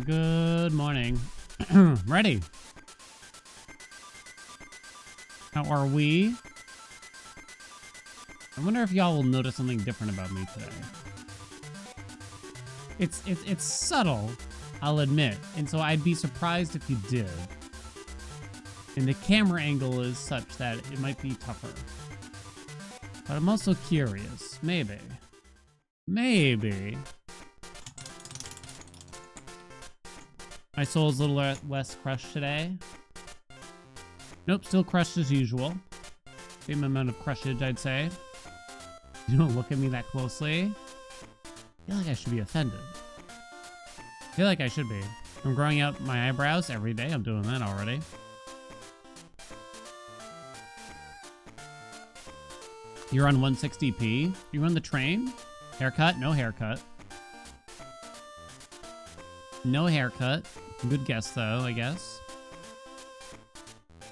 Good morning. Ready. How are we? I wonder if y'all will notice something different about me today. It's subtle, I'll admit, and so I'd be surprised if you did. And the camera angle is such that it might be tougher. But I'm also curious. Maybe. My soul's a little less crushed today. Nope, still crushed as usual. Same amount of crushage, I'd say. You don't look at me that closely. I feel like I should be offended. I feel like I should be. I'm growing out my eyebrows every day. I'm doing that already. You're on 160p. You run the train? Haircut? No haircut. No haircut. Good guess, though, I guess.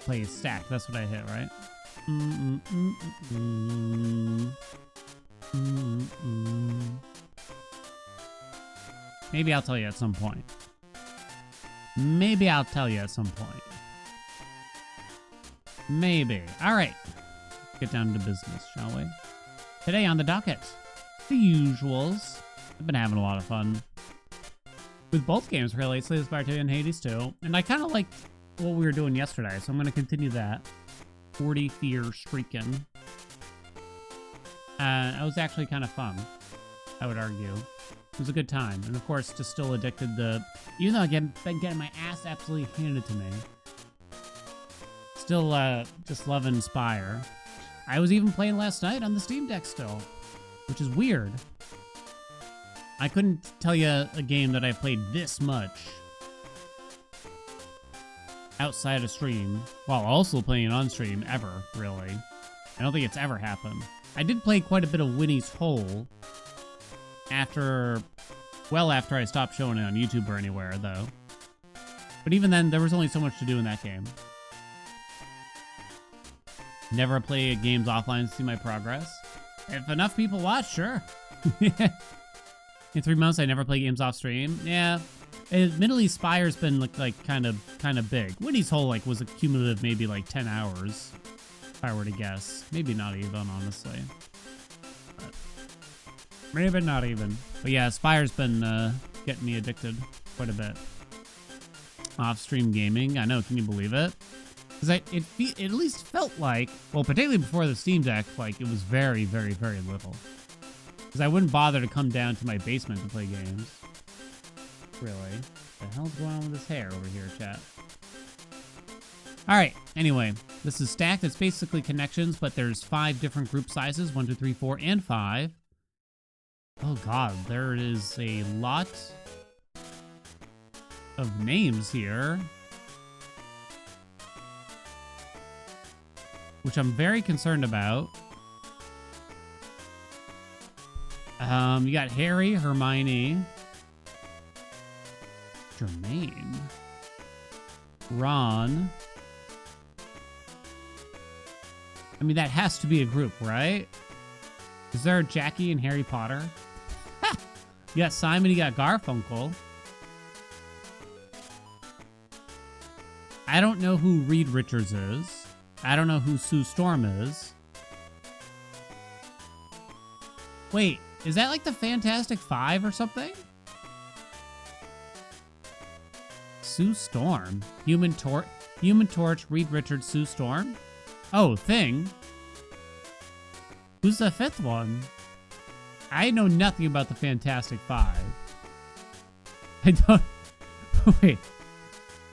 Play stack. That's what I hit, right? Maybe I'll tell you at some point. Maybe. All right. Get down to business, shall we? Today on the docket, the usuals. I've been having a lot of fun with both games, really. Slay the Spire 2 and Hades 2. And I kind of liked what we were doing yesterday, so I'm going to continue that. 40 fear streaking. It was actually kind of fun, I would argue. It was a good time. And of course, just still addicted to... Even though I've been getting my ass absolutely handed to me. Still just loving Spire. I was even playing last night on the Steam Deck still, which is weird. I couldn't tell you a game that I've played this much outside of stream, while also playing on stream, ever, really. I don't think it's ever happened. I did play quite a bit of Winnie's Hole well after I stopped showing it on YouTube or anywhere, though. But even then, there was only so much to do in that game. Never play games offline to see my progress. If enough people watch, sure. In 3 months, I never play games off stream. Yeah, admittedly, Spire's been like kind of big. Winnie's Hole was a cumulative maybe like 10 hours, if I were to guess. Maybe not even, honestly. But maybe not even. But yeah, Spire's been getting me addicted quite a bit. Off-stream gaming, I know. Can you believe it? Because it at least felt like, well, particularly before the Steam Deck, like it was very, very, very little. Because I wouldn't bother to come down to my basement to play games. Really. What the hell's going on with his hair over here, chat? Alright, anyway. This is stacked. It's basically connections, but there's 5 different group sizes. 1, 2, 3, 4, and 5. Oh god, there is a lot of names here. Which I'm very concerned about. You got Harry, Hermione, Jermaine, Ron. I mean, that has to be a group, right? Is there a Jackie and Harry Potter? You got Simon, you got Garfunkel. I don't know who Reed Richards is. I don't know who Sue Storm is. Wait, is that like the Fantastic Five or something? Sue Storm. Human Torch, Reed Richards, Sue Storm? Oh, Thing. Who's the fifth one? I know nothing about the Fantastic Five. I don't... Wait.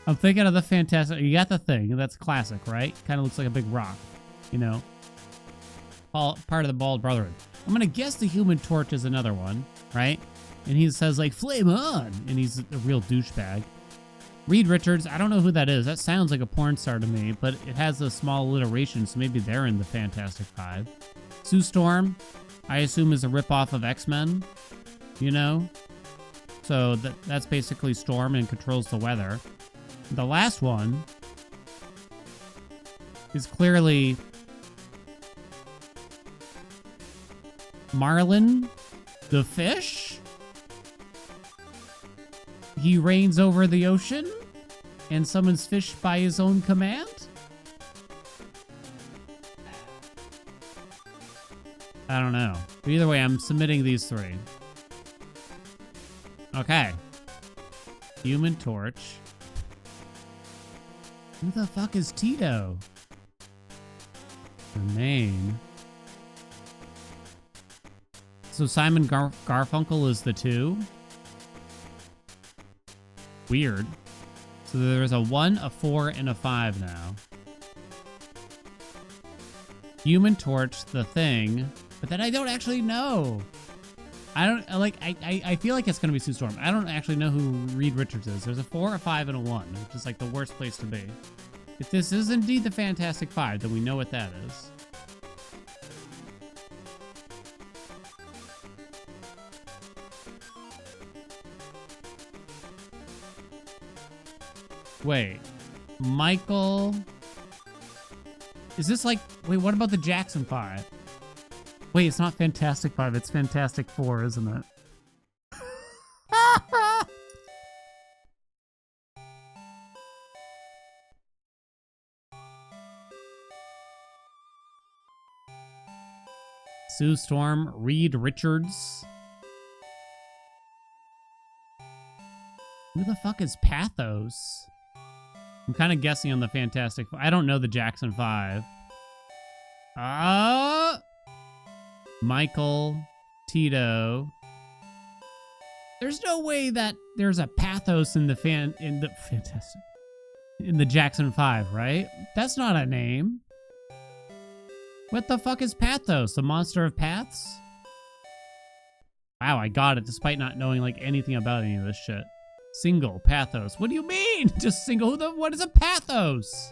I'm thinking of the Fantastic... You got the Thing. That's classic, right? Kind of looks like a big rock. You know? Part of the Bald Brotherhood. I'm going to guess the Human Torch is another one, right? And he says, like, flame on! And he's a real douchebag. Reed Richards, I don't know who that is. That sounds like a porn star to me, but it has a small alliteration, so maybe they're in the Fantastic Five. Sue Storm, I assume, is a ripoff of X-Men, you know? So that's basically Storm and controls the weather. The last one is clearly Marlin the fish. He reigns over the ocean and summons fish by his own command. I don't know. But either way, I'm submitting these three. Okay. Human Torch. Who the fuck is Tito? The name. So Simon Garfunkel is the 2. Weird. So there's a 1, a 4, and a 5 now. Human Torch, the Thing. But then I don't actually know. I don't, like, I feel like it's going to be Sue Storm. I don't actually know who Reed Richards is. There's a 4, a 5, and a 1, which is like the worst place to be. If this is indeed the Fantastic Five, then we know what that is. Wait, Michael... Is this like... Wait, what about the Jackson 5? Wait, it's not Fantastic 5, it's Fantastic 4, isn't it? Sue Storm, Reed Richards. Who the fuck is Pathos? I'm kind of guessing on the Fantastic... I don't know the Jackson 5. Michael, Tito. There's no way that there's a Pathos in the Fantastic... In the Jackson 5, right? That's not a name. What the fuck is Pathos? The monster of paths? Wow, I got it despite not knowing like anything about any of this shit. Single, Pathos. What do you mean? Just single? What is a Pathos?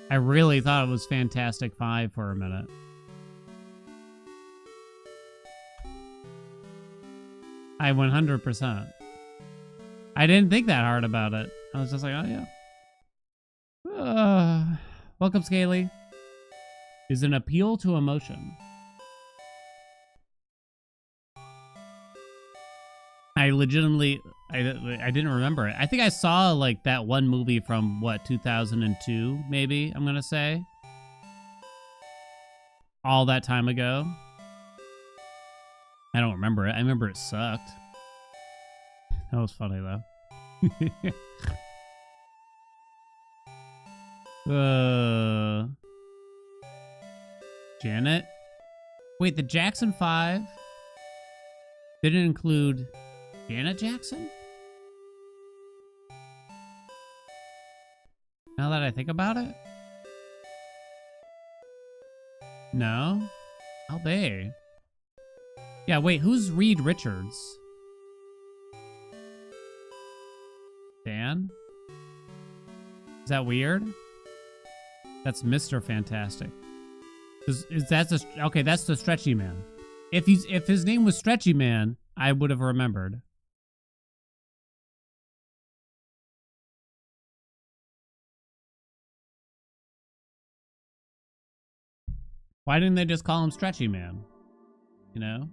I really thought it was Fantastic 5 for a minute. I 100%. I didn't think that hard about it. I was just like, oh yeah. Welcome, Scaly. Is an appeal to emotion. I legitimately, I didn't remember it. I think I saw like that one movie from what, 2002, maybe, I'm gonna say. All that time ago. I don't remember it. I remember it sucked. That was funny though. Janet? Wait, the Jackson 5 didn't include Janet Jackson? Now that I think about it? No? How they? Yeah, wait, who's Reed Richards? Dan? Is that weird? That's Mr. Fantastic. Okay, that's the Stretchy Man. If his name was Stretchy Man, I would have remembered. Why didn't they just call him Stretchy Man? You know?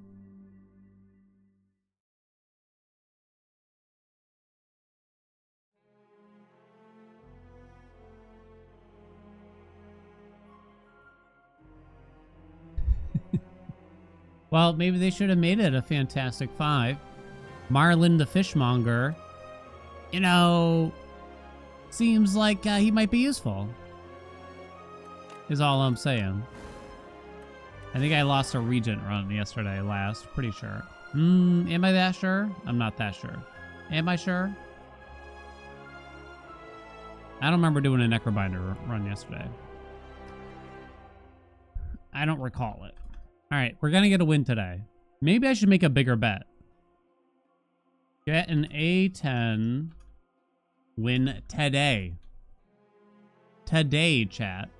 Well, maybe they should have made it a Fantastic Five. Marlin the Fishmonger, you know, seems like he might be useful. Is all I'm saying. I think I lost a Regent run yesterday last, pretty sure. Am I that sure? I'm not that sure. Am I sure? I don't remember doing a Necrobinder run yesterday. I don't recall it. All right, we're going to get a win today. Maybe I should make a bigger bet. Get an A10 win today. Today, chat.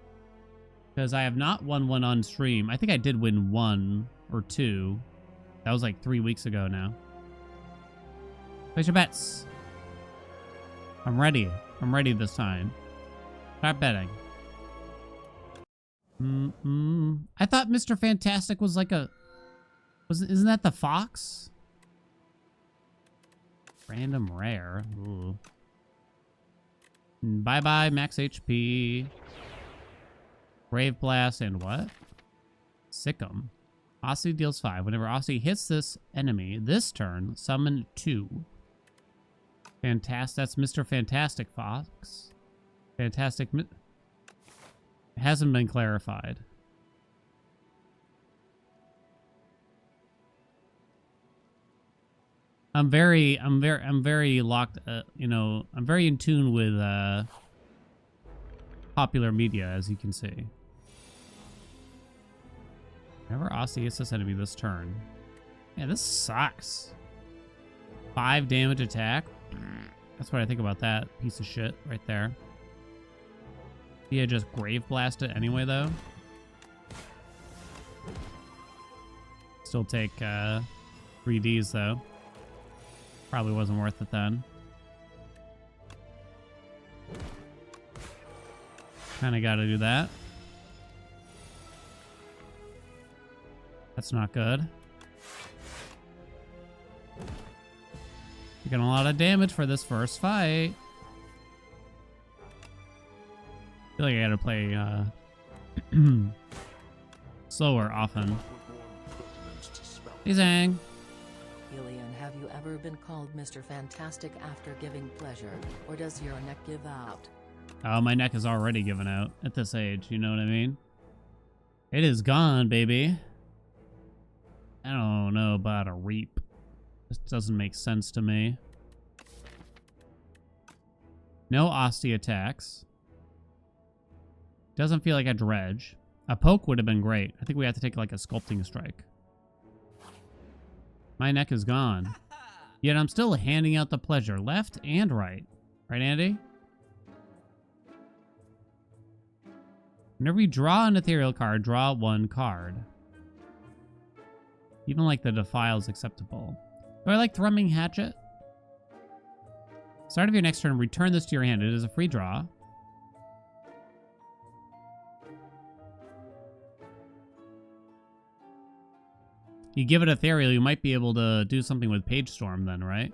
Because I have not won one on stream. I think I did win one or two. That was like 3 weeks ago now. Place your bets. I'm ready. I'm ready this time. Start betting. I thought Mr. Fantastic was like a... Isn't that the fox? Random rare. Ooh. Bye-bye, max HP. Brave Blast and what? Sick'em. Aussie deals 5. Whenever Aussie hits this enemy this turn, summon 2. Fantastic. That's Mr. Fantastic Fox. Fantastic. It hasn't been clarified. I'm very locked. You know, I'm very in tune with popular media, as you can see. Whenever Aussie hits this enemy this turn. Yeah, this sucks. 5 damage attack. That's what I think about that piece of shit right there. Yeah, just Grave Blast it anyway, though. Still take 3Ds, though. Probably wasn't worth it then. Kind of got to do that. That's not good. Taking a lot of damage for this first fight. I feel like I gotta play slower often. Hey, Zang. Haelian, have you ever been called Mr. Fantastic after giving pleasure, or does your neck give out? Oh, my neck is already given out at this age, you know what I mean? It is gone, baby. I don't know about a reap. This doesn't make sense to me. No Osty attacks. Doesn't feel like a dredge. A poke would have been great. I think we have to take like a sculpting strike. My neck is gone. Yet I'm still handing out the pleasure left and right. Right, Andy? Whenever you draw an ethereal card, draw 1 card. Even like the Defile is acceptable. Do I like Thrumming Hatchet? Start of your next turn, return this to your hand. It is a free draw. You give it Ethereal, you might be able to do something with Page Storm then, right?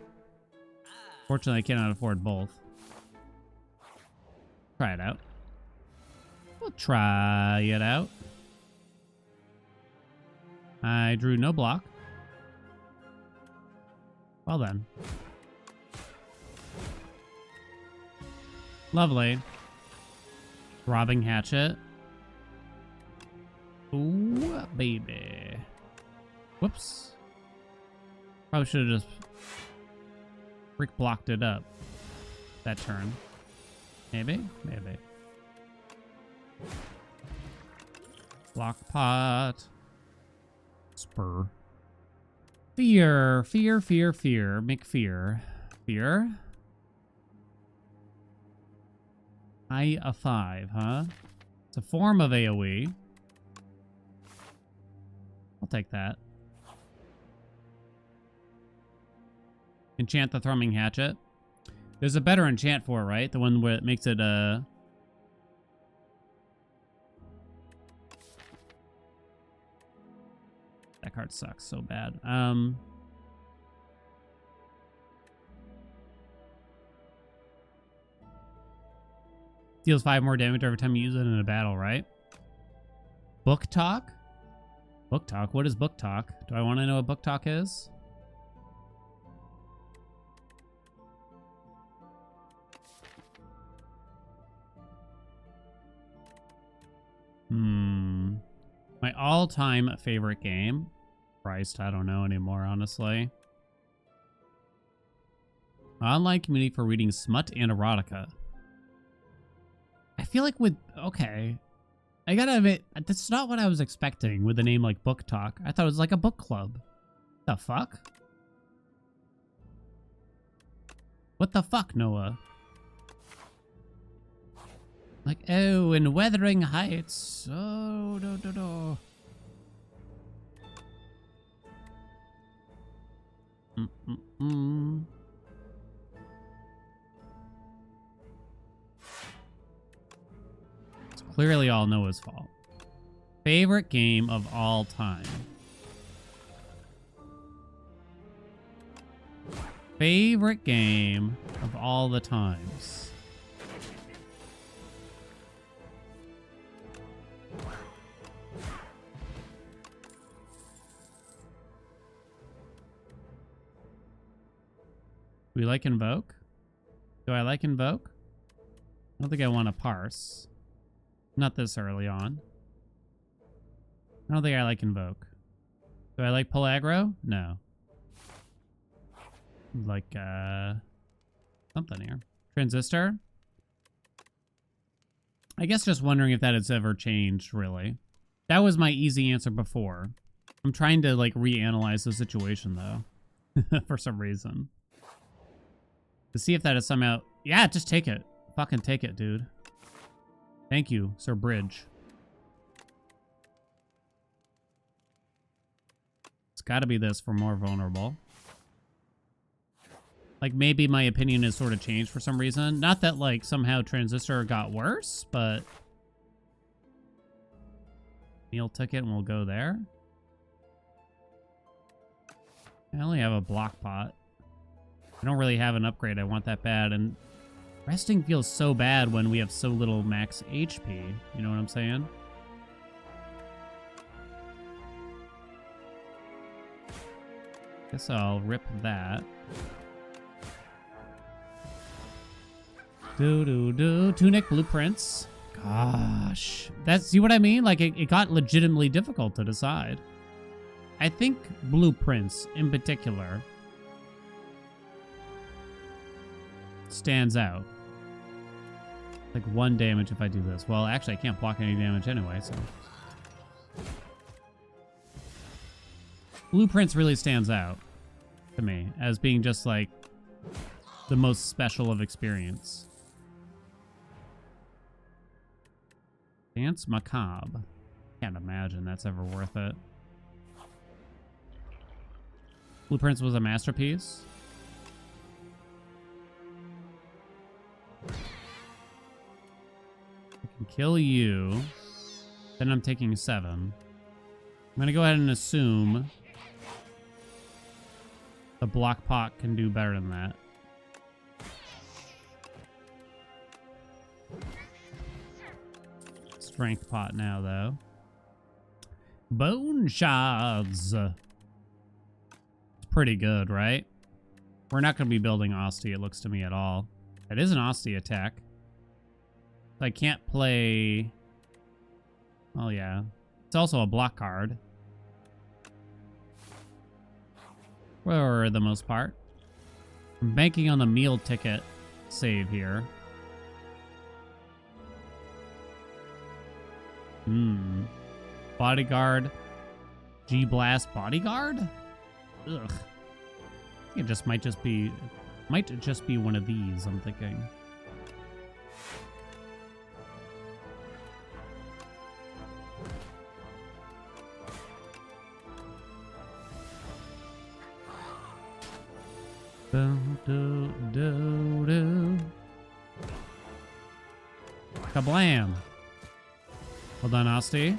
Fortunately, I cannot afford both. Try it out. We'll try it out. I drew no block. Well then. Lovely. Robbing Hatchet. Ooh, baby. Whoops. Probably should have just brick blocked it up that turn. Maybe? Maybe. Block pot. Spur. Fear. Fear, fear, fear. Make fear. Fear. Eye of 5, huh? It's a form of AoE. I'll take that. Enchant the Thrumming Hatchet. There's a better enchant for it, right? The one where it makes it, That card sucks so bad. Deals 5 more damage every time you use it in a battle, right? Book Talk? Book talk? What is book talk? Do I want to know what book talk is? My all-time favorite game? Christ, I don't know anymore, honestly. Online community for reading smut and erotica. I feel like with... Okay. I gotta admit, that's not what I was expecting with a name like Book Talk. I thought it was like a book club. The fuck? What the fuck, Noah? Like, oh, in Wuthering Heights. Oh, no. It's clearly all Noah's fault. Favorite game of all time. Favorite game of all the times. Do we like Invoke? Do I like Invoke? I don't think I want to parse. Not this early on. I don't think I like Invoke. Do I like Pull Aggro? No. Like, something here. Transistor? I guess just wondering if that has ever changed, really. That was my easy answer before. I'm trying to, like, reanalyze the situation, though. For some reason. To see if that is somehow... Yeah, just take it. Fucking take it, dude. Thank you, Sir Bridge. It's gotta be this for more vulnerable. Like, maybe my opinion has sort of changed for some reason. Not that, like, somehow Transistor got worse, but... Meal ticket and we'll go there. I only have a block pot. I don't really have an upgrade I want that bad, and resting feels so bad when we have so little max HP. You know what I'm saying? Guess I'll rip that. Tunic blueprints. Gosh. See what I mean? Like, it got legitimately difficult to decide. I think blueprints, in particular, stands out. Like 1 damage if I do this. Well, actually, I can't block any damage anyway, so... Blueprints really stands out to me as being just, like, the most special of experience. Dance Macabre. Can't imagine that's ever worth it. Blueprints was a masterpiece. I can kill you. Then I'm taking 7. I'm gonna go ahead and assume the block pot can do better than that. Strength pot now, though. Bone shards. It's pretty good, right? We're not going to be building Osti, it looks to me, at all. It is an Osti attack. I can't play... Oh, yeah. It's also a block card. For the most part. I'm banking on the meal ticket save here. Bodyguard. G-Blast Bodyguard? Ugh. It just might just be one of these, I'm thinking. Kablam. Well done, Osti.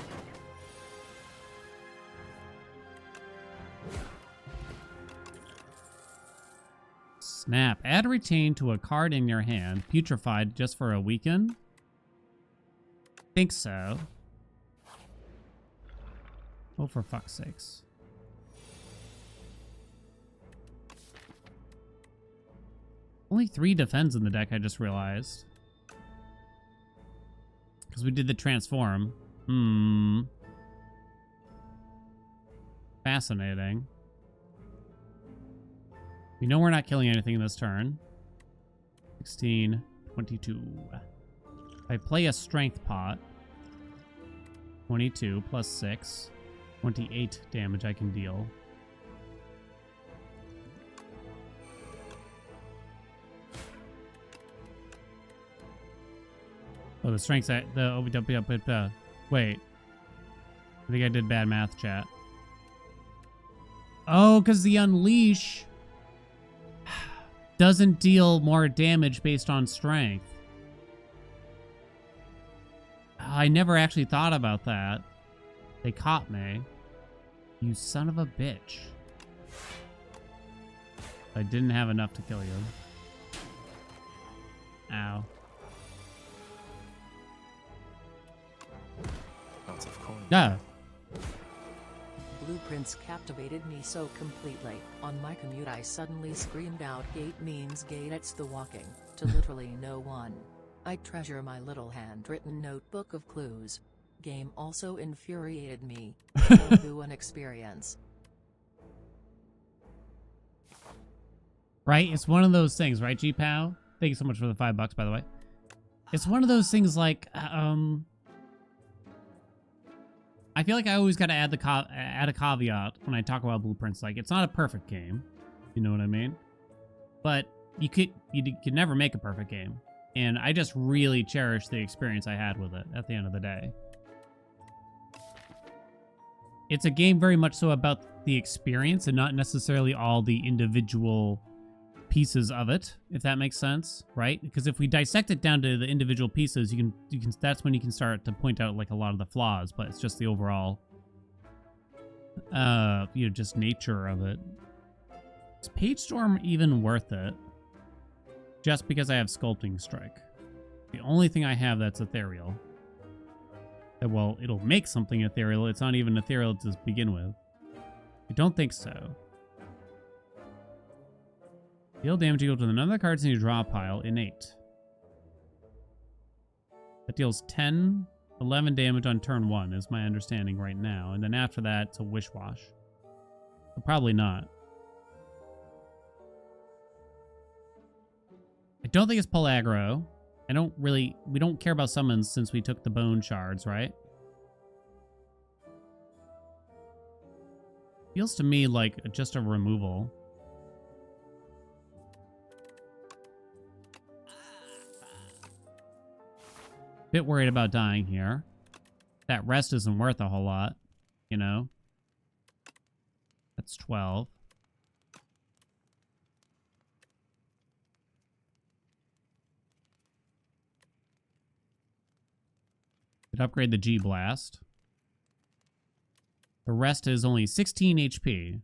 Snap. Add retain to a card in your hand. Putrefied just for a weekend? Think so. Oh, for fuck's sakes. Only 3 defends in the deck, I just realized. Because we did the transform. Fascinating. We know we're not killing anything this turn. 16, 22. If I play a strength pot, 22 plus 6, 28 damage I can deal. Oh, the strength's at the wait. I think I did bad math, chat. Oh, because the unleash doesn't deal more damage based on strength. I never actually thought about that. They caught me. You son of a bitch. I didn't have enough to kill you. Ow. Lots of coins. Yeah. Blueprints captivated me so completely. On my commute I suddenly screamed out, "Gate means gate, it's the walking," to literally no one. I treasure my little handwritten notebook of clues. Game also infuriated me. Do an experience. Right? It's one of those things, right, G-Pow? Thank you so much for the $5, by the way. It's one of those things like, I feel like I always got to add a caveat when I talk about Blueprints. Like, it's not a perfect game. You know what I mean? But you could never make a perfect game. And I just really cherish the experience I had with it at the end of the day. It's a game very much so about the experience and not necessarily all the individual pieces of it, if that makes sense, right? Because if we dissect it down to the individual pieces, you can that's when you can start to point out like a lot of the flaws, but it's just the overall just nature of it. Is Page Storm even worth it? Just because I have Sculpting Strike. The only thing I have that's ethereal. Well, it'll make something ethereal. It's not even ethereal to begin with. I don't think so. Deal damage equal to the number of cards in your draw pile, innate. That deals 10, 11 damage on turn 1 is my understanding right now. And then after that, it's a Wish Wash. So probably not. I don't think it's pull aggro. We don't care about summons since we took the bone shards, right? Feels to me like just a removal. Bit worried about dying here. That rest isn't worth a whole lot, you know? That's 12. Could upgrade the G-Blast. The rest is only 16 HP.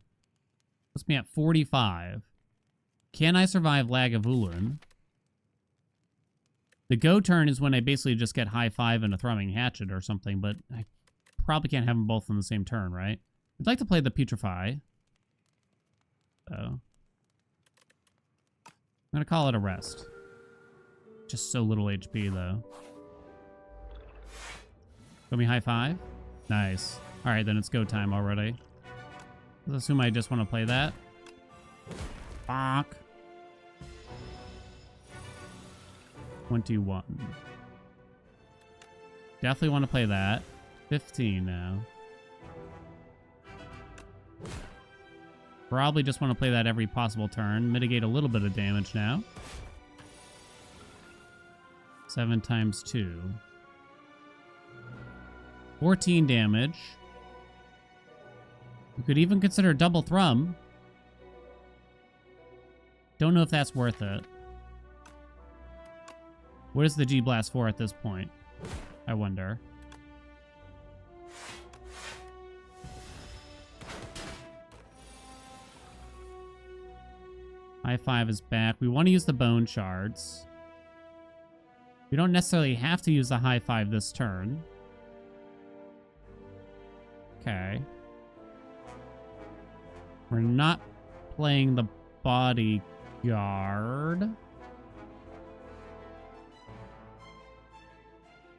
Puts me at 45. Can I survive Lagavulin? The go turn is when I basically just get high 5 and a Thrumming Hatchet or something, but I probably can't have them both on the same turn, right? I'd like to play the Putrefy. So I'm going to call it a rest. Just so little HP, though. Go me high 5? Nice. Alright, then it's go time already. Let's assume I just want to play that. Fuck. 21. Definitely want to play that. 15 now. Probably just want to play that every possible turn. Mitigate a little bit of damage now. 7 times 2. 14 damage. You could even consider double Thrum. Don't know if that's worth it. What is the G-Blast for at this point? I wonder. High 5 is back. We want to use the Bone Shards. We don't necessarily have to use the high 5 this turn. Okay. We're not playing the bodyguard.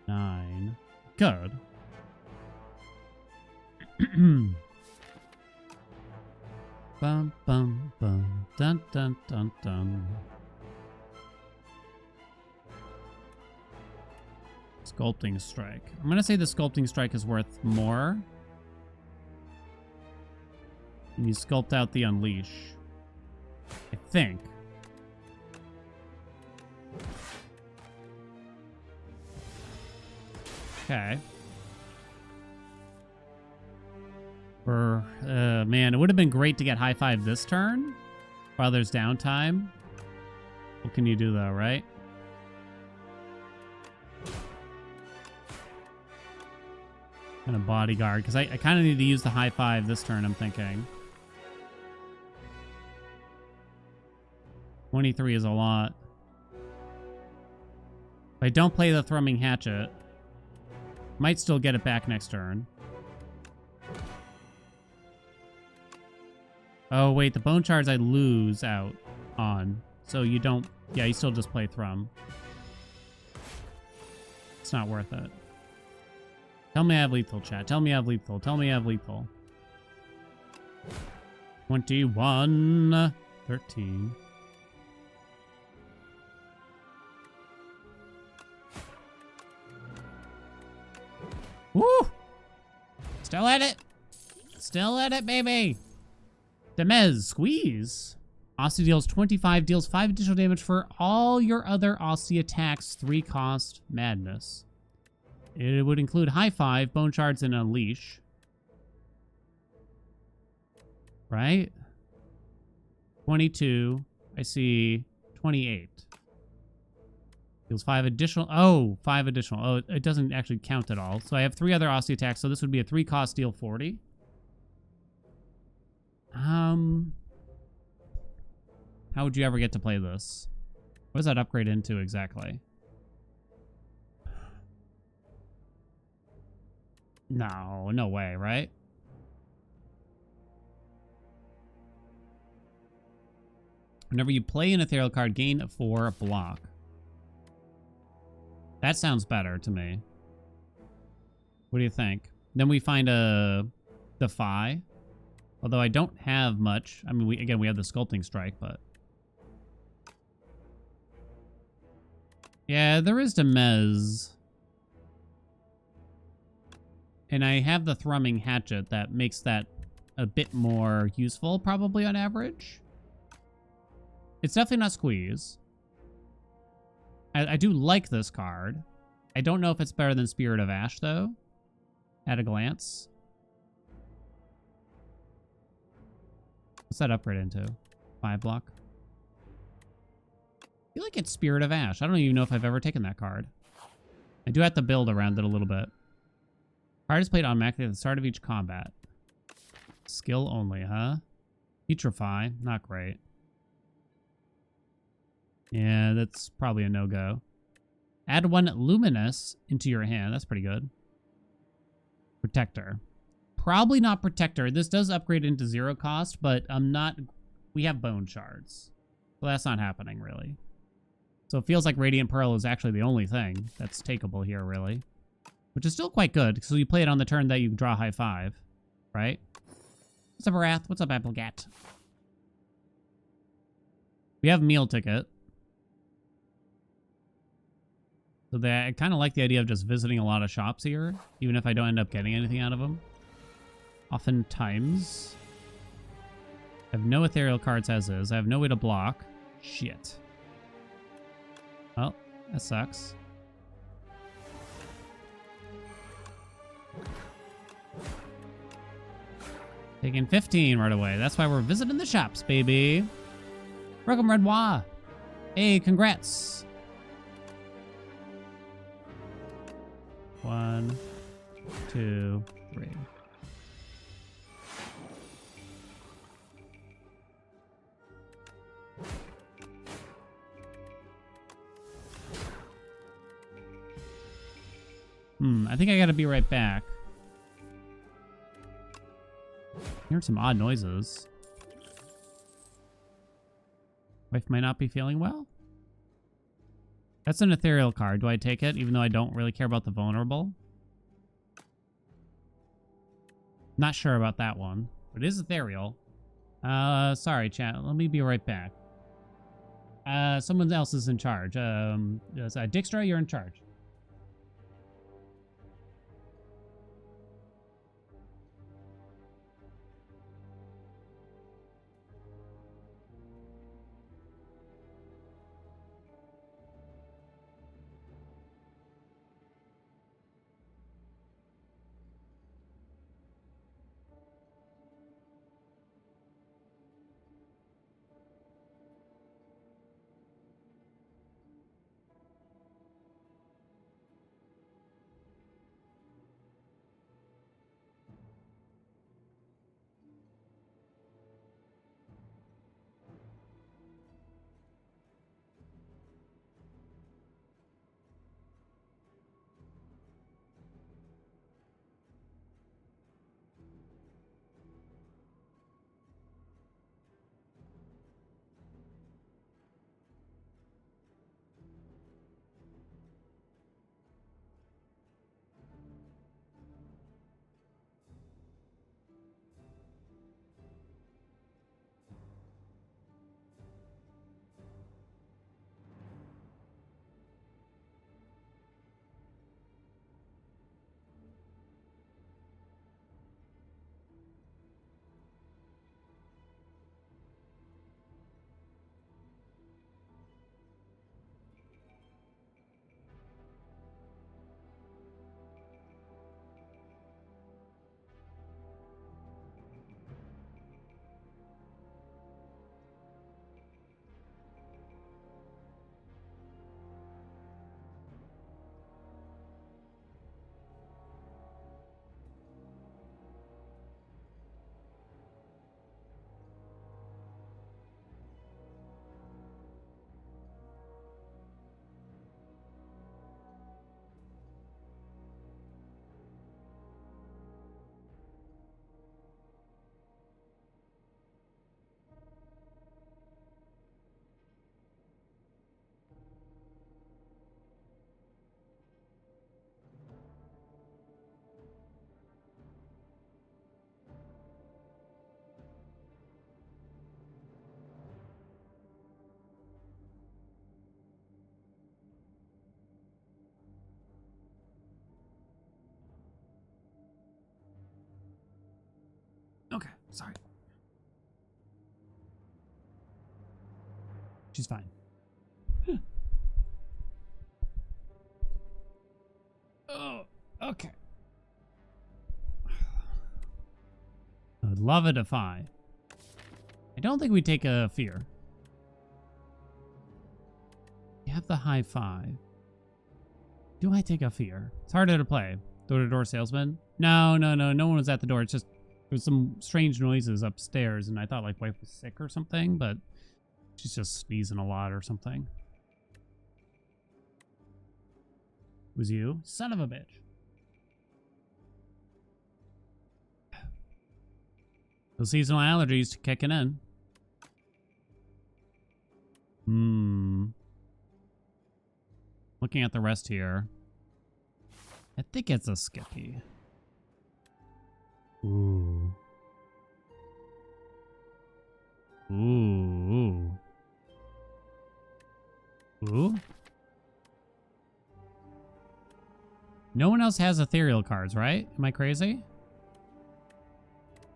9. Good. Bum bum bum dun dun dun dun. Sculpting strike. I'm gonna say the sculpting strike is worth more. And you sculpt out the unleash. I think. Okay. Man, it would have been great to get high five this turn while there's downtime. What can you do though, right? And a bodyguard, because I kind of need to use the high five this turn, I'm thinking. 23 is a lot. If I don't play the thrumming hatchet, might still get it back next turn. Oh, wait, the bone shards I lose out on. So you don't... Yeah, you still just play Thrum. It's not worth it. Tell me I have lethal, chat. Tell me I have lethal. Tell me I have lethal. 21. 13. Woo! Still at it. Still at it, baby. Demez, squeeze. Aussie deals 25, deals 5 additional damage for all your other Aussie attacks. 3 cost madness. It would include high five, bone shards, and unleash. Right? 22. I see 28. Deals 5 additional. Oh, 5 additional. Oh, it doesn't actually count at all. So I have 3 other Aussie attacks. So this would be a 3 cost deal 40. How would you ever get to play this? What does that upgrade into exactly? No, no way, right? Whenever you play an ethereal card, gain 4 block. That sounds better to me. What do you think? Then we find a Defy. Although I don't have much. I mean, we have the Sculpting Strike, but... Yeah, there is Demez. And I have the Thrumming Hatchet that makes that a bit more useful, probably on average. It's definitely not Squeeze. I do like this card. I don't know if it's better than Spirit of Ash, though, at a glance. What's that upgrade into? 5 block? I feel like it's Spirit of Ash. I don't even know if I've ever taken that card. I do have to build around it a little bit. Card is played automatically at the start of each combat. Skill only, huh? Putrefy, not great. Yeah, that's probably a no-go. Add 1 Luminous into your hand. That's pretty good. Protector. Probably not Protector. This does upgrade into 0 cost, but I'm not... We have Bone Shards. So that's not happening, really. So it feels like Radiant Pearl is actually the only thing that's takeable here, really. Which is still quite good, so you play it on the turn that you draw high 5. Right? What's up, Wrath? What's up, Applegat? We have Meal Ticket. So I kind of like the idea of just visiting a lot of shops here, even if I don't end up getting anything out of them. Oftentimes. I have no ethereal cards as is. I have no way to block. Shit. Well, that sucks. Taking 15 right away. That's why we're visiting the shops, baby. Welcome, Renoir. Hey, congrats. 1, 2, 3. I think I gotta be right back. Hearing some odd noises. Wife might not be feeling well. That's an ethereal card. Do I take it, even though I don't really care about the vulnerable? Not sure about that one. But it is ethereal. Sorry, chat. Let me be right back. Someone else is in charge. Dijkstra, you're in charge. Okay, sorry. She's fine. Oh, okay. I would love it if I don't think we take a fear. You have the high five. Do I take a fear? It's harder to play. Door-to-door salesman? No one was at the door. It's just there was some strange noises upstairs, and I thought like wife was sick or something, but she's just sneezing a lot or something. It was you? Son of a bitch. The seasonal allergies kicking in. Looking at the rest here. I think it's a Skippy. Ooh. Ooh. Ooh. No one else has ethereal cards, right? Am I crazy?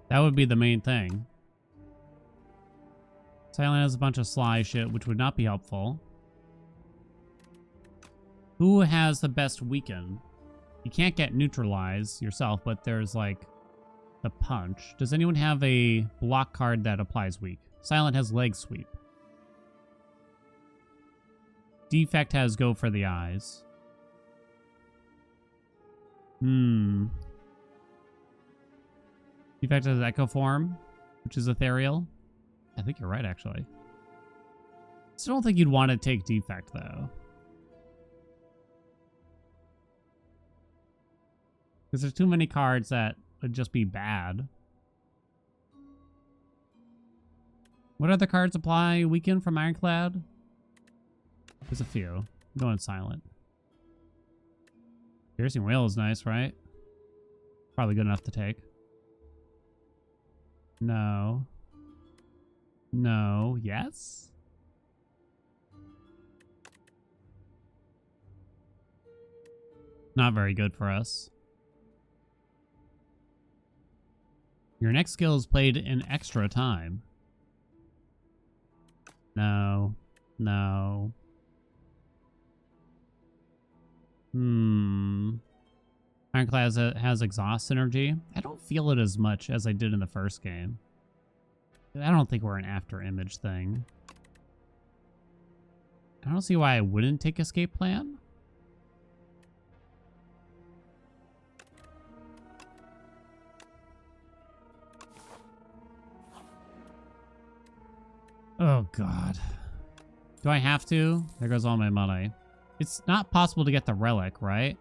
That would be the main thing. Silent has a bunch of sly shit, which would not be helpful. Who has the best weaken? You can't get neutralize yourself, but there's like the punch. Does anyone have a block card that applies weak? Silent has leg sweep. Defect has go for the eyes. Defect has echo form, which is ethereal. I think you're right, actually. Still don't think you'd want to take defect, though. Because there's too many cards that would just be bad. What other cards apply weekend from Ironclad? There's a few. I'm going silent. Piercing Whale is nice, right? Probably good enough to take. No. No. Yes? Not very good for us. Your next skill is played in extra time. No. No. Ironclad has exhaust synergy. I don't feel it as much as I did in the first game. I don't think we're an after image thing. I don't see why I wouldn't take escape plan. Oh, God. Do I have to? There goes all my money. It's not possible to get the relic, right?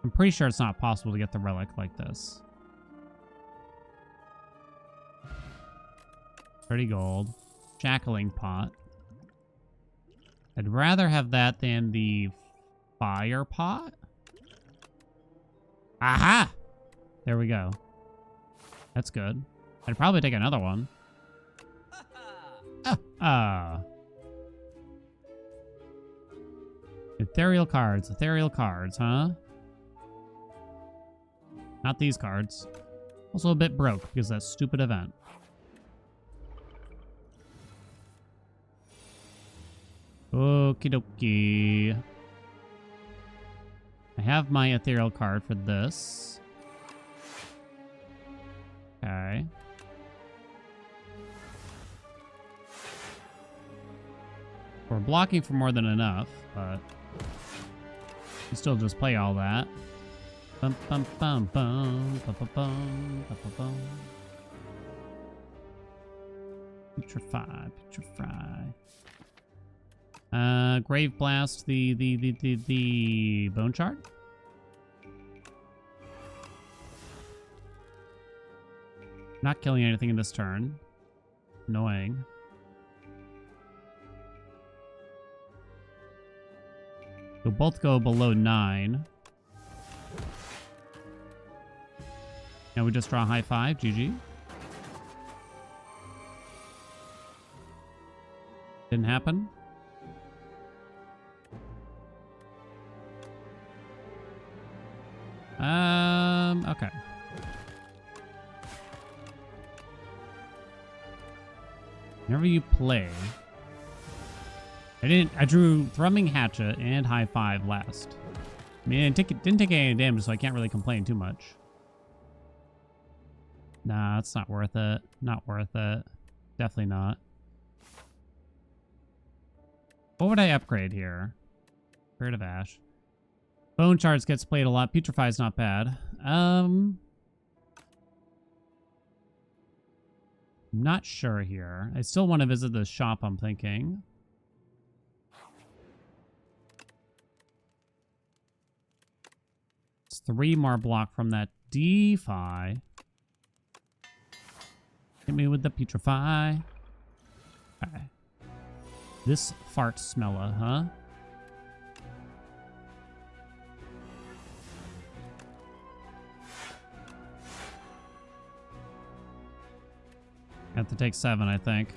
I'm pretty sure it's not possible to get the relic like this. 30 gold. Shackling pot. I'd rather have that than the fire pot. Aha! There we go. That's good. I'd probably take another one. Ethereal cards, huh? Not these cards. Also a bit broke because of that stupid event. Okie dokie. I have my ethereal card for this. Okay. We're blocking for more than enough, but you still just play all that. Bum bum bum bum bum bum bum bum bum. Putrefy, putrefy. Grave Blast, the Bone Shard. Not killing anything in this turn. Annoying. You'll both go below 9. Now we just draw high 5. GG. Didn't happen. Okay. Whenever you play, I drew Thrumming Hatchet and High 5 last. I mean, it didn't take any damage, so I can't really complain too much. Nah, it's not worth it. Not worth it. Definitely not. What would I upgrade here? Spirit of Ash. Bone Shards gets played a lot. Putrefy is not bad. I'm not sure here. I still want to visit the shop, I'm thinking. It's 3 more block from that DeFi. Hit me with the Putrefy. Okay. This fart smeller, huh? Have to take 7, I think.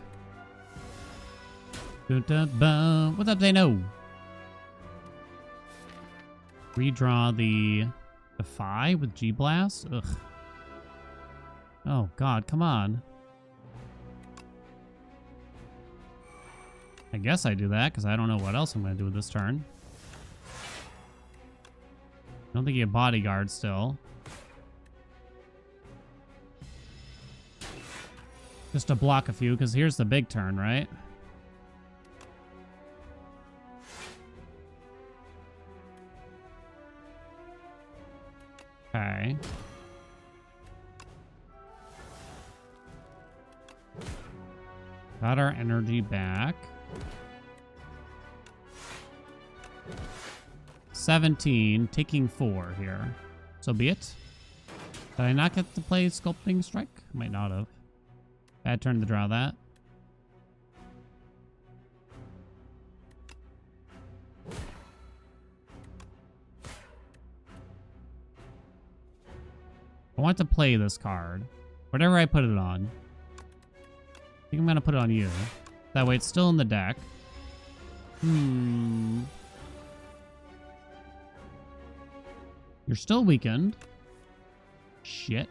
What's up, Zeno? Redraw the Defy with G-Blast? Ugh. Oh, God, come on. I guess I do that, because I don't know what else I'm going to do with this turn. I don't think you have Bodyguard still. Just to block a few, because here's the big turn, right? Okay. Got our energy back. 17, taking 4 here. So be it. Did I not get to play Sculpting Strike? Might not have. Bad turn to draw that. I want to play this card. Whatever I put it on. I think I'm going to put it on you. That way it's still in the deck. You're still weakened. Shit.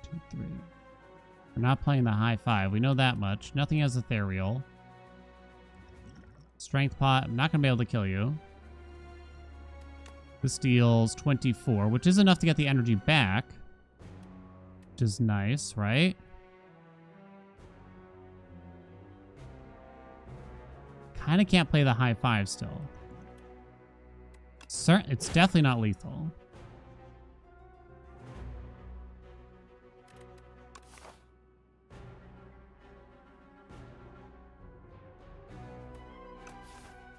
Two, three. We're not playing the high five. We know that much. Nothing has ethereal. Strength pot. I'm not going to be able to kill you. This deals 24, which is enough to get the energy back. Which is nice, right? Kind of can't play the high five still. It's definitely not lethal.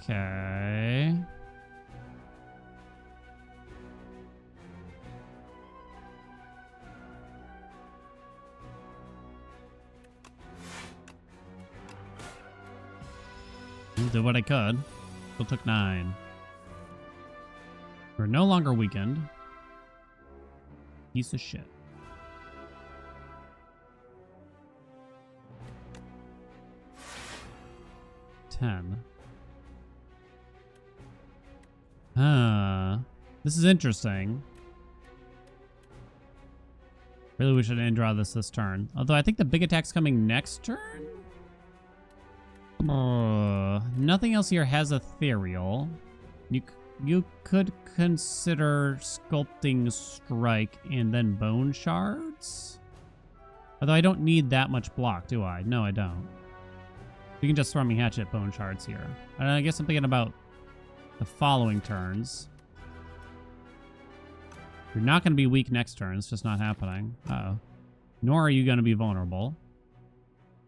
Okay. Did what I could. Still took 9. We're no longer weakened. Piece of shit. This is interesting. Really wish I didn't draw this turn. Although I think the big attack's coming next turn? Nothing else here has ethereal. You could consider sculpting strike and then bone shards. Although I don't need that much block, do I? No, I don't. You can just throw me hatchet bone shards here. And I guess I'm thinking about the following turns. You're not going to be weak next turn. It's just not happening. Uh-oh. Nor are you going to be vulnerable.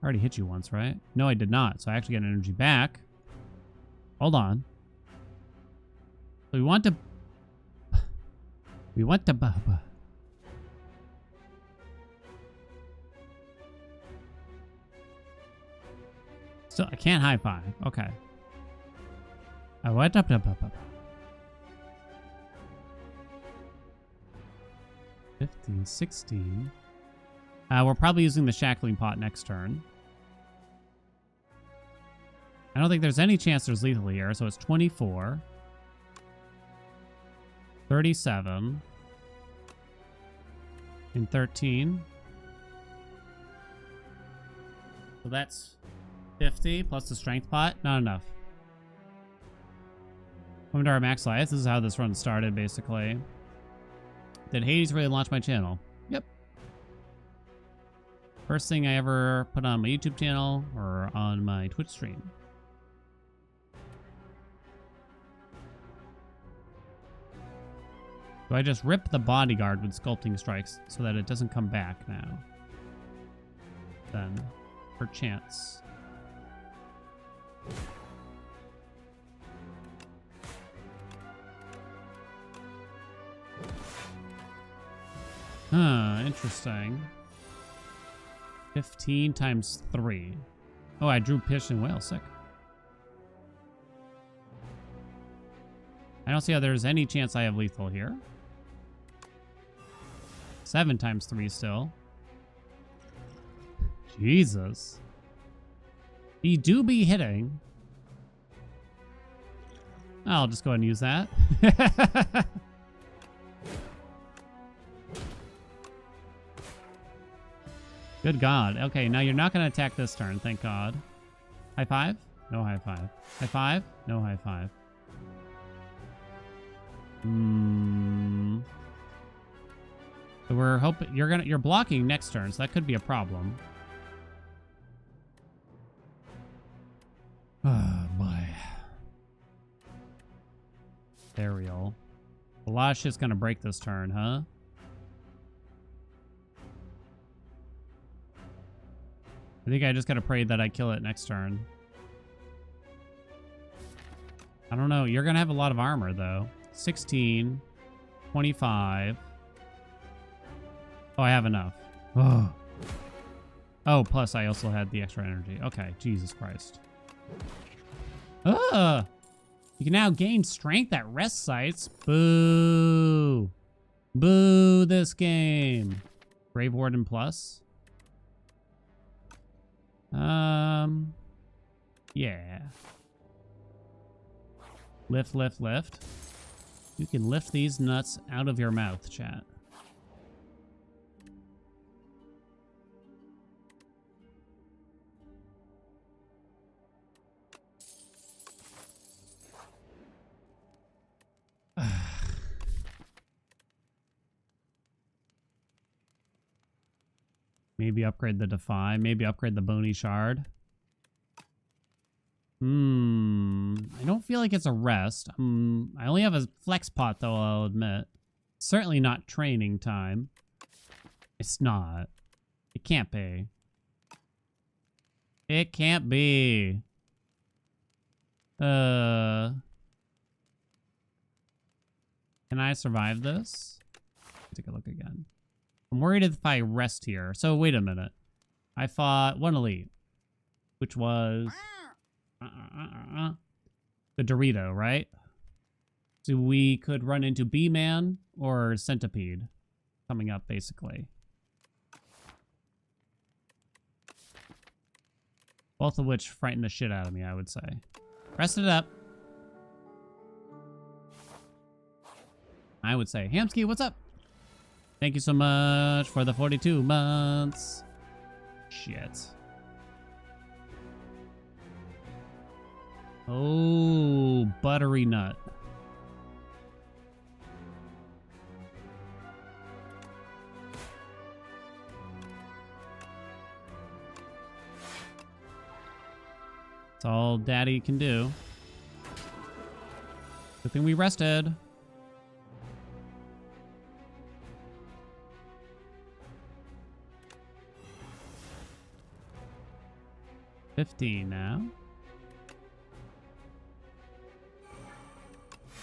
I already hit you once, right? No, I did not. So I actually get energy back. Hold on. So we want to... Still, I can't high five. Okay. I went up. 15, 16. We're probably using the shackling pot next turn. I don't think there's any chance there's lethal here, so it's 24. 37. And 13. So that's 50 plus the strength pot. Not enough. Coming to our max life. This is how this run started, basically. Did Hades really launch my channel? Yep. First thing I ever put on my YouTube channel or on my Twitch stream. Do I just rip the bodyguard with sculpting strikes so that it doesn't come back now? Then, perchance. Interesting. 15 times 3. Oh, I drew Pish and Whale. Sick. I don't see how there's any chance I have lethal here. 7 times 3 still. Jesus. You do be hitting. I'll just go ahead and use that. Good God. Okay, now you're not going to attack this turn, thank God. High five? No high five. High five? No high five. So we're hoping you're blocking next turn, so that could be a problem. Oh boy. Aerial. A lot of shit's gonna break this turn, huh? I think I just gotta pray that I kill it next turn. I don't know. You're gonna have a lot of armor though. 16, 25. Oh, I have enough. Oh. Oh, plus I also had the extra energy. Okay, Jesus Christ. You You can now gain strength at rest sites. Boo. Boo this game. Grave Warden Plus. Yeah. Lift, lift, lift. You can lift these nuts out of your mouth, chat. Maybe upgrade the Defy. Maybe upgrade the Bony Shard. I don't feel like it's a rest. I only have a flex pot, though, I'll admit. Certainly not training time. It's not. It can't be. It can't be. Can I survive this? Take a look again. I'm worried if I rest here. So wait a minute. I fought one elite, which was the Dorito, right? So we could run into B-Man or Centipede coming up, basically. Both of which frighten the shit out of me, I would say. Rest it up. I would say. Hamsky, what's up? Thank you so much for the 42 months. Shit. Oh, buttery nut. That's all daddy can do. Good thing we rested. $15 now.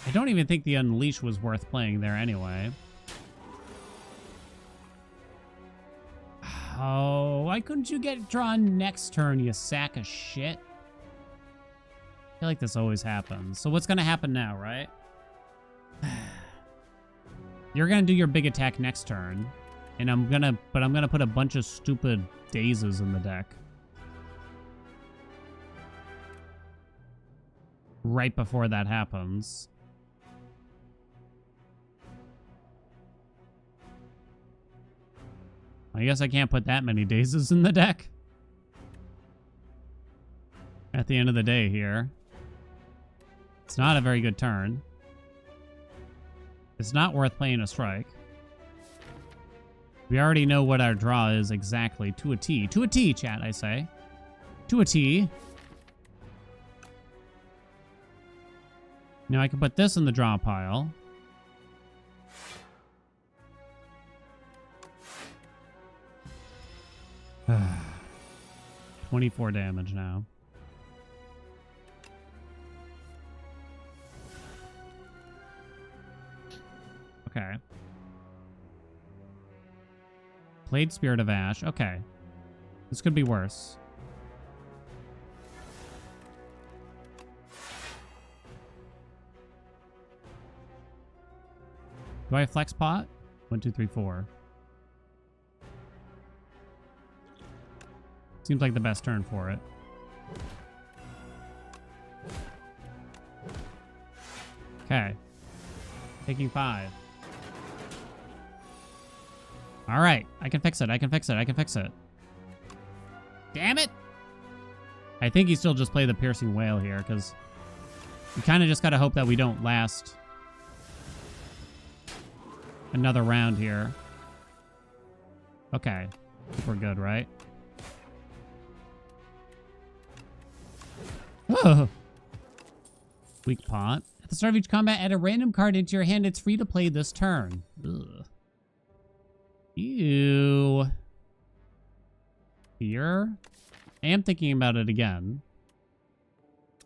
I don't even think the Unleash was worth playing there anyway. Oh, why couldn't you get drawn next turn, you sack of shit? I feel like this always happens. So what's gonna happen now, right? You're gonna do your big attack next turn, and I'm gonna put a bunch of stupid dazes in the deck. Right before that happens. I guess I can't put that many dazes in the deck. At the end of the day here. It's not a very good turn. It's not worth playing a strike. We already know what our draw is exactly. To a T. To a T, chat, I say. To a T. Now I can put this in the draw pile. $24 damage now. Okay. Played Spirit of Ash. Okay. This could be worse. Do I have Flex Pot? 1, 2, 3, 4. Seems like the best turn for it. Okay. Taking 5. All right. I can fix it. I can fix it. I can fix it. Damn it. I think he still just played the Piercing Wail here because we kind of just got to hope that we don't last another round here. Okay. We're good, right? Whoa. Weak pot. At the start of each combat, add a random card into your hand. It's free to play this turn. Ugh. Ew. Here? I am thinking about it again.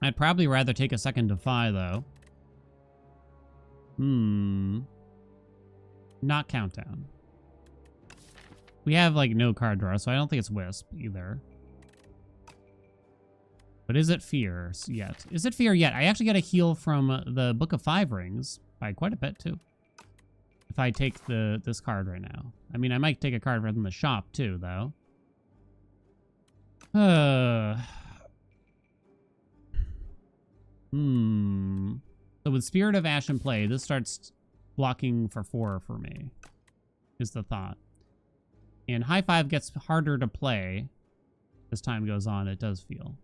I'd probably rather take a second Defy, though. Not Countdown. We have, like, no card draw, so I don't think it's Wisp, either. But is it fear yet? Is it fear yet? I actually get a heal from the Book of 5 Rings by quite a bit, too. If I take this card right now. I mean, I might take a card from the shop, too, though. So with Spirit of Ash in play, this starts blocking for 4 for me, is the thought. And High Five gets harder to play as time goes on, it does feel.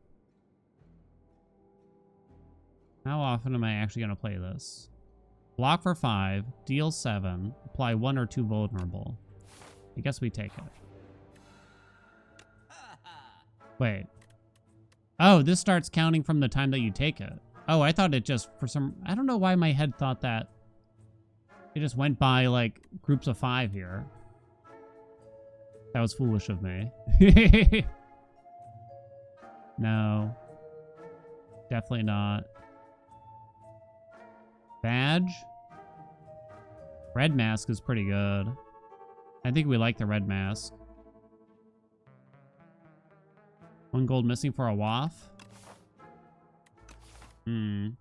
How often am I actually going to play this? Block for 5, deal 7, apply 1 or 2 vulnerable. I guess we take it. Wait. Oh, this starts counting from the time that you take it. Oh, I thought it just, for some... I don't know why my head thought that. It just went by, like, groups of 5 here. That was foolish of me. No. Definitely not. Badge. Red mask is pretty good. I think we like the red mask. 1 gold missing for a waff. Do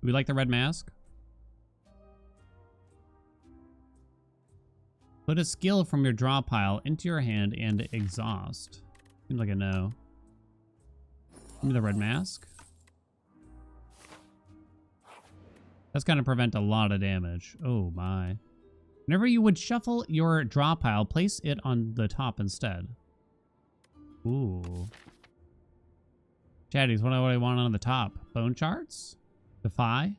we like the red mask? Put a skill from your draw pile into your hand and exhaust. Seems like a no. Give me the red mask. That's going to prevent a lot of damage. Oh my. Whenever you would shuffle your draw pile, place it on the top instead. Ooh. Chatties, what do I want on the top? Bone charts? Defy?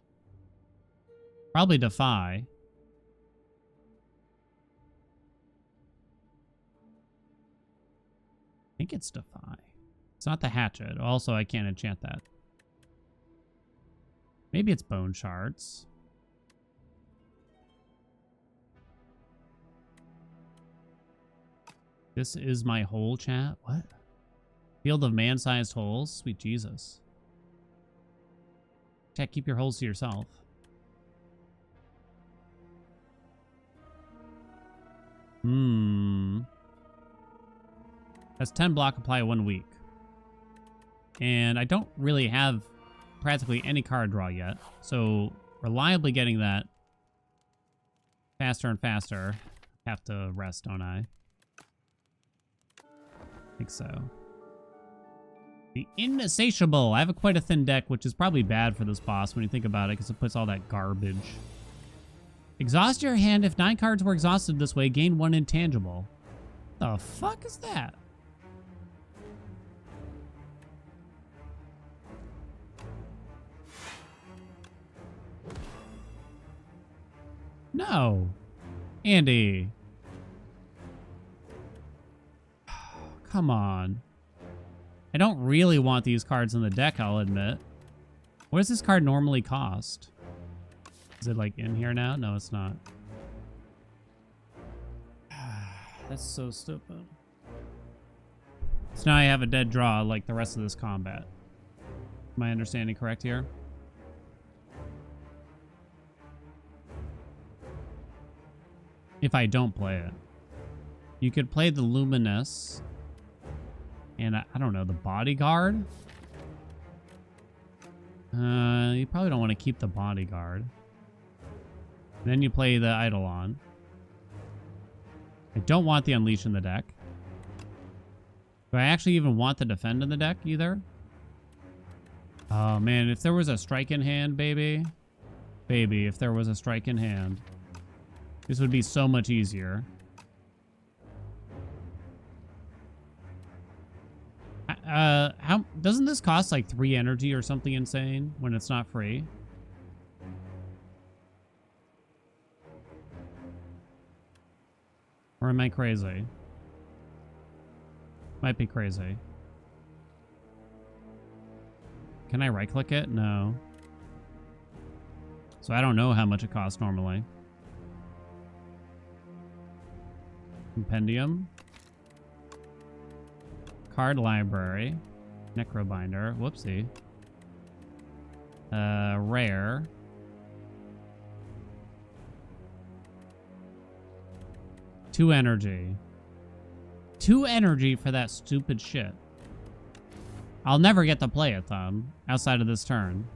Probably Defy. I think it's Defy. It's not the hatchet. Also, I can't enchant that. Maybe it's bone shards. This is my hole, chat. What? Field of man-sized holes? Sweet Jesus. Chat, keep your holes to yourself. That's 10 block, apply 1 week. And I don't really have practically any card draw yet. So reliably getting that faster and faster. Have to rest, don't I? I think so. The Insatiable. I have quite a thin deck, which is probably bad for this boss when you think about it, because it puts all that garbage. Exhaust your hand. If 9 cards were exhausted this way, gain 1 intangible. The fuck is that? No. Andy. Come on. I don't really want these cards in the deck, I'll admit. What does this card normally cost? Is it like in here now? No, it's not. That's so stupid. So now I have a dead draw like the rest of this combat. Am I understanding correct here? If I don't play it. You could play the Luminous. And I don't know, the Bodyguard? You probably don't want to keep the Bodyguard. Then you play the Eidolon. I don't want the Unleash in the deck. Do I actually even want the Defend in the deck either? Oh man, if there was a strike in hand, baby. Baby, if there was a strike in hand. This would be so much easier. How doesn't this cost like 3 energy or something insane when it's not free? Or am I crazy? Might be crazy. Can I right click it? No. So I don't know how much it costs normally. Compendium. Card library. Necrobinder. Whoopsie. Rare. Two energy. 2 energy for that stupid shit. I'll never get to play it, though, outside of this turn.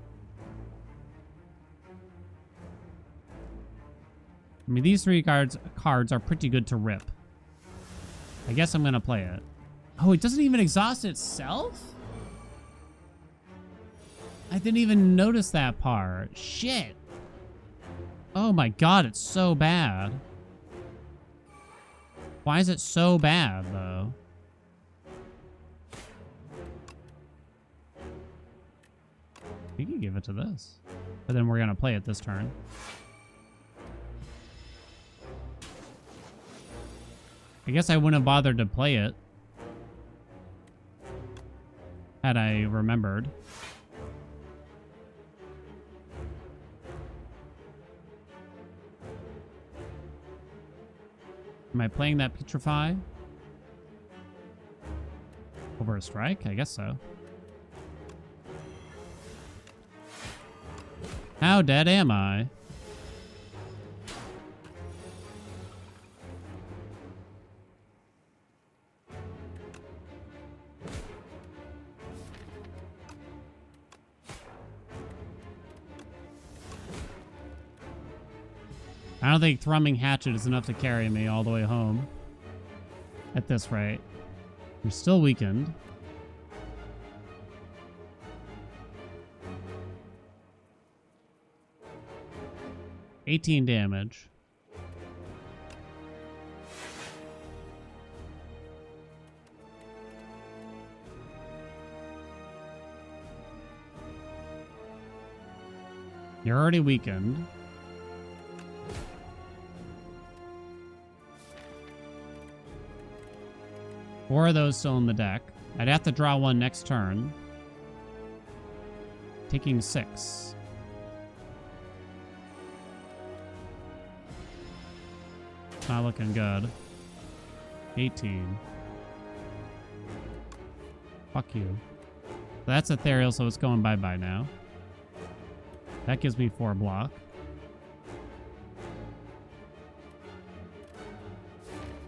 I mean, these 3 cards are pretty good to rip. I guess I'm going to play it. Oh, it doesn't even exhaust itself? I didn't even notice that part. Shit. Oh my god, it's so bad. Why is it so bad, though? We can give it to this. But then we're going to play it this turn. I guess I wouldn't have bothered to play it had I remembered. Am I playing that Petrify? Over a strike? I guess so. How dead am I? I don't think Thrumming Hatchet is enough to carry me all the way home. At this rate. I'm still weakened. $18 damage. You're already weakened. Four of those still in the deck. I'd have to draw one next turn. Taking 6. Not looking good. 18. Fuck you. That's ethereal, so it's going bye-bye now. That gives me 4 block.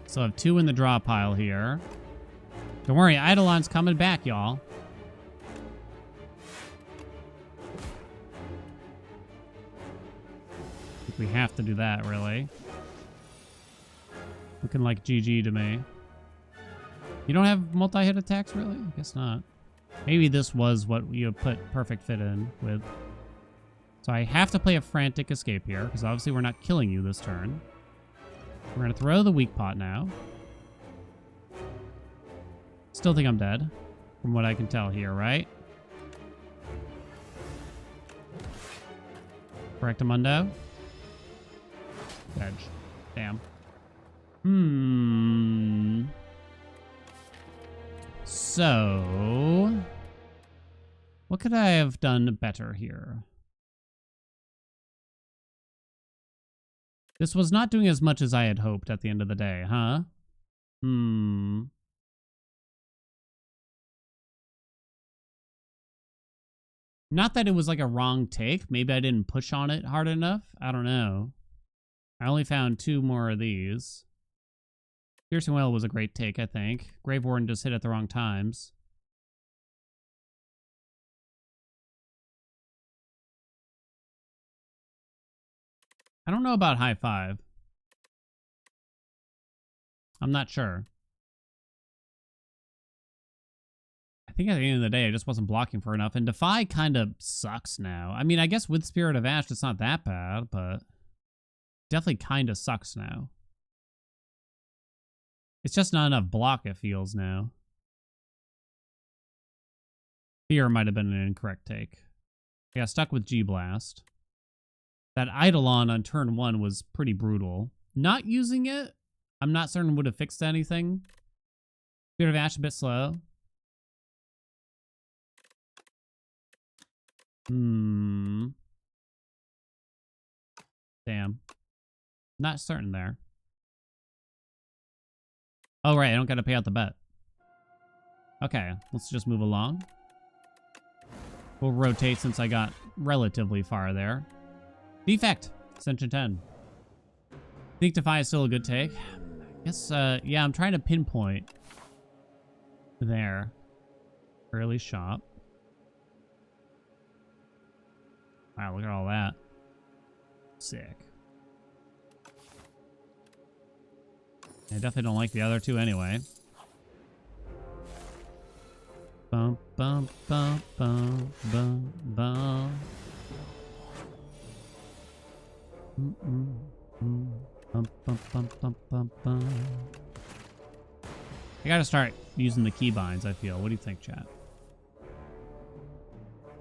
So I have 2 in the draw pile here. Don't worry, Eidolon's coming back, y'all. I think we have to do that, really. Looking like GG to me. You don't have multi-hit attacks, really? I guess not. Maybe this was what you put Perfect Fit in with. So I have to play a Frantic Escape here, because obviously we're not killing you this turn. We're going to throw the Weak Pot now. Still think I'm dead, from what I can tell here, right? Correctamundo. Edge. Damn. So, what could I have done better here? This was not doing as much as I had hoped at the end of the day, huh? Not that it was like a wrong take. Maybe I didn't push on it hard enough. I don't know. I only found 2 more of these. Piercing Wail was a great take, I think. Grave Warden just hit at the wrong times. I don't know about high 5. I'm not sure. I think at the end of the day, I just wasn't blocking for enough. And Defy kind of sucks now. I mean, I guess with Spirit of Ash, it's not that bad, but definitely kind of sucks now. It's just not enough block, it feels now. Fear might have been an incorrect take. I got stuck with G-Blast. That Eidolon on turn 1 was pretty brutal. Not using it, I'm not certain would have fixed anything. Spirit of Ash a bit slow. Damn. Not certain there. Oh, right, I don't gotta pay out the bet. Okay, let's just move along. We'll rotate since I got relatively far there. Defect, Ascension 10. Think Defy is still a good take. Guess, yeah, I'm trying to pinpoint there. Early shop. Wow, look at all that. Sick. I definitely don't like the other two anyway. Bum, bum, bum, bum, bum, bum. Bum, bum, bum, bum, bum, bum. I gotta start using the keybinds, I feel. What do you think, chat?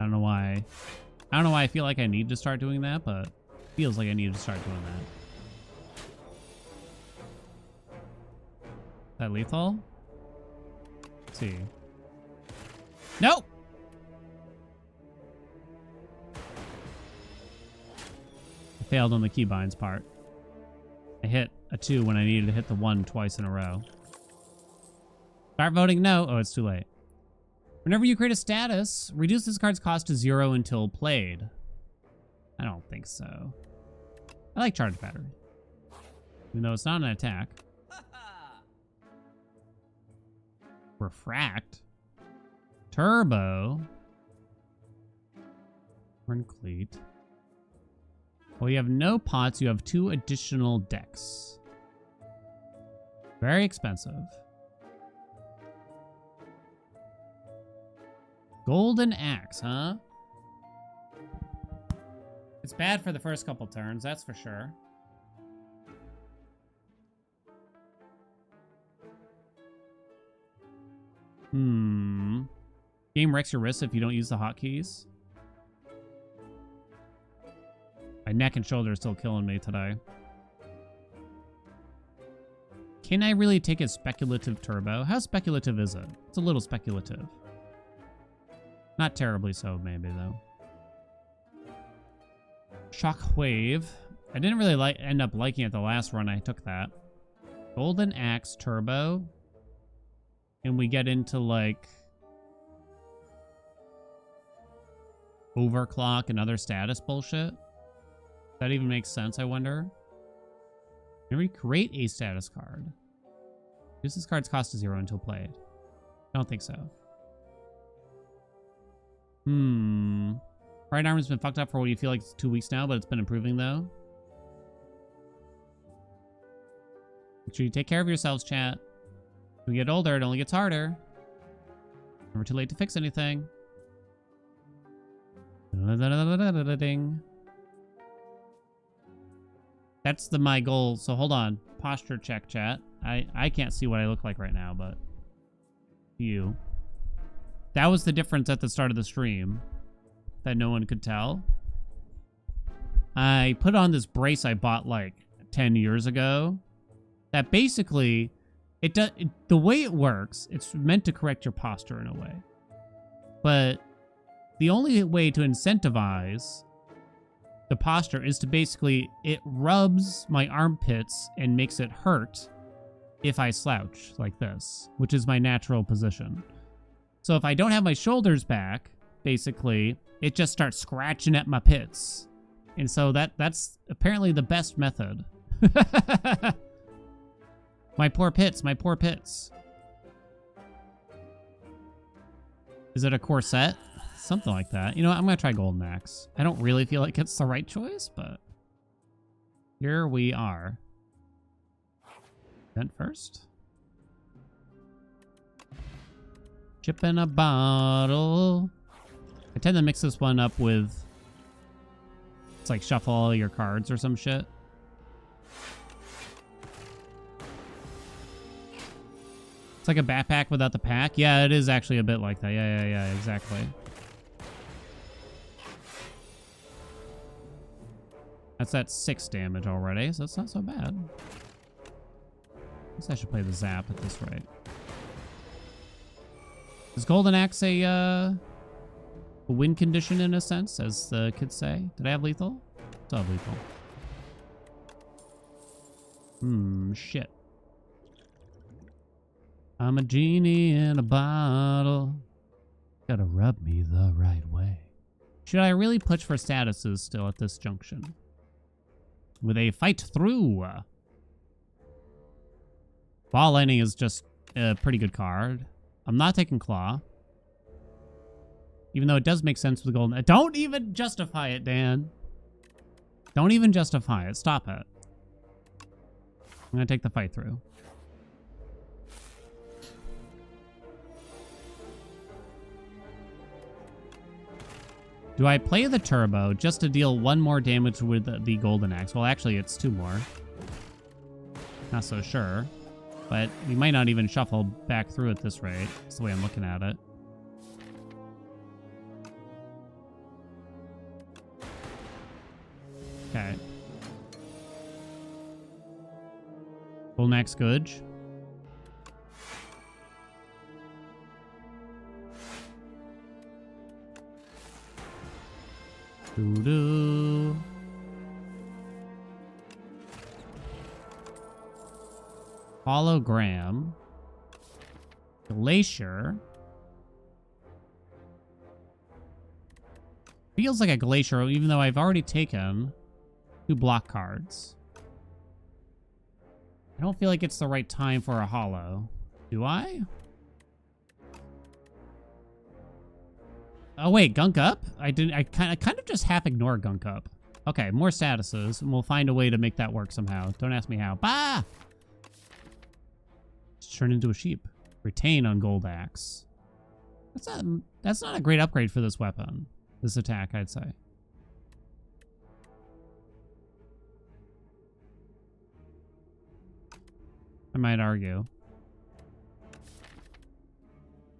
I don't know why. I don't know why I feel like I need to start doing that, but it feels like I need to start doing that. Is that lethal? Let's see. Nope! I failed on the keybinds part. I hit a 2 when I needed to hit the 1 twice in a row. Start voting no. Oh, it's too late. Whenever you create a status, reduce this card's cost to 0 until played. I don't think so. I like charge battery. Even though it's not an attack. Refract. Turbo. Horn cleat. Well, you have no pots. You have 2 additional decks. Very expensive. Golden Axe, huh? It's bad for the first couple turns, that's for sure. Game wrecks your wrist if you don't use the hotkeys. My neck and shoulder are still killing me today. Can I really take a speculative turbo? How speculative is it? It's a little speculative. Not terribly so, maybe, though. Shockwave. I didn't really end up liking it the last run I took that. Golden Axe Turbo. And we get into, like, overclock and other status bullshit. Does that even makes sense, I wonder? Can we create a status card? Use this card's cost to 0 until played. I don't think so. Right armor's been fucked up for what you feel like it's 2 weeks now, but it's been improving though. Make sure you take care of yourselves, chat. When we get older, it only gets harder. Never too late to fix anything. That's my goal. So hold on. Posture check, chat. I can't see what I look like right now, but you. That was the difference at the start of the stream that no one could tell. I put on this brace I bought like 10 years ago that basically the way it works, it's meant to correct your posture in a way. But the only way to incentivize the posture is to basically, it rubs my armpits and makes it hurt if I slouch like this, which is my natural position. So if I don't have my shoulders back, basically, it just starts scratching at my pits. And so that's apparently the best method. My poor pits, my poor pits. Is it a corset? Something like that. You know what? I'm going to try Golden Axe. I don't really feel like it's the right choice, but here we are. Vent first. Chip in a bottle. I tend to mix this one up with... It's like shuffle all your cards or some shit. It's like a backpack without the pack. Yeah, it is actually a bit like that. Yeah, exactly. That's at 6 damage already, so that's not so bad. I guess I should play the zap at this rate. Is Golden Axe a win condition in a sense, as the kids say? Did I have lethal? Still have lethal. Shit. I'm a genie in a bottle. Gotta rub me the right way. Should I really push for statuses still at this junction? With a fight through. Ball Lightning is just a pretty good card. I'm not taking Claw. Even though it does make sense with Golden... Don't even justify it, Dan. Don't even justify it. Stop it. I'm going to take the fight through. Do I play the Turbo just to deal 1 more damage with the Golden Axe? Well, actually, it's 2 more. Not so sure. But we might not even shuffle back through at this rate. That's the way I'm looking at it. Okay. Golden Axe good. Doo-doo. Hologram. Glacier. Feels like a Glacier, even though I've already taken 2 block cards. I don't feel like it's the right time for a holo. Do I? Oh wait, Gunk Up? I kind of just half ignore Gunk Up. Okay, more statuses, and we'll find a way to make that work somehow. Don't ask me how. Bah! Just turn into a sheep. Retain on Gold Axe. That's not a great upgrade for this weapon. This attack, I'd say. I might argue.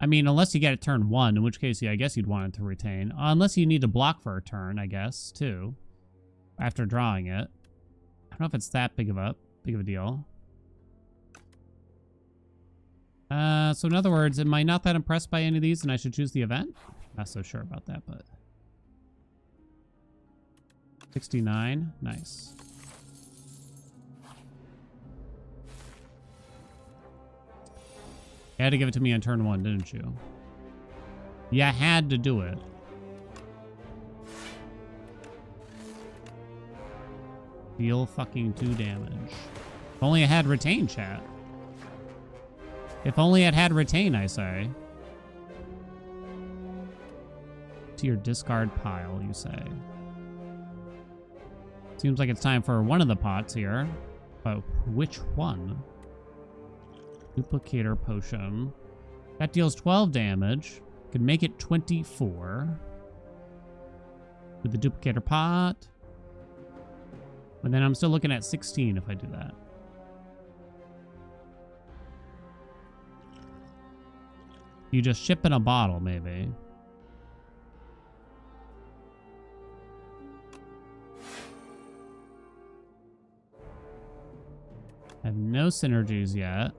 I mean, unless you get it turn 1, in which case, yeah, I guess you'd want it to retain. Unless you need to block for a turn, I guess, too. After drawing it. I don't know if it's that big of a deal. So in other words, am I not that impressed by any of these and I should choose the event? Not so sure about that, but... 69. Nice. You had to give it to me on turn 1, didn't you? You had to do it. Deal fucking 2 damage. If only it had retain, chat. If only it had retain, I say. To your discard pile, you say. Seems like it's time for one of the pots here. But which one? Duplicator potion. That deals 12 damage. Could make it 24. With the duplicator pot. But then I'm still looking at 16 if I do that. You just ship in a bottle, maybe. I have no synergies yet.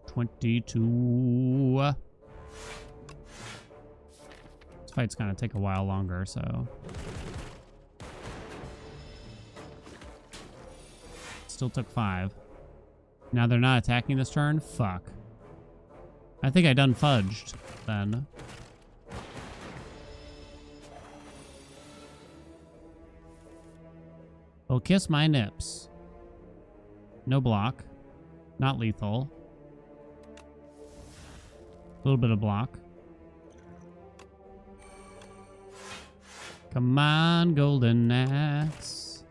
22. This fight's gonna take a while longer, so. Still took 5. Now they're not attacking this turn? Fuck. I think I done fudged then. Well, kiss my nips. No block. Not lethal. A little bit of block. Come on, Golden Axe.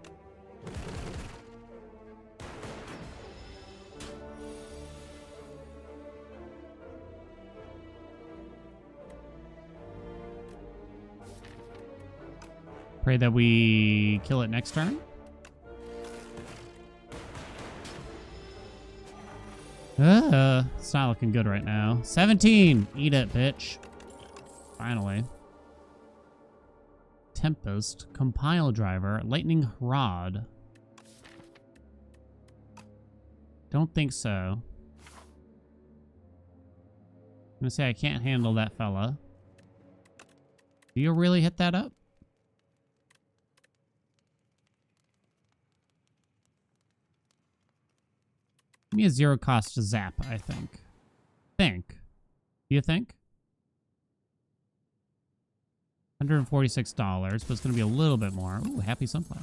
Pray that we kill it next turn. It's not looking good right now. 17! Eat it, bitch. Finally. Tempest. Compile driver. Lightning rod. Don't think so. I'm gonna say I can't handle that fella. Do you really hit that up? Give me a 0 cost to zap, I think. Do you think? $146, but it's going to be a little bit more. Ooh, happy sunflower.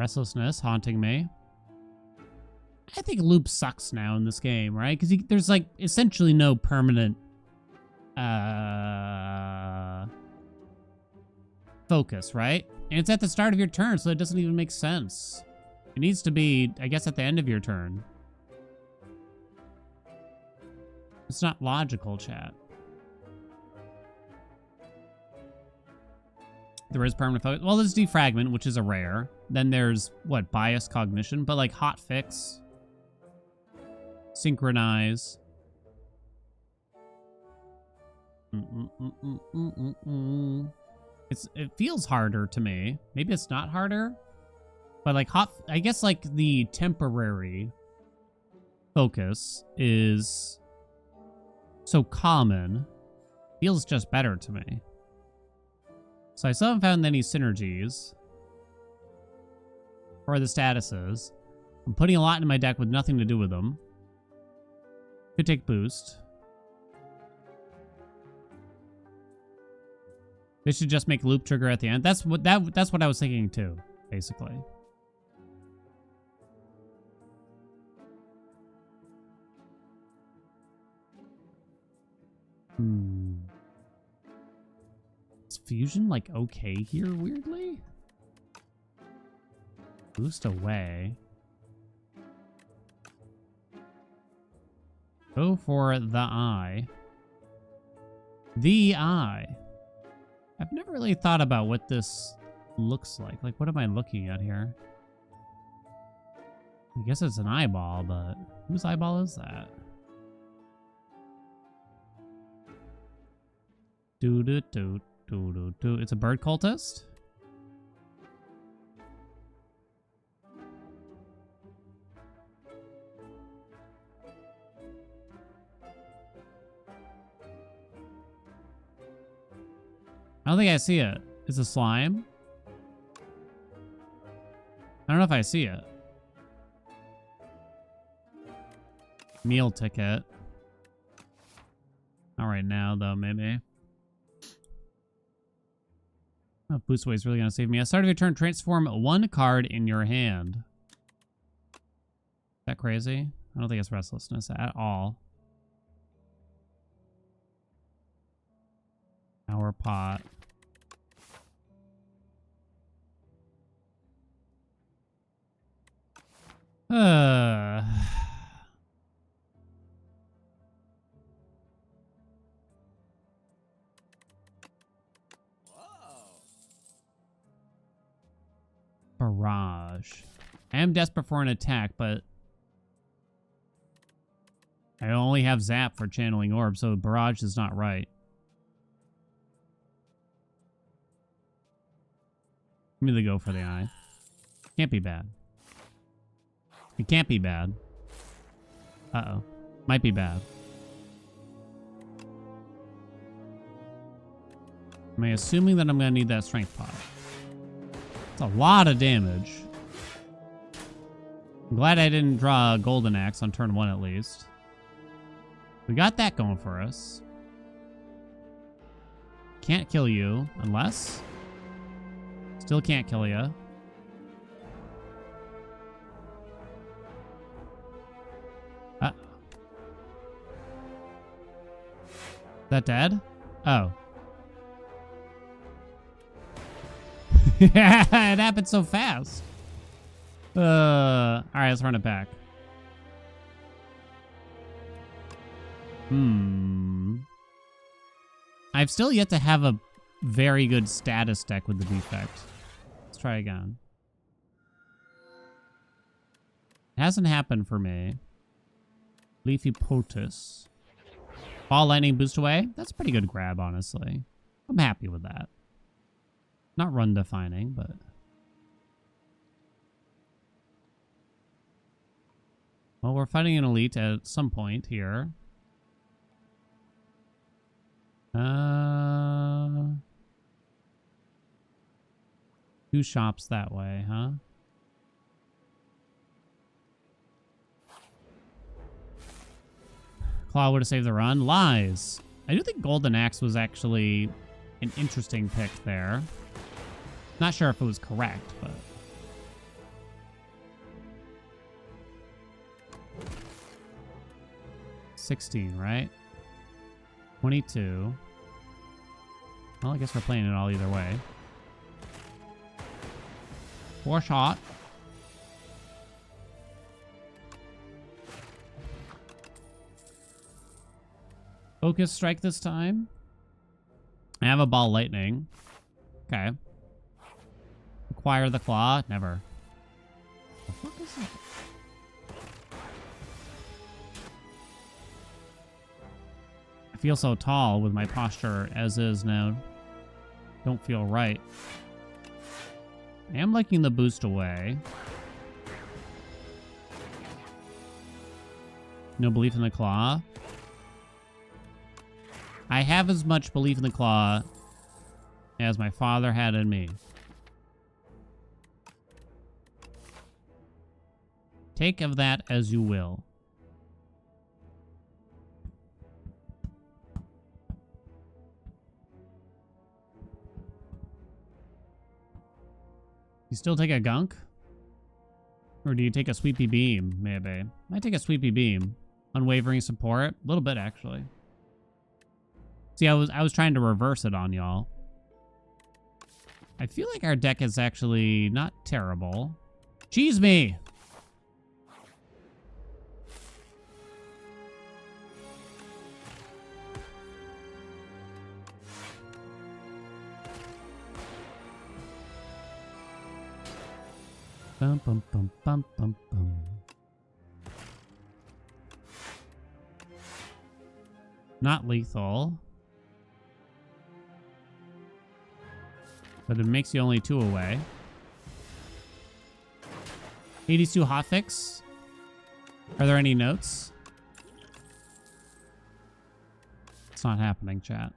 Restlessness haunting me. I think loop sucks now in this game, right? Because there's like essentially no permanent focus, right? And it's at the start of your turn, so it doesn't even make sense. It needs to be, I guess, at the end of your turn. It's not logical, chat. There is permanent focus. Well, there's defragment, which is a rare. Then there's, what, bias cognition? But like hot fix. Synchronize. It feels harder to me. Maybe it's not harder. But like I guess like the temporary focus is so common. Feels just better to me. So I still haven't found any synergies. Or the statuses. I'm putting a lot in my deck with nothing to do with them. Could take boost. They should just make loop trigger at the end. That's what I was thinking too, basically. Is fusion like okay here weirdly? Boost away. Go for the eye. The eye. I've never really thought about what this looks like. Like, what am I looking at here? I guess it's an eyeball, but whose eyeball is that? Do-do-do-do-do-do. It's a bird cultist? I don't think I see it. It's a slime. I don't know if I see it. Meal ticket. Not right now, though, maybe. Oh, boost away is really going to save me. At the start of your turn, transform one card in your hand. Is that crazy? I don't think it's restlessness at all. Power pot. Barrage. I am desperate for an attack, but I only have Zap for channeling orb, so barrage is not right. Give me the go for the eye. Can't be bad. It can't be bad. Uh-oh. Might be bad. Am I assuming that I'm going to need that strength pot? It's a lot of damage. I'm glad I didn't draw a golden axe on turn 1 at least. We got that going for us. Can't kill you unless... Still can't kill you. Is that dead? Oh. It happened so fast. Alright, let's run it back. I've still yet to have a very good status deck with the defect. Let's try again. It hasn't happened for me. Leafy Potus. Ball lightning boost away. That's a pretty good grab, honestly. I'm happy with that. Not run defining, but... Well, we're fighting an elite at some point here. Two shops that way, huh? Claw would have saved the run. Lies. I do think Golden Axe was actually an interesting pick there. Not sure if it was correct, but... 16, right? 22. Well, I guess we're playing it all either way. 4 shot. Focus strike this time. I have a ball lightning. Okay. Acquire the claw. Never. The fuck is that? I feel so tall with my posture as is now. Don't feel right. I am liking the boost away. No belief in the claw. I have as much belief in the claw as my father had in me. Take of that as you will. You still take a gunk? Or do you take a sweepy beam, maybe? Might take a sweepy beam. Unwavering support? A little bit, actually. See, I was trying to reverse it on y'all. I feel like our deck is actually not terrible. Cheese me! Bum, bum, bum, bum, bum, bum. Not lethal. But it makes you only 2 away. 82 hotfix. Are there any notes? It's not happening, chat.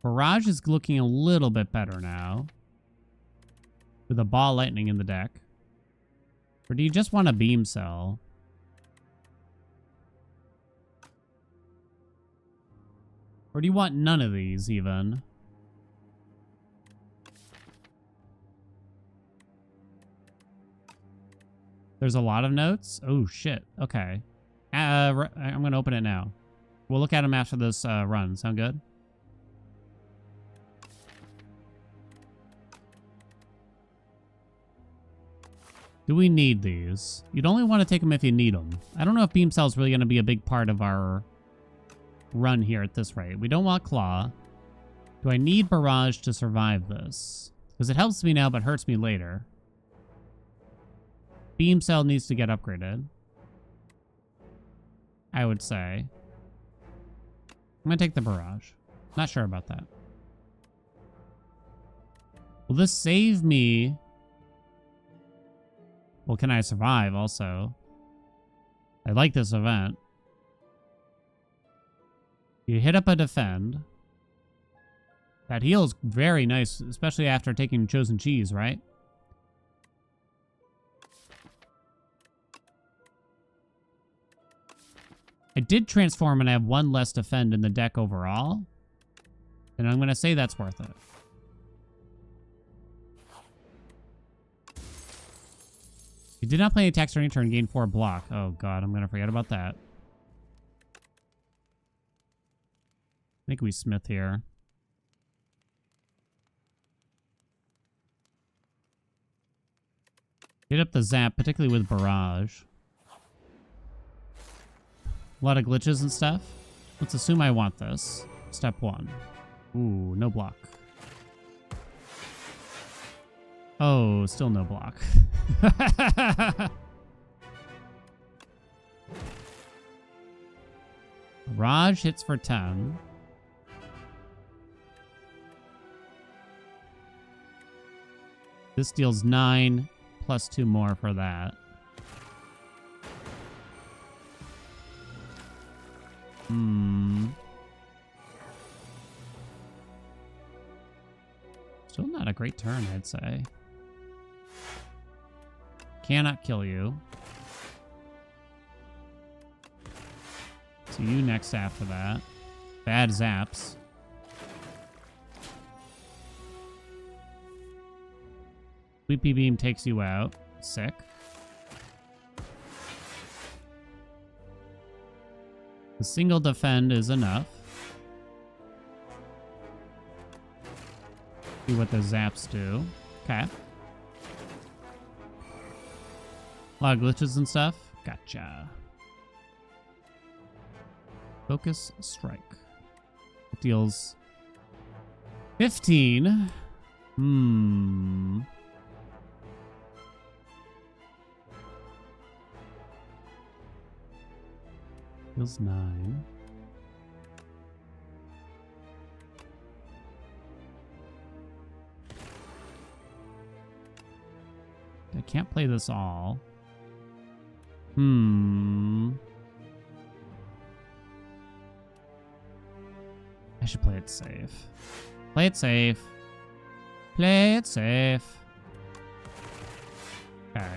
Barrage is looking a little bit better now. With a ball lightning in the deck. Or do you just want a beam cell? Or do you want none of these, even? There's a lot of notes? Oh, shit. Okay. I'm going to open it now. We'll look at them after this run. Sound good? Do we need these? You'd only want to take them if you need them. I don't know if beam cell's really going to be a big part of our run here at this rate. We don't want claw. Do I need barrage to survive this? Because it helps me now but hurts me later. Beam cell needs to get upgraded, I would say. I'm going to take the barrage. Not sure about that. Will this save me? Well, can I survive also? I like this event. You hit up a defend. That heals very nice, especially after taking chosen cheese, right? I did transform and I have 1 less defend in the deck overall. And I'm going to say that's worth it. You did not play any attacks during turn, gain 4 block. Oh god, I'm going to forget about that. I think we smith here. Hit up the zap, particularly with barrage. A lot of glitches and stuff. Let's assume I want this. Step 1. Ooh, no block. Oh, still no block. Barrage hits for 10. This deals 9 plus 2 more for that. Still not a great turn, I'd say. Cannot kill you. So you next after that. Bad zaps. Weepy Beam takes you out. Sick. The single defend is enough. See what the zaps do. Okay. A lot of glitches and stuff. Gotcha. Focus strike. It deals 15. Deals 9. I can't play this all. I should play it safe. Play it safe. Play it safe. Okay.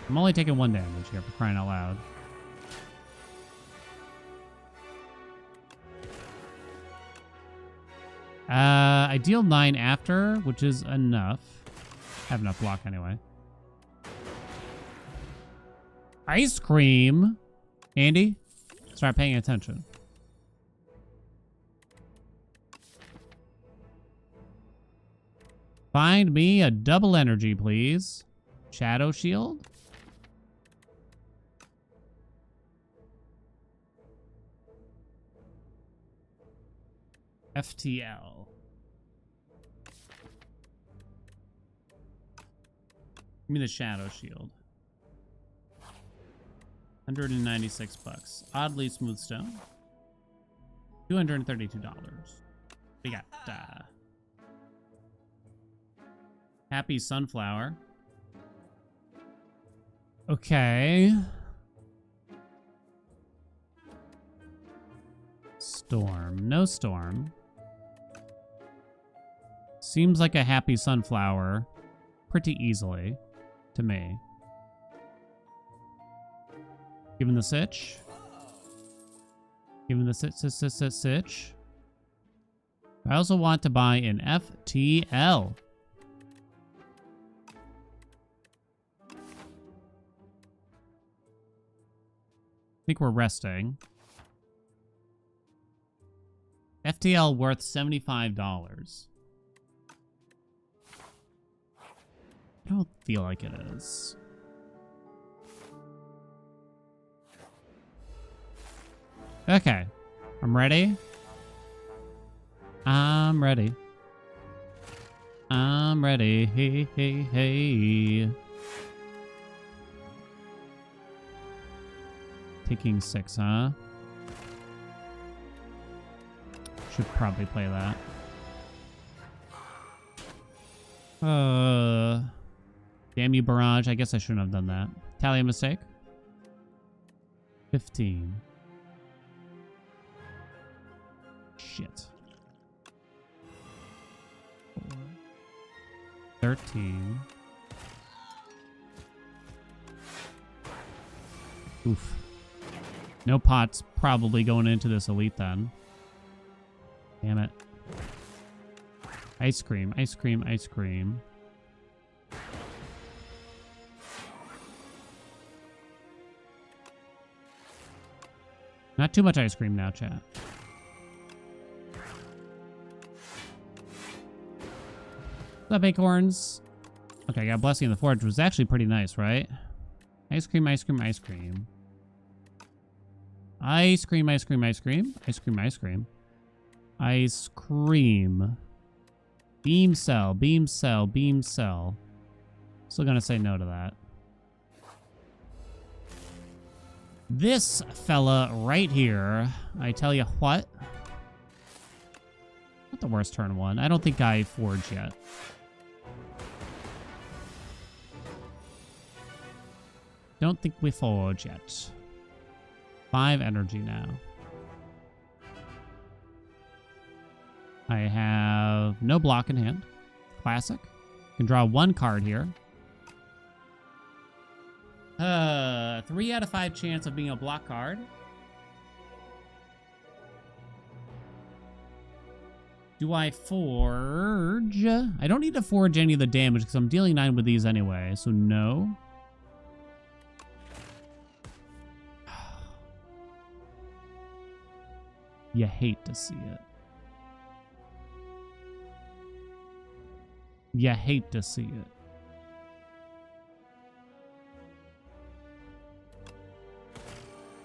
I'm only taking 1 damage here for crying out loud. I deal 9 after, which is enough. I have enough block anyway. Ice cream. Andy, start paying attention. Find me a double energy, please. Shadow Shield. FTL. Give me the Shadow Shield. 196 bucks. Oddly smooth stone. $232. We got Happy Sunflower. Okay. Storm. No storm. Seems like a Happy Sunflower pretty easily to me. Given the sitch. Given the sitch. I also want to buy an FTL. I think we're resting. FTL worth $75. I don't feel like it is. Okay. I'm ready. I'm ready. I'm ready. Hey, hey, hey. Taking 6, huh? Should probably play that. Damn you, Barrage. I guess I shouldn't have done that. Tally a mistake. 15. Shit. 4. 13. Oof. No pots probably going into this elite then. Damn it. Ice cream, ice cream, ice cream. Not too much ice cream now, chat. What's up, acorns? Okay, I got Blessing in the Forge, which was actually pretty nice, right? Ice cream, ice cream, ice cream. Ice cream, ice cream, ice cream. Ice cream, ice cream. Ice cream. Beam cell, beam cell, beam cell. Still gonna say no to that. This fella right here, I tell you what. Not the worst turn one. I don't think I forged yet. Don't think we forge yet. 5 energy now. I have no block in hand. Classic. Can draw 1 card here. 3 out of 5 chance of being a block card. Do I forge? I don't need to forge any of the damage because I'm dealing 9 with these anyway, so no. You hate to see it. You hate to see it.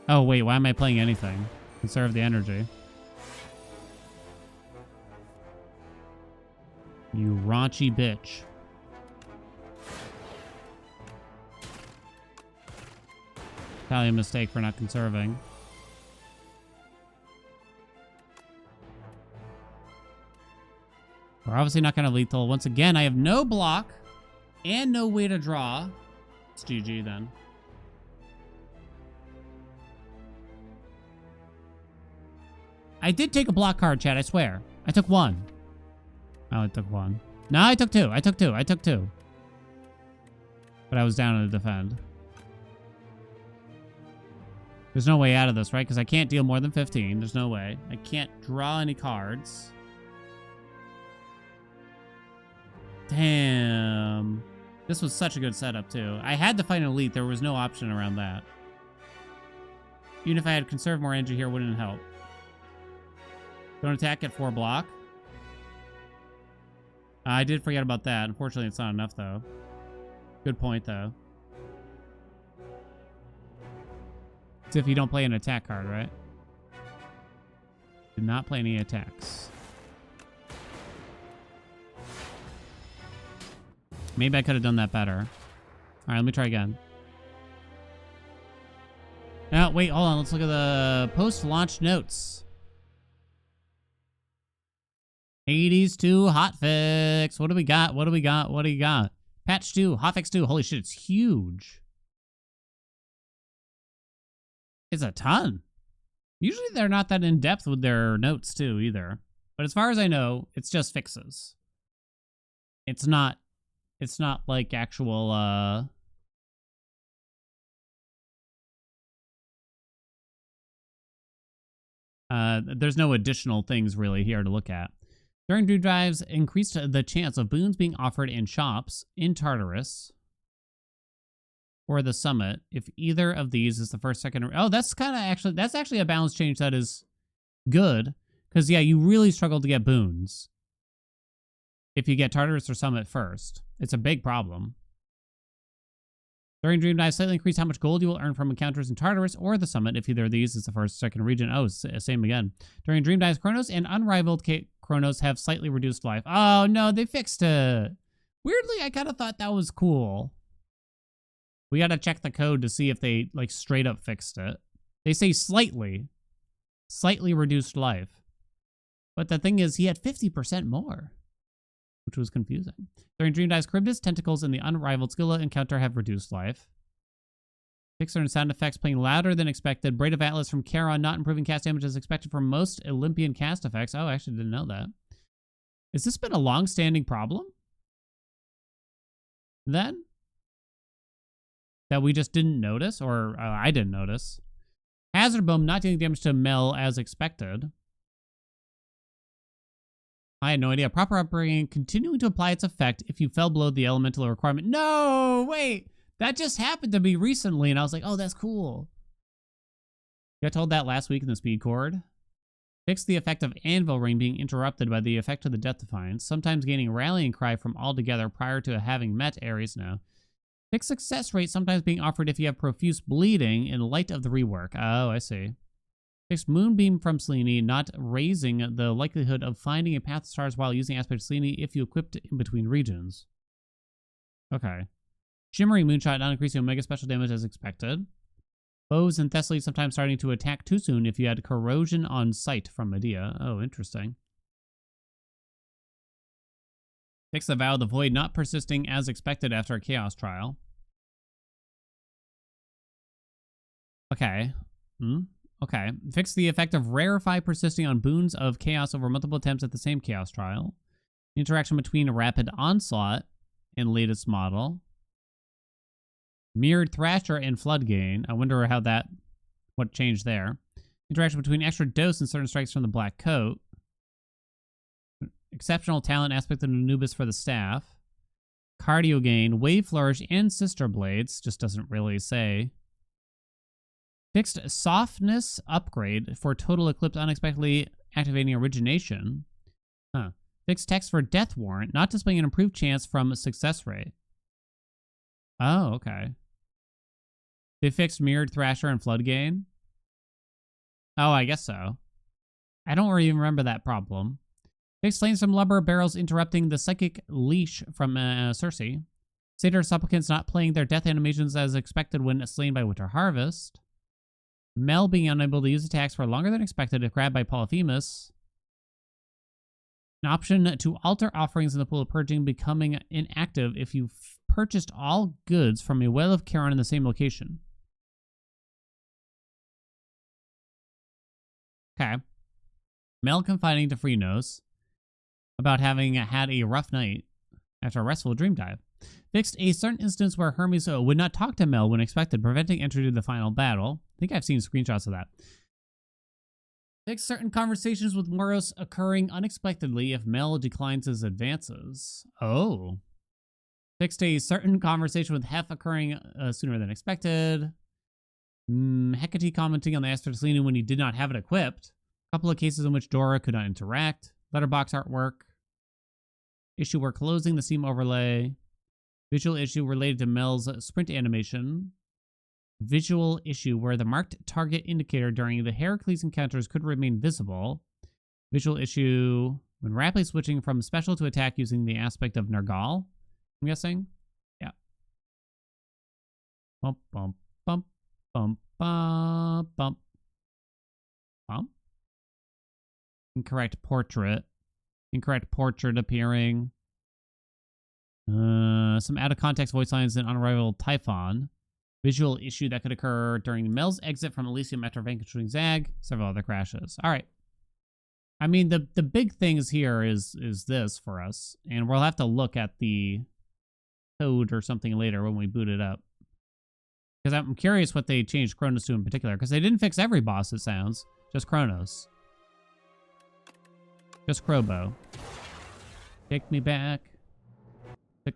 Oh, wait, why am I playing anything? Conserve the energy. You raunchy bitch. Probably a mistake for not conserving. We're obviously not going to lethal. Once again, I have no block and no way to draw. It's GG then. I did take a block card, chat, I swear. I took 1. Oh, I took 1. No, I took 2. I took 2. I took 2. But I was down to defend. There's no way out of this, right? Because I can't deal more than 15. There's no way. I can't draw any cards. Damn. This was such a good setup, too. I had to fight an elite. There was no option around that. Even if I had conserved more energy here, it wouldn't help. Don't attack at 4 block. I did forget about that. Unfortunately, it's not enough, though. Good point, though. It's if you don't play an attack card, right? Did not play any attacks. Maybe I could have done that better. All right, let me try again. Now, wait, hold on. Let's look at the post-launch notes. STS2 hotfix. What do we got? What do we got? What do you got? Patch 2, hotfix 2. Holy shit, it's huge. It's a ton. Usually they're not that in-depth with their notes, too, either. But as far as I know, it's just fixes. It's not like actual, there's no additional things really here to look at. During Dream Drives, increased the chance of boons being offered in shops in Tartarus or the summit if either of these is the first, second, or... Oh, that's actually a balance change that is good. Because, yeah, you really struggle to get boons if you get Tartarus or summit first. It's a big problem. During Dream Dive, slightly increase how much gold you will earn from encounters in Tartarus or the summit if either of these is the first, second region. Oh, same again. During Dream Dives, Chronos and Unrivaled Chronos have slightly reduced life. Oh, no, they fixed it. Weirdly, I kind of thought that was cool. We got to check the code to see if they, like, straight up fixed it. They say slightly reduced life. But the thing is, he had 50% more, which was confusing. During Dream Dive's Charybdis, tentacles in the Unrivaled Scylla encounter have reduced life. Fixer and sound effects playing louder than expected. Braid of Atlas from Charon not improving cast damage as expected for most Olympian cast effects. Oh, I actually didn't know that. Has this been a long-standing problem? Then? That we just didn't notice? Or I didn't notice. Hazard Bomb not dealing damage to Mel as expected. I had no idea. Proper upbringing continuing to apply its effect if you fell below the elemental requirement. No, wait. That just happened to me recently, and I was like, oh, that's cool. I told that last week in the speed cord. Fix the effect of Anvil Ring being interrupted by the effect of the Death Defiance, sometimes gaining Rallying Cry from altogether prior to having met Ares now. Fix success rate sometimes being offered if you have profuse bleeding in light of the rework. Oh, I see. Fixed Moonbeam from Selene, not raising the likelihood of finding a path to stars while using Aspect of Selene if you equipped it in between regions. Okay. Shimmering Moonshot, not increasing Omega special damage as expected. Bows and Thessaly sometimes starting to attack too soon if you had Corrosion on Sight from Medea. Oh, interesting. Fix the Vow of the Void, not persisting as expected after a Chaos Trial. Okay. Okay. Fix the effect of Rarefy persisting on boons of Chaos over multiple attempts at the same Chaos Trial. Interaction between a Rapid Onslaught and latest model. Mirrored Thrasher and Floodgain. I wonder what changed there. Interaction between extra dose and certain strikes from the Black Coat. exceptional talent aspect of Anubis for the staff. Cardio gain, wave flourish, and sister blades. Just doesn't really say. Fixed softness upgrade for total eclipse unexpectedly activating origination. Huh. Fixed text for death warrant, not displaying an improved chance from success rate. Oh, okay. They fixed mirrored thrasher and flood gain. Oh, I guess so. I don't even remember that problem. Fixed flames from lumber barrels interrupting the psychic leash from Circe. Satyr supplicants not playing their death animations as expected when slain by Winter Harvest. Mel being unable to use attacks for longer than expected if grabbed by Polyphemus. An option to alter offerings in the pool of purging becoming inactive if you purchased all goods from a well of Charon in the same location. Okay. Mel confiding to Freenos about having had a rough night after a restful dream dive. Fixed a certain instance where Hermes would not talk to Mel when expected, preventing entry to the final battle. I think I've seen screenshots of that. Fixed certain conversations with Moros occurring unexpectedly if Mel declines his advances. Oh. Fixed a certain conversation with Hef occurring sooner than expected. Hecate commenting on the Astra Selene when he did not have it equipped. A couple of cases in which Dora could not interact. Letterbox artwork. Issue where closing the seam overlay. Visual issue related to Mel's sprint animation. Visual issue where the marked target indicator during the Heracles encounters could remain visible. Visual issue when rapidly switching from special to attack using the aspect of Nergal, I'm guessing. Yeah. Bump, bump, bump, bump, bump, bump. Bump. Incorrect portrait. Incorrect portrait appearing. Some out-of-context voice lines in Unrivaled Typhon. Visual issue that could occur during Mel's exit from Elysium after vanquishing Zag. Several other crashes. All right. I mean, the big things here is this for us. And we'll have to look at the code or something later when we boot it up. Because I'm curious what they changed Kronos to in particular. Because they didn't fix every boss, it sounds. Just Kronos. Just Krobo. Take me back.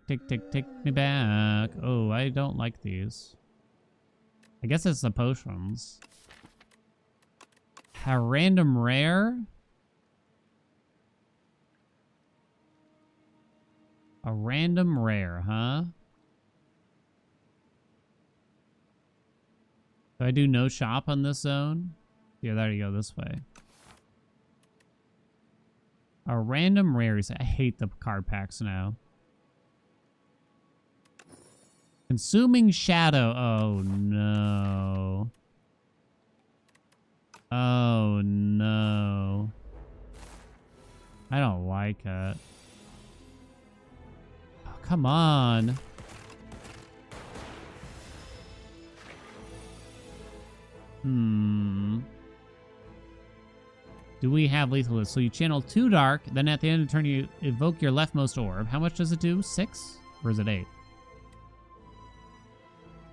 Take me back. Oh, I don't like these. I guess it's the potions. A random rare? A random rare, huh? Do I do no shop on this zone? Yeah, there you go, this way. A random rare. I hate the card packs now. Consuming Shadow. Oh, no. Oh, no. I don't like it. Oh, come on. Do we have lethal list? So you channel 2 dark, then at the end of the turn you evoke your leftmost orb. How much does it do? 6? Or is it 8?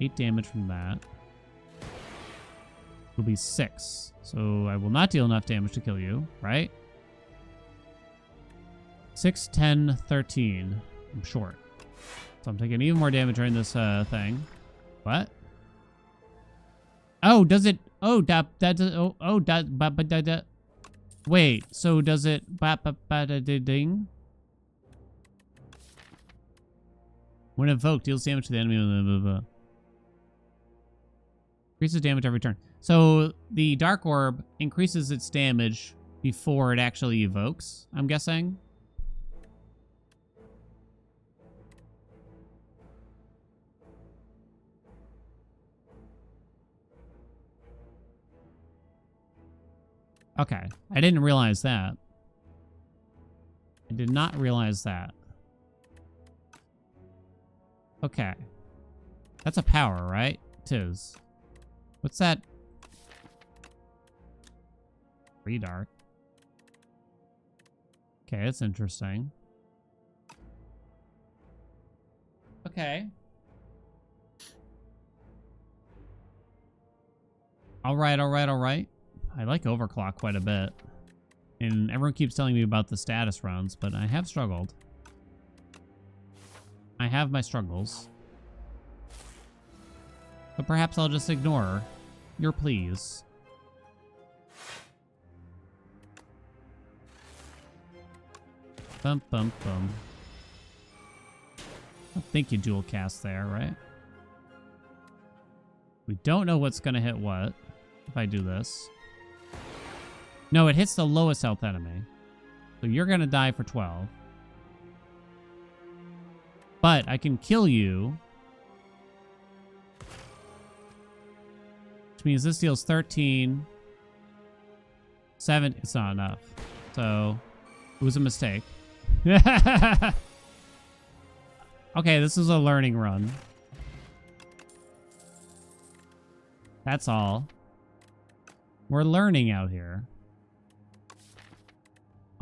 8 damage from that. It'll be 6. So I will not deal enough damage to kill you, right? 6, 10, 13. I'm short. So I'm taking even more damage during this thing. What? Oh, does it? Oh, that does. Oh, that. Wait. So does it? Ding. When invoked, deals damage to the enemy. Increases damage every turn. So the Dark Orb increases its damage before it actually evokes, I'm guessing. Okay. I didn't realize that. I did not realize that. Okay. That's a power, right? It is. What's that? 3 dark. Okay, that's interesting. Okay. All right. I like Overclock quite a bit. And everyone keeps telling me about the status runs, but I have struggled. I have my struggles. But perhaps I'll just ignore your pleas. Bum, bum, bum. I think you dual cast there, right? We don't know what's going to hit what if I do this. No, it hits the lowest health enemy. So you're going to die for 12. But I can kill you. Which means this deals 13. 7. It's not enough. So it was a mistake. Okay, this is a learning run. That's all. We're learning out here.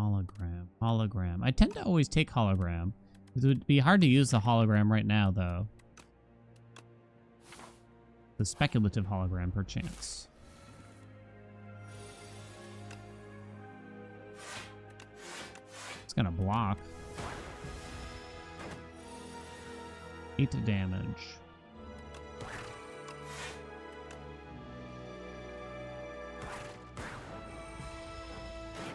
Hologram. Hologram. I tend to always take hologram. It would be hard to use the hologram right now, though. The speculative hologram, perchance. It's gonna block. 8 damage.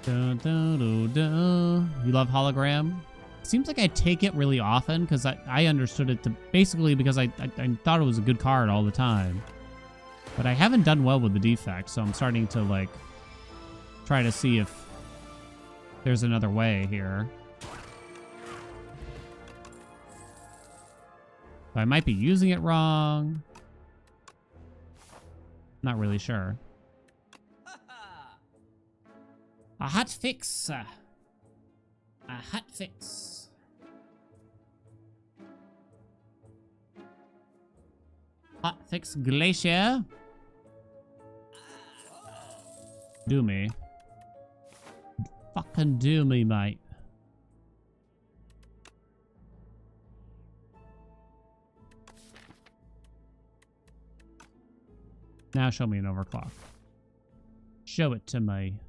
Dun, dun, dun, dun. You love hologram? Seems like I take it really often because I understood it to basically because I thought it was a good card all the time. But I haven't done well with the defect, so I'm starting to like try to see if there's another way here. I might be using it wrong. Not really sure. A hot fix. A hot fix. Hot fix glacier. Do me. Fucking do me, mate. Now show me an overclock. Show it to me.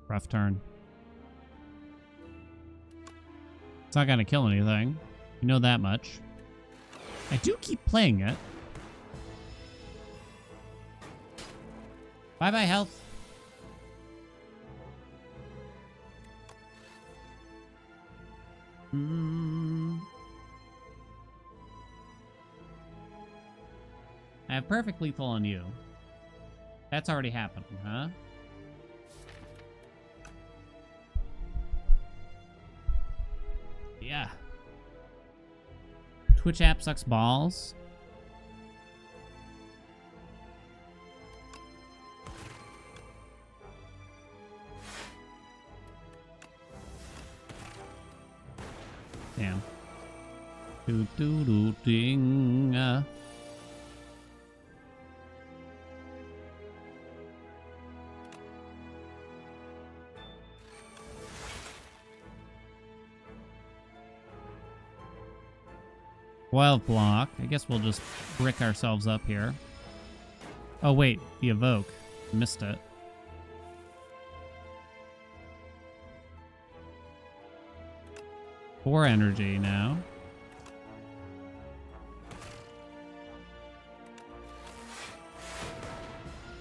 Rough turn. It's not gonna kill anything. You know that much. I do keep playing it. Bye-bye, health. I have perfect lethal on you. That's already happened, huh? Yeah. Twitch app sucks balls. Damn. Do do do ding. 12 block. I guess we'll just brick ourselves up here. Oh, wait. The evoke. Missed it. Four energy now.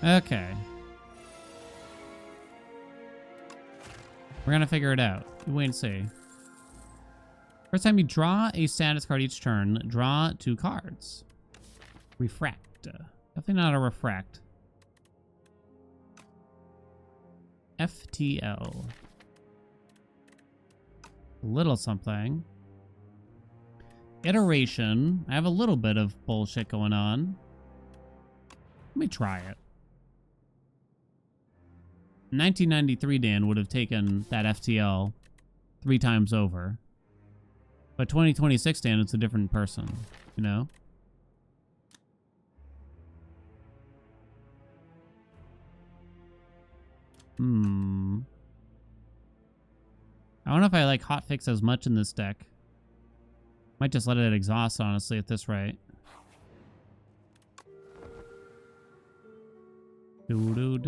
Okay. We're gonna figure it out. Wait and see. First time you draw a status card each turn, draw 2 cards. Refract. Definitely not a refract. FTL. A little something. Iteration. I have a little bit of bullshit going on. Let me try it. 1993 Dan would have taken that FTL 3 times over. But 2026 Dan, it's a different person, you know? I don't know if I like hotfix as much in this deck. Might just let it exhaust, honestly, at this rate. Do.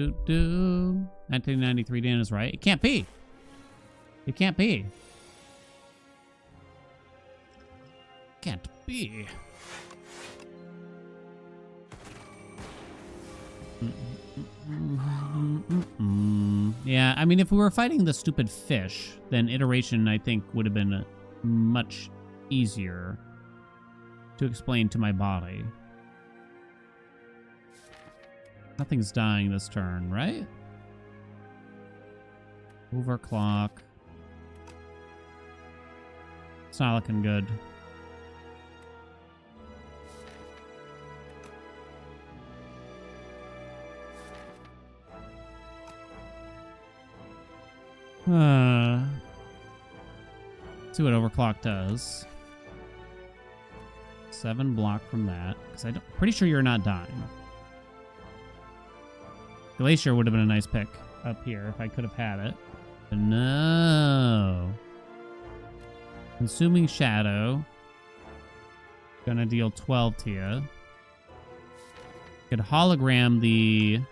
1993 Dan is right. It can't be. It can't be. Can't be. Yeah, I mean, if we were fighting the stupid fish, then iteration, I think, would have been much easier to explain to my body. Nothing's dying this turn, right? Overclock. It's not looking good. Let's see what overclock does. 7 block from that, because I'm pretty sure you're not dying. Glacier would have been a nice pick up here if I could have had it. But no. Consuming Shadow. Gonna deal 12 to you. Could hologram the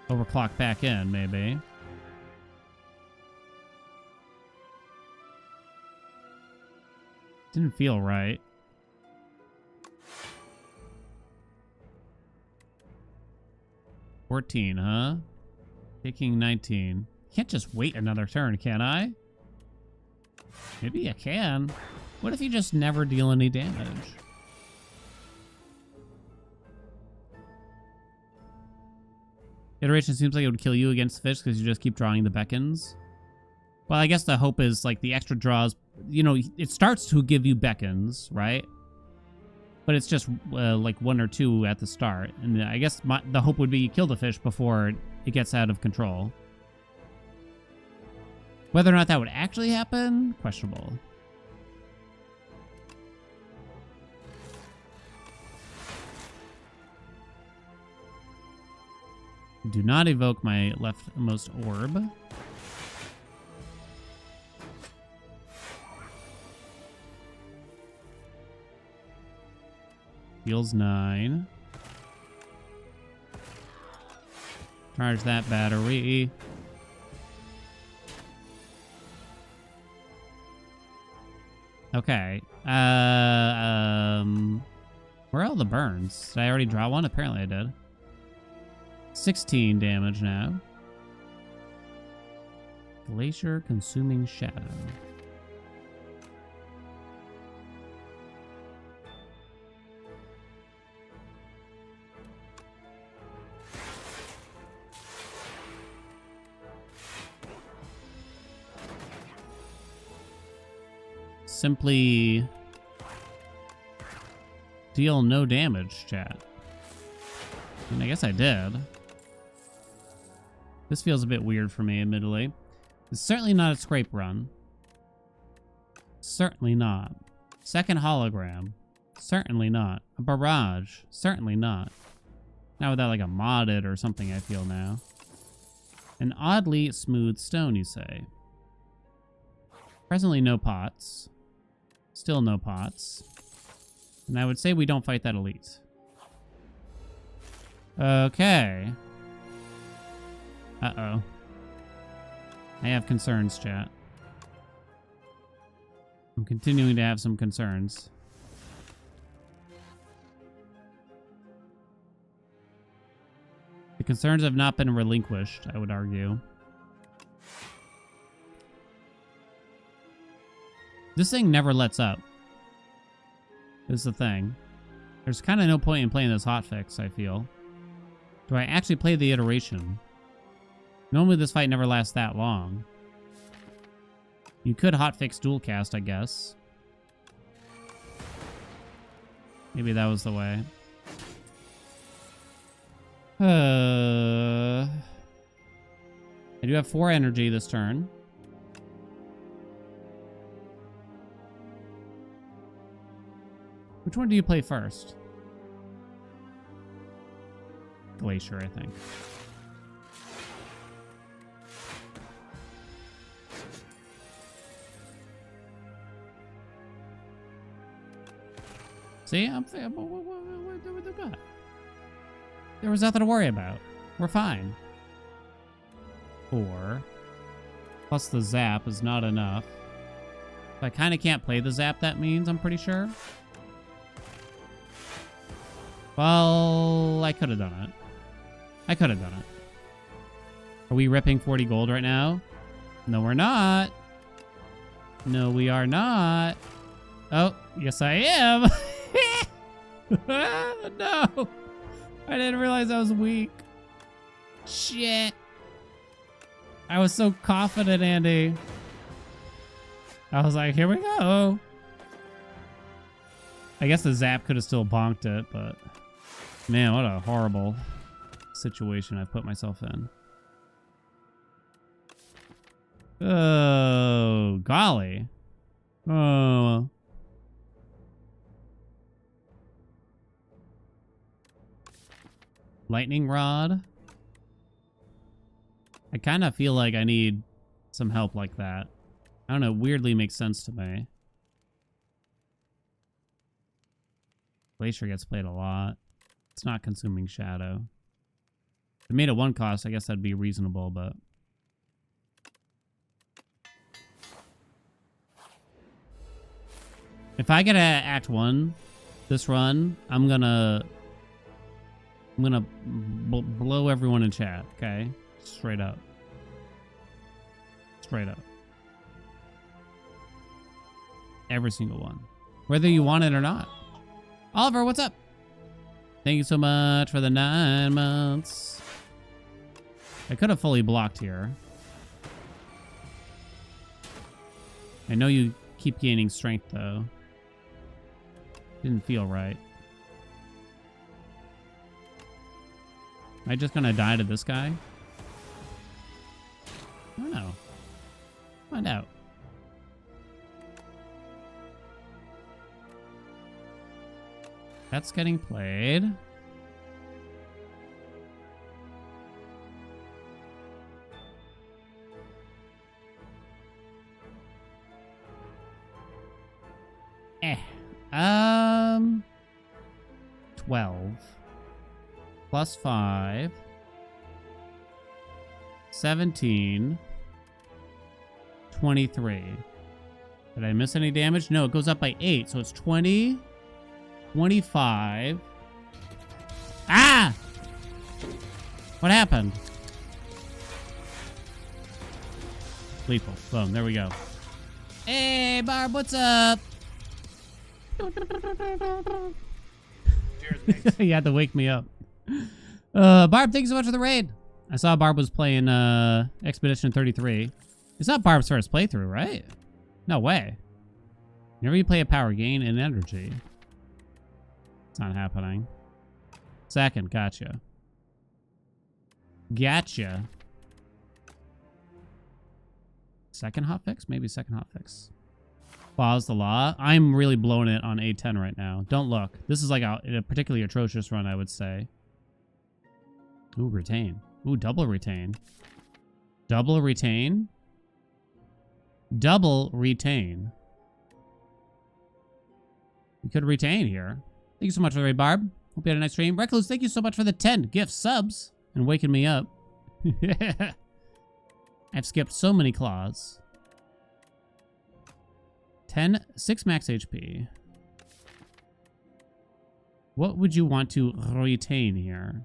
overclock back in, maybe. Didn't feel right. $14, huh? Taking 19. Can't just wait another turn, can I? Maybe I can. What if you just never deal any damage? Iteration seems like it would kill you against the fish because you just keep drawing the beckons. Well, I guess the hope is, like, the extra draws, you know, it starts to give you beckons, right? But it's just, like, 1 or 2 at the start. And I guess the hope would be you kill the fish before it gets out of control. Whether or not that would actually happen, questionable. Do not evoke my leftmost orb. Heals 9. Charge that battery. Okay. Where are all the burns? Did I already draw one? Apparently I did. 16 damage now. Glacier Consuming Shadow. Simply deal no damage, chat. I mean, I guess I did. This feels a bit weird for me, admittedly. It's certainly not a scrape run. Certainly not. Second hologram. Certainly not. A barrage. Certainly not. Not without like a modded or something, I feel now. An oddly smooth stone, you say. Presently no pots. Still no pots. And I would say we don't fight that elite. Okay. Uh-oh. I have concerns, chat. I'm continuing to have some concerns. The concerns have not been relinquished, I would argue. This thing never lets up. Is the thing. There's kind of no point in playing this hotfix, I feel. Do I actually play the iteration? Normally this fight never lasts that long. You could hotfix dual cast, I guess. Maybe that was the way. I do have 4 energy this turn. Which one do you play first? Glacier, I think. See, there was nothing to worry about. We're fine. 4. Plus the zap is not enough. I kind of can't play the zap, that means, I'm pretty sure. Well, I could have done it. I could have done it. Are we ripping 40 gold right now? No, we're not. No, we are not. Oh, yes, I am. No. I didn't realize I was weak. Shit. I was so confident, Andy. I was like, here we go. I guess the zap could have still bonked it, but man, what a horrible situation I put myself in. Oh, golly. Oh. Lightning rod. I kind of feel like I need some help like that. I don't know, weirdly makes sense to me. Glacier gets played a lot. It's not consuming shadow. If it made it 1 cost, I guess that'd be reasonable, but... If I get to Act 1 this run, I'm gonna blow everyone in chat, okay? Straight up. Straight up. Every single one. Whether you want it or not. Oliver, what's up? Thank you so much for the 9 months. I could have fully blocked here. I know you keep gaining strength, though. Didn't feel right. Am I just gonna die to this guy? I don't know. Find out. That's getting played. Eh. 12 plus 5 17 23. Did I miss any damage? No, it goes up by 8, so it's 20 25. Ah! What happened? Lethal. Boom, there we go. Hey, Barb, what's up? Cheers, mate. You had to wake me up. Barb, thank you so much for the raid. I saw Barb was playing Expedition 33. It's not Barb's first playthrough, right? No way. Whenever you play a power gain in energy. It's not happening. Second, gotcha. Gotcha. Second hotfix? Maybe second hotfix. Pause the law. I'm really blowing it on A10 right now. Don't look. This is like a particularly atrocious run, I would say. Ooh, retain. Ooh, double retain. Double retain. Double retain. You could retain here. Thank you so much for the raid, Barb. Hope you had a nice stream. Recluse, thank you so much for the 10 gift subs and waking me up. I've skipped so many claws. 6 max HP. What would you want to retain here?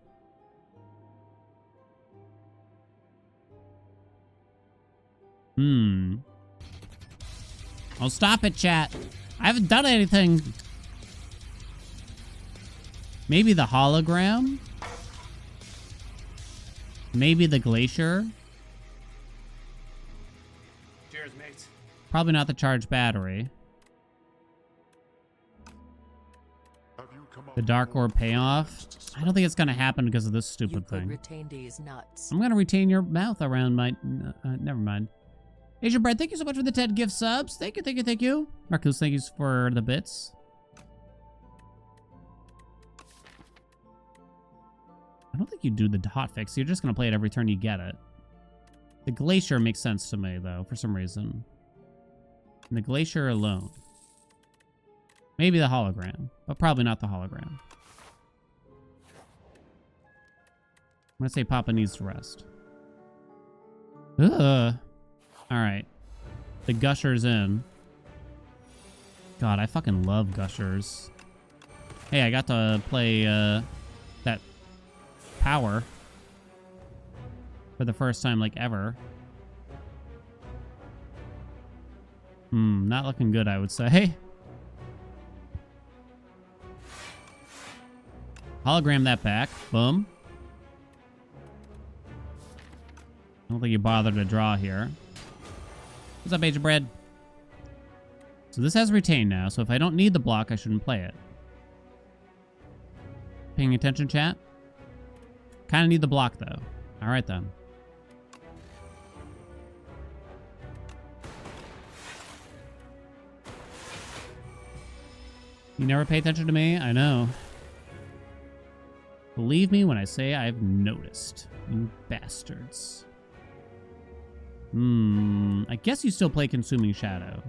Oh, stop it, chat. I haven't done anything. Maybe the hologram? Maybe the glacier? Cheers, mates. Probably not the charged battery. The Dark Orb payoff? I don't think it's going to happen because of this stupid thing. Retain these nuts. I'm going to retain your mouth around my... never mind. Asian Bread, thank you so much for the 10 gift subs. Thank you, thank you, thank you. Marcus, thank you for the bits. I don't think you do the hotfix. You're just going to play it every turn you get it. The Glacier makes sense to me, though, for some reason. And the Glacier alone. Maybe the hologram, but probably not the hologram. I'm gonna say Papa needs to rest. Ugh. Alright. The Gusher's in. God, I fucking love Gushers. Hey, I got to play that power for the first time, like, ever. Not looking good, I would say. Hologram that back. Boom. I don't think you bothered to draw here. What's up, Age of Bread? So this has retain now, so if I don't need the block, I shouldn't play it. Paying attention, chat? Kind of need the block, though. Alright, then. You never pay attention to me? I know. Believe me when I say I've noticed. You bastards. I guess you still play Consuming Shadow.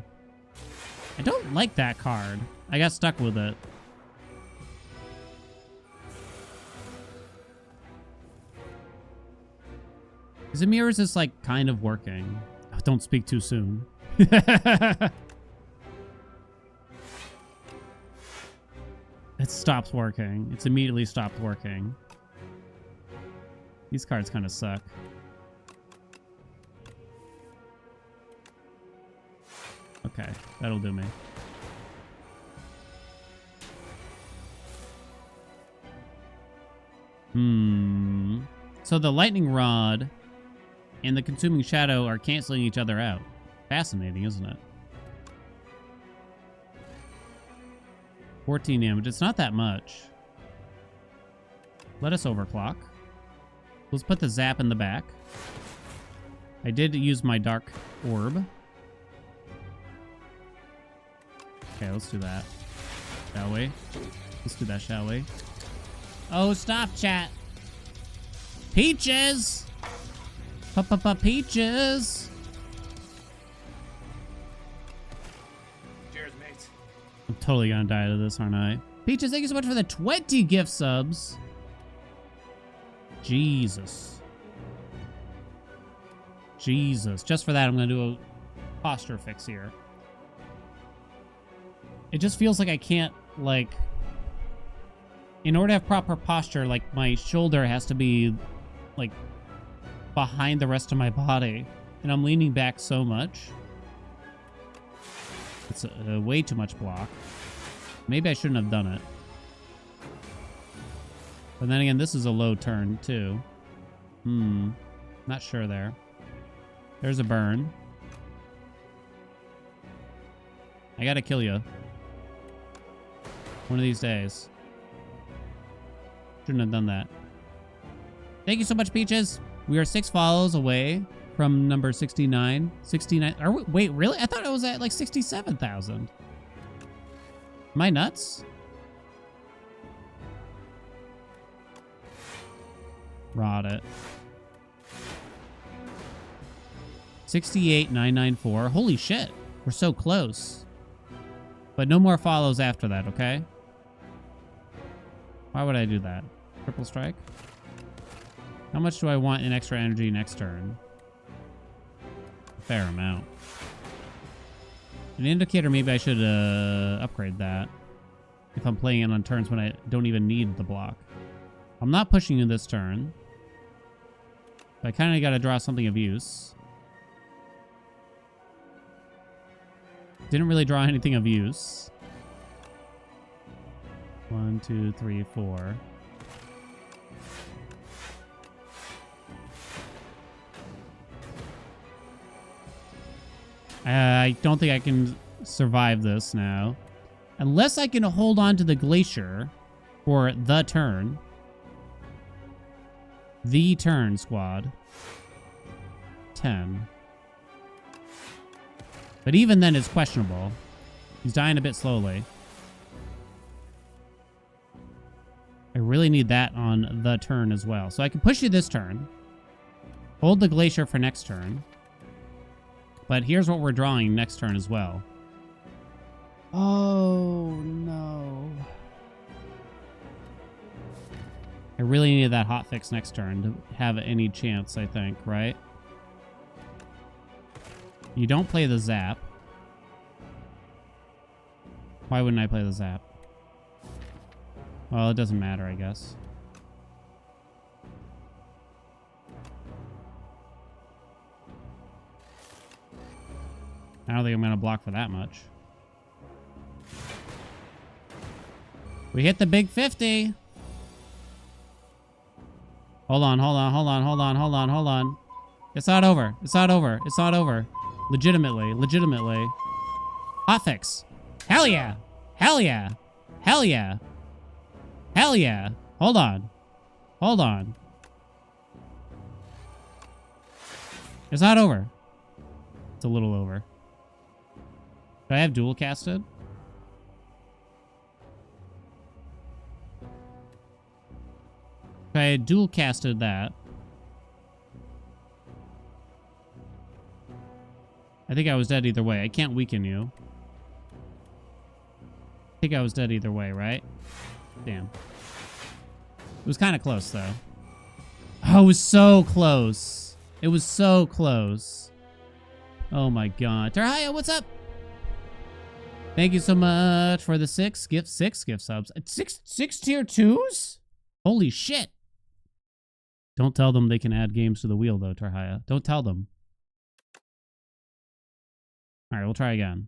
I don't like that card. I got stuck with it. Zamir's is like kind of working. Oh, don't speak too soon. It stops working. It's immediately stopped working. These cards kind of suck. Okay, that'll do me. So the Lightning Rod and the Consuming Shadow are canceling each other out. Fascinating, isn't it? 14 damage. It's not that much. Let us overclock. Let's put the zap in the back. I did use my Dark Orb. Okay, let's do that. Shall we? Let's do that, shall we? Oh, stop, chat. Peaches! Peaches! Cheers, mates. I'm totally gonna die to this, aren't I? Peaches, thank you so much for the 20 gift subs. Jesus. Jesus. Just for that, I'm gonna do a posture fix here. It just feels like I can't, like... In order to have proper posture, like, my shoulder has to be, like, behind the rest of my body. And I'm leaning back so much. It's way too much block. Maybe I shouldn't have done it. But then again, this is a low turn, too. Not sure there. There's a burn. I gotta kill you. One of these days. Shouldn't have done that. Thank you so much, Peaches. We are 6 follows away from number 69. 69. Are we, wait, really? I thought it was at like 67,000. Am I nuts? Rot it. 68,994. Holy shit. We're so close. But no more follows after that, okay? Why would I do that? Triple strike? How much do I want in extra energy next turn? A fair amount. An indicator, maybe I should upgrade that. If I'm playing it on turns when I don't even need the block. I'm not pushing you this turn. But I kind of got to draw something of use. Didn't really draw anything of use. 1, 2, 3, 4. I don't think I can survive this now. Unless I can hold on to the Glacier for the turn. The turn, squad. 10. But even then, it's questionable. He's dying a bit slowly. I really need that on the turn as well. So I can push you this turn. Hold the Glacier for next turn. But here's what we're drawing next turn as well. Oh, no. I really needed that hotfix next turn to have any chance, I think, right? You don't play the zap. Why wouldn't I play the zap? Well, it doesn't matter, I guess. I don't think I'm going to block for that much. We hit the big 50. Hold on, hold on, hold on, hold on, hold on, hold on. It's not over. It's not over. It's not over. Legitimately. Legitimately. Hotfix. Hell yeah. Hell yeah. Hell yeah. Hell yeah. Hold on. Hold on. It's not over. It's a little over. Do I have dual casted? If I had dual casted that, I think I was dead either way. I can't weaken you. I think I was dead either way, right? Damn. It was kind of close, though. Oh, it was so close. It was so close. Oh, my God. Terhaya, what's up? Thank you so much for the six gift subs. Six tier 2s? Holy shit. Don't tell them they can add games to the wheel, though, Terhaya. Don't tell them. All right, we'll try again.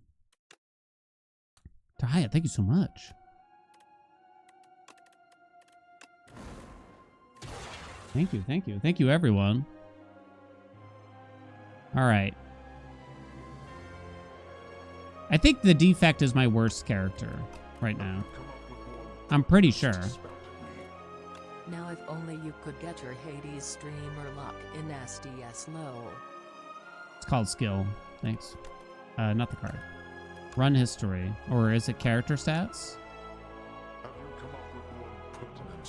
Terhaya, thank you so much. Thank you, thank you. Thank you, everyone. All right. I think the defect is my worst character right now. I'm pretty sure. Now if only you could get your Hades streamer luck in STS low. It's called skill. Thanks. Not the card. Run history. Or is it character stats?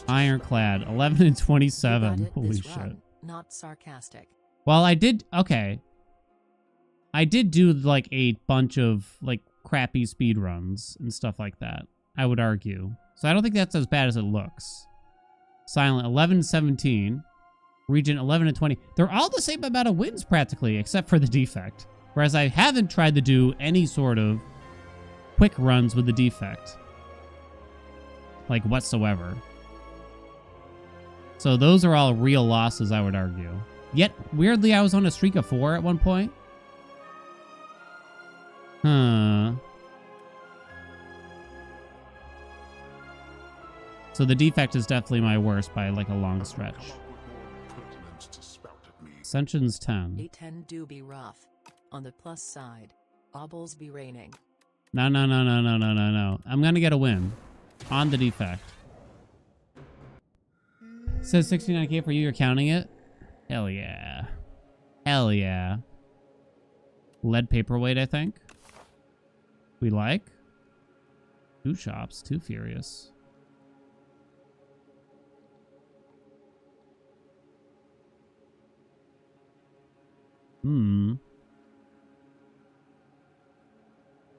Ironclad. 11 and 27. Holy shit. Run, not sarcastic. Well, I did... Okay. I did do, like, a bunch of, like, crappy speed runs and stuff like that, I would argue. So I don't think that's as bad as it looks. Silent, 11 and 17. Regent, 11 and 20. They're all the same amount of wins, practically, except for the defect. Whereas I haven't tried to do any sort of quick runs with the defect. Like, whatsoever. So those are all real losses, I would argue. Yet, weirdly, I was on a streak of 4 at one point. Huh. So the defect is definitely my worst by like a long stretch. Ascension's 10. A10 do be rough. On the plus side, obbles be raining. No, no, no, no, no, no, no, no. I'm gonna get a win. On the defect. Says 69k for you, you're counting it? Hell yeah. Hell yeah. Lead paperweight, I think. We like. 2 shops, 2 furious.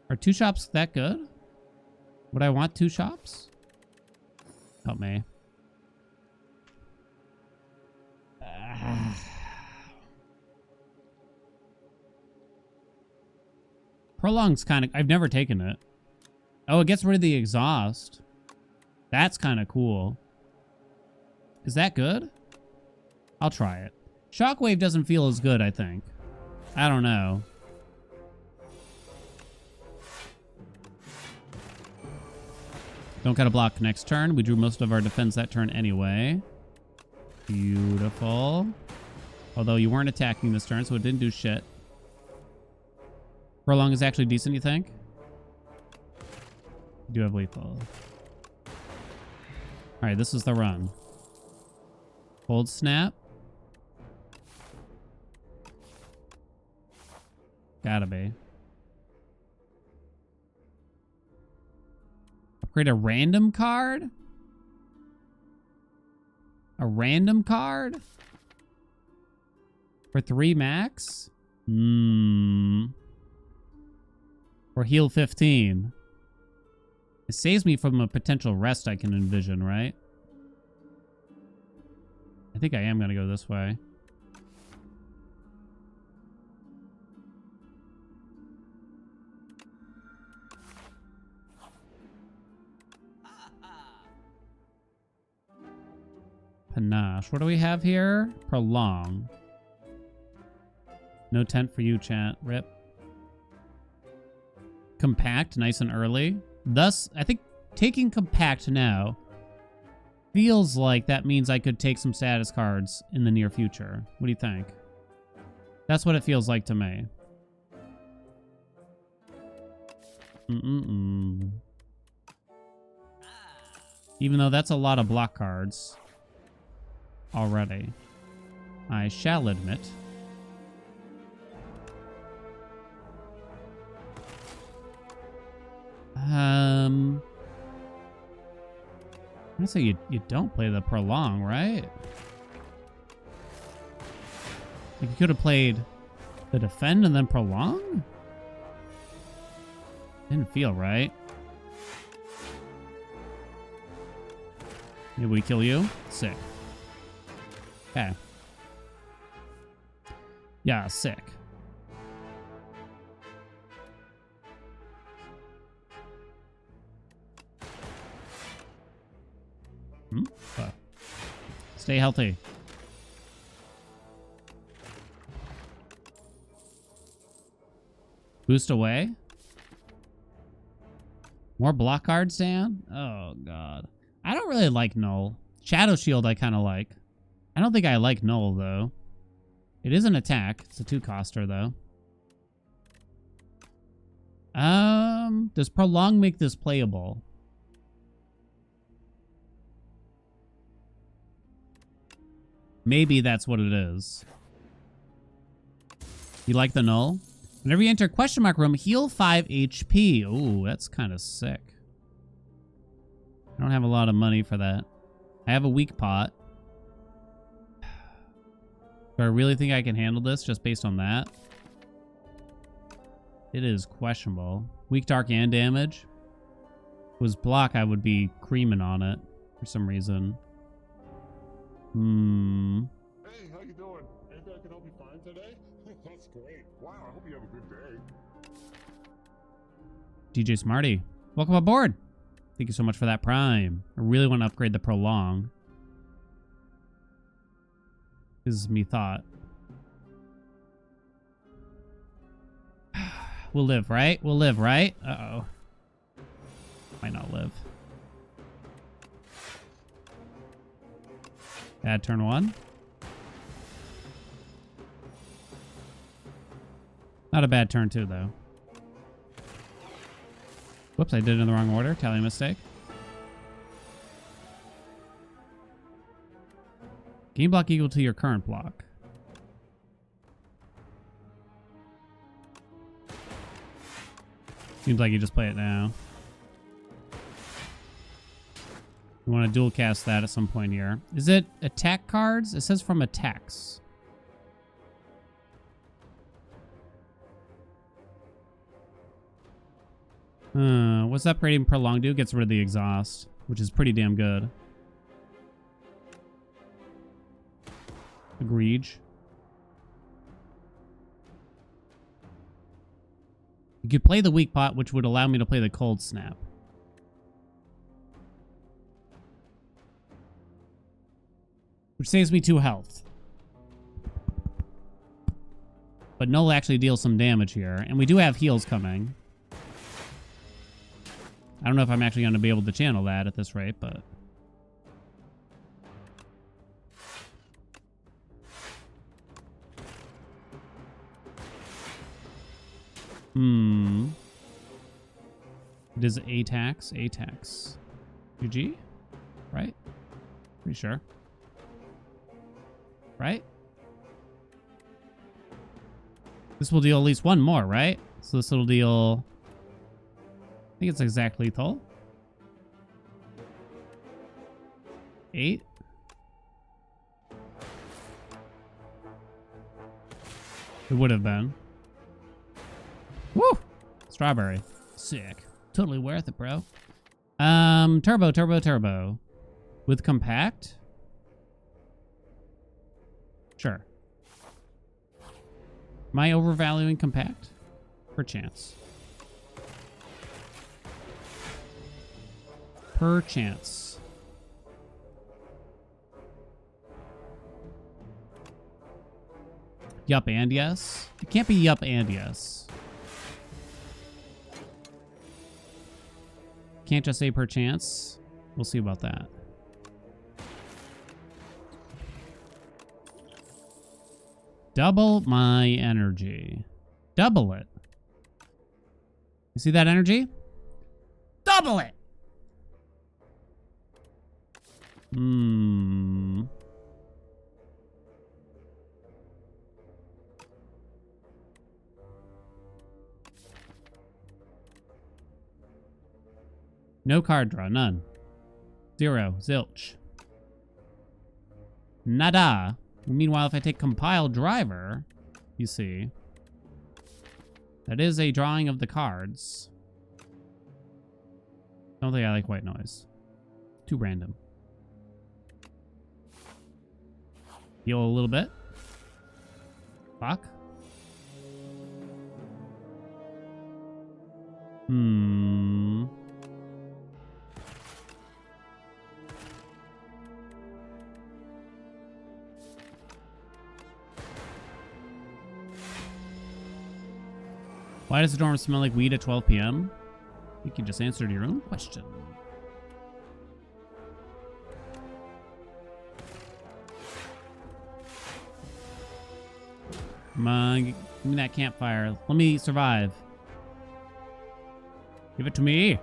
Are 2 shops that good? Would I want 2 shops? Help me. Prolonged's kind of... I've never taken it. Oh, it gets rid of the exhaust. That's kind of cool. Is that good? I'll try it. Shockwave doesn't feel as good, I think. I don't know. Don't gotta block next turn. We drew most of our defense that turn anyway. Beautiful. Although you weren't attacking this turn, so it didn't do shit. Prolong is actually decent, you think? You do have lethal. Alright, this is the run. Hold snap. Gotta be. Upgrade a random card? A random card? For 3 max? Or heal 15. It saves me from a potential rest I can envision, right? I think I am going to go this way. Panache. What do we have here? Prolong. No tent for you, chat. Rip. Compact. Nice and early. Thus, I think taking compact now feels like that means I could take some status cards in the near future. What do you think? That's what it feels like to me. Even though that's a lot of block cards already, I shall admit. I'm gonna say you don't play the prolong, right? Like you could have played the defend and then prolong? Didn't feel right. Maybe we kill you? Sick. Okay. Yeah, sick. Stay healthy. Boost away. More block cards, Dan? Oh, God. I don't really like Null. Shadow Shield I kind of like. I don't think I like Null, though. It is an attack. It's a 2-coster, though. Does Prolong make this playable? Maybe that's what it is. You like the Null? Whenever you enter question mark room, heal 5 HP. Ooh, that's kind of sick. I don't have a lot of money for that. I have a weak pot. Do I really think I can handle this just based on that? It is questionable. Weak dark and damage. If it was block, I would be creaming on it for some reason. Hey, how you doing? Anything I can help you find today? That's great. Wow, I hope you have a good day. DJ Smarty, welcome aboard. Thank you so much for that Prime. I really want to upgrade the Prolong. This is me thought. We'll live, right? We'll live, right? Uh-oh. Might not live. Bad turn 1. Not a bad turn 2, though. Whoops, I did it in the wrong order. Tally mistake. Game block equal to your current block. Seems like you just play it now. You want to dual cast that at some point here. Is it attack cards? It says from attacks. What's upgrading Prolong do? Gets rid of the exhaust, which is pretty damn good. Agreed. You could play the weak pot, which would allow me to play the cold snap. Which saves me 2 health. But Null actually deals some damage here. And we do have heals coming. I don't know if I'm actually going to be able to channel that at this rate, but... It is A-tax. A-tax. GG? Right? Pretty sure. Right? This will deal at least 1 more, right? So this will deal... I think it's exact lethal. 8. It would have been. Woo! Strawberry. Sick. Totally worth it, bro. Turbo. With compact? Sure. Am I overvaluing compact? Perchance. Perchance. Yup and yes? It can't be yup and yes. Can't just say perchance. We'll see about that. Double my energy. Double it. You see that energy? Double it! No card draw, none. Zero, zilch. Nada. Meanwhile, if I take compile driver, you see, that is a drawing of the cards. Don't think I like white noise. Too random. Heal a little bit. Fuck. Why does the dorm smell like weed at 12 p.m.? I think you just answered your own question. Come on, give me that campfire. Let me survive. Give it to me.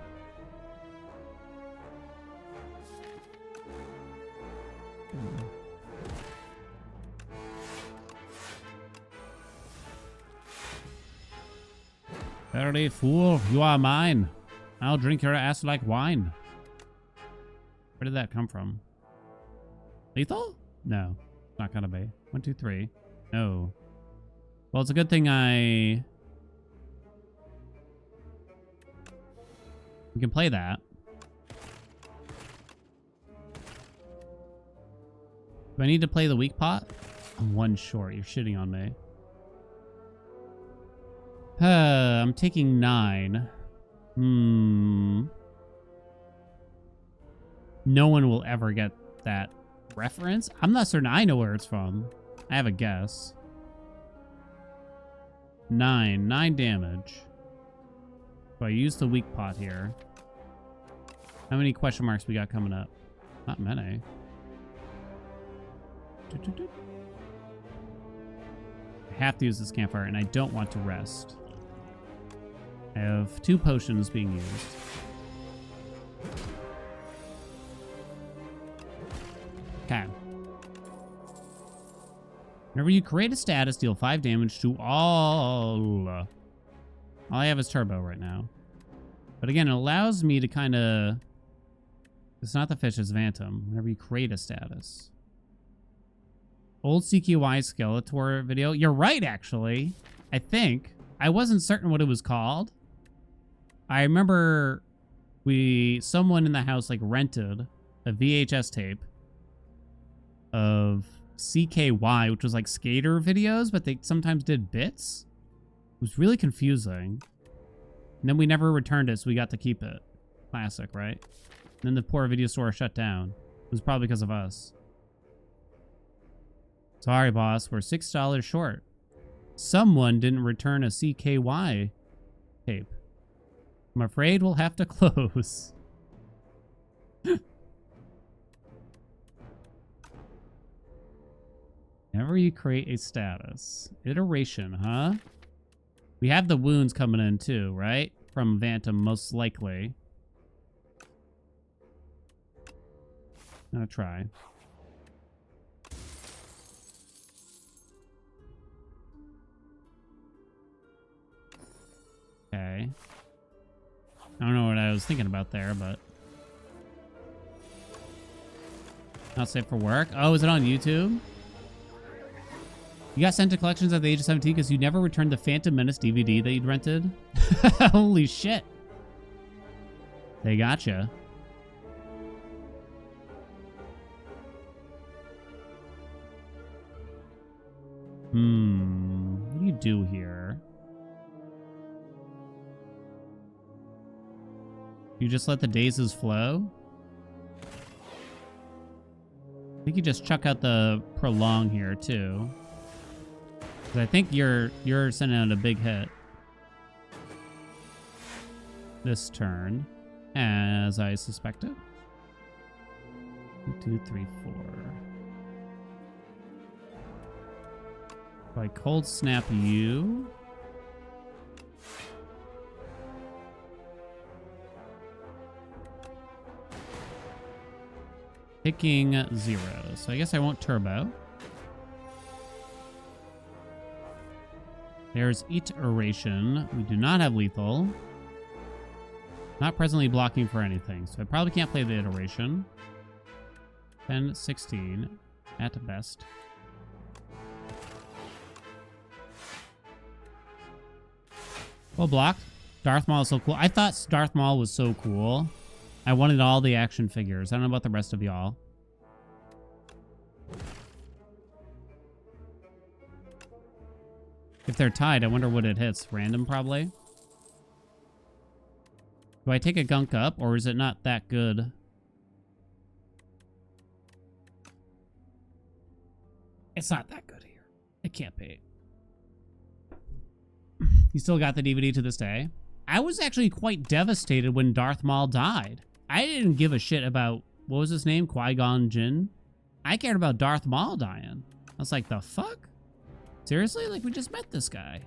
Verily, fool, you are mine. I'll drink your ass like wine. Where did that come from? Lethal? No, it's not gonna be. 1, 2, 3. No. Well, it's a good thing we can play that. Do I need to play the weak pot? I'm 1 short. You're shitting on me. I'm taking 9. No one will ever get that reference. I'm not certain I know where it's from. I have a guess. 9 damage. So I use the weak pot here. How many question marks we got coming up? Not many. I have to use this campfire, and I don't want to rest. I have 2 potions being used. Okay. Whenever you create a status, deal 5 damage to all. All I have is turbo right now. But again, it allows me to kind of... It's not the fish, it's Phantom. Whenever you create a status. Old CQY Skeletor video. You're right, actually. I think. I wasn't certain what it was called. I remember someone in the house like rented a VHS tape of CKY, which was like skater videos, but they sometimes did bits. It was really confusing. And then we never returned it, so we got to keep it. Classic, right? And then the poor video store shut down. It was probably because of us. Sorry, boss. We're $6 short. Someone didn't return a CKY tape. I'm afraid we'll have to close. Whenever you create a status. Iteration, huh? We have the wounds coming in too, right? From Phantom, most likely. I'm gonna try. Okay. I don't know what I was thinking about there, but... Not safe for work. Oh, is it on YouTube? You got sent to collections at the age of 17 because you never returned the Phantom Menace DVD that you'd rented? Holy shit. They gotcha. What do you do here? You just let the dazes flow? I think you just chuck out the prolong here too. 'Cause I think you're sending out a big hit this turn, as I suspected. 1, 2, 3, 4. If I cold snap you. Picking 0. So I guess I won't turbo. There's iteration. We do not have lethal. Not presently blocking for anything. So I probably can't play the iteration. 10, 16 at best. Well blocked. Darth Maul is so cool. I thought Darth Maul was so cool. I wanted all the action figures. I don't know about the rest of y'all. If they're tied, I wonder what it hits. Random, probably. Do I take a gunk up, or is it not that good? It's not that good here. It can't be. You still got the DVD to this day? I was actually quite devastated when Darth Maul died. I didn't give a shit about, what was his name? Qui-Gon Jinn? I cared about Darth Maul dying. I was like, the fuck? Seriously? Like, we just met this guy.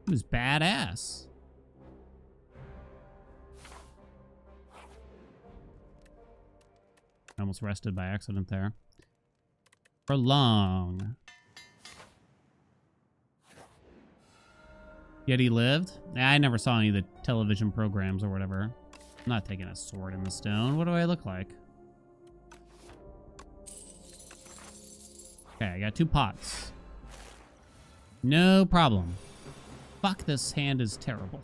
He was badass. I almost rested by accident there. Prolong. Yet he lived? I never saw any of the television programs or whatever. I'm not taking a sword in the stone. What do I look like? Okay, I got 2 pots. No problem. Fuck, this hand is terrible.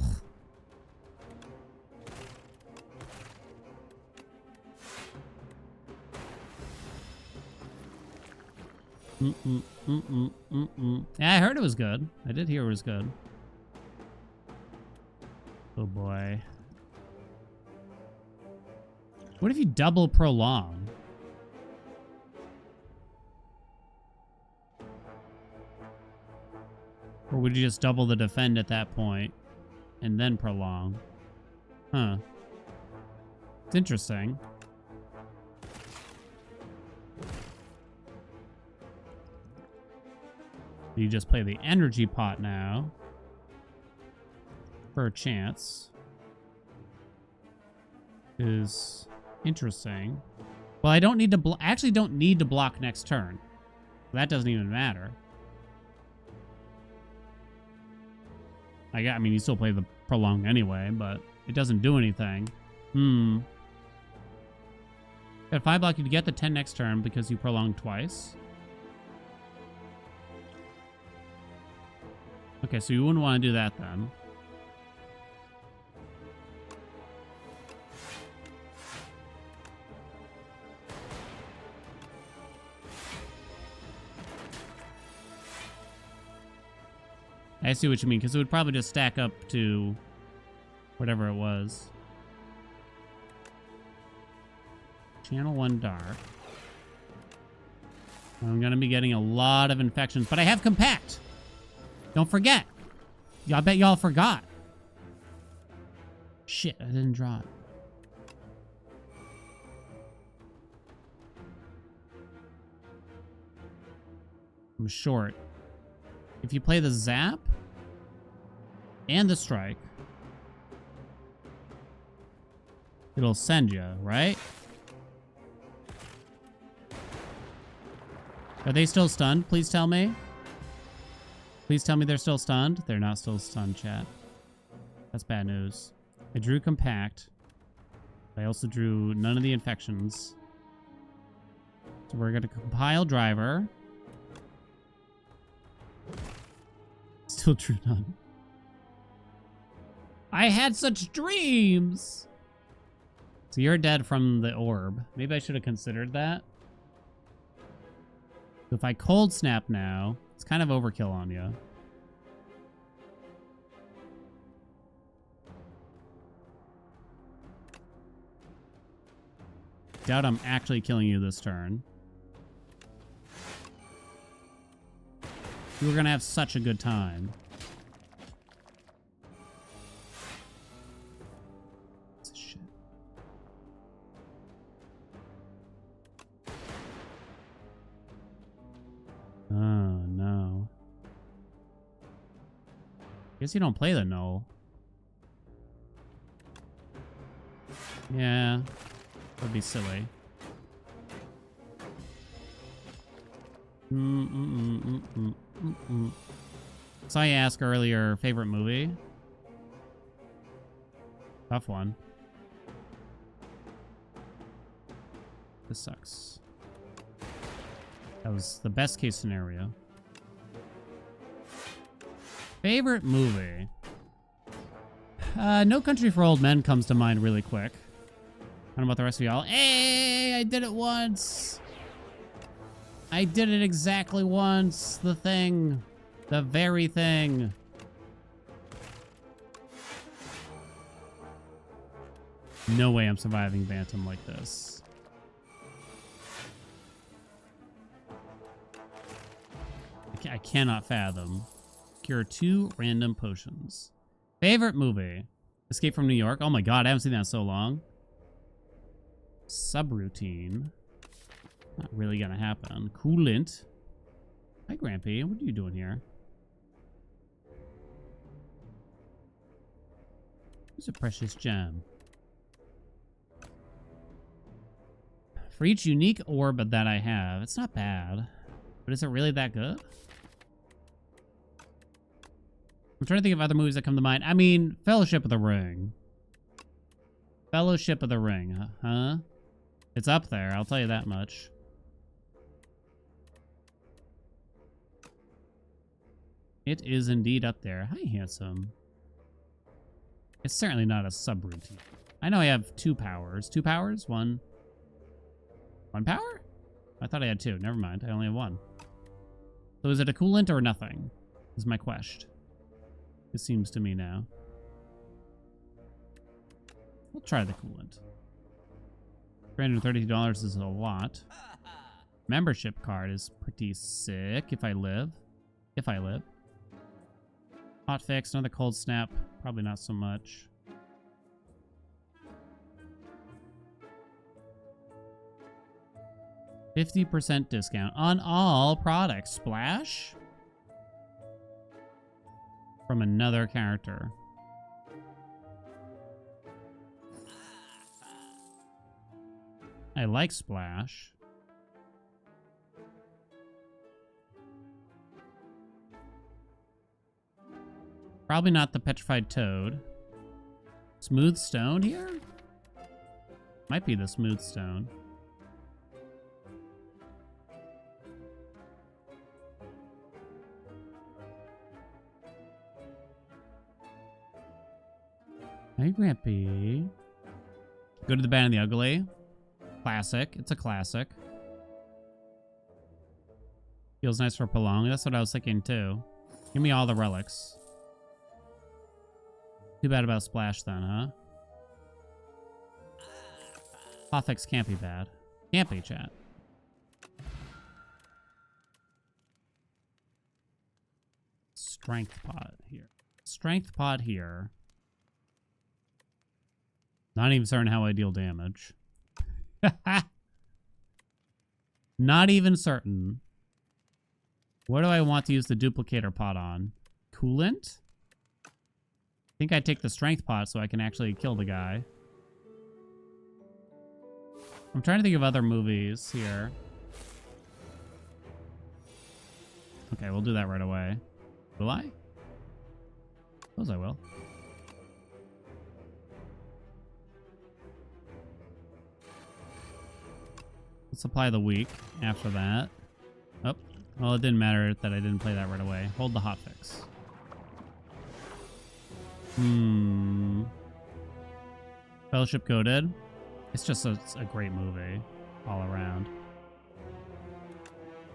Yeah, I heard it was good. I did hear it was good. Oh boy. What if you double prolong? Or would you just double the defend at that point and then prolong? Huh. It's interesting. You just play the energy pot now for a chance. Is interesting. Well, I don't need to actually don't need to block next turn. That doesn't even matter. I mean, you still play the prolong anyway, but it doesn't do anything. Got 5 block, you get the 10 next turn because you prolonged twice. Okay, so you wouldn't want to do that then. I see what you mean, because it would probably just stack up to whatever it was. Channel 1 dark. I'm going to be getting a lot of infections, but I have compact. Don't forget. I bet y'all forgot. Shit, I didn't draw it. I'm short. If you play the zap and the strike, it'll send you, right? Are they still stunned? Please tell me. Please tell me they're still stunned. They're not still stunned, chat. That's bad news. I drew compact. I also drew none of the infections. So we're going to compile driver. Still drew none. I had such dreams! So you're dead from the orb. Maybe I should have considered that. So if I cold snap now, it's It's kind of overkill on you. Doubt I'm actually killing you this turn. You were gonna have such a good time. Shit. Oh no. Guess you don't play the null. Yeah. That'd be silly. So I asked earlier, favorite movie? Tough one. This sucks. That was the best case scenario. Favorite movie? No Country for Old Men comes to mind really quick. I don't know about the rest of y'all. Hey, I did it once. I did it exactly once. The thing. The very thing. No way I'm surviving Bantam like this. I cannot fathom. Cure 2 random potions. Favorite movie? Escape from New York. Oh my god, I haven't seen that in so long. Subroutine. Not really gonna happen. Coolant. Hi, Grampy. What are you doing here? Who's a precious gem? For each unique orb that I have, it's not bad. But is it really that good? I'm trying to think of other movies that come to mind. I mean, Fellowship of the Ring. Fellowship of the Ring, huh? It's up there, I'll tell you that much. It is indeed up there. Hi, handsome. It's certainly not a subroutine. I know I have 2 powers. 2 powers? One power? I thought I had 2. Never mind. I only have 1. So is it a coolant or nothing? Is my question. It seems to me now. We'll try the coolant. $330 is a lot. Membership card is pretty sick if I live. If I live. Hot fix, another cold snap. Probably not so much. $50% discount on all products. Splash? From another character. I like Splash. Probably not the Petrified Toad. Smooth Stone here? Might be the Smooth Stone. Hey, Grampy. Go to the Bad and the Ugly. Classic. It's a classic. Feels nice for prolong. That's what I was thinking too. Give me all the relics. Too bad about Splash then, huh? Hotfix can't be bad. Can't be, chat. Strength pot here. Strength pot here. Not even certain how I deal damage. Not even certain. What do I want to use the duplicator pot on? Coolant? I think I take the strength pot so I can actually kill the guy. I'm trying to think of other movies here. Okay, we'll do that right away. Will I? Suppose I will. Let's apply the weak after that. Oh, well, it didn't matter that I didn't play that right away. Hold the hotfix. Fellowship Goated. It's just a great movie all around.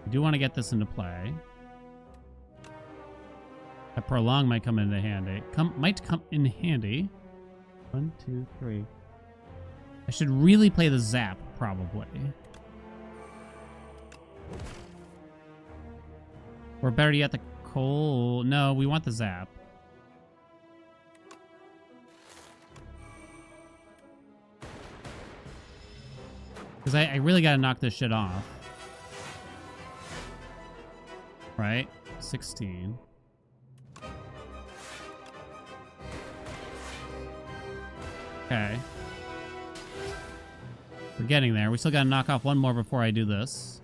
I do want to get this into play. A prolong might come into handy. Might come in handy. 1, 2, 3. I should really play the zap, probably. Or better yet, the coal. No, we want the zap. Because I really got to knock this shit off. Right? 16. Okay. We're getting there. We still got to knock off one more before I do this.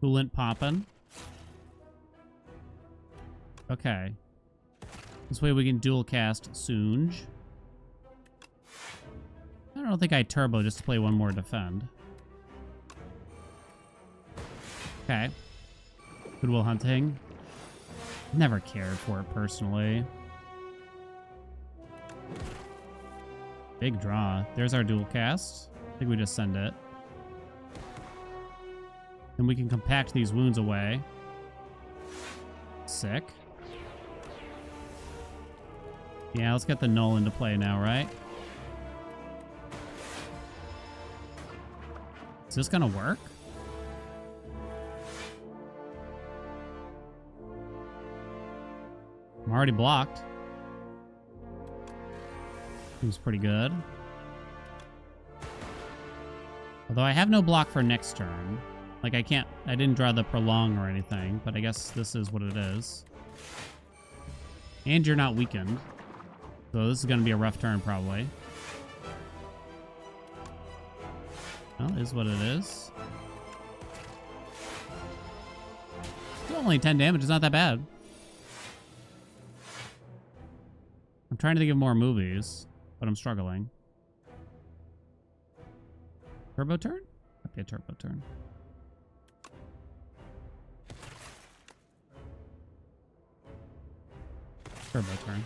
Coolant popping. Okay. This way we can dual cast Soonj. I don't think I turbo just to play one more defend. Okay. Goodwill Hunting. Never cared for it personally. Big draw. There's our dual cast. I think we just send it. Then we can compact these wounds away. Sick. Yeah, let's get the null into play now, right? Is this gonna work? I'm already blocked. Seems pretty good. Although I have no block for next turn. Like I didn't draw the prolong or anything, but I guess this is what it is. And you're not weakened. So this is going to be a rough turn probably. Well, it is what it is. Still only 10 damage, it's not that bad. I'm trying to think of more movies, but I'm struggling. Turbo turn? Might be a turbo turn. Turbo turn.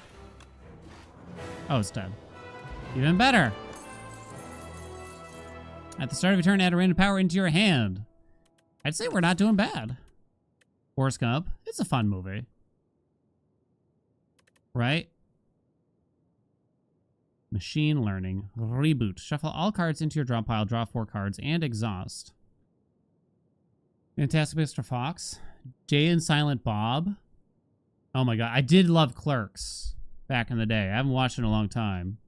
Oh, it's dead. Even better. At the start of your turn, add a random power into your hand. I'd say we're not doing bad. Forrest Gump. It's a fun movie. Right? Machine Learning. Reboot. Shuffle all cards into your draw pile, draw 4 cards, and exhaust. Fantastic Mr. Fox. Jay and Silent Bob. Oh my god. I did love Clerks back in the day. I haven't watched it in a long time.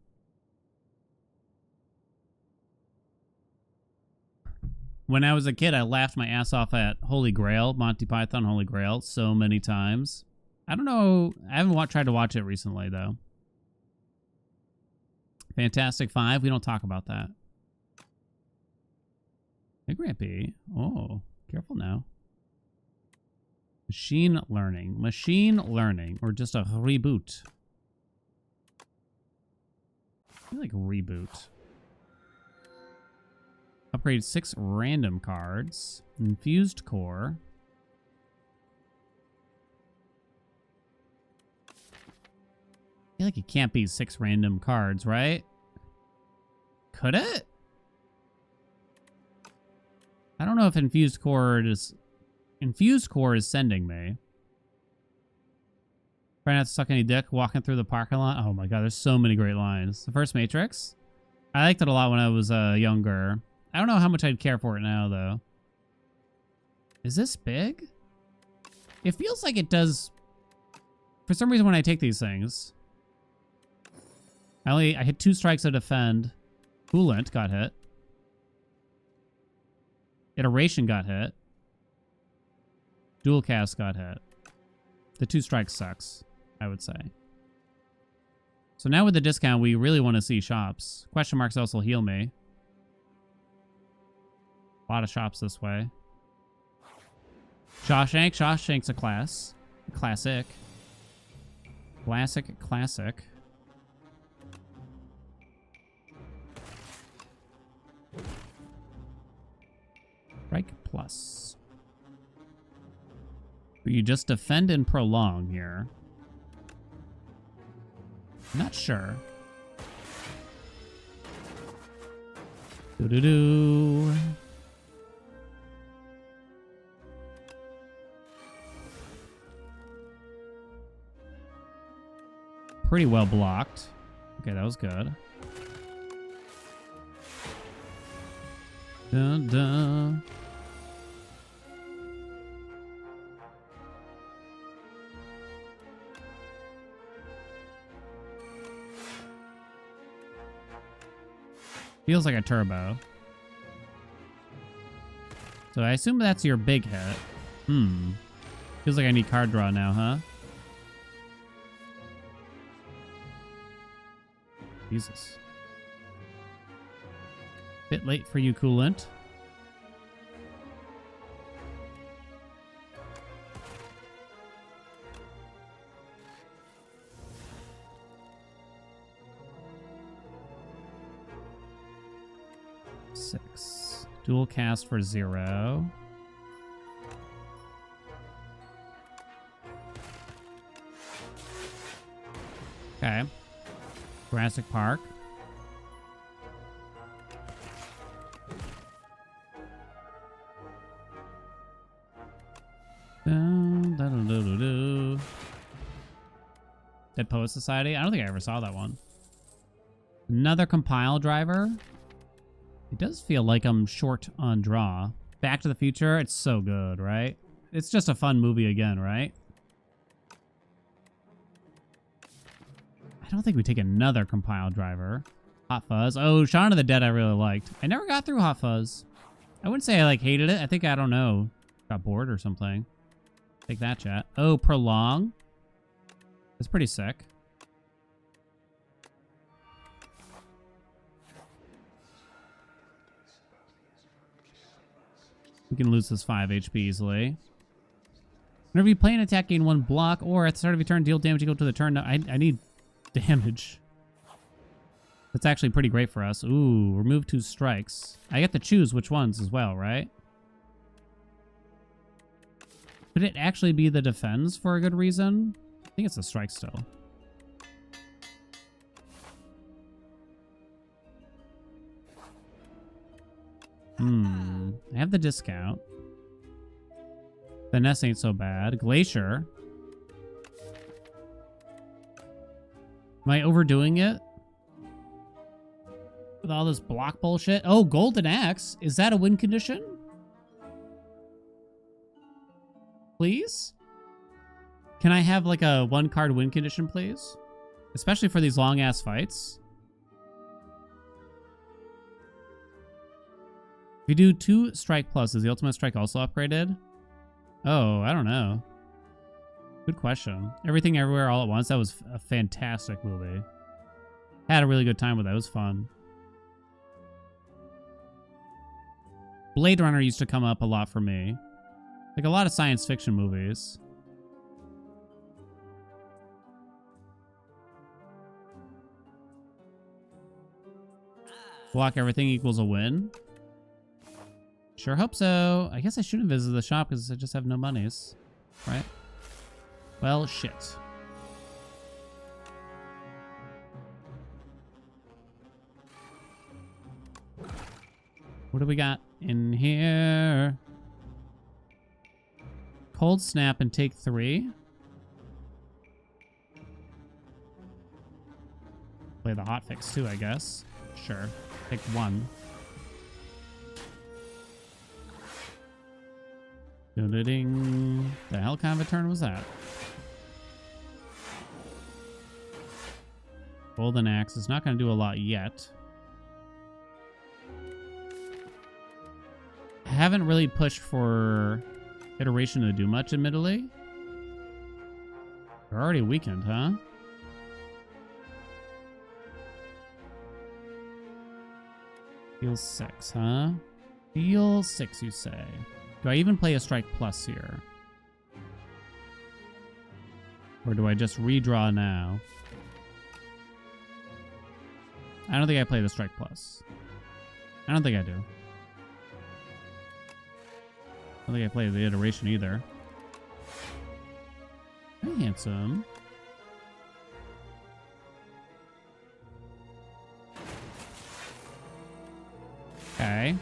When I was a kid, I laughed my ass off at Holy Grail, Monty Python Holy Grail, so many times. I don't know. I haven't tried to watch it recently, though. Fantastic Five. We don't talk about that. Hey, Grampy. Oh, careful now. Machine Learning. Machine Learning. Or just a reboot. I feel like reboot. Upgrade 6 random cards. Infused Core. I feel like it can't be 6 random cards, right? Could it? I don't know if Infused Core is sending me. Try not to suck any dick walking through the parking lot. Oh my god, there's so many great lines. The first Matrix. I liked it a lot when I was younger. I don't know how much I'd care for it now, though. Is this big? It feels like it does. For some reason, when I take these things, I hit 2 strikes to defend. Coolant got hit. Iteration got hit. Dual cast got hit. The 2 strikes sucks, I would say. So now with the discount, we really want to see shops. Question marks also heal me. A lot of shops this way. Shawshank. Shawshank's a class. Classic. Classic. Classic. Strike plus. You just defend and prolong here. Not sure. pretty well blocked. Okay, that was good. Dun, dun. Feels like a turbo. So I assume that's your big hit. Feels like I need card draw now, huh? Jesus. Bit late for you, Coolant. Six. Dual cast for 0. Okay. Jurassic Park. Dead Poet Society? I don't think I ever saw that one. Another compile driver. It does feel like I'm short on draw. Back to the Future, it's so good, right? It's just a fun movie again, right? I don't think we take another compile driver. Hot Fuzz. Oh, Shaun of the Dead I really liked. I never got through Hot Fuzz. I wouldn't say I like hated it. I think, I don't know, got bored or something. Take that, chat. Oh, Prolong. That's pretty sick. We can lose this 5 HP easily. Whenever you play an attack, gain 1 block, or at the start of your turn, deal damage equal to the turn. No, I need damage. That's actually pretty great for us. Ooh, remove 2 strikes. I get to choose which ones as well, right? Could it actually be the defense for a good reason? I think it's a strike still. I have the discount. The Nest ain't so bad. Glacier. Am I overdoing it? With all this block bullshit? Oh, Golden Axe. Is that a win condition? Please? Can I have like a 1-card win condition, please? Especially for these long-ass fights. If you do 2 strike plus, is the ultimate strike also upgraded? Oh, I don't know. Good question. Everything Everywhere All at Once. That was a fantastic movie. Had a really good time with that. It was fun. Blade Runner used to come up a lot for me. Like a lot of science fiction movies. Block everything equals a win. Sure hope so. I guess I shouldn't visit the shop because I just have no monies. Right? Well, shit. What do we got in here? Cold Snap and take 3. Play the hotfix too, I guess. Sure. Take 1. Ding. The hell kind of a turn was that? Golden Axe is not going to do a lot yet. I haven't really pushed for iteration to do much, admittedly. They're already weakened, huh? Deal 6, huh? Deal 6, you say. Do I even play a strike plus here? Or do I just redraw now? I don't think I play the strike plus. I don't think I do. I don't think I play the iteration either. Hey, handsome. Okay.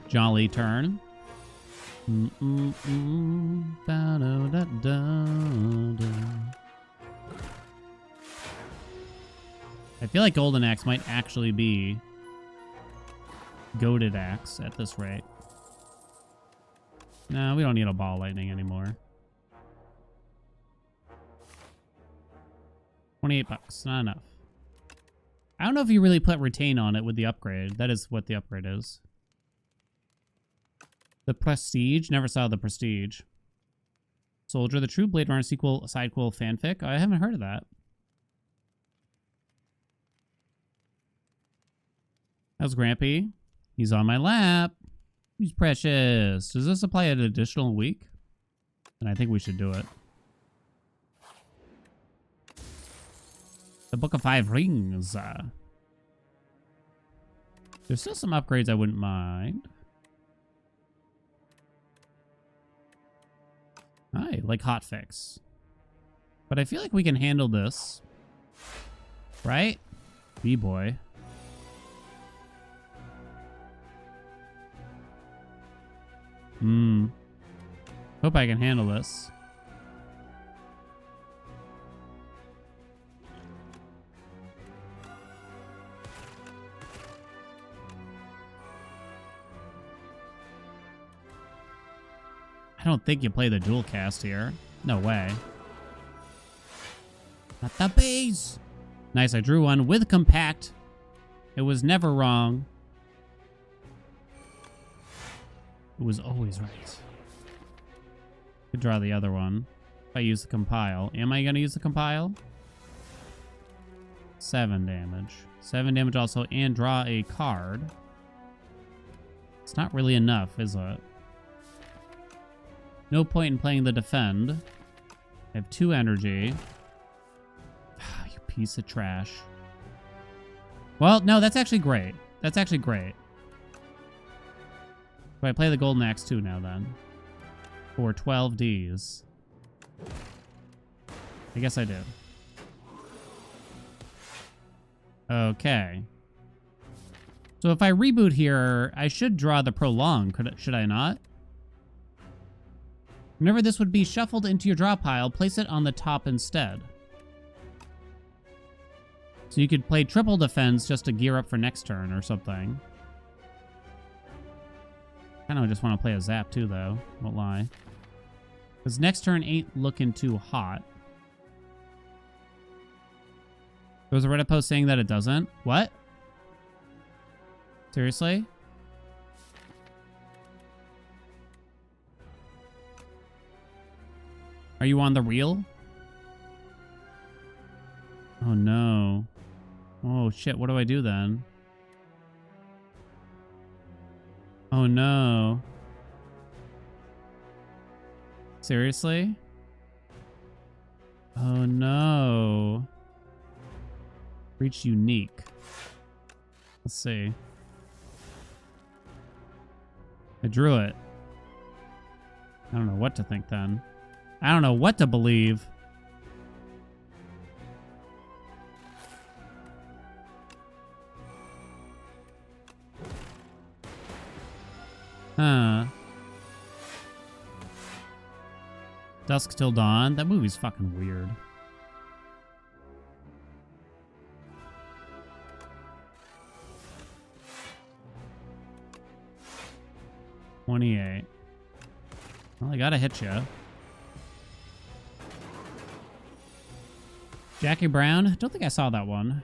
Jolly turn. I feel like Golden Axe might actually be Goated Axe at this rate. No, we don't need a ball lightning anymore. 28 bucks, not enough. I don't know if you really put retain on it with the upgrade. That is what the upgrade is. The Prestige, never saw the Prestige. Soldier, the true Blade Runner sequel, sidequel fanfic. I haven't heard of that. How's Grampy? He's on my lap. He's precious. Does this apply an additional week? And I think we should do it. The Book of Five Rings. There's still some upgrades I wouldn't mind. I like hotfix. But I feel like we can handle this. Right? B-boy. Hope I can handle this. I don't think you play the dual cast here. No way. Not the bees! Nice, I drew one with compact. It was never wrong. It was always right. Could draw the other one if I use the compile. Am I going to use the compile? 7 damage. 7 damage also, and draw a card. It's not really enough, is it? No point in playing the defend. I have 2 energy. You piece of trash. Well, no, that's actually great. That's actually great. Do I play the Golden Axe too now then? For 12 Ds. I guess I do. Okay. So if I reboot here, I should draw the Prolong, should I not? Whenever this would be shuffled into your draw pile, place it on the top instead. So you could play triple defense just to gear up for next turn or something. Kind of just want to play a zap too, though. Won't lie. Because next turn ain't looking too hot. There was a Reddit post saying that it doesn't. What? Seriously? Are you on the reel? Oh no. Oh shit, what do I do then? Oh no. Seriously? Oh no. Reach unique. Let's see. I drew it. I don't know what to think then. I don't know what to believe. Huh. Dusk Till Dawn? That movie's fucking weird. $28. Well, I gotta hit you. Jackie Brown? Don't think I saw that one.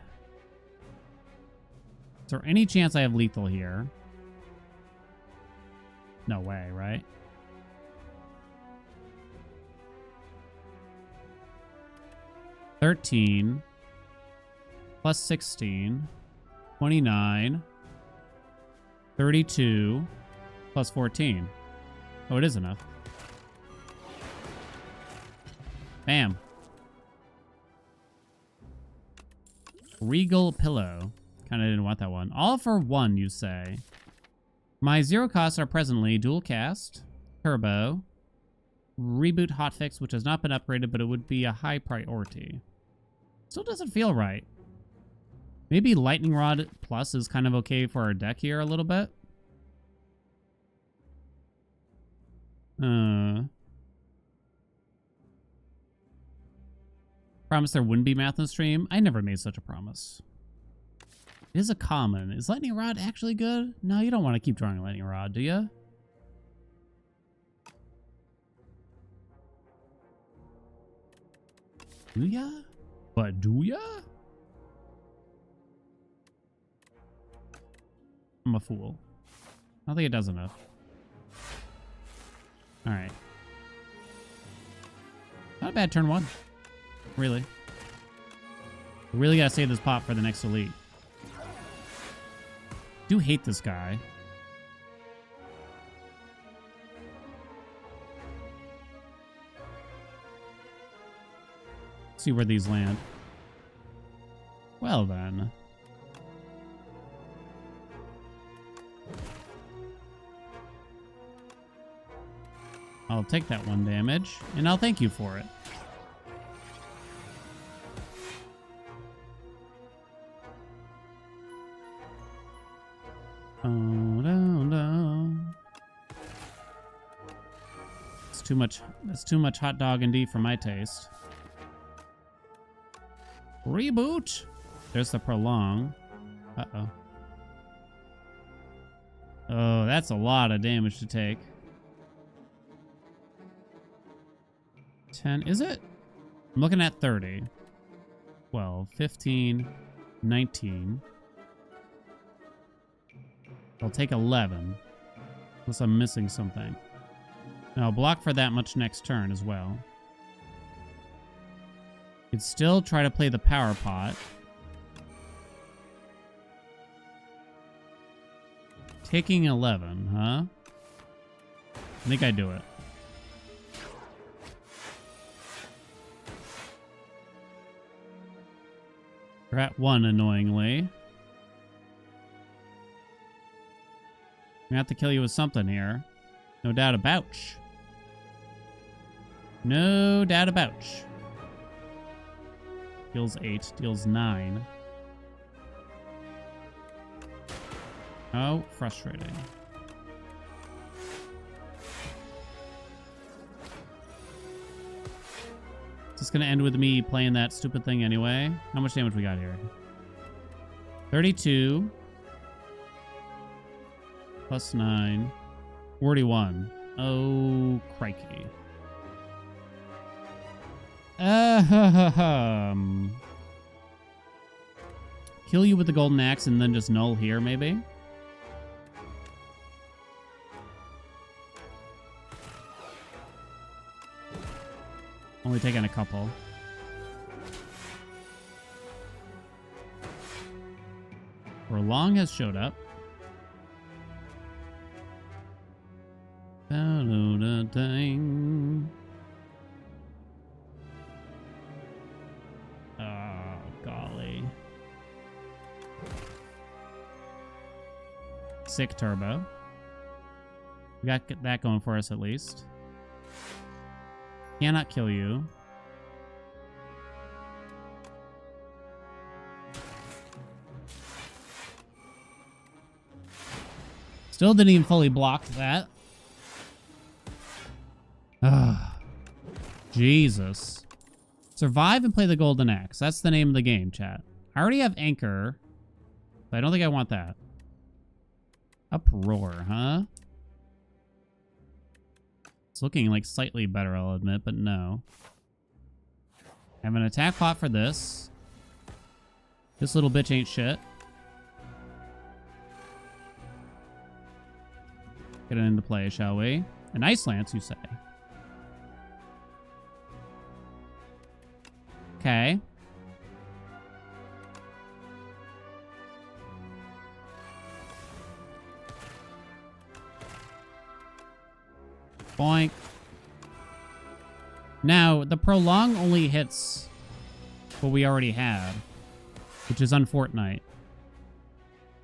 Is there any chance I have lethal here? No way, right? $13 plus 16, 29, 32 plus 14. Oh, it is enough. Bam. Regal Pillow. Kind of didn't want that one. All for 1, you say. My 0 costs are presently dual cast, turbo, reboot hotfix, which has not been upgraded, but it would be a high priority. Still doesn't feel right. Maybe Lightning Rod Plus is kind of okay for our deck here a little bit. Promise there wouldn't be math in the stream. I never made such a promise. It is a common. Is Lightning Rod actually good? No, you don't want to keep drawing Lightning Rod, do you? Do ya? But do ya? I'm a fool. I don't think it does enough. Alright. Not a bad turn one. Really. We really gotta save this pot for the next elite. Do hate this guy. See where these land. Well then. I'll take that 1 damage, and I'll thank you for it. Oh, no. It's too much. That's too much hot dog and D for my taste. Reboot. There's the prolong. Uh-oh. Oh, that's a lot of damage to take. 10, is it? I'm looking at 30. 12, 15, 19. I'll take 11. Unless I'm missing something. And I'll block for that much next turn as well. Could still try to play the power pot. Taking 11, huh? I think I do it. We're at 1, annoyingly. We have to kill you with something here. No doubt about. No doubt about. Deals 8, deals 9. Oh, frustrating. Is this gonna end with me playing that stupid thing anyway? How much damage we got here? 32. Plus 9. 41. Oh, crikey. Kill you with the golden axe and then just null here, maybe? Only taking a couple. Prolong has showed up. Ding. Oh, golly. Sick turbo. We got that going for us at least. Cannot kill you. Still didn't even fully block that. Ah, Jesus. Survive and play the golden axe. That's the name of the game, chat. I already have anchor, but I don't think I want that. Uproar, huh? It's looking like slightly better, I'll admit, but no. I have an attack pot for this. This little bitch ain't shit. Get it into play, shall we? An Ice Lance, you say? Okay. Boink. Now, the prolong only hits what we already had, which is Unfortnite.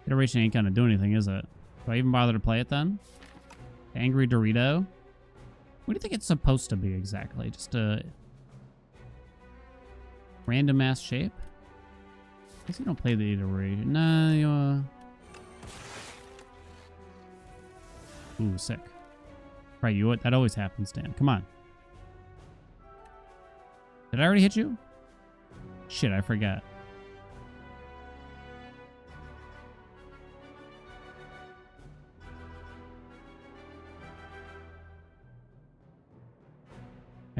Iteration ain't gonna do anything, is it? Do I even bother to play it then? Angry Dorito? What do you think it's supposed to be exactly? Just a random ass shape? I guess you don't play the iteration. Nah, you Ooh, sick. Right, you that always happens, Dan. Come on. Did I already hit you? Shit, I forgot.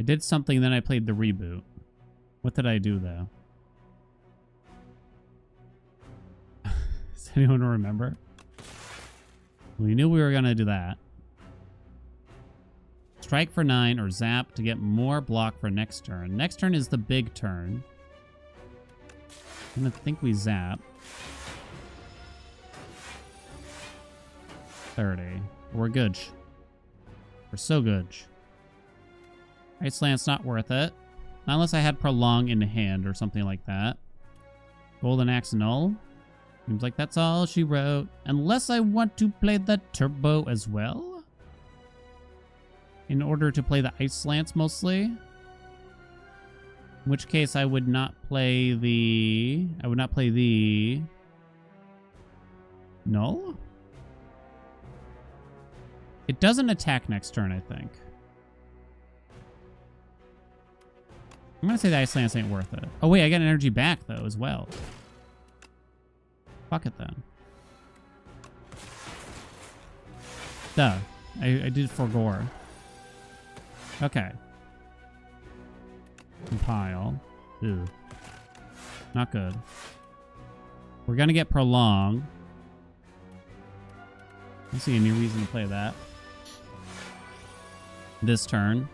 I did something, then I played the reboot. What did I do, though? Does anyone remember? We knew we were going to do that. Strike for 9 or zap to get more block for next turn. Next turn is the big turn. I'm going to think we zap. 30. We're good. We're so good. Ice Lance not worth it. Not unless I had Prolong in hand or something like that. Golden Axe null. Seems like that's all she wrote. Unless I want to play the Turbo as well. In order to play the Ice Lance mostly. In which case I would not play the... Null? It doesn't attack next turn, I think. I'm going to say the Ice Lance ain't worth it. Oh, wait, I got energy back, though, as well. Fuck it, then. Duh. I did forgore. Okay. Compile. Ew. Not good. We're going to get Prolong. I don't see any reason to play that. This turn.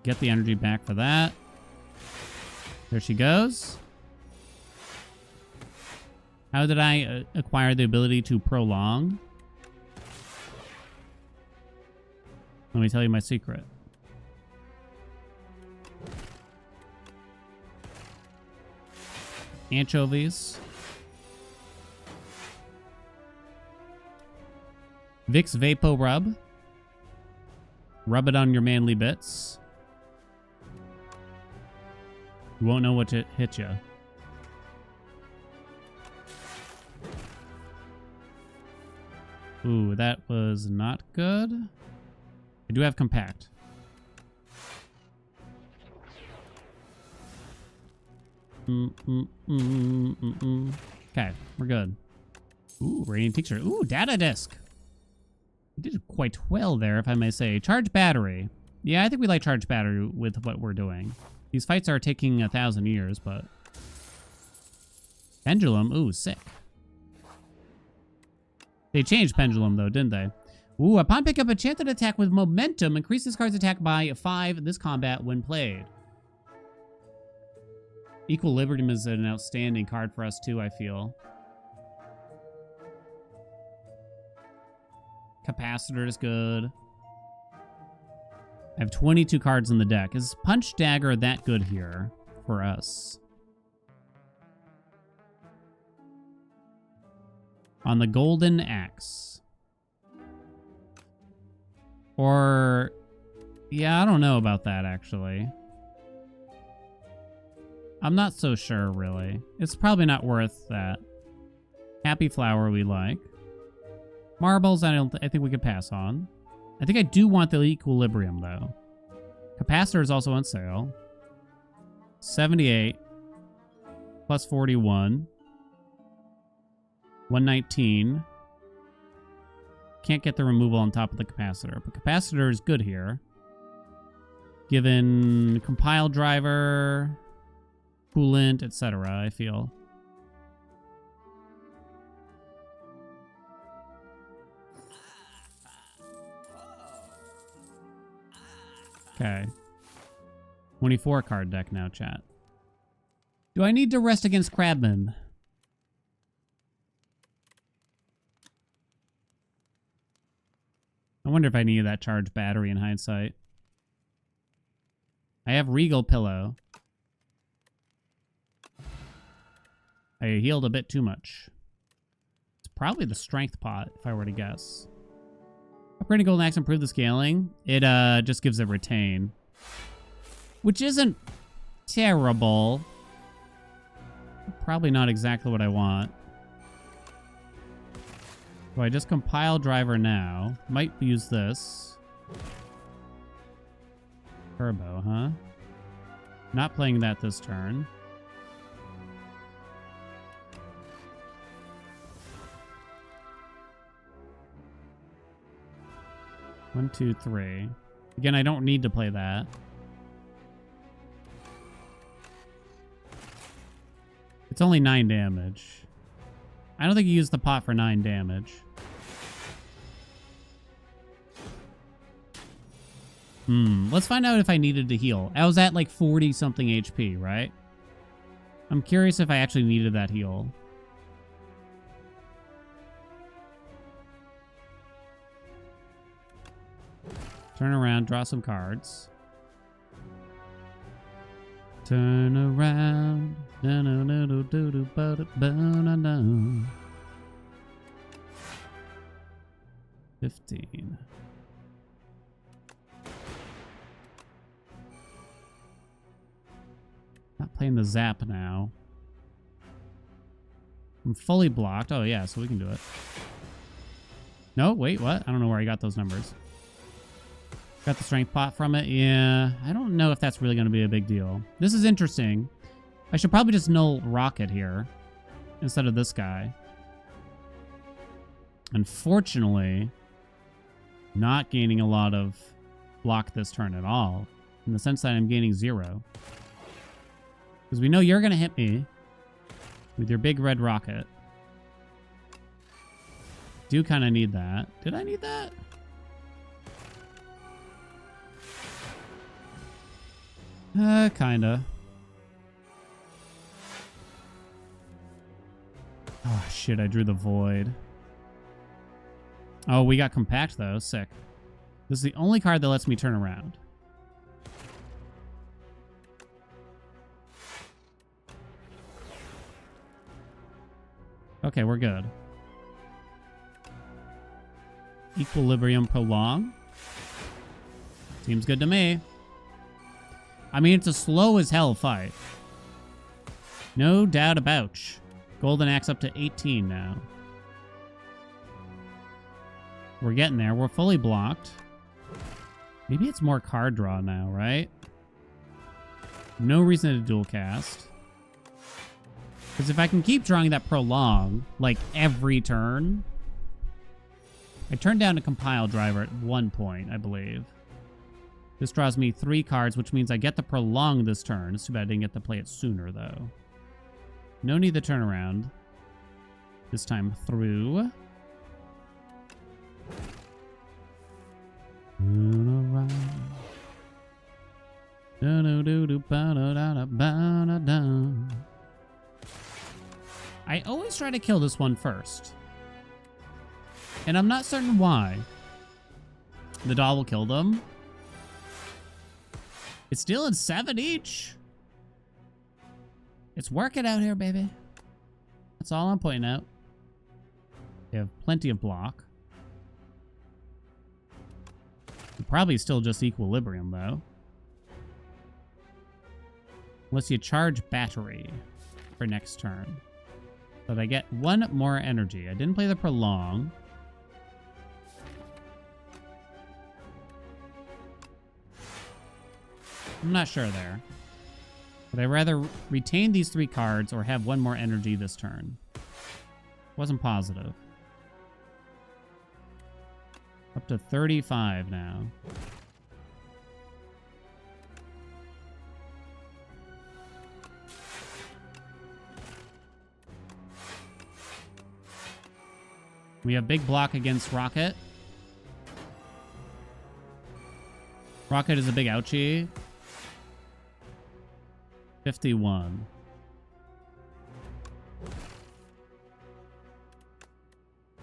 Get the energy back for that. There she goes. How did I acquire the ability to prolong? Let me tell you my secret. Anchovies. Vicks Vapo Rub. Rub it on your manly bits. You won't know what to hit you. Ooh, that was not good. I do have Compact. Okay, we're good. Ooh, Radiant Tincture. Ooh, Data Disc. We did quite well there, if I may say. Charge Battery. Yeah, I think we like Charge Battery with what we're doing. These fights are taking 1,000 years, but... Pendulum. Ooh, sick. They changed Pendulum, though, didn't they? Ooh, upon pickup, a enchanted attack with momentum increases card's attack by 5 this combat when played. Equilibrium is an outstanding card for us, too, I feel. Capacitor is good. I have 22 cards in the deck. Is Punch Dagger that good here for us? On the Golden Axe. Or... yeah, I don't know about that, actually. I'm not so sure, really. It's probably not worth that. Happy Flower we like. Marbles, I think we could pass on. I think I do want the Equilibrium, though. Capacitor is also on sale. 78. Plus 41. 119. Can't get the removal on top of the Capacitor. But Capacitor is good here. Given Compile Driver, Coolant, etc., I feel. Okay. 24 card deck now, chat. Do I need to rest against Crabman? I wonder if I needed that charged battery in hindsight. I have Regal Pillow. I healed a bit too much. It's probably the Strength Pot, if I were to guess. Upgrading Golden Axe improve the scaling. It just gives it retain. Which isn't terrible. Probably not exactly what I want. So I just compile driver now. Might use this. Turbo, huh? Not playing that this turn. 1, 2, 3. Again, I don't need to play that. It's only 9 damage. I don't think you used the pot for 9 damage. Let's find out if I needed to heal. I was at like 40 something HP, right? I'm curious if I actually needed that heal. Turn around, draw some cards. Turn around. 15. Not playing the zap now. I'm fully blocked. Oh, yeah, so we can do it. No, wait, what? I don't know where I got those numbers. Got the strength pot from it. Yeah, I don't know if that's really going to be a big deal. This is interesting. I should probably just null Rocket here instead of this guy. Unfortunately, not gaining a lot of block this turn at all, in the sense that I'm gaining 0. Because we know you're going to hit me with your big red rocket. Do kind of need that. Did I need that? Kinda. Oh, shit, I drew the void. Oh, we got compact, though. Sick. This is the only card that lets me turn around. Okay, we're good. Equilibrium prolong. Seems good to me. I mean, it's a slow as hell fight. No doubt about. Golden Axe up to 18 now. We're getting there. We're fully blocked. Maybe it's more card draw now, right? No reason to dual cast. Because if I can keep drawing that prolong, like every turn... I turned down a compile driver at one point, I believe. This draws me 3 cards, which means I get to prolong this turn. It's too bad I didn't get to play it sooner, though. No need to turn around. This time through. I always try to kill this one first. And I'm not certain why. The doll will kill them. It's dealing 7 each. It's working out here, baby. That's all I'm pointing out. They have plenty of block. Probably still just equilibrium, though. Unless you charge battery for next turn. So I get 1 more energy. I didn't play the prolong. I'm not sure there. But I'd rather retain these 3 cards or have 1 more energy this turn. Wasn't positive. Up to 35 now. We have big block against Rocket. Rocket is a big ouchie. 51.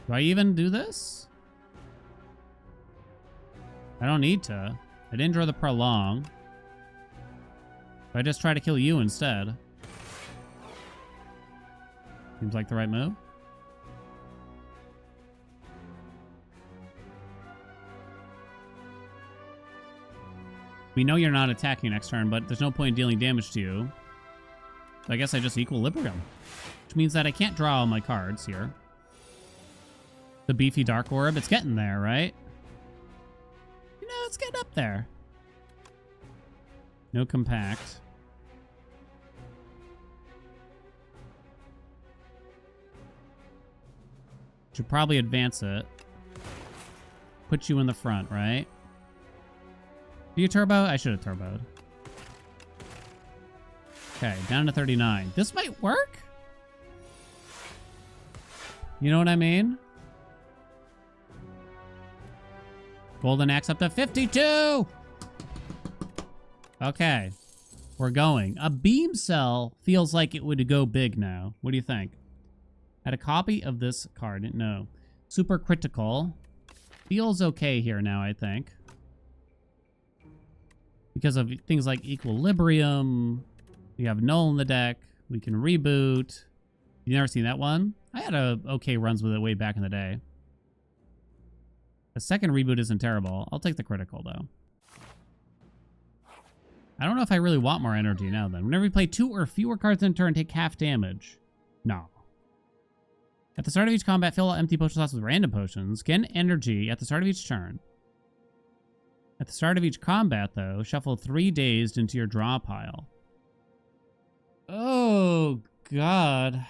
Do I even do this? I don't need to. I didn't draw the prolong. I just try to kill you instead. Seems like the right move. We know you're not attacking next turn, but there's no point in dealing damage to you. So I guess I just equilibrium. Which means that I can't draw all my cards here. The beefy Dark Orb, it's getting there, right? You know, it's getting up there. No compact. Should probably advance it. put you in the front, right? Do you turbo? I should have turboed. Okay, down to 39. This might work? You know what I mean? Golden axe up to 52! Okay. We're going. A beam cell feels like it would go big now. What do you think? Had a copy of this card. No. Super critical. Feels okay here now, I think. Because of things like equilibrium. We have null in the deck. We can reboot. You never seen that one? I had okay runs with it way back in the day. The second reboot isn't terrible. I'll take the critical, though. I don't know if I really want more energy now, then. Whenever you play 2 or fewer cards in a turn, take half damage. No. At the start of each combat, fill out empty potion slots with random potions. Gain energy at the start of each turn. At the start of each combat, though, shuffle 3 dazed into your draw pile. Oh, God.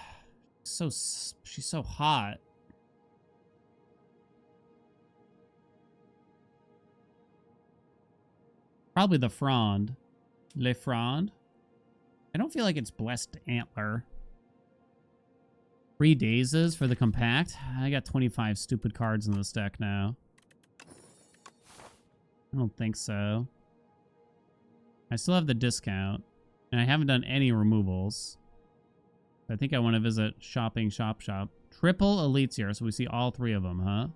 She's so hot. Probably the Frond. Le Frond. I don't feel like it's Blessed Antler. 3 dazes for the compact. I got 25 stupid cards in this deck now. I don't think so. I still have the discount. And I haven't done any removals. I think I want to visit Shopping Shop. Triple elites here, so we see all 3 of them, huh?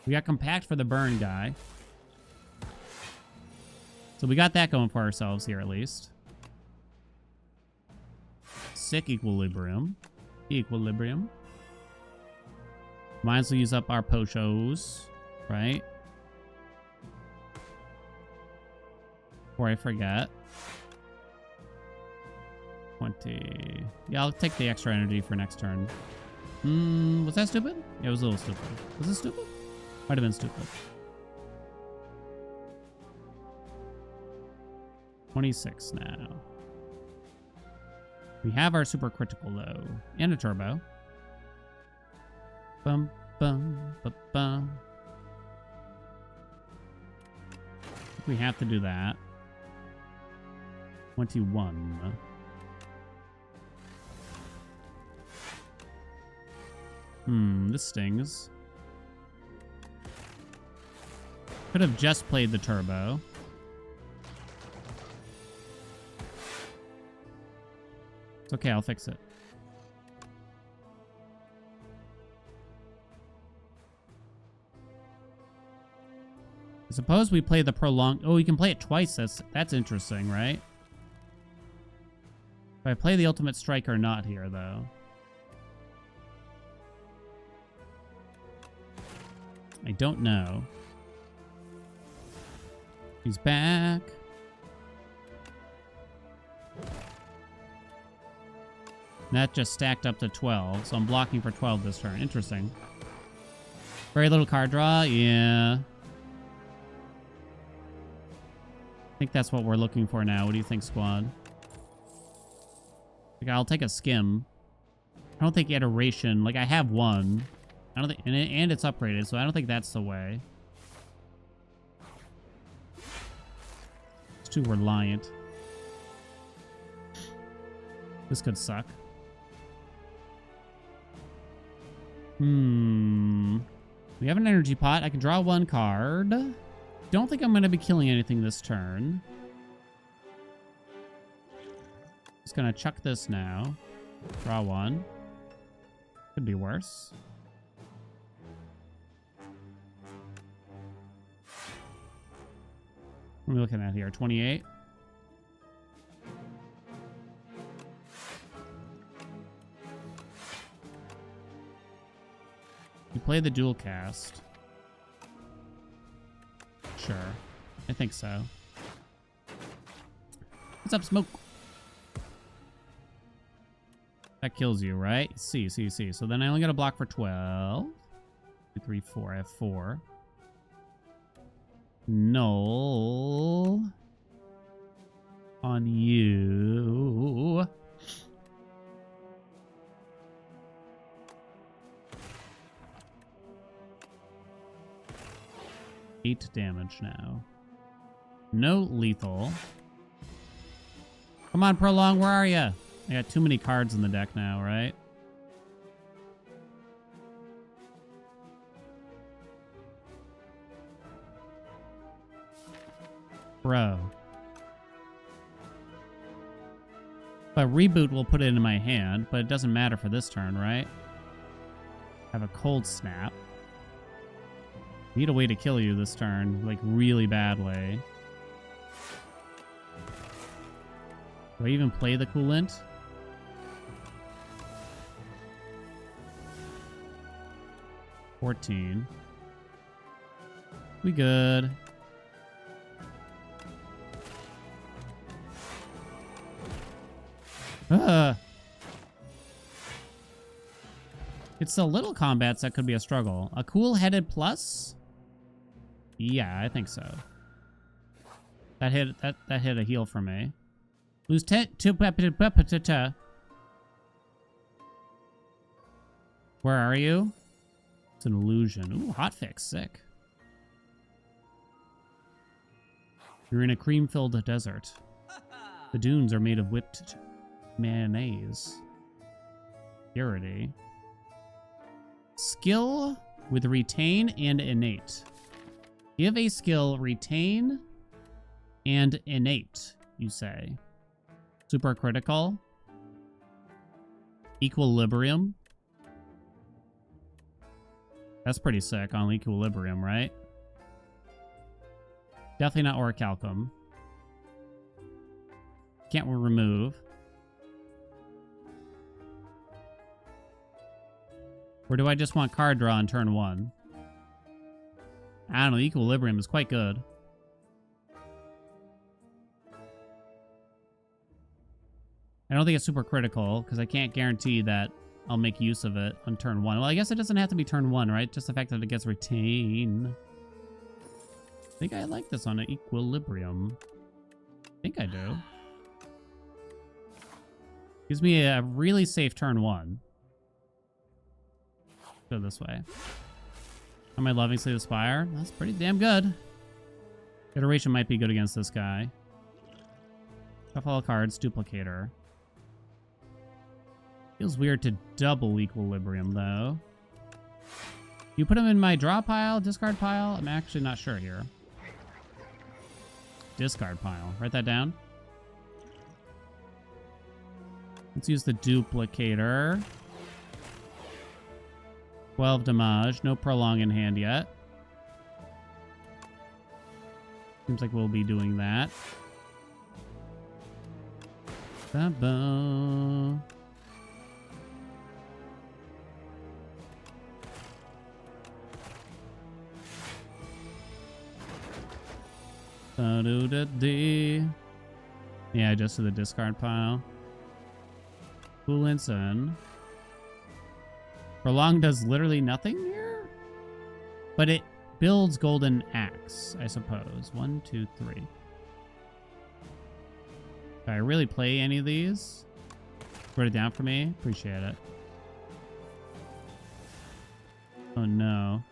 We got compact for the burn guy. So we got that going for ourselves here, at least. Sick equilibrium. Equilibrium. Might as well use up our pochos, right? Before I forget. 20. Yeah, I'll take the extra energy for next turn. Was that stupid? Yeah, it was a little stupid. Was it stupid? Might have been stupid. 26 now. We have our super critical though. And a turbo. Bum, bum, bum, bum. I think we have to do that. 21. This stings. Could have just played the turbo. It's okay, I'll fix it. I suppose we play the prolonged... Oh, we can play it twice. That's interesting, right? If I play the ultimate strike or not here, though. I don't know. He's back. That just stacked up to 12, so I'm blocking for 12 this turn. Interesting. Very little card draw, yeah. I think that's what we're looking for now. What do you think, squad? Like, I'll take a skim. I don't think iteration. Like, I have one. I don't think, and it's upgraded, so I don't think that's the way. It's too reliant. This could suck. We have an energy pot. I can draw 1 card. Don't think I'm going to be killing anything this turn. Just going to chuck this now. Draw 1. Could be worse. What are we looking at here? 28? You play the dual cast. Sure. I think so. What's up, Smoke? That kills you, right? C. So then I only got to block for 12. 2, 3, 4. I have 4. Null. On you. 8 damage now. No lethal. Come on, Prolong, where are you? I got too many cards in the deck now, right? Bro. But reboot will put it in my hand, but it doesn't matter for this turn, right? Have a cold snap. Need a way to kill you this turn, like really badly. Do I even play the coolant? $14. We good. It's the little combats that could be a struggle. A cool-headed plus? Yeah, I think so. That hit a heal for me. Lose 10 to Where are you? It's an illusion. Ooh, hotfix, sick. You're in a cream-filled desert. The dunes are made of whipped mayonnaise. Purity. Skill with retain and innate. Give a skill retain and innate, you say. Super critical. Equilibrium. That's pretty sick on equilibrium, right? Definitely not orichalcum. Can't remove. Or do I just want card draw on turn 1? I don't know, equilibrium is quite good. I don't think it's super critical, because I can't guarantee that I'll make use of it on turn 1. Well, I guess it doesn't have to be turn 1, right? Just the fact that it gets retain. I think I like this on an equilibrium. I think I do. Gives me a really safe turn 1. Go this way. Am I loving Slay the Spire? That's pretty damn good. Iteration might be good against this guy. Shuffle all cards, duplicator. Feels weird to double equilibrium, though. You put him in my draw pile, discard pile? I'm actually not sure here. Discard pile. Write that down. Let's use the duplicator. 12 damage. No prolong in hand yet. Seems like we'll be doing that. Ba-ba. Yeah, just to the discard pile. Coolants in. Prolong does literally nothing here? But it builds Golden Axe, I suppose. 1, 2, 3. Do I really play any of these? Write it down for me. Appreciate it. Oh no.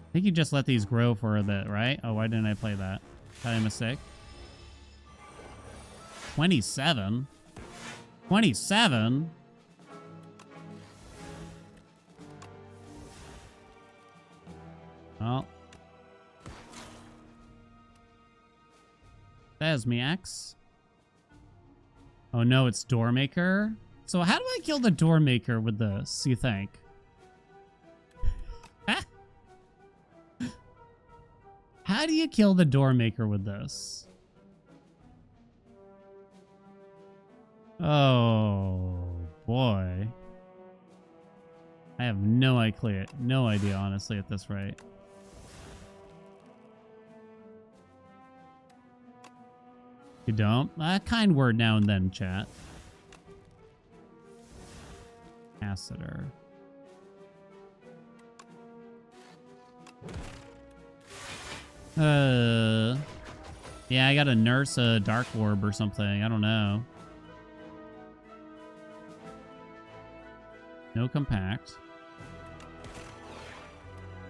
I think you just let these grow for a bit, right? Oh, why didn't I play that? Is that a mistake? 27? 27? Well. There's me, X. Oh no, it's Doormaker? So how do I kill the Doormaker with this, you think? How do you kill the Doormaker with this? Oh, boy. I have no idea, honestly, at this rate. You don't? A kind word now and then, chat. Capacitor. Yeah, I gotta nurse a Dark Orb or something. I don't know. No compact.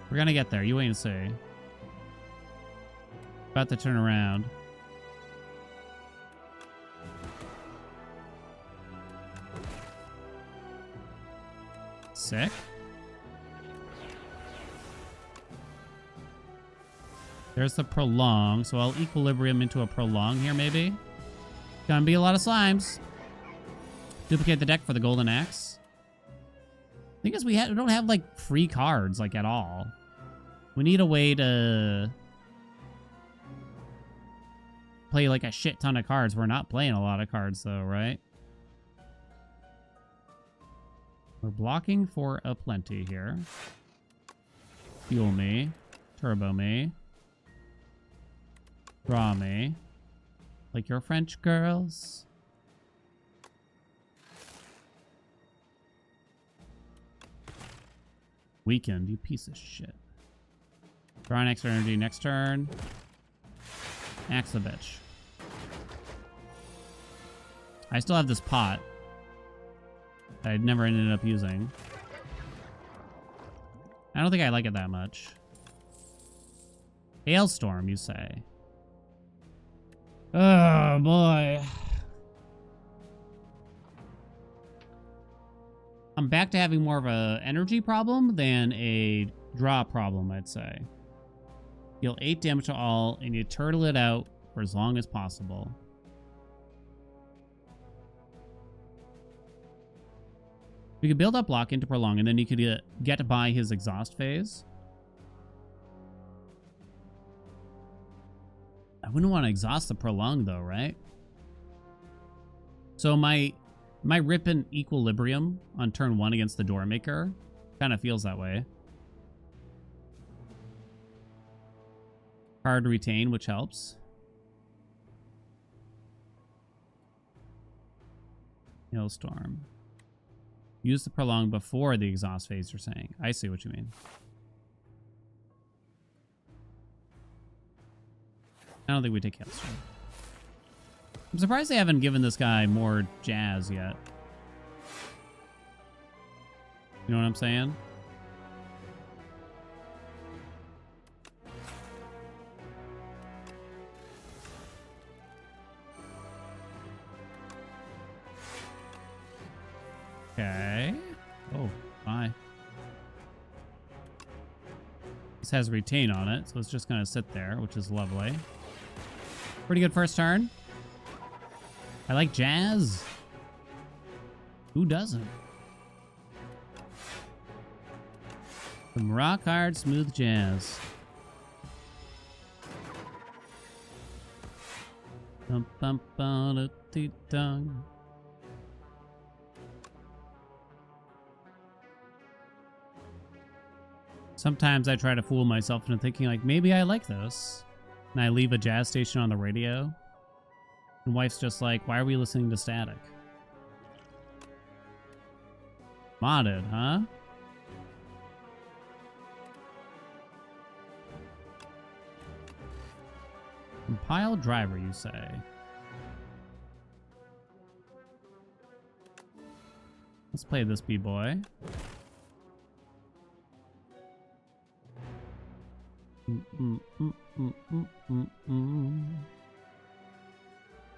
We're gonna get there. You wait and see. About to turn around. Sick. There's the prolong, so I'll equilibrium into a prolong here, maybe. Gonna be a lot of slimes. Duplicate the deck for the golden axe. Thing is, we don't have like free cards like at all. We need a way to play like a shit ton of cards. We're not playing a lot of cards though, right? We're blocking for a plenty here. Fuel me. Turbo me. Draw me. Like your French girls. Weakened, you piece of shit. Draw an extra energy next turn. Axe the bitch. I still have this pot that I never ended up using. I don't think I like it that much. Hailstorm, you say? Oh, boy. I'm back to having more of a energy problem than a draw problem, I'd say. Deal 8 damage to all, and you turtle it out for as long as possible. You could build up block into prolong, and then you could get by his exhaust phase. I wouldn't want to exhaust the prolong, though, right? So my rip in equilibrium on turn 1 against the Doormaker kind of feels that way. Hard retain, which helps. Hailstorm. Use the prolong before the exhaust phase, you're saying. I see what you mean. I don't think we take Hailstorm. I'm surprised they haven't given this guy more jazz yet. You know what I'm saying? Okay. Oh, bye. This has retain on it, so it's just going to sit there, which is lovely. Pretty good first turn. I like jazz. Who doesn't? Some rock hard, smooth jazz. Bum, bum, bum, dee, dum. Sometimes I try to fool myself into thinking like, maybe I like this. And I leave a jazz station on the radio. And wife's just like, why are we listening to static? Modded, huh? Compile driver, you say? Let's play this B-boy.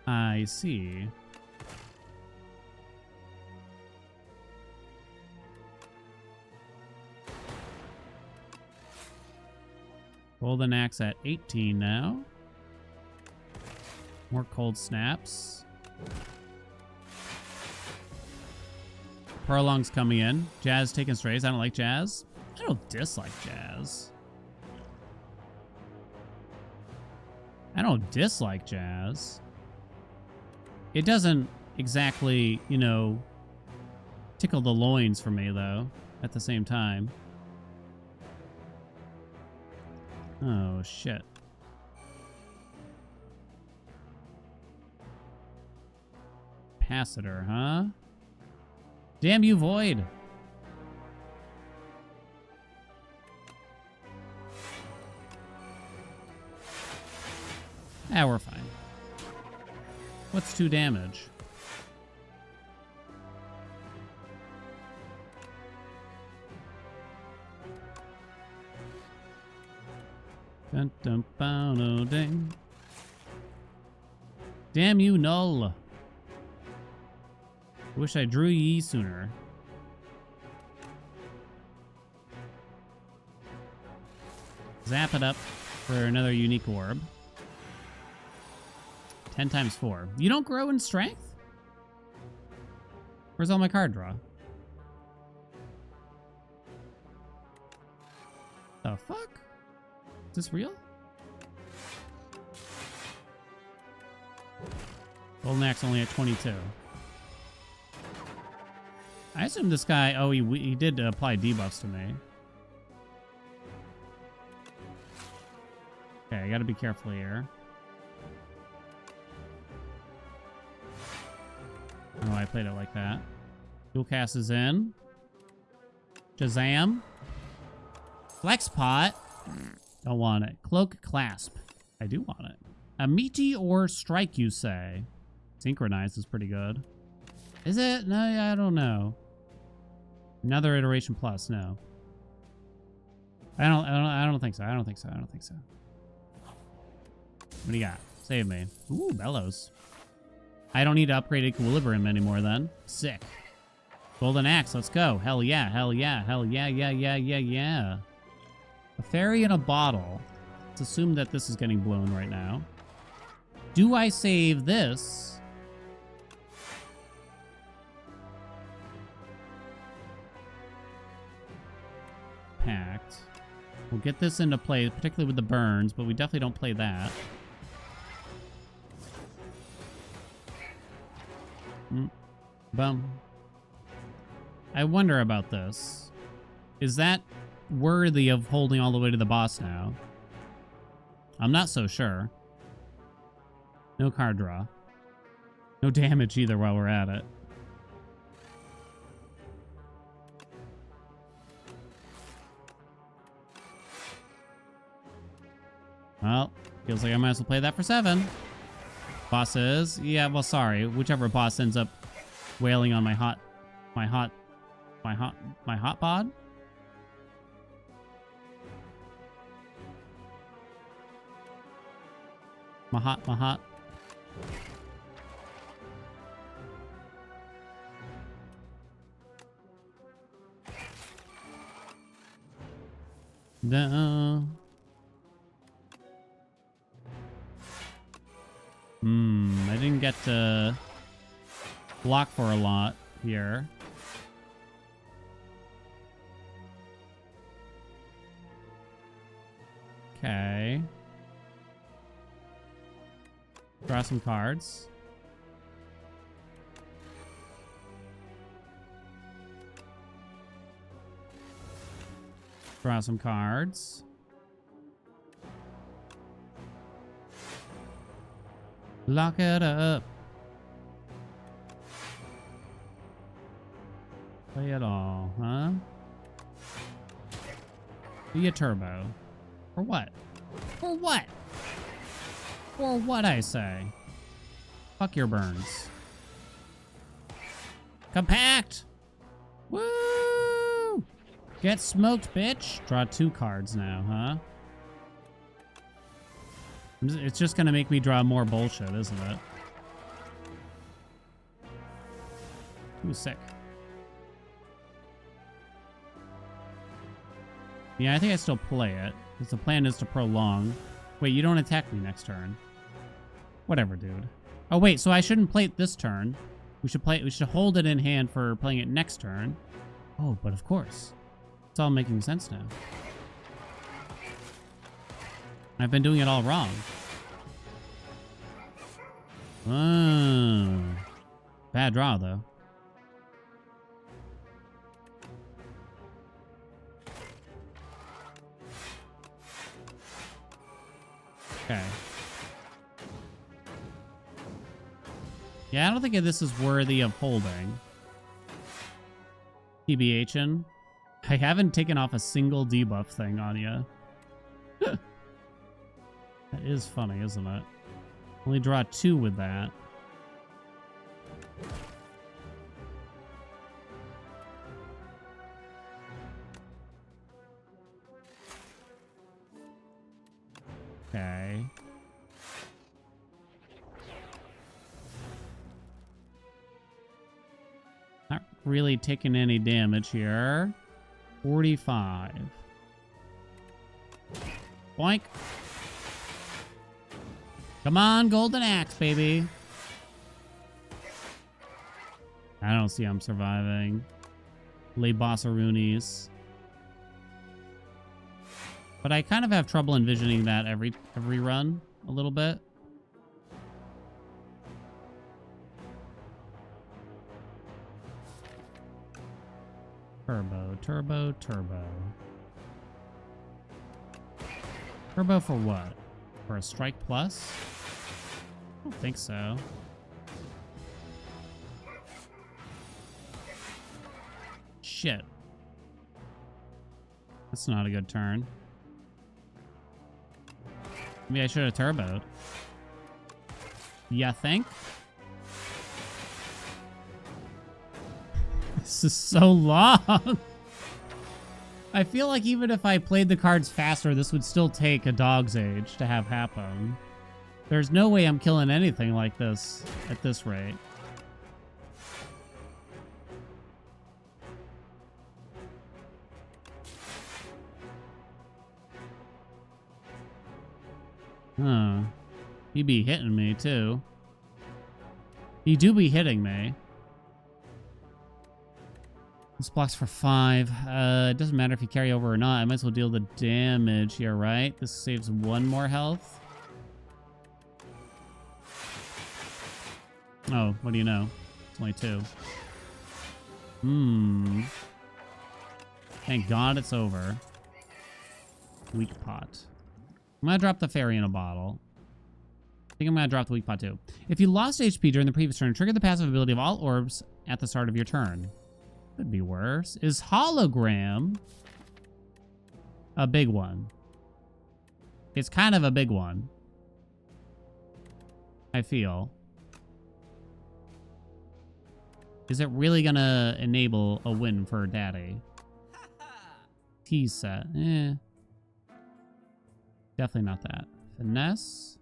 I see. Golden axe at 18 now. More cold snaps. Prolong's coming in. Jazz taking strays. I don't like jazz. I don't dislike jazz. I don't dislike jazz. It doesn't exactly, you know, tickle the loins for me, though, at the same time. Oh, shit. Capacitor, huh? Damn you, Void. Ah, we're fine. What's 2 damage? Dun, dun, bow, no, ding. Damn you, Null. Wish I drew ye sooner. Zap it up for another unique orb. 10 times 4. You don't grow in strength? Where's all my card draw? The fuck? Is this real? Golden Axe only at 22. I assume this guy... Oh, he did apply debuffs to me. Okay, I gotta be careful here. Oh, I played it like that. Dual cast is in. Shazam. Flex pot. Don't want it. Cloak clasp. I do want it. A meteor strike, you say? Synchronize is pretty good. Is it? No, I don't know. Another iteration plus. No. I don't think so. I don't think so. I don't think so. What do you got? Save me. Ooh, bellows. I don't need to upgrade equilibrium anymore then. Sick. Golden axe, let's go. Hell yeah, hell yeah, hell yeah, yeah, yeah, yeah, yeah. A fairy in a bottle. Let's assume that this is getting blown right now. Do I save this? Pact. We'll get this into play, particularly with the burns, but we definitely don't play that. Bum. I wonder about this. Is that worthy of holding all the way to the boss now? I'm not so sure. No card draw. No damage either while we're at it. Well, feels like I might as well play that for 7. Bosses. Yeah, well, sorry. Whichever boss ends up wailing on my hot bod. My hot. No. I didn't get to block for a lot here. Okay. Draw some cards. Draw some cards. Lock it up. Play it all, huh? Be a turbo. For what? For what? For what, I say? Fuck your burns. Compact! Woo! Get smoked, bitch! Draw 2 cards now, huh? It's just gonna make me draw more bullshit, isn't it? Ooh, sick. Yeah, I think I still play it, because the plan is to prolong. Wait, you don't attack me next turn. Whatever, dude. Oh, wait, so I shouldn't play it this turn. We should hold it in hand for playing it next turn. Oh, but of course. It's all making sense now. I've been doing it all wrong. Bad draw, though. Okay. Yeah, I don't think this is worthy of holding. TBH'in'. I haven't taken off a single debuff thing on you. That is funny, isn't it? Only draw 2 with that. really taking any damage here. 45. Boink. Come on, golden axe, baby. I don't see I'm surviving. Le Bossaroonies. But I kind of have trouble envisioning that every run a little bit. Turbo, turbo, turbo. Turbo for what? For a strike plus? I don't think so. Shit. That's not a good turn. Maybe I should have turboed. You think? This is so long. I feel like even if I played the cards faster, this would still take a dog's age to have happen. There's no way I'm killing anything like this at this rate. Huh. He be hitting me, too. He do be hitting me. This blocks for 5. It doesn't matter if you carry over or not. I might as well deal the damage here, right? This saves 1 more health. Oh, what do you know? It's only 2. Thank God it's over. Weak pot. I'm gonna drop the fairy in a bottle. I think I'm gonna drop the weak pot too. If you lost HP during the previous turn, trigger the passive ability of all orbs at the start of your turn. Could be worse. Is hologram a big one? It's kind of a big one, I feel. Is it really gonna enable a win for Daddy? T set. Definitely not that. Finesse.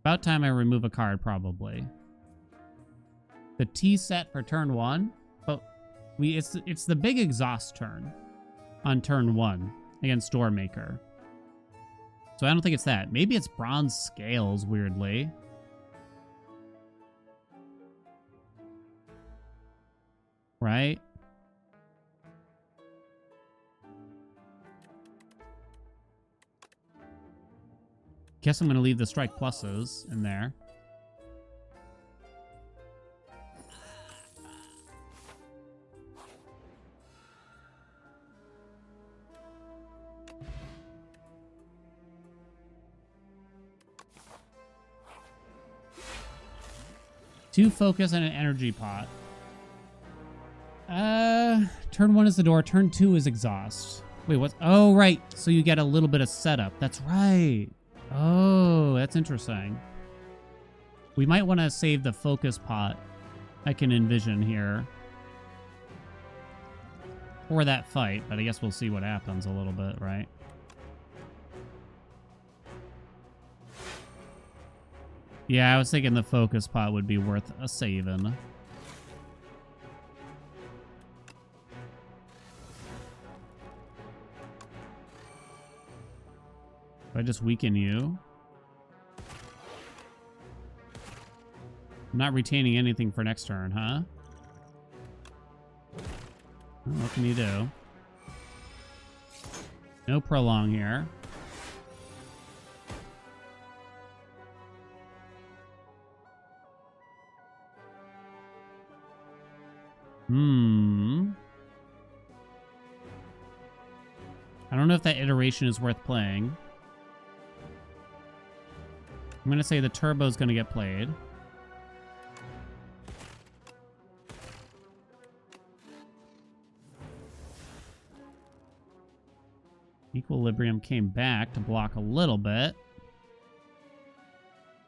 About time I remove a card, probably. The T set for turn 1, but it's the big exhaust turn on turn 1 against Doormaker. So I don't think it's that. Maybe it's bronze scales, weirdly. Right? Guess I'm going to leave the strike pluses in there. Two focus and an energy pot. Turn 1 is the door. Turn 2 is exhaust. Wait, what? Oh, right. So you get a little bit of setup. That's right. Oh, that's interesting. We might want to save the focus pot. I can envision here. For that fight, but I guess we'll see what happens a little bit, right? Yeah, I was thinking the focus pot would be worth a saving. Do I just weaken you? I'm not retaining anything for next turn, huh? Oh, what can you do? No prolong here. I don't know if that iteration is worth playing. I'm going to say the turbo is going to get played. Equilibrium came back to block a little bit.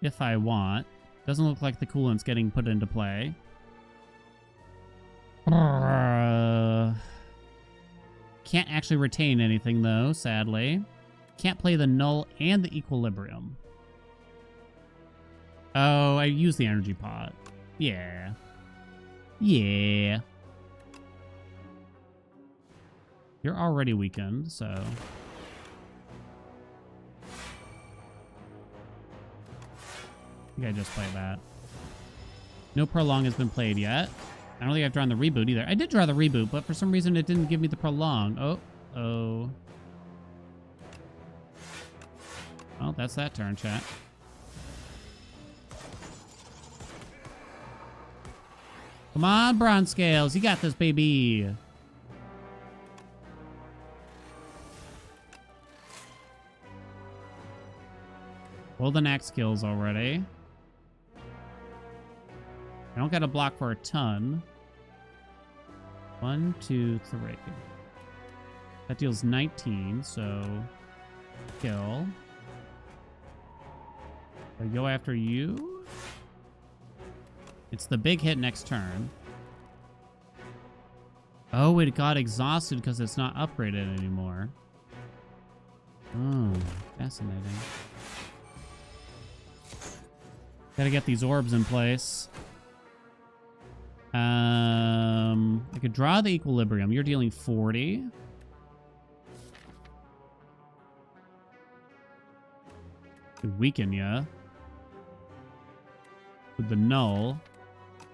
If I want. Doesn't look like the coolant's getting put into play. Can't actually retain anything, though, sadly. Can't play the null and the equilibrium. Oh, I used the energy pot. Yeah. Yeah. You're already weakened, so... I think I just played that. No Prolong has been played yet. I don't think I've drawn the reboot either. I did draw the reboot, but for some reason it didn't give me the Prolong. Oh. Well, that's that turn, chat. Come on, Bronze Scales. You got this, baby. Golden Axe kills already. I don't got a block for a ton. 1, 2, 3. That deals 19, so kill. I go after you. It's the big hit next turn. Oh, it got exhausted because it's not upgraded anymore. Oh, fascinating. Gotta get these orbs in place. I could draw the equilibrium. You're dealing 40. Could weaken ya with the null,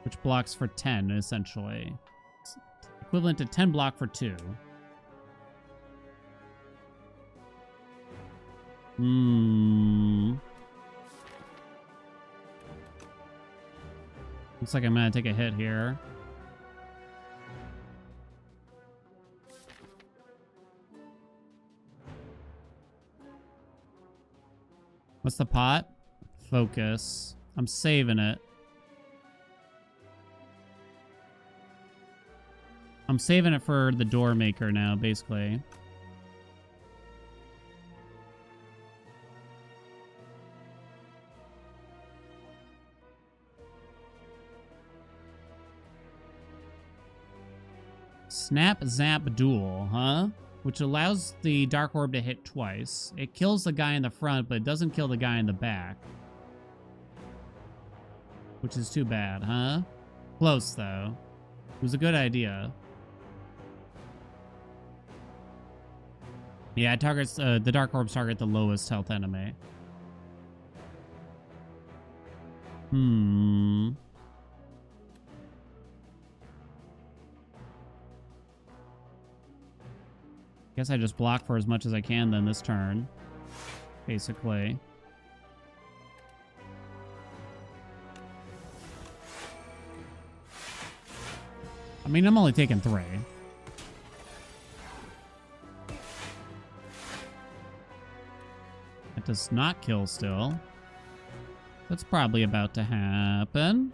which blocks for 10 essentially. It's equivalent to 10 block for 2. Looks like I'm gonna take a hit here. What's the pot? Focus. I'm saving it. I'm saving it for the door maker now, basically. Snap Zap Duel, huh? Which allows the Dark Orb to hit twice. It kills the guy in the front, but it doesn't kill the guy in the back. Which is too bad, huh? Close, though. It was a good idea. Yeah, it targets, the Dark Orbs target the lowest health enemy. Guess I just block for as much as I can then this turn. Basically. I mean, I'm only taking 3. It does not kill still. That's probably about to happen.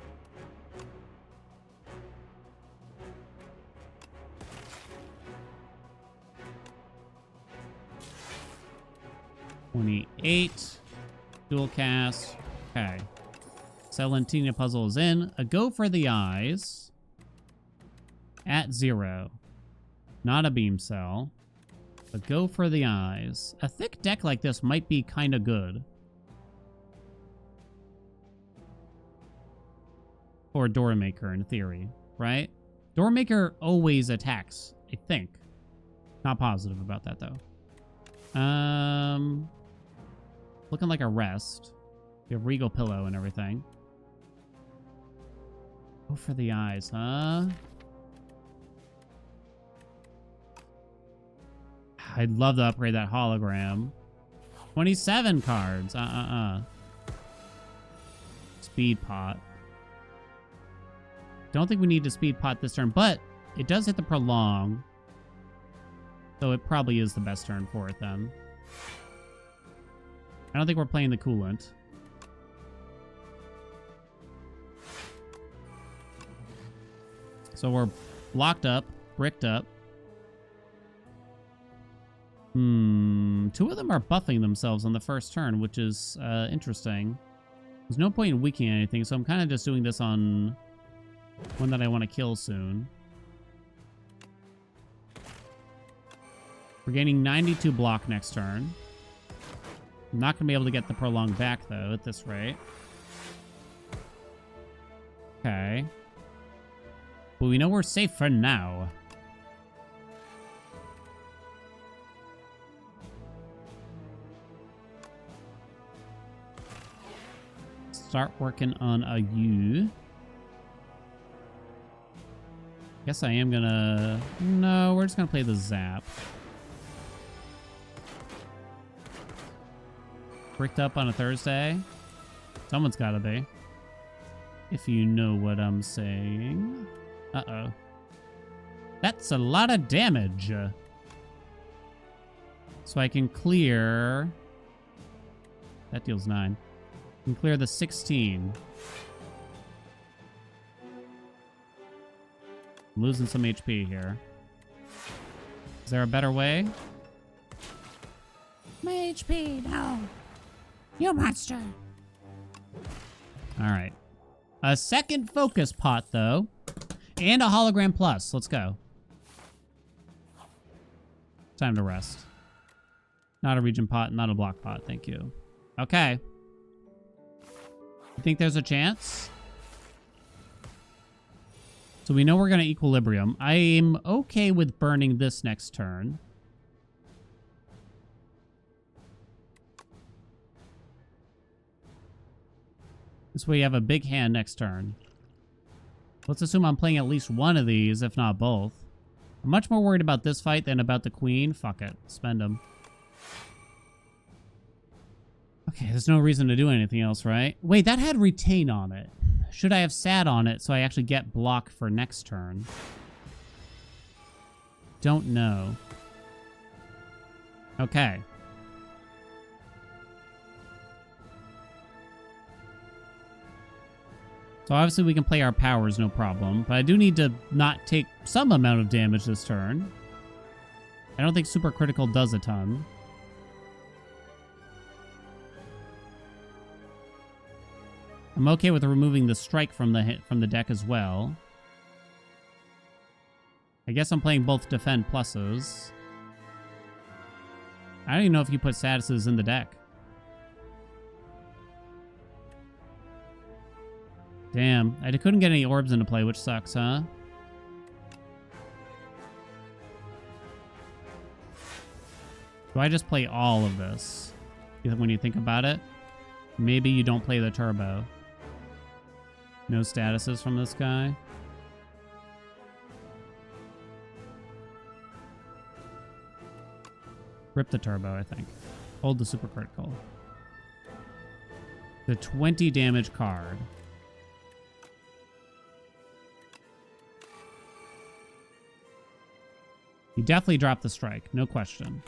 $28. Dual cast. Okay. Celentina puzzle is in. A go for the eyes. At 0. Not a beam cell. A go for the eyes. A thick deck like this might be kind of good. For a door maker, in theory. Right? Door maker always attacks, I think. Not positive about that, though. Looking like a rest. You have Regal Pillow and everything. Go for the eyes, huh? I'd love to upgrade that hologram. 27 cards. Speed pot. Don't think we need to speed pot this turn, but it does hit the prolong. So it probably is the best turn for it then. I don't think we're playing the coolant. So we're locked up, bricked up. 2 of them are buffing themselves on the first turn, which is interesting. There's no point in weakening anything, so I'm kind of just doing this on one that I want to kill soon. We're gaining 92 block next turn. I'm not going to be able to get the prolong back, though, at this rate. Okay. But we know we're safe for now. Start working on a U. Guess I am gonna... No, we're just gonna play the Zap. Bricked up on a Thursday? Someone's gotta be. If you know what I'm saying. Uh-oh. That's a lot of damage. So I can clear... That deals 9. I can clear the 16. I'm losing some HP here. Is there a better way? My HP, no. You monster. Alright. A second focus pot, though. And a hologram plus. Let's go. Time to rest. Not a region pot, not a block pot. Thank you. Okay. You think there's a chance? So we know we're going to equilibrium. I'm okay with burning this next turn. This way you have a big hand next turn. Let's assume I'm playing at least one of these, if not both. I'm much more worried about this fight than about the queen. Fuck it. Spend them. Okay, there's no reason to do anything else, right? Wait, that had retain on it. Should I have sat on it so I actually get block for next turn? Don't know. Okay. So obviously we can play our powers, no problem. But I do need to not take some amount of damage this turn. I don't think super critical does a ton. I'm okay with removing the strike from the deck as well. I guess I'm playing both defend pluses. I don't even know if you put statuses in the deck. Damn, I couldn't get any orbs into play, which sucks, huh? Do I just play all of this? When you think about it? Maybe you don't play the turbo. No statuses from this guy. Rip the turbo, I think. Hold the super critical. The 20 damage card. You definitely dropped the strike, no question.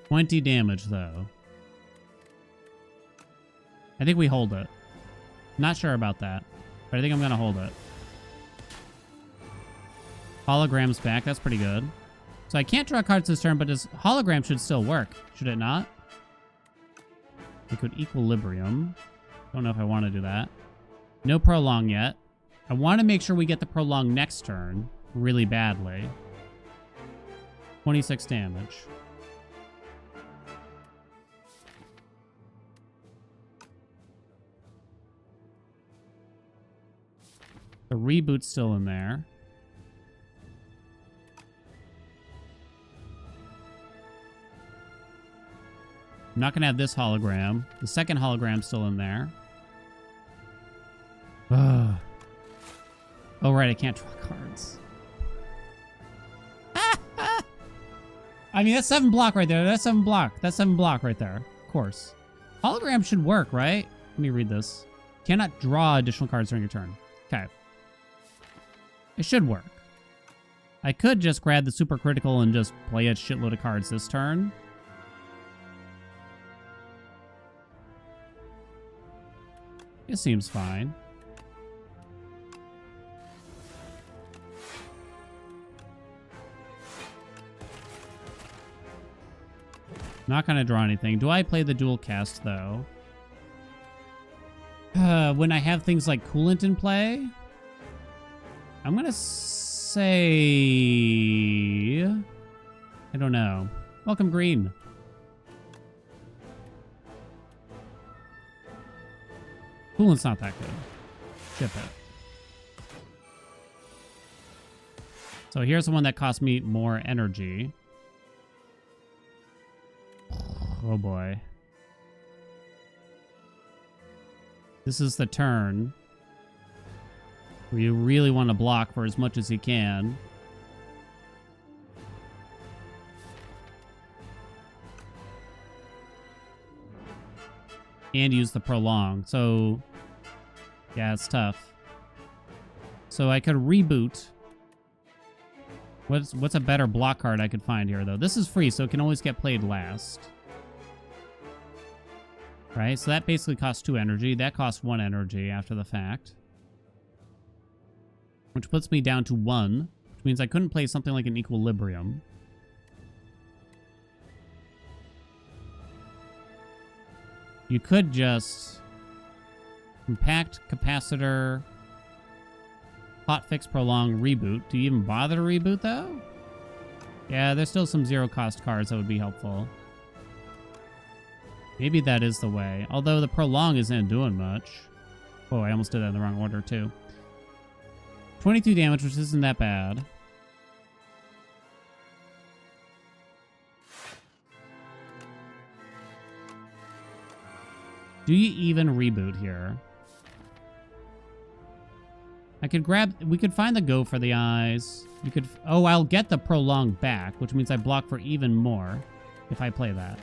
20 damage, though. I think we hold it. Not sure about that, but I think I'm going to hold it. Hologram's back. That's pretty good. So I can't draw cards this turn, but his hologram should still work. Should it not? We could equilibrium. Don't know if I want to do that. No prolong yet. I want to make sure we get the prolong next turn really badly. 26 damage. The reboot's still in there. I'm not going to have this hologram. The second hologram's still in there. Oh, right. I can't draw cards. I mean, that's 7 block right there. That's 7 block. That's 7 block right there. Of course. Hologram should work, right? Let me read this. Cannot draw additional cards during your turn. Okay. It should work. I could just grab the super critical and just play a shitload of cards this turn. It seems fine. Not gonna draw anything. Do I play the dual cast, though? When I have things like Coolant in play? I'm gonna say... I don't know. Welcome, Green. Coolant's not that good. Ship it. So here's the one that cost me more energy. Oh boy. This is the turn where you really want to block for as much as you can. And use the prolong. So, yeah, it's tough. So I could reboot. What's a better block card I could find here, though? This is free, so it can always get played last. Right? So that basically costs 2 energy. That costs 1 energy after the fact. Which puts me down to 1, which means I couldn't play something like an Equilibrium. You could just compact, capacitor, hotfix, prolong, reboot. Do you even bother to reboot, though? Yeah, there's still some zero-cost cards that would be helpful. Maybe that is the way. Although the prolong isn't doing much. Oh, I almost did that in the wrong order, too. 22 damage, which isn't that bad. Do you even reboot here? I could grab... We could find the go for the eyes. You could... Oh, I'll get the prolong back, which means I block for even more if I play that.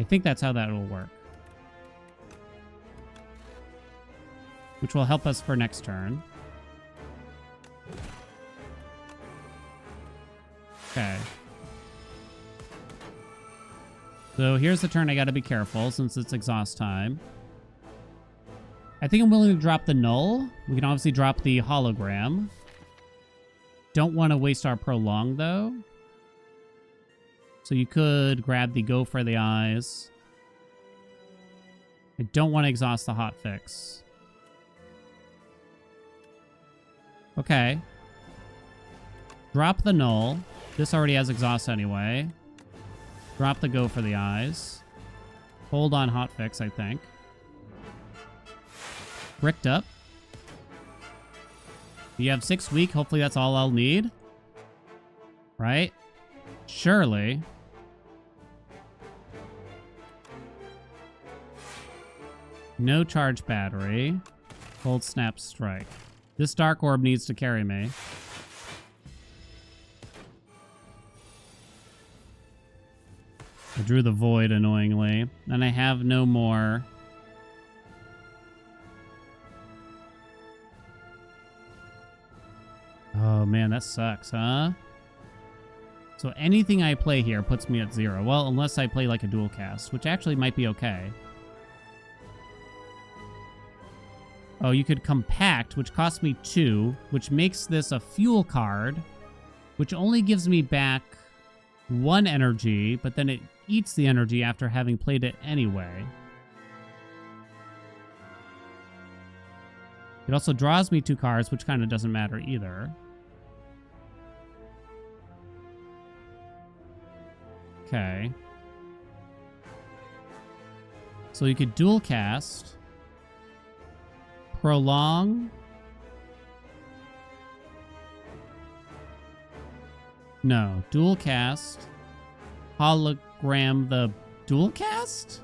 I think that's how that will work. Which will help us for next turn. Okay. So here's the turn I gotta be careful since it's exhaust time. I think I'm willing to drop the null. We can obviously drop the hologram. Don't want to waste our prolong though. So you could grab the go for the eyes. I don't want to exhaust the hotfix. Okay. Drop the null. This already has exhaust anyway. Drop the go for the eyes. Hold on hotfix, I think. Bricked up. You have 6 weak. Hopefully that's all I'll need. Right? Surely. No charge battery. Cold snap strike. This dark orb needs to carry me. I drew the void annoyingly. And I have no more. Oh man, that sucks, huh? So anything I play here puts me at 0. Well, unless I play like a dual cast, which actually might be okay. Oh, you could compact, which costs me 2, which makes this a fuel card, which only gives me back 1 energy, but then it eats the energy after having played it anyway. It also draws me 2 cards, which kind of doesn't matter either. Okay. So you could dual cast, prolong. No, dual cast, hologram the dual cast?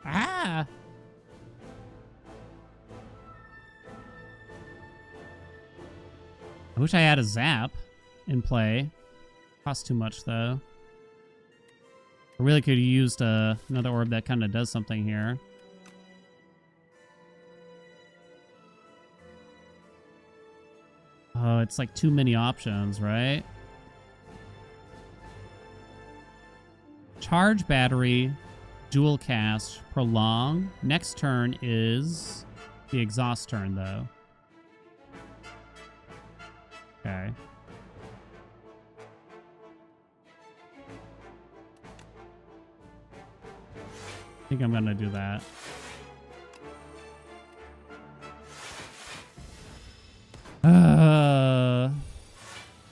Ah! I wish I had a zap in play. Costs too much, though. I really could have used another orb that kind of does something here. Oh, it's like too many options, right? Charge battery, dual cast, prolong. Next turn is the exhaust turn, though. Okay. I think I'm gonna do that.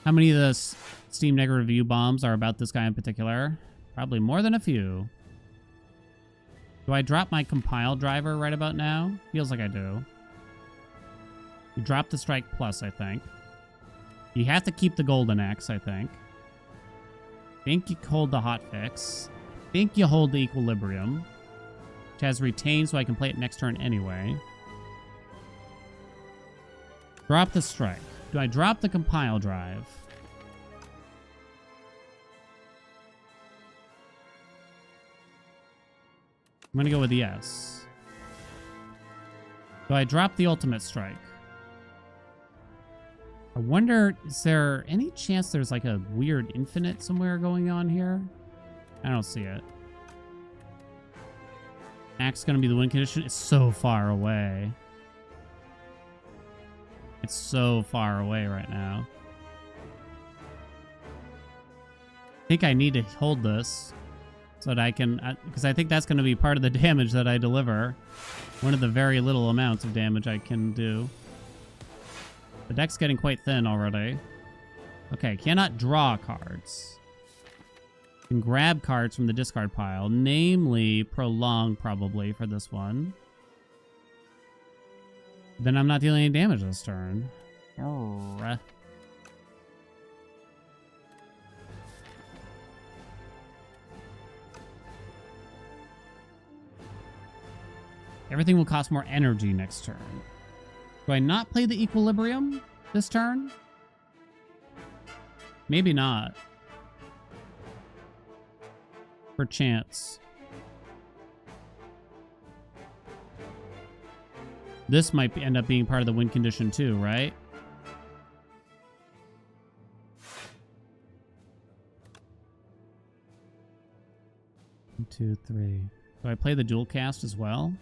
How many of the Steam negative review bombs are about this guy in particular? Probably more than a few. Do I drop my compile driver right about now? Feels like I do. You drop the strike plus, I think. You have to keep the golden axe, I think. Think you hold the hotfix. Think you hold the equilibrium, which has retained, so I can play it next turn anyway. Drop the strike. Do I drop the compile drive? I'm gonna go with yes. Do I drop the ultimate strike? I wonder, is there any chance there's like a weird infinite somewhere going on here? I don't see it. Axe gonna be the win condition. It's so far away. It's so far away right now. I think I need to hold this so that I can, because I think that's going to be part of the damage that I deliver. One of the very little amounts of damage I can do. The deck's getting quite thin already. Okay, cannot draw cards. Can grab cards from the discard pile, namely Prolong probably for this one. Then I'm not dealing any damage this turn. Arrgh. Everything will cost more energy next turn. Do I not play the equilibrium this turn? Maybe not. For chance. This might end up being part of the win condition too, right? One, two, three. Do I play the dual cast as well?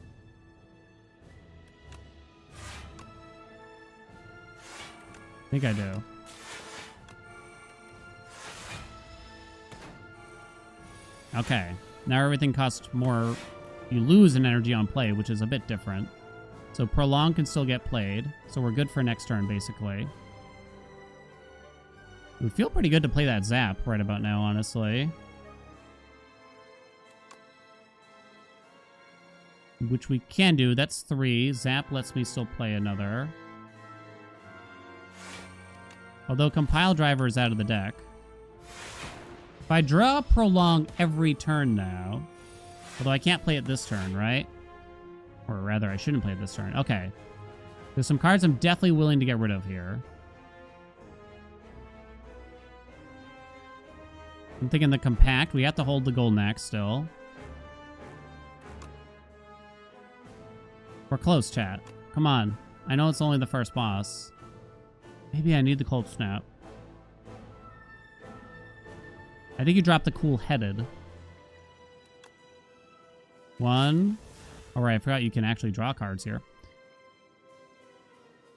I think I do. Okay. Now everything costs more. You lose an energy on play, which is a bit different. So Prolong can still get played. So we're good for next turn, basically. It would feel pretty good to play that Zap right about now, honestly. Which we can do. That's 3. Zap lets me still play another. Although Compile Driver is out of the deck. If I draw Prolong every turn now... Although I can't play it this turn, right? Or rather, I shouldn't play it this turn. Okay. There's some cards I'm definitely willing to get rid of here. I'm thinking the Compact. We have to hold the Golden Axe still. We're close, chat. Come on. I know it's only the first boss. Maybe I need the Cold Snap. I think you dropped the Cool-Headed. 1. Alright, I forgot you can actually draw cards here.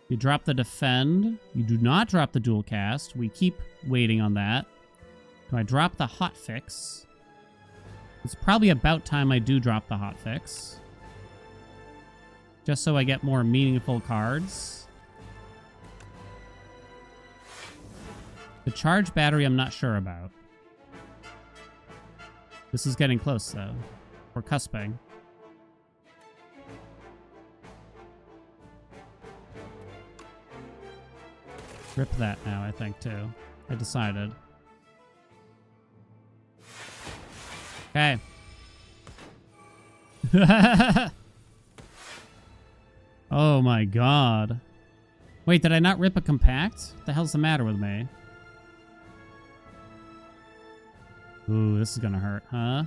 You drop the Defend. You do not drop the Dual Cast. We keep waiting on that. Do I drop the Hotfix? It's probably about time I do drop the Hotfix. Just so I get more meaningful cards. The Charge Battery I'm not sure about. This is getting close, though. We're cusping. Rip that now, I think, too. I decided. Okay. Oh my god. Wait, did I not rip a Compact? What the hell's the matter with me? Ooh, this is gonna hurt, huh?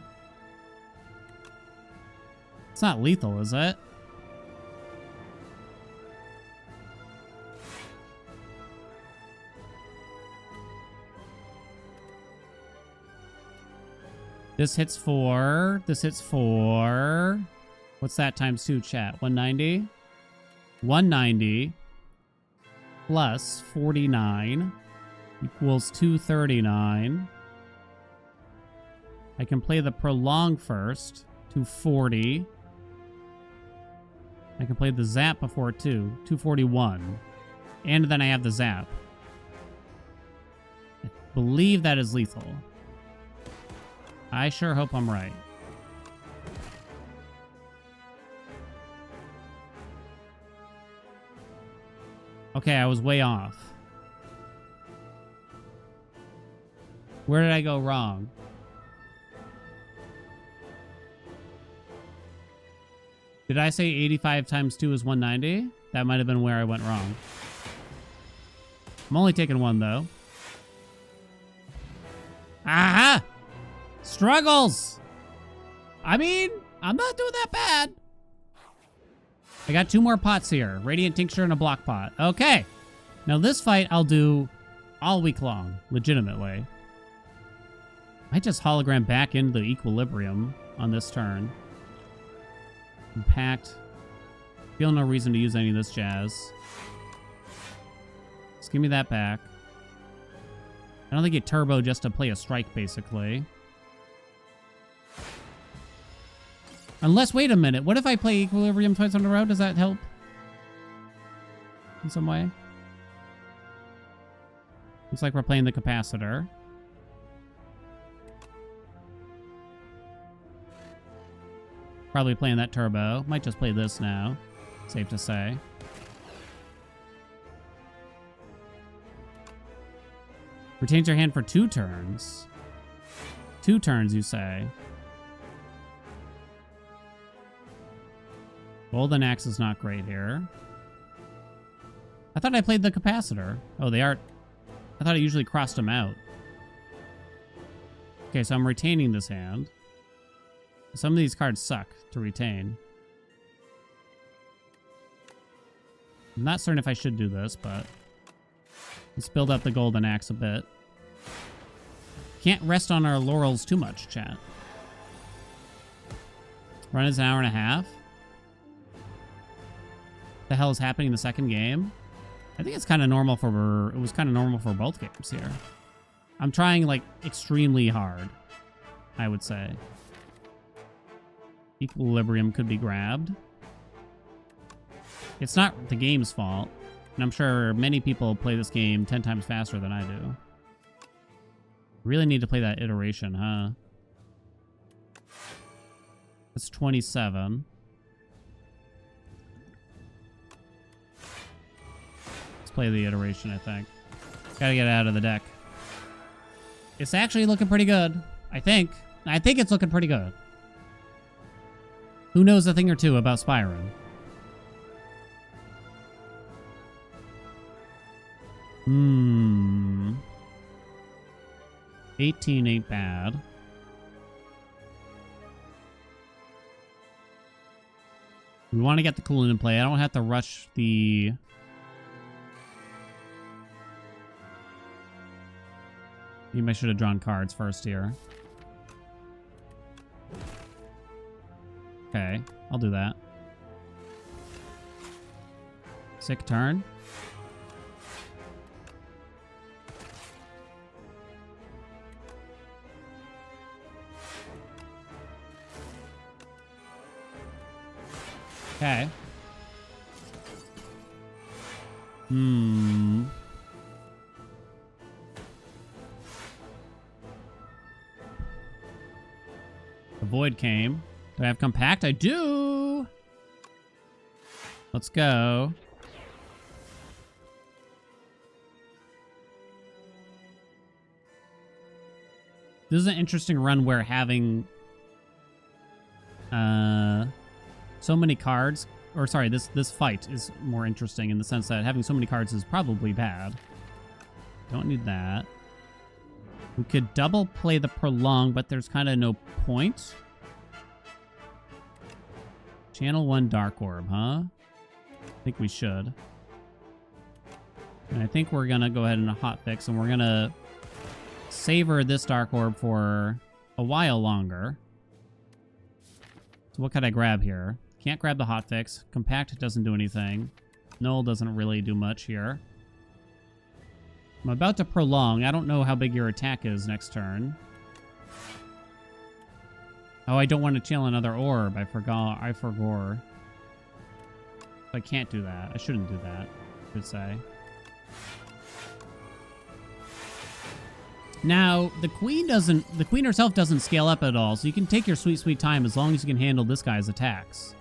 It's not lethal, is it? This hits 4. This hits 4. What's that times 2, chat? 190? 190 plus 49 equals 239. I can play the Prolong first. 240. I can play the Zap before too. 241. And then I have the Zap. I believe that is lethal. I sure hope I'm right. Okay, I was way off. Where did I go wrong? Did I say 85 times 2 is 190? That might have been where I went wrong. I'm only taking one, though. Aha! Struggles! I mean, I'm not doing that bad. I got 2 more pots here. Radiant Tincture and a block pot. Okay. Now this fight I'll do all week long. Legitimately. I just hologram back into the equilibrium on this turn. Impact. Feel no reason to use any of this jazz. Just give me that back. I don't think it turbo just to play a strike, basically. Unless, wait a minute. What if I play Equilibrium twice on the road? Does that help? In some way? Looks like we're playing the capacitor. Probably playing that turbo. Might just play this now. Safe to say. Retains your hand for 2 turns. 2 turns, you say. Golden Axe is not great here. I thought I played the capacitor. Oh, they are. I thought I usually crossed them out. Okay, so I'm retaining this hand. Some of these cards suck to retain. I'm not certain if I should do this, but let's build up the Golden Axe a bit. Can't rest on our laurels too much, chat. Run is an hour and a half. The hell is happening in the second game? I think it's kind of normal for... It was kind of normal for both games here. I'm trying, like, extremely hard, I would say. Equilibrium could be grabbed. It's not the game's fault. And I'm sure many people play this game 10 times faster than I do. Really need to play that iteration, huh? That's 27. Let's play the iteration, I think. Gotta get it out of the deck. It's actually looking pretty good. I think. I think it's looking pretty good. Who knows a thing or two about Spyro? 18 ain't bad. We want to get the coolant in play. I don't have to rush the... Maybe I should have drawn cards first here. Okay, I'll do that. Sick turn. Okay. The void came. Do I have compact? I do! Let's go. This is an interesting run where having so many cards, or sorry, this fight is more interesting in the sense that having so many cards is probably bad. Don't need that. We could double play the Prolong, but there's kind of no point. Channel 1 Dark Orb, huh? I think we should. And I think we're going to go ahead and hotfix, and we're going to savor this Dark Orb for a while longer. So what could I grab here? Can't grab the hotfix. Compact doesn't do anything. Null doesn't really do much here. I'm about to Prolong. I don't know how big your attack is next turn. Oh, I don't want to channel another orb. I forgot. I forgot. I can't do that. I shouldn't do that, I should say. Now, the queen herself doesn't scale up at all, so you can take your sweet, sweet time as long as you can handle this guy's attacks,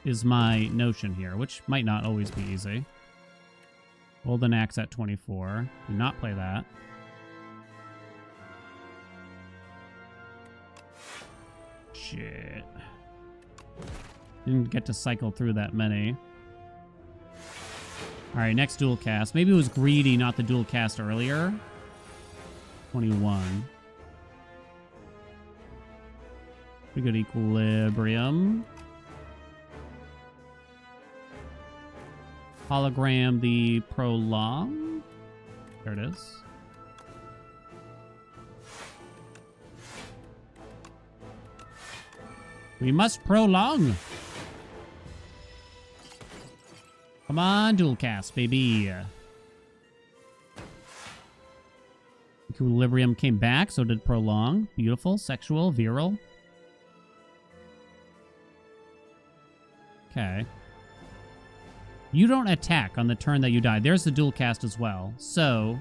is my notion here, which might not always be easy. Golden Axe at 24. Do not play that. Shit. Didn't get to cycle through that many. Alright, next dual cast. Maybe it was greedy not the dual cast earlier. 21. We got Equilibrium. Hologram the Prolong. There it is. We must prolong. Come on, dual cast, baby. Equilibrium came back, so did prolong. Beautiful, sexual, virile. Okay. You don't attack on the turn that you die. There's the dual cast as well. So.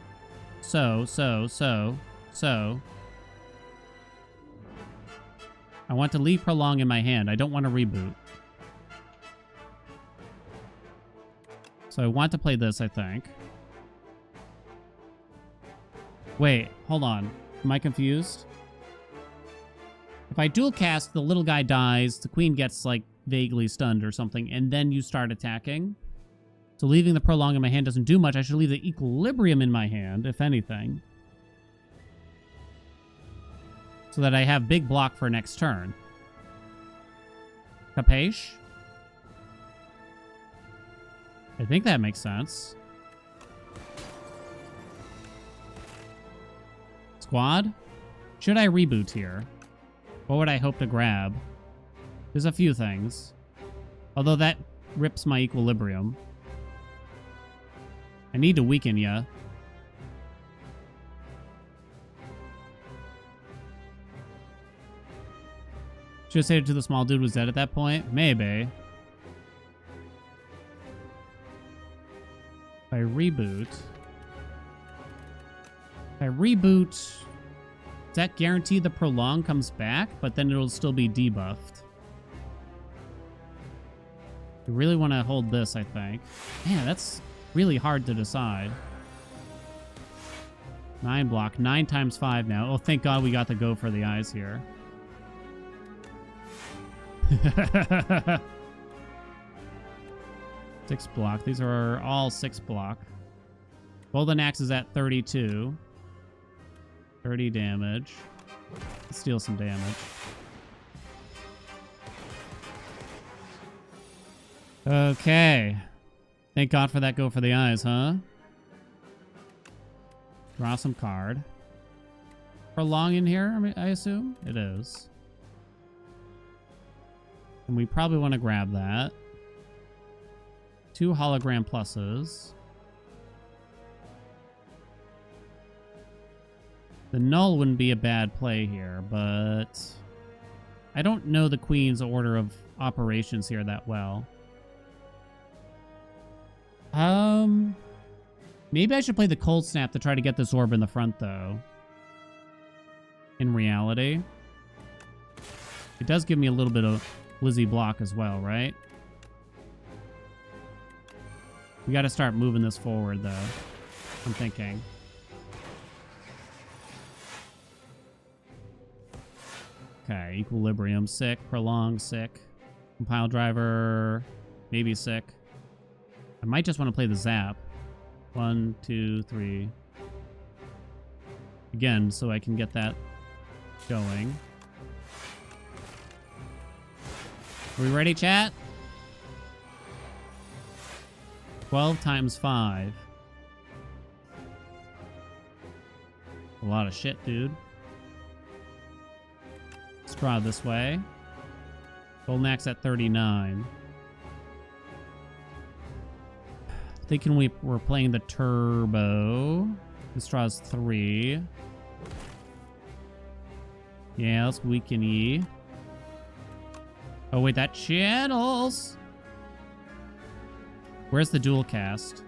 I want to leave prolong in my hand. I don't want to reboot. So I want to play this, I think. Wait, hold on. Am I confused? If I dual cast, the little guy dies, the queen gets, like, vaguely stunned or something, and then you start attacking. So leaving the prolong in my hand doesn't do much. I should leave the equilibrium in my hand, if anything. So that I have big block for next turn. Capiche? I think that makes sense. Squad? Should I reboot here? What would I hope to grab? There's a few things. Although that rips my equilibrium. I need to weaken ya. Should have said it to the small dude was dead at that point? Maybe. If I reboot... does that guarantee the prolong comes back? But then it'll still be debuffed. I really want to hold this, I think. Man, that's really hard to decide. 9 block. 9 times 5 now. Oh, thank God we got the go for the eyes here. 6 block. These are all 6 block. Golden Axe is at 32. 30 damage. Let's steal some damage. Okay. Thank God for that go for the eyes, huh? Draw some card. Prolong in here, I assume? It is. And we probably want to grab that. 2 hologram pluses. The null wouldn't be a bad play here, but I don't know the queen's order of operations here that well. Maybe I should play the cold snap to try to get this orb in the front, though. In reality. It does give me a little bit of Lizzie block as well, right? We got to start moving this forward, though. I'm thinking. Okay, equilibrium, sick. Prolong, sick. Compile driver, maybe sick. I might just want to play the zap. 1, 2, 3. Again, so I can get that going. Are we ready, chat? 12 times 5. A lot of shit, dude. Let's draw this way. Golden Axe at 39. Thinking we're playing the turbo. This draws 3. Yeah, let's weaken E. Oh, wait, that channels. Where's the dual cast?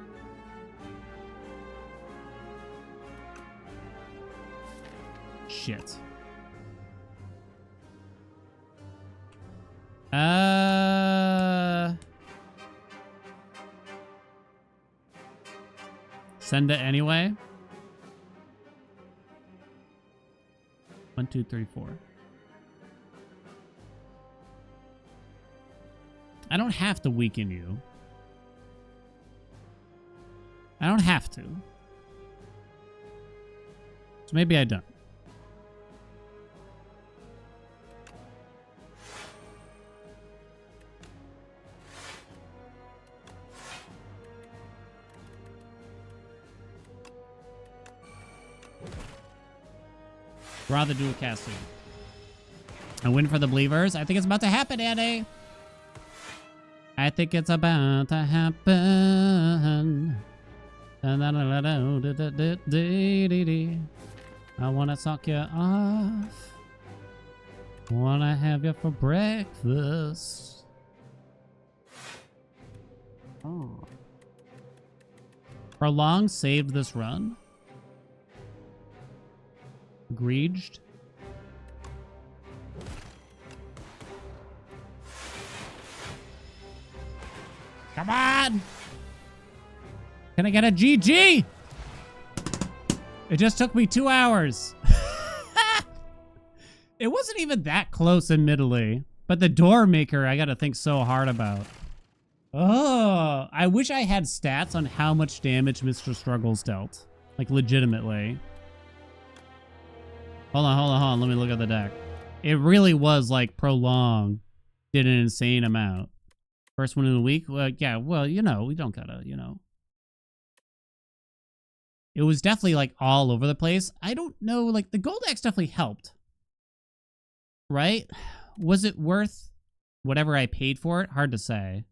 Shit. Send it anyway. 1, 2, 3, 4. I don't have to weaken you. I don't have to. So maybe I don't. Rather do a casting. A win for the Believers. I think it's about to happen, Annie. I think it's about to happen. I wanna suck you off. Wanna have you for breakfast. Oh. Prolong saved this run. Egreged. Come on! Can I get a GG? It just took me 2 hours. It wasn't even that close, admittedly. But the door maker, I gotta think so hard about. Oh, I wish I had stats on how much damage Mr. Struggles dealt. Like, legitimately. Hold on. Let me look at the deck. It really was, like, Prolong did an insane amount. First one in the week? Well, yeah, well, you know, we don't gotta, you know. It was definitely, like, all over the place. I don't know, like, the gold X definitely helped. Right? Was it worth whatever I paid for it? Hard to say.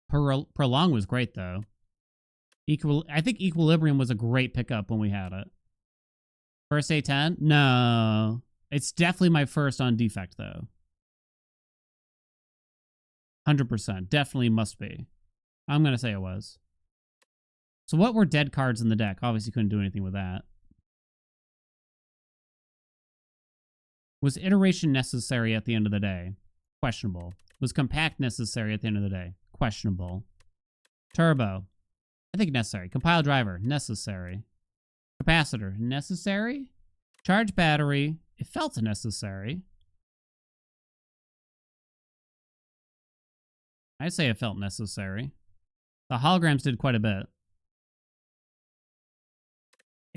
Prolong was great, though. I think Equilibrium was a great pickup when we had it. First A10? No. It's definitely my first on defect, though. 100%. Definitely must be. I'm going to say it was. So what were dead cards in the deck? Obviously couldn't do anything with that. Was iteration necessary at the end of the day? Questionable. Was compact necessary at the end of the day? Questionable. Turbo. I think necessary. Compile driver. Necessary. Capacitor. Necessary. Charge battery. It felt necessary. I'd say it felt necessary. The holograms did quite a bit.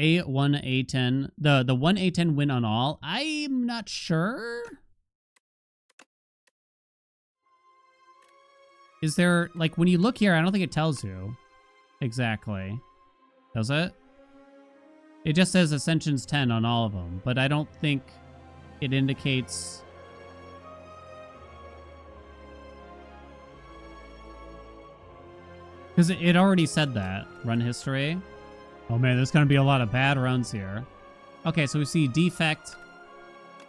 A1, A10. The 1 A10 win on all. I'm not sure. Is there, like, when you look here, I don't think it tells you exactly. Does it? It just says Ascension's 10 on all of them, but I don't think it indicates... Because it already said that. Run history. Oh man, there's going to be a lot of bad runs here. Okay, so we see defect.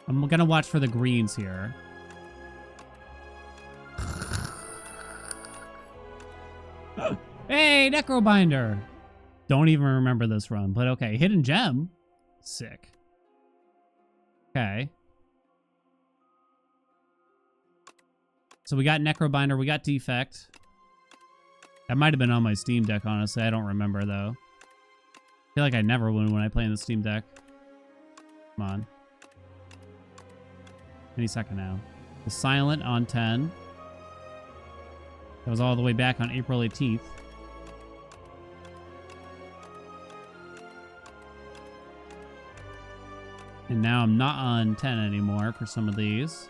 I'm going to watch for the greens here. Hey, Necrobinder. Don't even remember this run, but okay. Hidden Gem. Sick. Okay. So we got Necrobinder, we got defect. That might have been on my Steam Deck, honestly. I don't remember, though. I feel like I never win when I play in the Steam Deck. Come on. Any second now. The Silent on 10. That was all the way back on April 18th. And now I'm not on 10 anymore for some of these.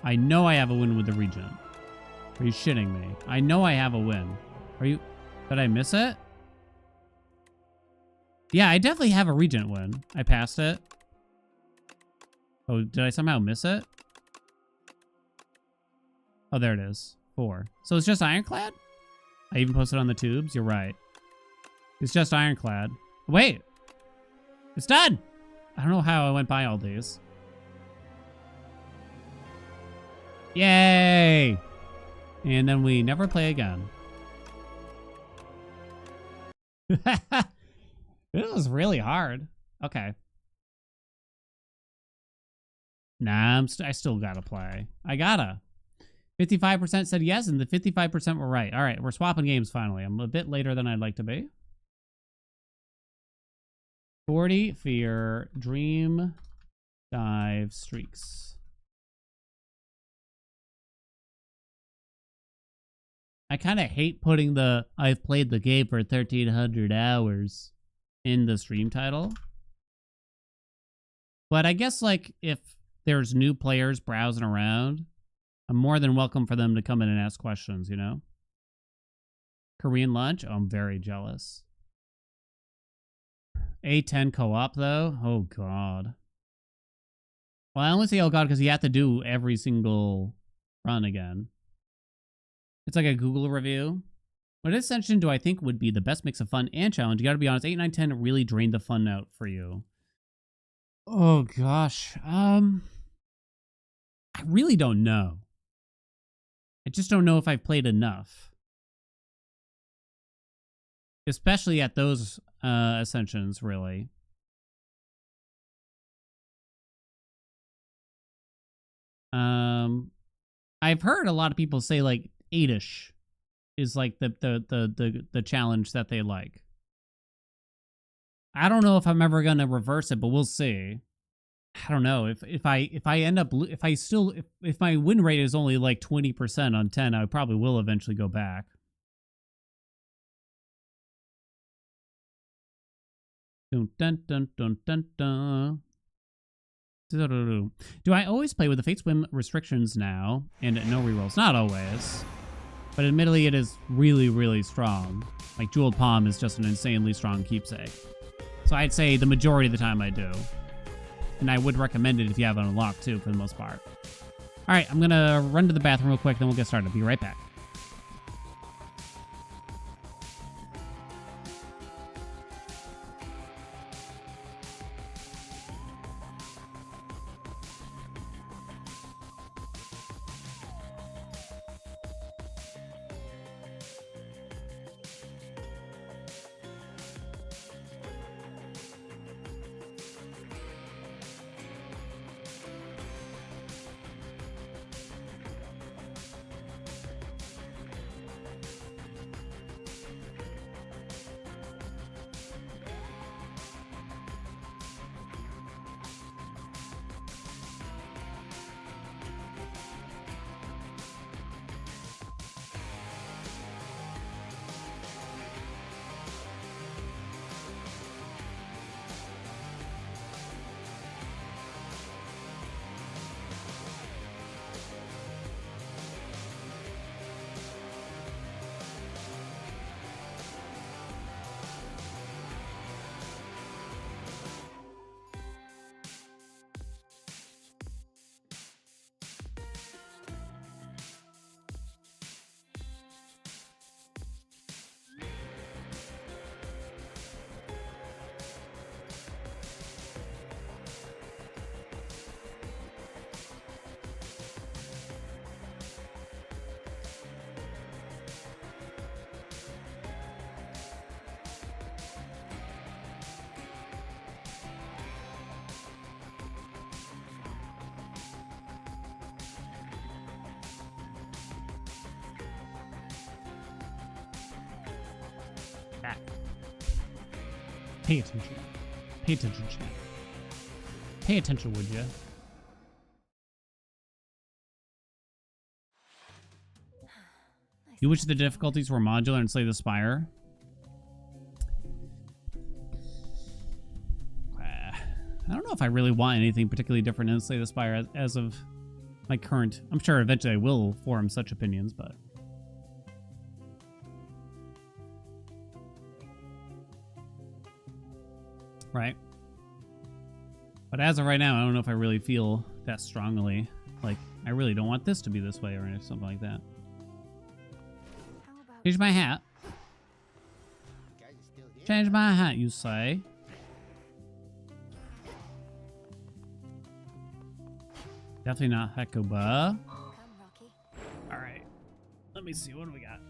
I know I have a win with the Regent. Are you shitting me? I know I have a win. Are you... Did I miss it? Yeah, I definitely have a Regent win. I passed it. Oh, did I somehow miss it? Oh, there it is. 4. So it's just Ironclad? I even posted on the tubes. You're right. It's just Ironclad. Wait. It's done. I don't know how I went by all these. Yay! And then we never play again. This was really hard. Okay. Nah, I still gotta play. I gotta. 55% said yes, and the 55% were right. All right, we're swapping games finally. I'm a bit later than I'd like to be. 40 Fear Dream Dive Streaks. I kind of hate putting the I've played the game for 1,300 hours in the stream title. But I guess, like, if there's new players browsing around, I'm more than welcome for them to come in and ask questions, you know? Korean lunch? Oh, I'm very jealous. A10 co-op, though? Oh, God. Well, I only say oh, God because you have to do every single run again. It's like a Google review. What ascension do I think would be the best mix of fun and challenge? You gotta be honest, 8, 9, 10 really drained the fun out for you. Oh, gosh. I really don't know. I just don't know if I've played enough. Especially at those ascensions, really. I've heard a lot of people say like 8-ish is like the challenge that they like. I don't know if I'm ever gonna reverse it, but we'll see. I don't know if I end up if my win rate is only like 20% on 10, I probably will eventually go back. Dun dun dun dun dun dun. Do I always play with the Fate Swim restrictions now and no rerolls? Not always, but admittedly it is really, really strong. Like Jeweled Palm is just an insanely strong keepsake. So I'd say the majority of the time I do. And I would recommend it if you have it unlocked too, for the most part. All right, I'm gonna run to the bathroom real quick, then we'll get started. Be right back. Back. Pay attention. Pay attention, chat. Pay attention, would you? You wish the difficulties were modular and Slay the Spire? I don't know if I really want anything particularly different in Slay the Spire as of my current... I'm sure eventually I will form such opinions, but... Right. But as of right now, I don't know if I really feel that strongly. Like, I really don't want this to be this way or something like that. Change my hat. Change my hat, you say. Definitely not Hekoba. Alright. Let me see. What do we got?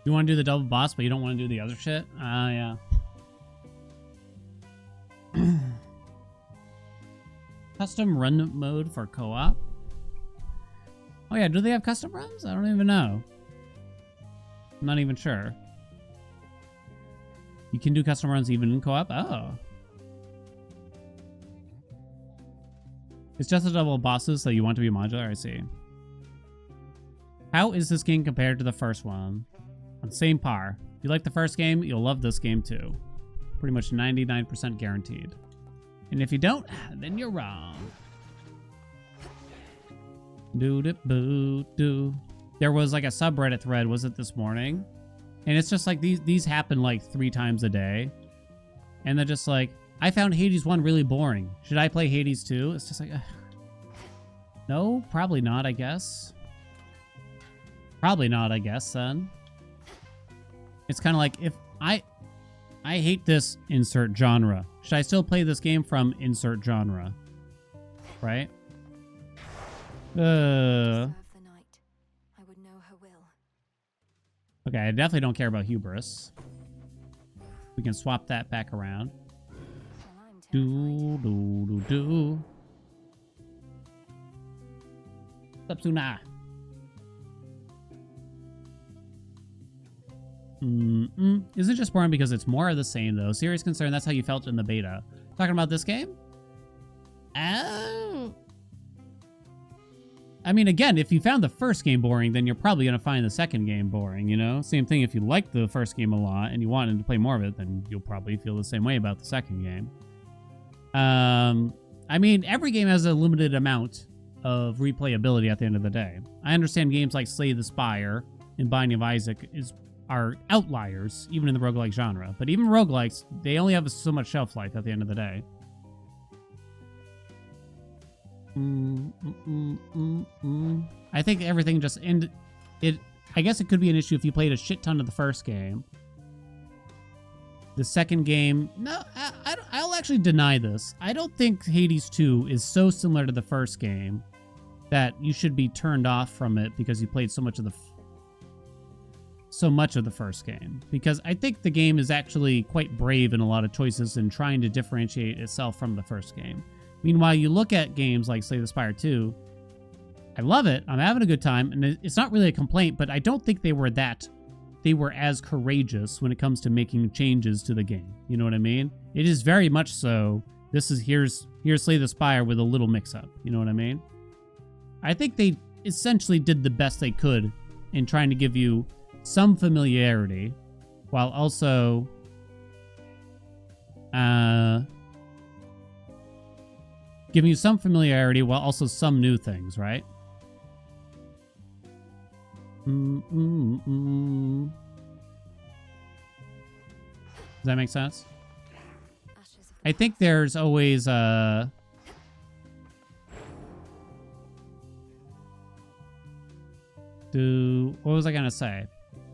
You want to do the double boss, but you don't want to do the other shit? Yeah. Custom run mode for co-op? Oh yeah, do they have custom runs? I don't even know. I'm not even sure. You can do custom runs even in co-op? Oh. It's just the double bosses, so you want to be modular? I see. How is this game compared to the first one? On same par. If you like the first game, you'll love this game too. Pretty much 99% guaranteed. And if you don't, then you're wrong. Do. There was like a subreddit thread, was it this morning? And it's just like these happen like 3 times a day. And they're just like, I found Hades 1 really boring. Should I play Hades 2? It's just like, no, probably not, I guess. Probably not, I guess, then. It's kind of like, if I hate this insert genre. Should I still play this game from insert genre? Right? Okay, I definitely don't care about hubris. We can swap that back around. Do. What's up, Suna? Isn't it just boring because it's more of the same, though? Serious concern, that's how you felt in the beta. Talking about this game? Oh. I mean, again, if you found the first game boring, then you're probably going to find the second game boring, you know? Same thing, if you liked the first game a lot and you wanted to play more of it, then you'll probably feel the same way about the second game. I mean, every game has a limited amount of replayability at the end of the day. I understand games like Slay the Spire and Binding of Isaac are outliers, even in the roguelike genre. But even roguelikes, they only have so much shelf life at the end of the day. I think everything just ended. I guess it could be an issue if you played a shit ton of the first game. The second game, no, I'll actually deny this. I don't think Hades 2 is so similar to the first game that you should be turned off from it because you played so much of the first game. Because I think the game is actually quite brave in a lot of choices in trying to differentiate itself from the first game. Meanwhile, you look at games like Slay the Spire 2, I love it, I'm having a good time, and it's not really a complaint, but I don't think they were as courageous when it comes to making changes to the game. You know what I mean? It is very much so, here's Slay the Spire with a little mix-up. You know what I mean? I think they essentially did the best they could in trying to give you some familiarity, while also giving you some familiarity while also some new things, right? Does that make sense? I think there's always what was I gonna say?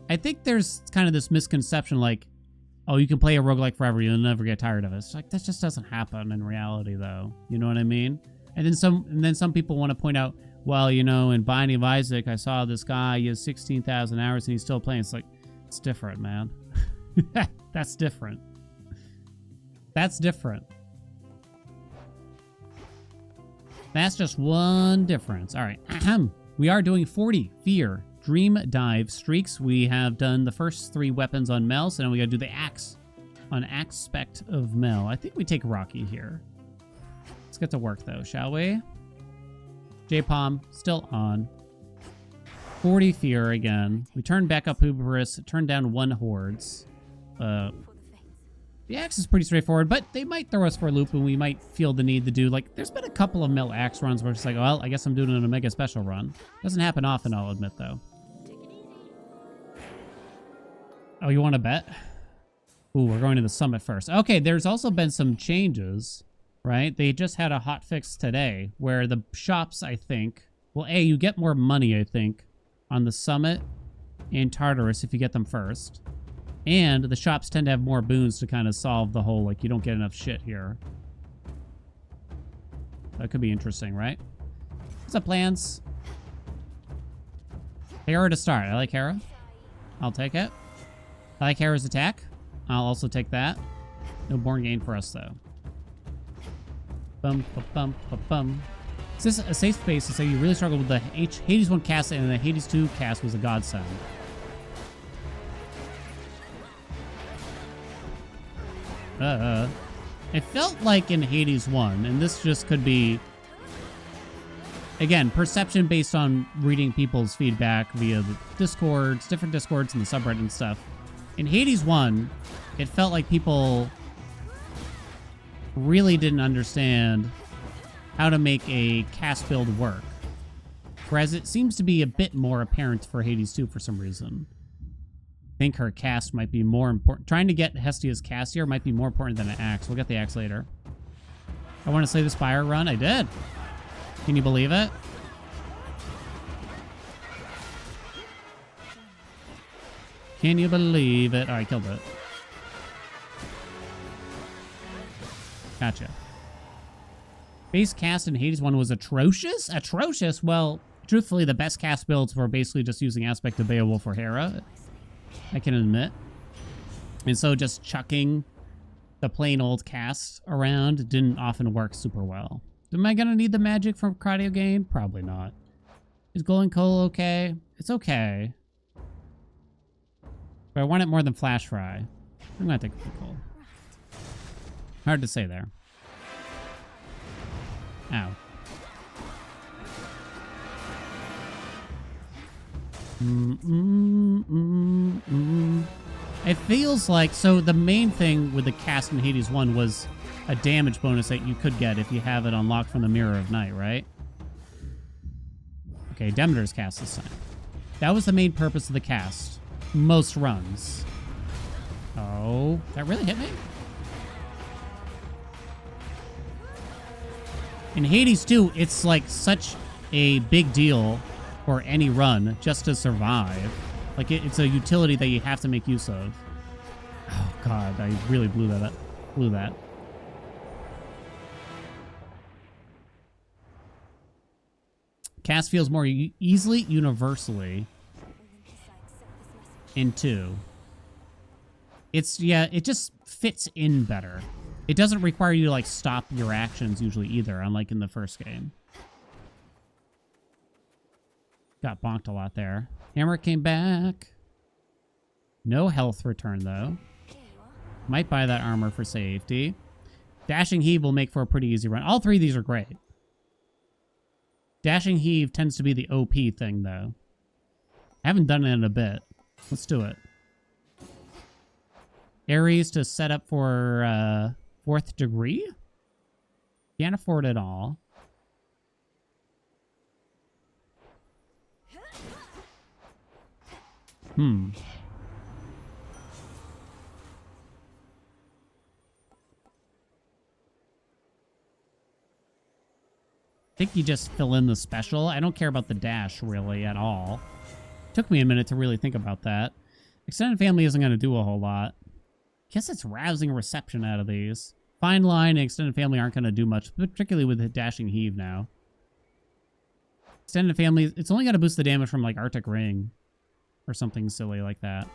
I think there's kind of this misconception like, oh, you can play a roguelike forever, you'll never get tired of it. It's like, that just doesn't happen in reality, though. You know what I mean? And then some people want to point out, well, you know, in Binding of Isaac, I saw this guy, he has 16,000 hours and he's still playing. It's like, it's different, man. That's different. That's different. That's just one difference. All right. We are doing 40 Fear Dream Dive streaks. We have done the first 3 weapons on Mel, so now we gotta do the axe on aspect of Mel. I think we take Rocky here. Let's get to work though, shall we? J-Palm still on. 40 Fear again. We turn back up Hubris, turn down 1 Hordes. The axe is pretty straightforward, but they might throw us for a loop and we might feel the need to do, like, there's been a couple of Mel axe runs where it's like, well, I guess I'm doing an Omega special run. Doesn't happen often, I'll admit, though. Oh, you want to bet? Ooh, we're going to the summit first. Okay, there's also been some changes, right? They just had a hot fix today where the shops, I think, well, A, you get more money, I think, on the summit and Tartarus if you get them first. And the shops tend to have more boons to kind of solve the whole, like, you don't get enough shit here. That could be interesting, right? What's up, plans? Hera to start. I like Hera. I'll take it. I like Hera's attack. I'll also take that. No born gain for us, though. Bum, ba, bum, ba, bum. Is this a safe space to say you really struggled with the Hades 1 cast and the Hades 2 cast was a godsend? It felt like in Hades 1, and this just could be, again, perception based on reading people's feedback via the Discords, different Discords and the subreddit and stuff. In Hades 1, it felt like people really didn't understand how to make a cast build work. Whereas it seems to be a bit more apparent for Hades 2 for some reason. I think her cast might be more important. Trying to get Hestia's cast here might be more important than an axe. We'll get the axe later. I want to slay the Spire run. I did. Can you believe it? Can you believe it? Oh, I killed it. Gotcha. Base cast in Hades 1 was atrocious? Atrocious? Well, truthfully, the best cast builds were basically just using Aspect of Beowulf or Hera. I can admit. And so just chucking the plain old cast around didn't often work super well. Am I going to need the magic from Cardio Gain? Probably not. Is Golden Coal okay? It's okay. But I want it more than Flash Fry. I'm going to take Golden Coal. Hard to say there. Ow. It feels like, so the main thing with the cast in Hades 1 was a damage bonus that you could get if you have it unlocked from the Mirror of Night, right? Okay, Demeter's cast this time. That was the main purpose of the cast. Most runs. Oh, that really hit me? In Hades 2, it's like such a big deal for any run just to survive. Like, it's a utility that you have to make use of. Oh, God, I really blew that up. Blew that. Cast feels more easily, universally in 2. It's, yeah, it just fits in better. It doesn't require you to, like, stop your actions usually either, unlike in the first game. Got bonked a lot there. Hammer came back. No health return, though. Might buy that armor for safety. Dashing Heave will make for a pretty easy run. All three of these are great. Dashing Heave tends to be the OP thing, though. I haven't done it in a bit. Let's do it. Ares to set up for 4th degree? Can't afford it all. I think you just fill in the special. I don't care about the dash, really, at all. Took me a minute to really think about that. Extended Family isn't going to do a whole lot. Guess it's rousing reception out of these. Fine Line and Extended Family aren't going to do much, particularly with the Dashing Heave now. Extended Family, it's only going to boost the damage from, like, Arctic Ring. Or something silly like that.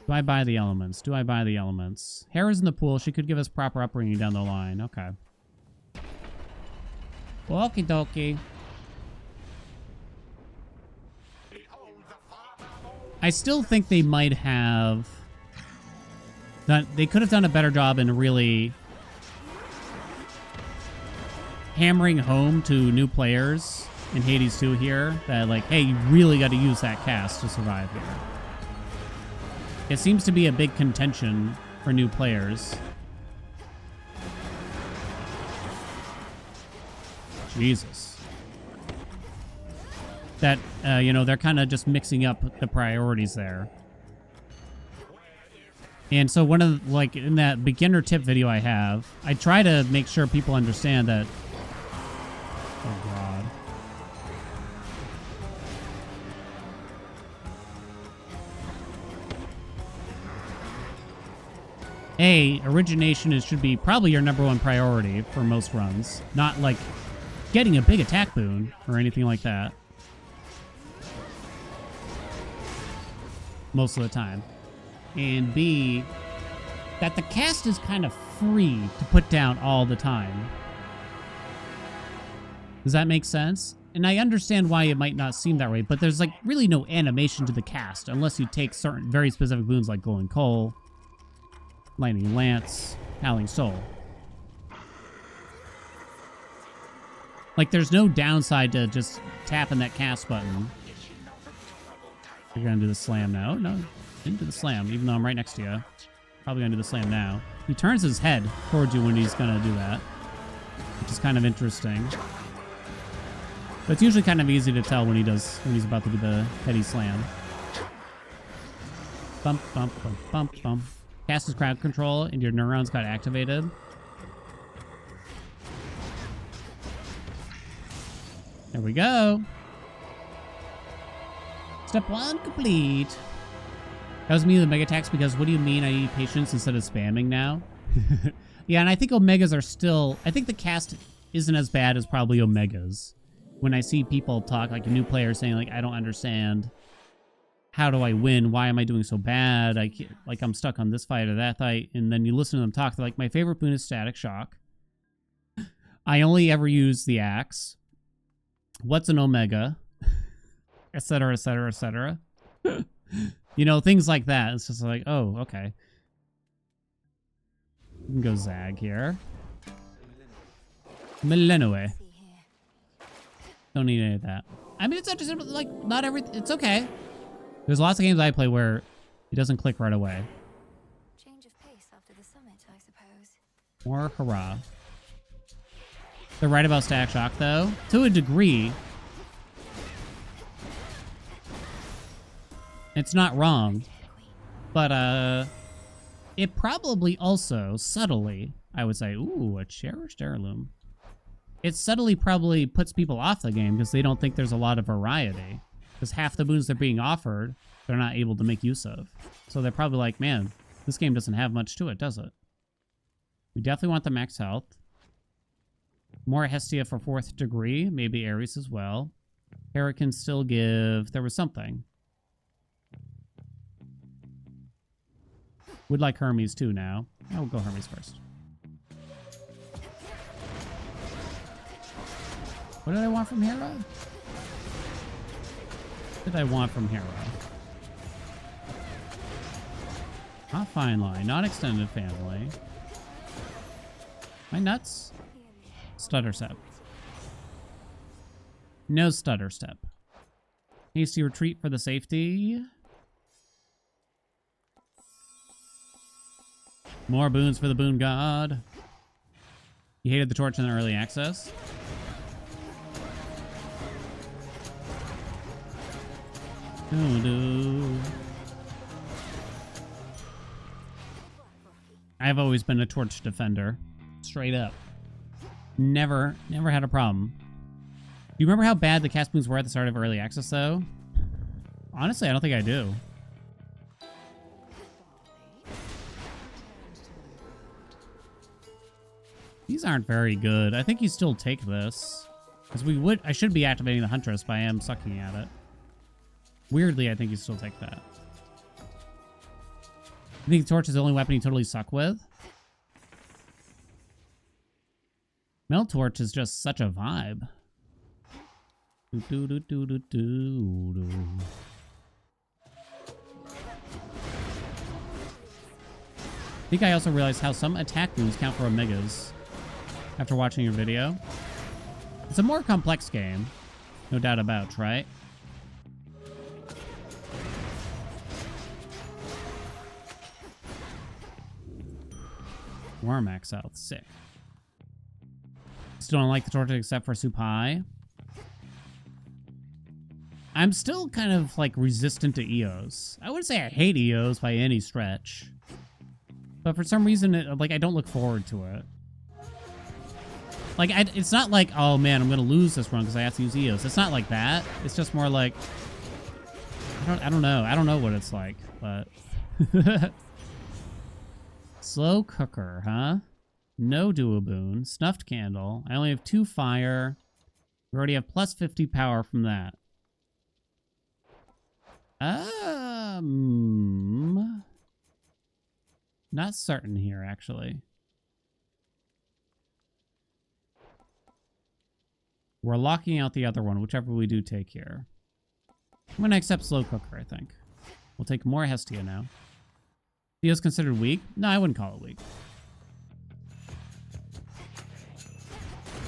Do I buy the elements? Do I buy the elements? Hera's in the pool. She could give us proper upbringing down the line. Okay. Okie dokie. I still think they might have done, they could have done a better job in really hammering home to new players in Hades 2 here that, like, hey, you really got to use that cast to survive here. It seems to be a big contention for new players. Jesus. That, you know, they're kind of just mixing up the priorities there. And so one of the, like, in that beginner tip video I have, I try to make sure people understand that... Oh, God. Origination should be probably your #1 priority for most runs. Not, like, getting a big attack boon or anything like that. most of the time. And B, that the cast is kind of free to put down all the time. Does that make sense? And I understand why it might not seem that way, but there's like really no animation to the cast unless you take certain very specific boons like Glowing Coal, Lightning Lance, Howling Soul. Like there's no downside to just tapping that cast button. You're gonna do the slam now. No, didn't do the slam, even though I'm right next to you. Probably gonna do the slam now. He turns his head towards you when he's gonna do that, which is kind of interesting. But it's usually kind of easy to tell when he's about to do the heady slam. Bump, bump, bump, bump, bump. Cast his crowd control and your neurons got activated. There we go. Step 1 complete. That was me with the mega attacks because what do you mean I need patience instead of spamming now? Yeah, and I think Omegas are still... I think the cast isn't as bad as probably Omegas. When I see people talk, like a new player saying, like, I don't understand. How do I win? Why am I doing so bad? Like, I'm stuck on this fight or that fight. And then you listen to them talk. They're like, my favorite boon is Static Shock. I only ever use the axe. What's an Omega? Etc., etc., etc. You know, things like that. It's just like, oh, okay. We can go Zag here. Millenoi. Don't need any of that. I mean, it's not just like, not every... It's okay. There's lots of games I play where it doesn't click right away. Change of pace after the summit, I suppose. Or hurrah. They're right about Static Shock, though. To a degree. It's not wrong. But, it probably also, subtly, I would say, ooh, a cherished heirloom. It subtly probably puts people off the game because they don't think there's a lot of variety. Because half the boons they're being offered, they're not able to make use of. So they're probably like, man, this game doesn't have much to it, does it? We definitely want the max health. More Hestia for 4th degree, maybe Ares as well. Hera can still give... There was something. Would like Hermes too now. I'll go Hermes first. What did I want from Hera? What did I want from Hera? Not fine line, not extended family. My nuts? Stutter step. No stutter step. Hasty retreat for the safety. More boons for the boon god. You hated the torch in the early access. I've always been a torch defender. Straight up. Never had a problem. Do you remember how bad the cast boons were at the start of early access, though? Honestly, I don't think I do. These aren't very good. I think you still take this. Because I should be activating the Huntress, but I am sucking at it. Weirdly, I think you still take that. You think Torch is the only weapon you totally suck with? Melt Torch is just such a vibe. I think I also realized how some attack boons count for Omegas after watching your video. It's a more complex game, no doubt about, right? War max health, sick. Still don't like the torch except for Supai. I'm still kind of like resistant to EOs. I wouldn't say I hate EOs by any stretch, but for some reason, I don't look forward to it. Like, it's not like, oh man, I'm gonna lose this run because I have to use EOs. It's not like that. It's just more like, I don't know. I don't know what it's like, but slow cooker, huh? No duo boon. Snuffed candle. I only have 2 fire. We already have plus 50 power from that. Oh. Not certain here, actually. We're locking out the other one, whichever we do take here. I'm going to accept slow cooker, I think. We'll take more Hestia now. Theo's considered weak? No, I wouldn't call it weak.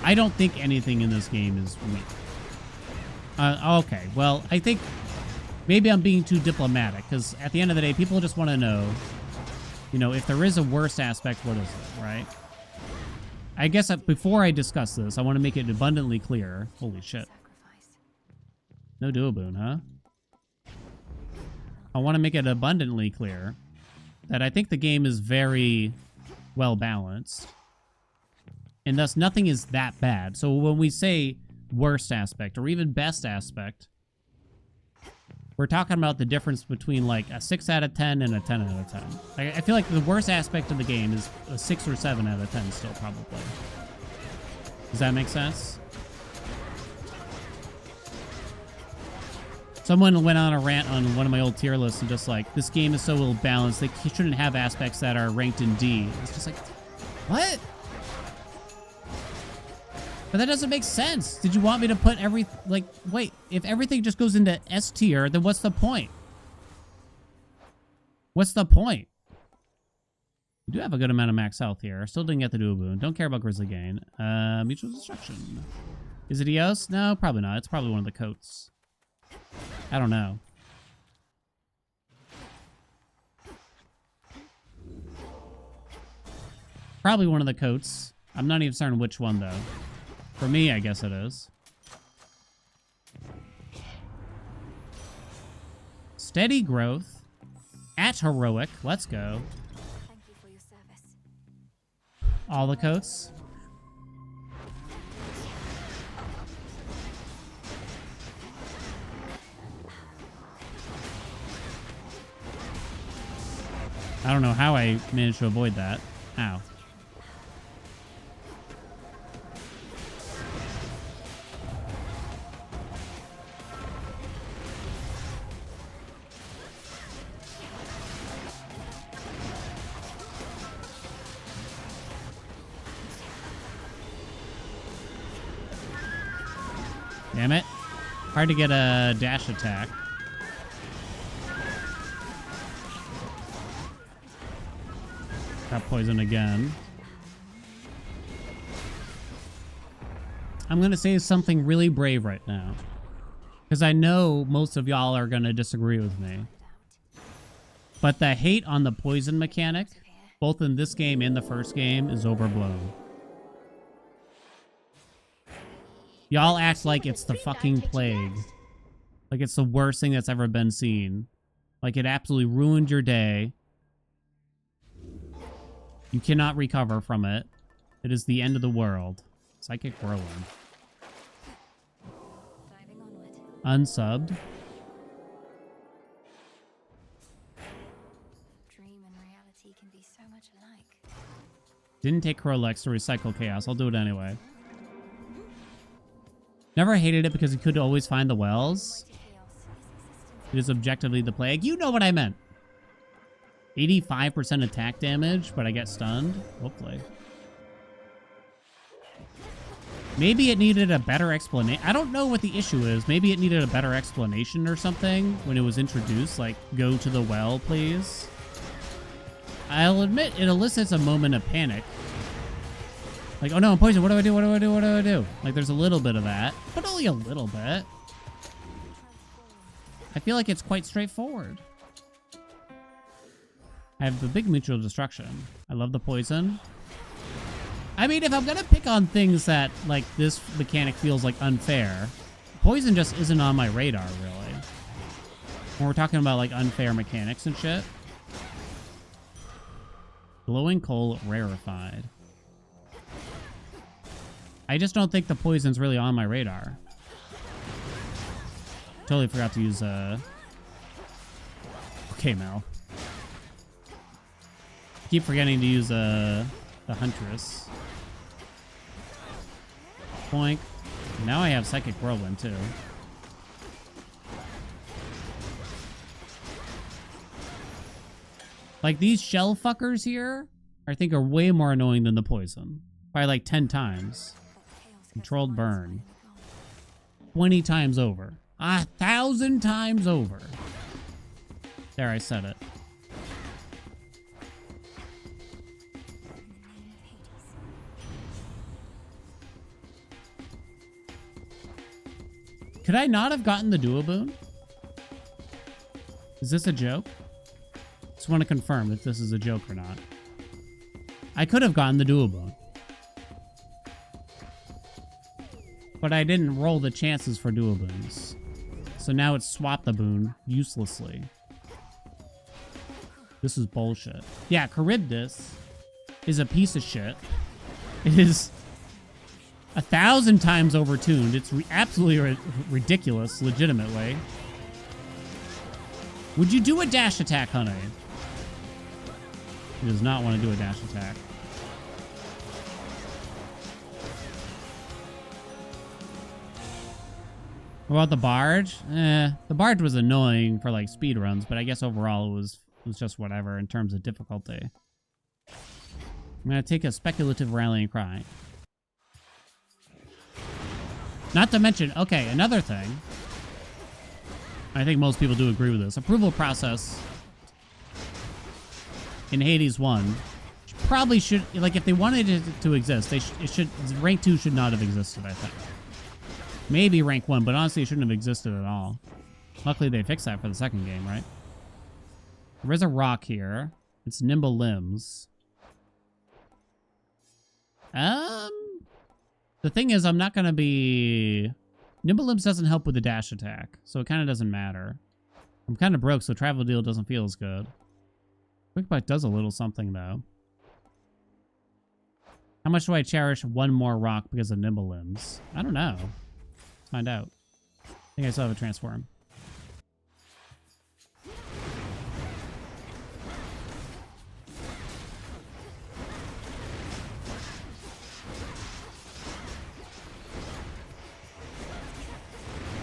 I don't think anything in this game is weak. Okay, well, I think maybe I'm being too diplomatic, because at the end of the day, people just want to know, you know, if there is a worst aspect, what is it, right? I guess before I discuss this, I want to make it abundantly clear. Holy shit. No duoboon, huh? I want to make it abundantly clear that I think the game is very well balanced. And thus, nothing is that bad. So when we say worst aspect or even best aspect, we're talking about the difference between like a 6 out of 10 and a 10 out of 10. I feel like the worst aspect of the game is a 6 or 7 out of 10 still, probably. Does that make sense? Someone went on a rant on one of my old tier lists and just like, this game is so ill balanced, they shouldn't have aspects that are ranked in D. It's just like, what? But that doesn't make sense. Did you want me to put wait, if everything just goes into S tier, then what's the point? What's the point? You do have a good amount of max health here. Still didn't get the duoboon. Don't care about Grizzly Gain. Mutual Destruction. Is it Eos? No, probably not. It's probably one of the coats. I don't know. Probably one of the coats. I'm not even certain which one, though. For me, I guess it is. Steady growth. At heroic. Let's go. Thank you for your service. All the coats. I don't know how I managed to avoid that. Ow. Damn it. Hard to get a dash attack. Got poisoned again. I'm going to say something really brave right now, because I know most of y'all are going to disagree with me. But the hate on the poison mechanic, both in this game and the first game, is overblown. Y'all act like it's the fucking plague. Like it's the worst thing that's ever been seen. Like it absolutely ruined your day. You cannot recover from it. It is the end of the world. Psychic Whirlwind. Diving onward. Unsubbed. Dream and reality can be so much alike. Didn't take Crolex to recycle chaos. I'll do it anyway. Never hated it because you could always find the wells. It is objectively the plague. You know what I meant. 85% attack damage, but I get stunned. Hopefully. Maybe it needed a better explanation. I don't know what the issue is. Maybe it needed a better explanation or something when it was introduced. Like, go to the well, please. I'll admit it elicits a moment of panic. Like, oh no, I'm poisoned. What do I do? What do I do? What do I do? Like, there's a little bit of that, but only a little bit. I feel like it's quite straightforward. I have the big mutual destruction. I love the poison. I mean, if I'm gonna pick on things that, like, this mechanic feels like unfair, poison just isn't on my radar, really. When we're talking about, like, unfair mechanics and shit. Glowing coal rarefied. I just don't think the poison's really on my radar. Totally forgot to use, Okay, Mel. Keep forgetting to use, the Huntress. Boink. Now I have Psychic Whirlwind, too. Like, these shell fuckers here, I think, are way more annoying than the poison. By like 10 times. Controlled burn. 20 times over. 1,000 times over. There, I said it. Could I not have gotten the duo boon? Is this a joke? Just want to confirm if this is a joke or not. I could have gotten the duo boon. But I didn't roll the chances for duo boons. So now it's swapped the boon uselessly. This is bullshit. Yeah, Charybdis is a piece of shit. It is 1,000 times overtuned. It's absolutely ridiculous, legitimately. Would you do a dash attack, honey? He does not want to do a dash attack. What about the barge? The barge was annoying for like speed runs, but I guess overall it was just whatever in terms of difficulty. I'm gonna take a speculative rallying cry. Not to mention, okay, another thing. I think most people do agree with this. Approval process in Hades 1 probably should, like, if they wanted it to exist, rank 2 should not have existed, I think. Maybe rank 1, but honestly it shouldn't have existed at all. Luckily they fixed that for the second game, right? There is a rock here. It's nimble limbs. The thing is, I'm not going to be... Nimble limbs doesn't help with the dash attack, so it kind of doesn't matter. I'm kind of broke, so travel deal doesn't feel as good. Quick bite does a little something, though. How much do I cherish one more rock because of nimble limbs? I don't know. Let's find out. I think I still have a transform.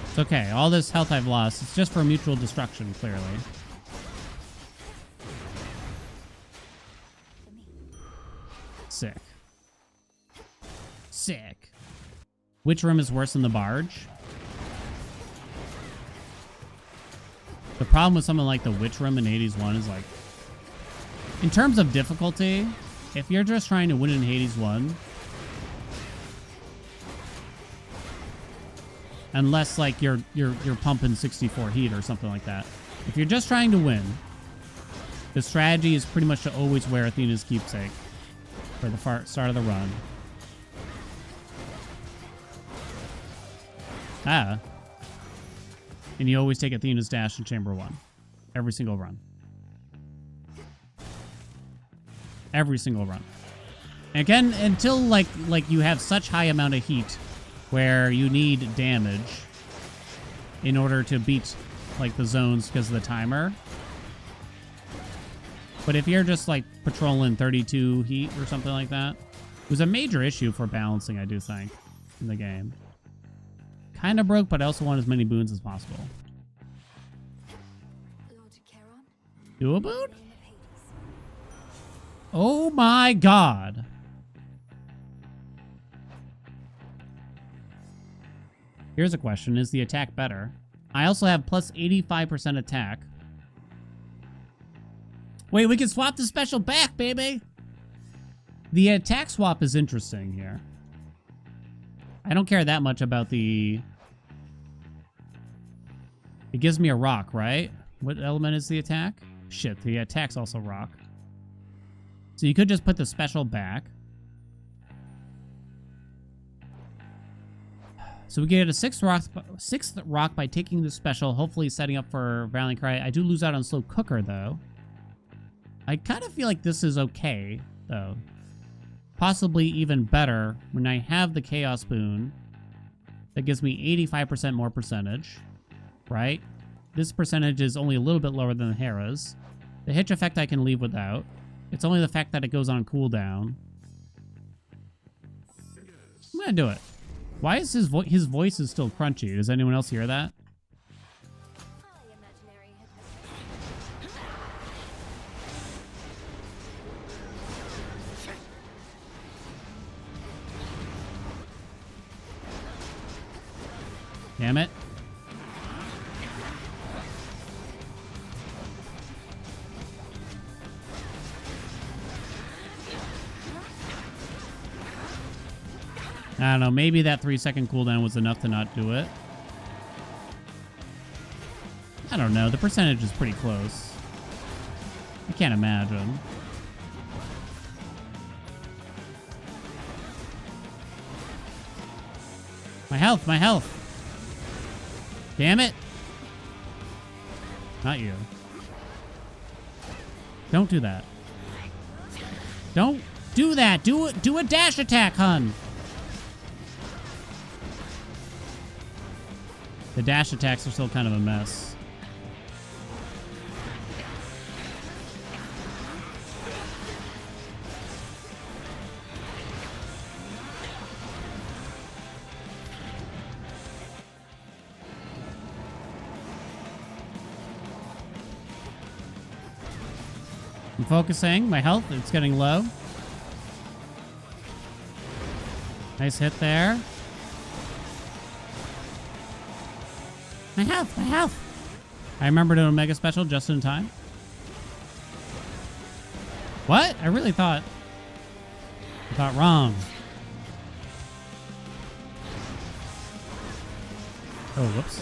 It's okay. All this health I've lost, it's just for mutual destruction, clearly. Sick. Sick. Which room is worse than the barge? The problem with something like the witch room in Hades 1 is like... In terms of difficulty, if you're just trying to win in Hades 1... Unless, like, you're pumping 64 heat or something like that. If you're just trying to win, the strategy is pretty much to always wear Athena's keepsake for the start of the run. Ah. And you always take Athena's dash in Chamber 1. Every single run. Every single run. And again, until, like you have such high amount of heat where you need damage in order to beat, like, the zones because of the timer. But if you're just, like, patrolling 32 heat or something like that, it was a major issue for balancing, I do think, in the game. Kind of broke, but I also want as many boons as possible. Do a boon? Oh my god. Here's a question. Is the attack better? I also have plus 85% attack. Wait, we can swap the special back, baby! The attack swap is interesting here. I don't care that much about the... It gives me a rock, right? What element is the attack? Shit, the attack's also rock. So you could just put the special back. So we get a sixth rock by taking the special, hopefully setting up for Valiant Cry. I do lose out on Slow Cooker, though. I kind of feel like this is okay, though. Possibly even better when I have the Chaos Boon. That gives me 85% more percentage, right? This percentage is only a little bit lower than Hera's. The hitch effect I can leave without. It's only the fact that it goes on cooldown. I'm gonna do it. Why is his voice is still crunchy? Does anyone else hear that? Damn it. I don't know, maybe that 3-second cooldown was enough to not do it. I don't know, the percentage is pretty close. I can't imagine. My health, my health. Damn it. Not you. Don't do that. Don't do that. Do a dash attack, hun. The dash attacks are still kind of a mess. I'm focusing. My health, it's getting low. Nice hit there. My health, my health. I remember doing a mega special just in time. What? I really thought... I thought wrong. Oh, whoops.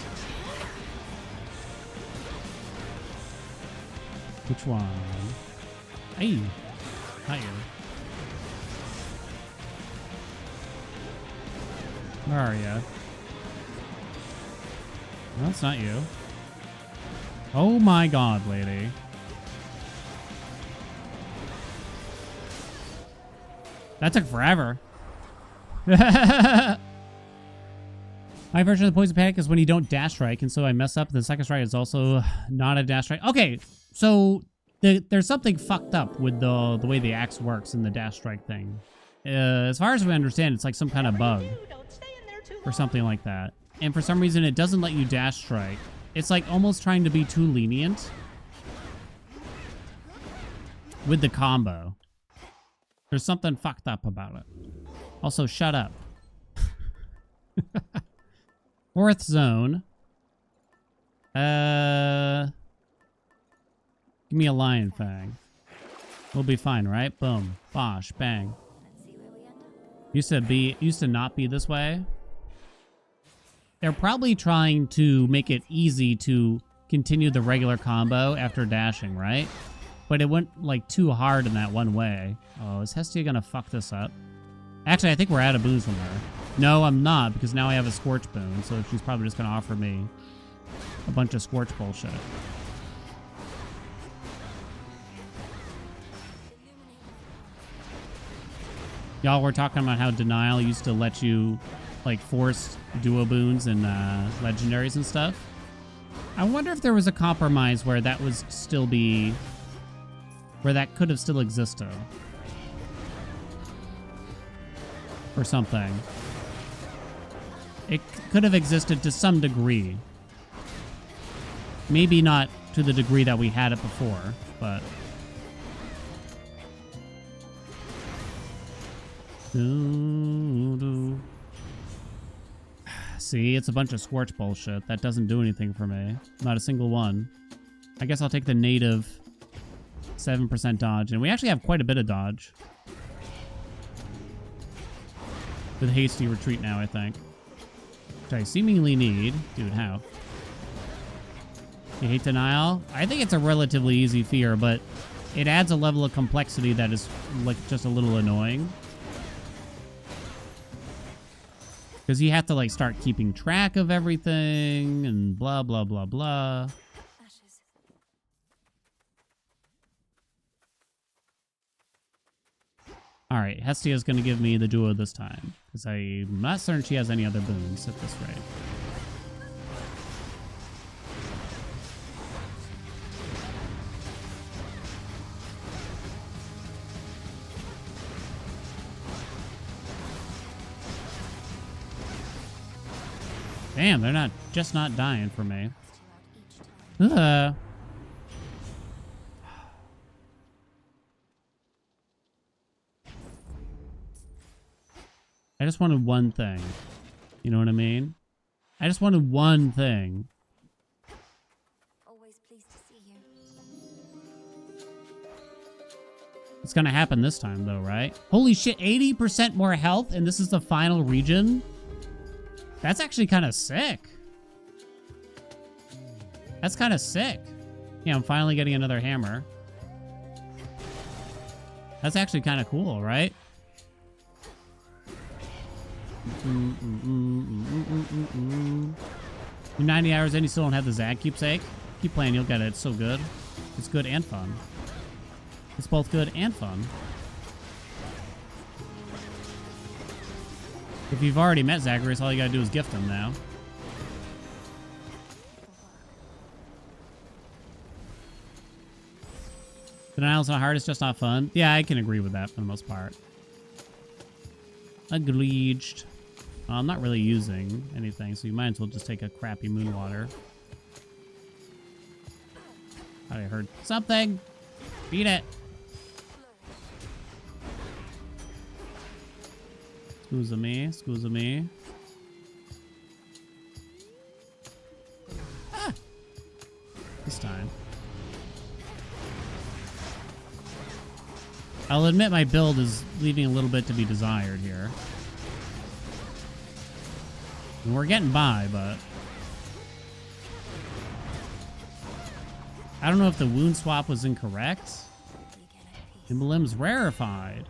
Which one? Hey, not you. Where are you? No, it's not you. Oh my god, lady. That took forever. My version of the poison panic is when you don't dash strike, and so I mess up. The second strike is also not a dash strike. Okay, so there's something fucked up with the way the axe works in the dash strike thing. As far as we understand, it's like some kind of bug or something like that. And for some reason, it doesn't let you dash strike. It's like almost trying to be too lenient with the combo. There's something fucked up about it. Also, shut up. Fourth zone. Give me a lion fang. We'll be fine, right? Boom. Bosh. Bang. Let's see where we end up. Used to not be this way. They're probably trying to make it easy to continue the regular combo after dashing, right? But it went like too hard in that one way. Oh, is Hestia gonna fuck this up? Actually, I think we're out of boons from her. No, I'm not, because now I have a Scorch boon, so she's probably just gonna offer me a bunch of Scorch bullshit. Y'all were talking about how Denial used to let you like force duo boons and legendaries and stuff. I wonder if there was a compromise where that was still be... where that could have still existed. Or something. It could have existed to some degree. Maybe not to the degree that we had it before, but... See, it's a bunch of Scorch bullshit. That doesn't do anything for me. Not a single one. I guess I'll take the native 7% dodge. And we actually have quite a bit of dodge. With hasty retreat now, I think. Which I seemingly need. Dude, how? You hate Denial? I think it's a relatively easy fear, but it adds a level of complexity that is like just a little annoying. Because you have to like start keeping track of everything and blah, blah, blah, blah. Ashes. All right, Hestia's going to give me the duo this time. Because I'm not certain she has any other boons at this rate. Damn, they're not just not dying for me. I just wanted one thing. You know what I mean? I just wanted one thing. Always pleased to see you. It's gonna happen this time, though, right? Holy shit, 80% more health, and this is the final region? That's actually kind of sick. That's kind of sick. Yeah, I'm finally getting another hammer. That's actually kind of cool, right? You 90 hours in, you still don't have the Zag keepsake? Keep playing, you'll get it. It's so good. It's good and fun. It's both good and fun. If you've already met Zagreus, all you gotta do is gift him now. Denial's not hard, it's just not fun. Yeah, I can agree with that for the most part. Agreed. I'm not really using anything, so you might as well just take a crappy moon water. I heard something. Beat it. Excuse me, excuse me. Ah! This time. I'll admit my build is leaving a little bit to be desired here. And we're getting by, but... I don't know if the wound swap was incorrect. Lim's rarefied.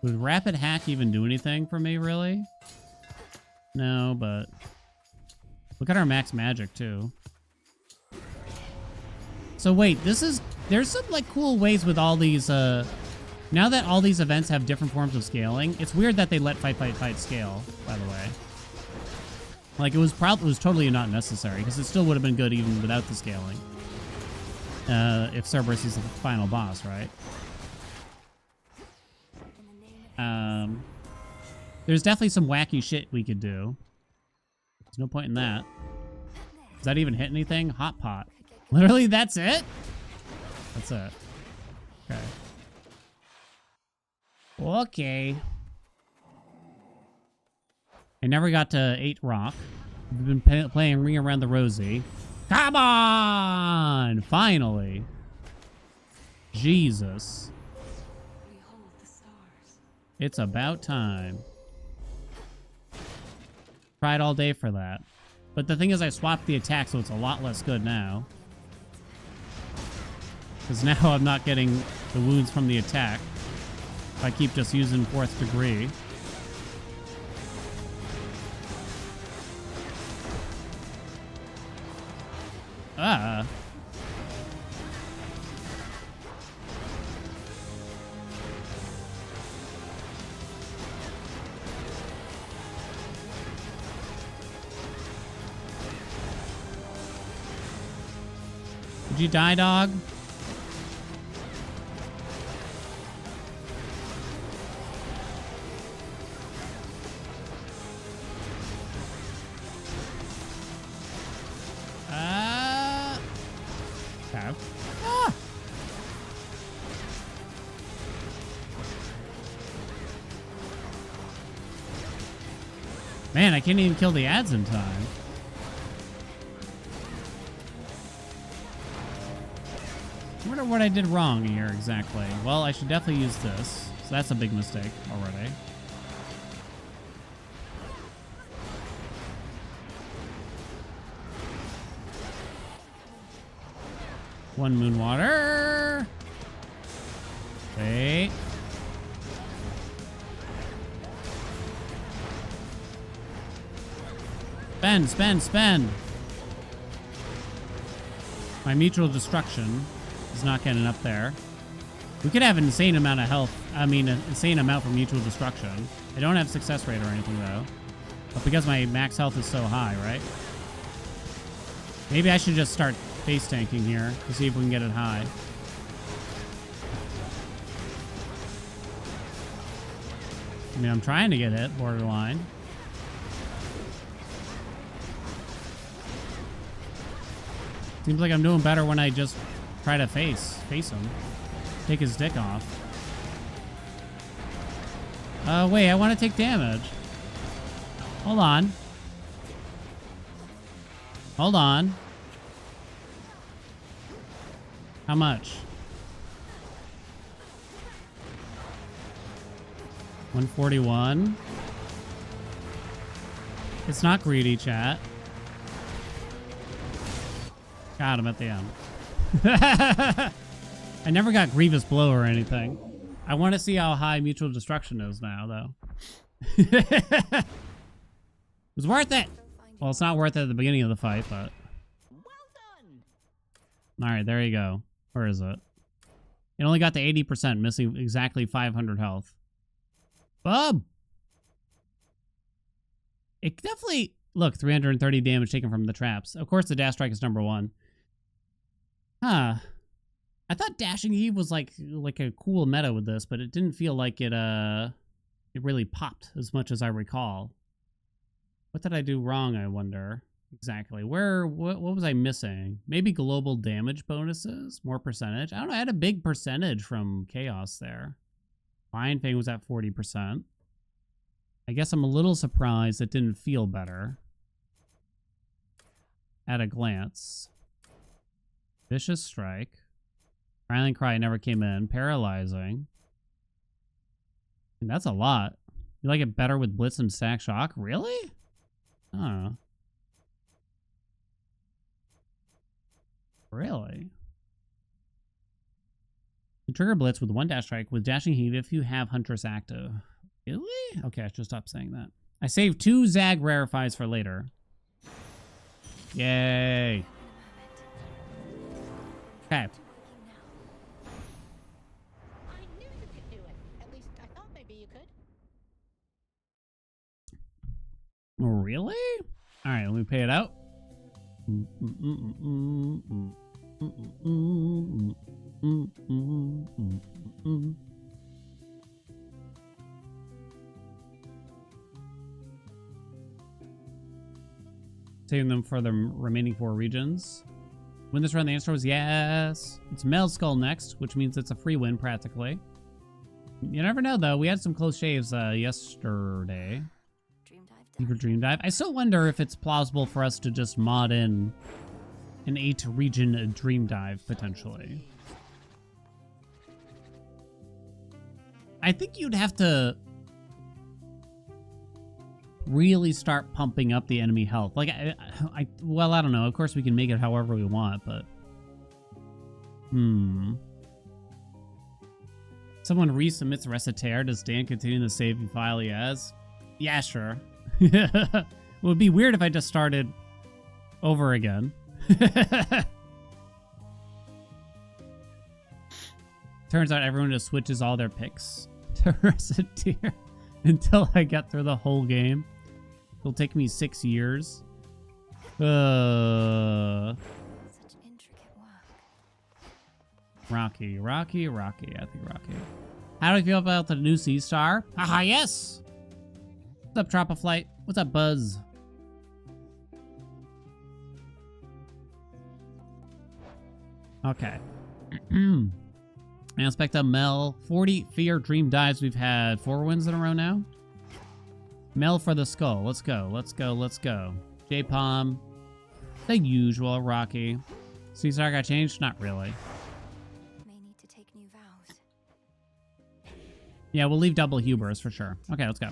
Would Rapid Hack even do anything for me, really? No, but... Look at our max magic, too. So wait, this is... There's some, like, cool ways with all these, Now that all these events have different forms of scaling, it's weird that they let fight scale, by the way. Like, it was totally not necessary, because it still would have been good even without the scaling. If Cerberus is the final boss, right? There's definitely some wacky shit we could do. There's no point in that. Does that even hit anything? Hot pot. Literally, that's it? That's it. Okay. Okay. I never got to 8 Rock. I've been playing Ring Around the Rosie. Come on! Finally. Jesus. Behold the stars. It's about time. Tried all day for that. But the thing is, I swapped the attack, so it's a lot less good now. Because now I'm not getting the wounds from the attack. If I keep just using 4th degree. Ah. Did you die, dog? Okay. Ah! Man, I can't even kill the ads in time. I wonder what I did wrong here exactly. Well, I should definitely use this. So that's a big mistake already. One moon water. Wait. Spend, spend, spend. My mutual destruction is not getting up there. We could have an insane amount of health. I mean, an insane amount for mutual destruction. I don't have success rate or anything, though. But because my max health is so high, right? Maybe I should just start base tanking here to see if we can get it high. I mean, I'm trying to get it, borderline. Seems like I'm doing better when I just try to face him. Take his dick off. Wait, I want to take damage. Hold on. Hold on. How much? 141. It's not greedy, chat. Got him at the end. I never got Grievous Blow or anything. I want to see how high Mutual Destruction is now, though. It was worth it. Well, it's not worth it at the beginning of the fight, but... Alright, there you go. Where is it? It only got to 80%, missing exactly 500 health. Bub! It definitely... Look, 330 damage taken from the traps. Of course, the Dash Strike is number 1. Huh. I thought Dashing Eve was like a cool meta with this, but it didn't feel like it really popped as much as I recall. What did I do wrong, I wonder? Exactly. What was I missing? Maybe global damage bonuses? More percentage? I don't know. I had a big percentage from Chaos there. Lion Fang was at 40%. I guess I'm a little surprised it didn't feel better. At a glance. Vicious Strike. Rallying Cry never came in. Paralyzing. And that's a lot. You like it better with Blitz and Stack Shock? Really? I don't know. Really? You trigger Blitz with 1 Dash Strike with Dashing Heat if you have Huntress active. Really? Okay, I should stop saying that. I saved 2 Zag Rarifies for later. Yay. Okay. I knew you could do it. At least I thought maybe you could. Really? All right, let me pay it out. Saving them for the remaining 4 regions. Win this round, the answer was yes. It's Mel Skull next, which means it's a free win practically. You never know though. We had some close shaves yesterday. For Dream Dive. I still wonder if it's plausible for us to just mod in an 8 region Dream Dive potentially. I think you'd have to really start pumping up the enemy health. Like, well, I don't know. Of course, we can make it however we want, but... Someone resubmits Recitaire. Does Dan continue the saving file he has? Yeah, sure. It would be weird if I just started over again. Turns out everyone just switches all their picks to Recitaire until I get through the whole game. It'll take me 6 years. Such intricate work. Rocky. I think Rocky. How do you feel about the new Sea Star? Haha, yes! What's up, Tropoflight? What's up, Buzz? Okay. Aspect of Mel. 40 Fear Dream Dives. We've had 4 wins in a row now. Mel for the skull. Let's go. J-Palm. The usual. Rocky. Caesar got changed? Not really. May need to take new vows. Yeah, we'll leave double Hubers for sure. Okay, let's go.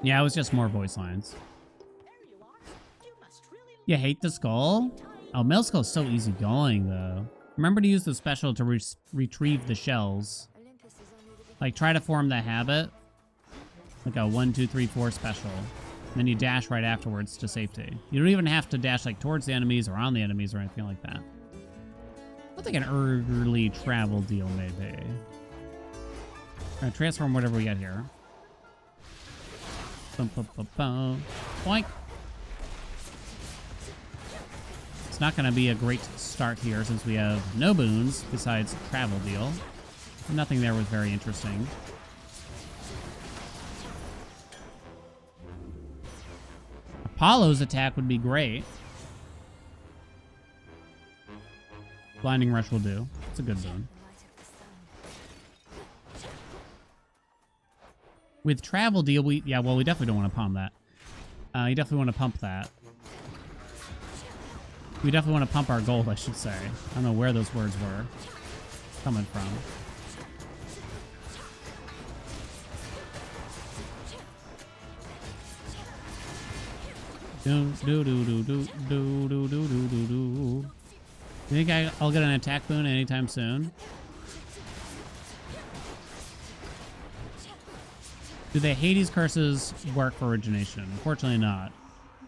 Yeah, it was just more voice lines. There you are. You must really You hate the skull? Oh, Mel Skull's so easy going, though. Remember to use the special to retrieve the shells. Olympus is only the beginning. Like, try to form the habit. Like a 1, 2, 3, 4 special. And then you dash right afterwards to safety. You don't even have to dash, like, towards the enemies or on the enemies or anything like that. I think an early travel deal, maybe. Alright, transform whatever we got here. Bum, bum, bum, bum. Boink. It's not going to be a great start here since we have no boons besides travel deal. Nothing there was very interesting. Apollo's attack would be great. Blinding Rush will do. It's a good boon. The light of the sun. With travel deal, we definitely don't want to pump that. You definitely want to pump that. We definitely want to pump our gold, I should say. I don't know where those words were coming from. Do do do do do do do do do do do. You think I'll get an attack boon anytime soon? Do the Hades curses work for origination? Unfortunately not.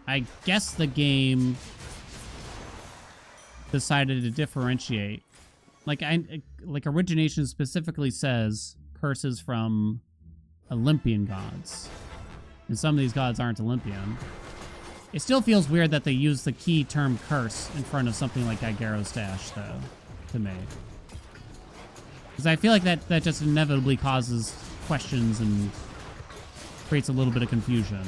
I guess the game decided to differentiate. Like origination specifically says curses from Olympian gods. And some of these gods aren't Olympian. It still feels weird that they use the key term curse in front of something like Gyro's Stash, though, to me. Because I feel like that just inevitably causes questions and creates a little bit of confusion.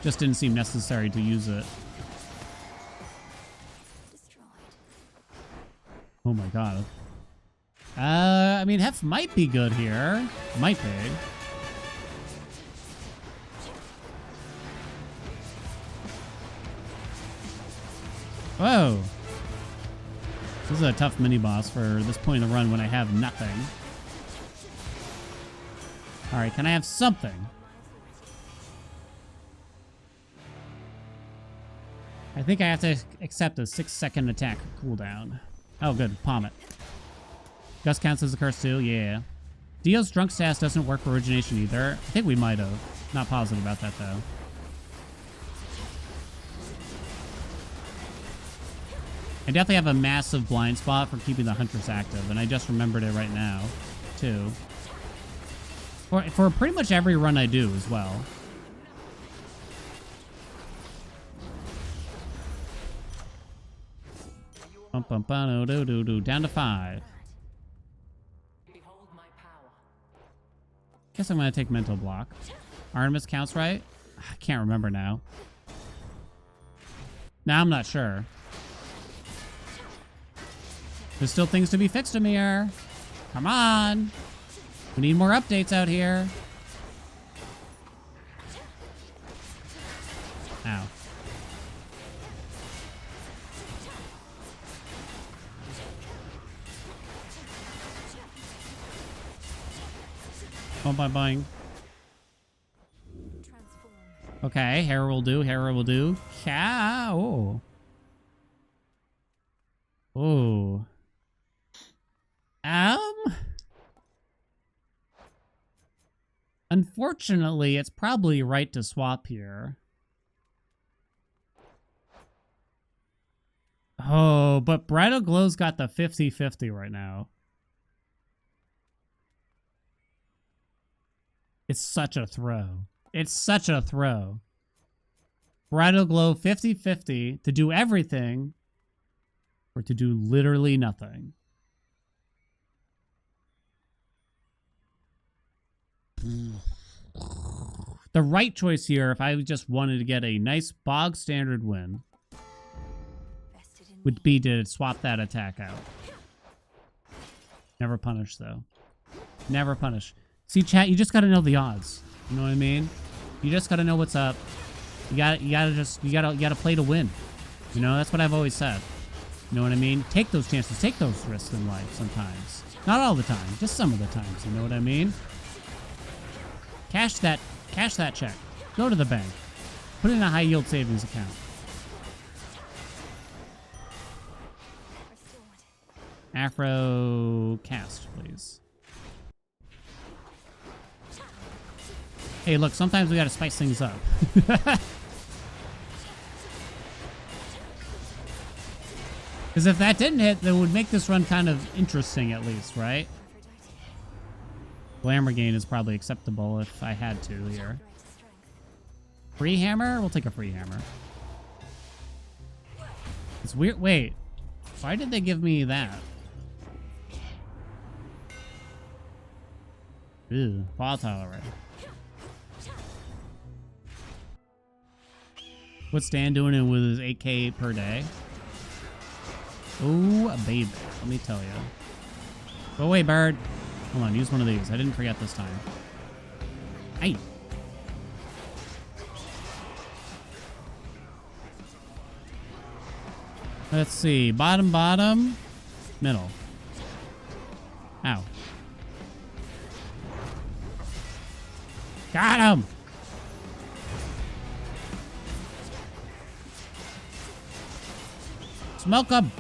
Just didn't seem necessary to use it. Destroyed. Oh my god. I mean, Hef might be good here. Might be. Whoa. This is a tough mini-boss for this point in the run when I have nothing. Alright, can I have something? I think I have to accept a 6-second attack cooldown. Oh, good. Palm it. Gust counts as a curse too? Yeah. Dio's drunk stash doesn't work for origination either. I think we might have. Not positive about that, though. I definitely have a massive blind spot for keeping the Huntress active, and I just remembered it right now, too. For pretty much every run I do as well. Bum bum bum do do do down to 5. Guess I'm gonna take mental block. Artemis counts, right? I can't remember now. Now I'm not sure. There's still things to be fixed in here. Come on. We need more updates out here. Ow. Boing, boing, boing. Transform. Okay, Hera will do. Hera will do. Cow. Oh. Unfortunately, it's probably right to swap here. Oh, but Bridal Glow's got the 50-50 right now. It's such a throw. It's such a throw. Bridal Glow 50-50 to do everything or to do literally nothing. The right choice here, if I just wanted to get a nice bog standard win, would be to swap that attack out. Never punish, though. Never punish. See, chat, you just gotta know the odds. You know what I mean? You just gotta know what's up. You gotta play to win. You know, that's what I've always said. You know what I mean? Take those chances, take those risks in life sometimes. Not all the time, just some of the times, you know what I mean? Cash that check. Go to the bank. Put it in a high yield savings account. Afro cast, please. Hey, look, sometimes we gotta spice things up. Because if that didn't hit, that would make this run kind of interesting at least, right? Glamour gain is probably acceptable if I had to here. Free hammer? We'll take a free hammer. It's weird. Wait. Why did they give me that? Ew. Volatile already. What's Dan doing it with his 8K per day? Ooh, baby. Let me tell you. Go away, bird. Hold on, use one of these. I didn't forget this time. Hey. Let's see. Bottom, bottom. Middle. Ow. Got him! Smoke him!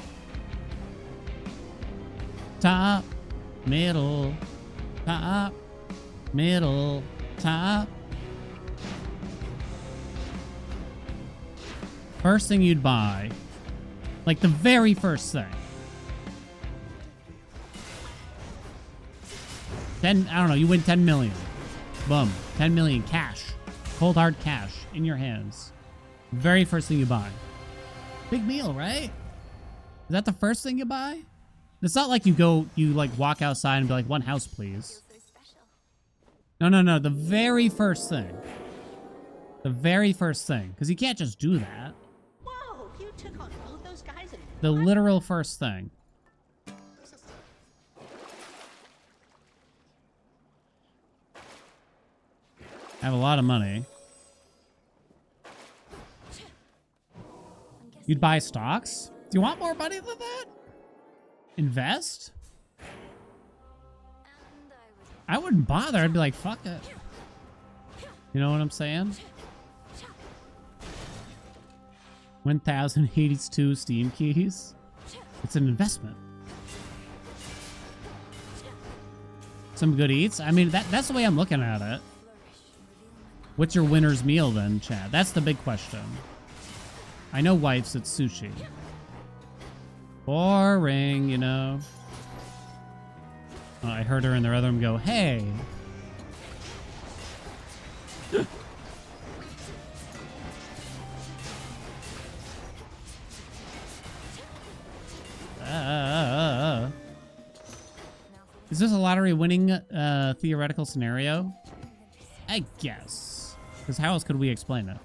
Top, middle, top, middle, top. First thing you'd buy. Like the very first thing. 10, I don't know, you win 10 million. Boom. 10 million cash. Cold hard cash in your hands. Very first thing you buy. Big meal, right? Is that the first thing you buy? It's not like you like walk outside and be like, one house, please. No. The very first thing. The very first thing. Because you can't just do that. Whoa, you took on both those guys in The one? literal first thing. I have a lot of money. You'd buy stocks? Do you want more money than that? Invest? I wouldn't bother. I'd be like, fuck it. You know what I'm saying? 1,082 Steam keys. It's an investment. Some good eats. I mean, that's the way I'm looking at it. What's your winner's meal then, Chad? That's the big question. I know wife's it's sushi. Boring, you know. Oh, I heard her in the other room go, hey. Is this a lottery winning theoretical scenario? I guess. Because how else could we explain it?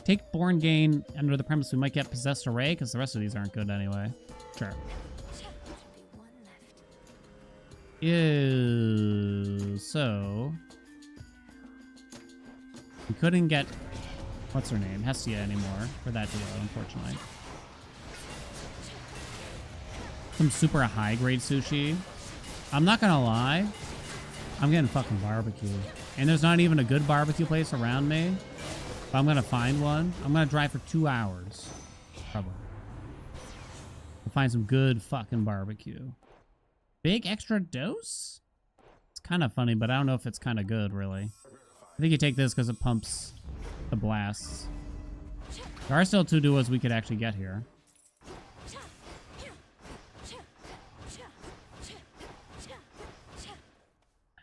Take Born Gain under the premise we might get Possessed Array, because the rest of these aren't good anyway. Sure. Ew. So... we couldn't get... what's her name? Hestia anymore for that duo, unfortunately. Some super high-grade sushi. I'm not gonna lie. I'm getting fucking barbecue. And there's not even a good barbecue place around me. But I'm gonna find one. I'm gonna drive for 2 hours. Probably. To find some good fucking barbecue. Big extra dose? It's kind of funny, but I don't know if it's kind of good, really. I think you take this because it pumps the blasts. There are still 2 duos we could actually get here.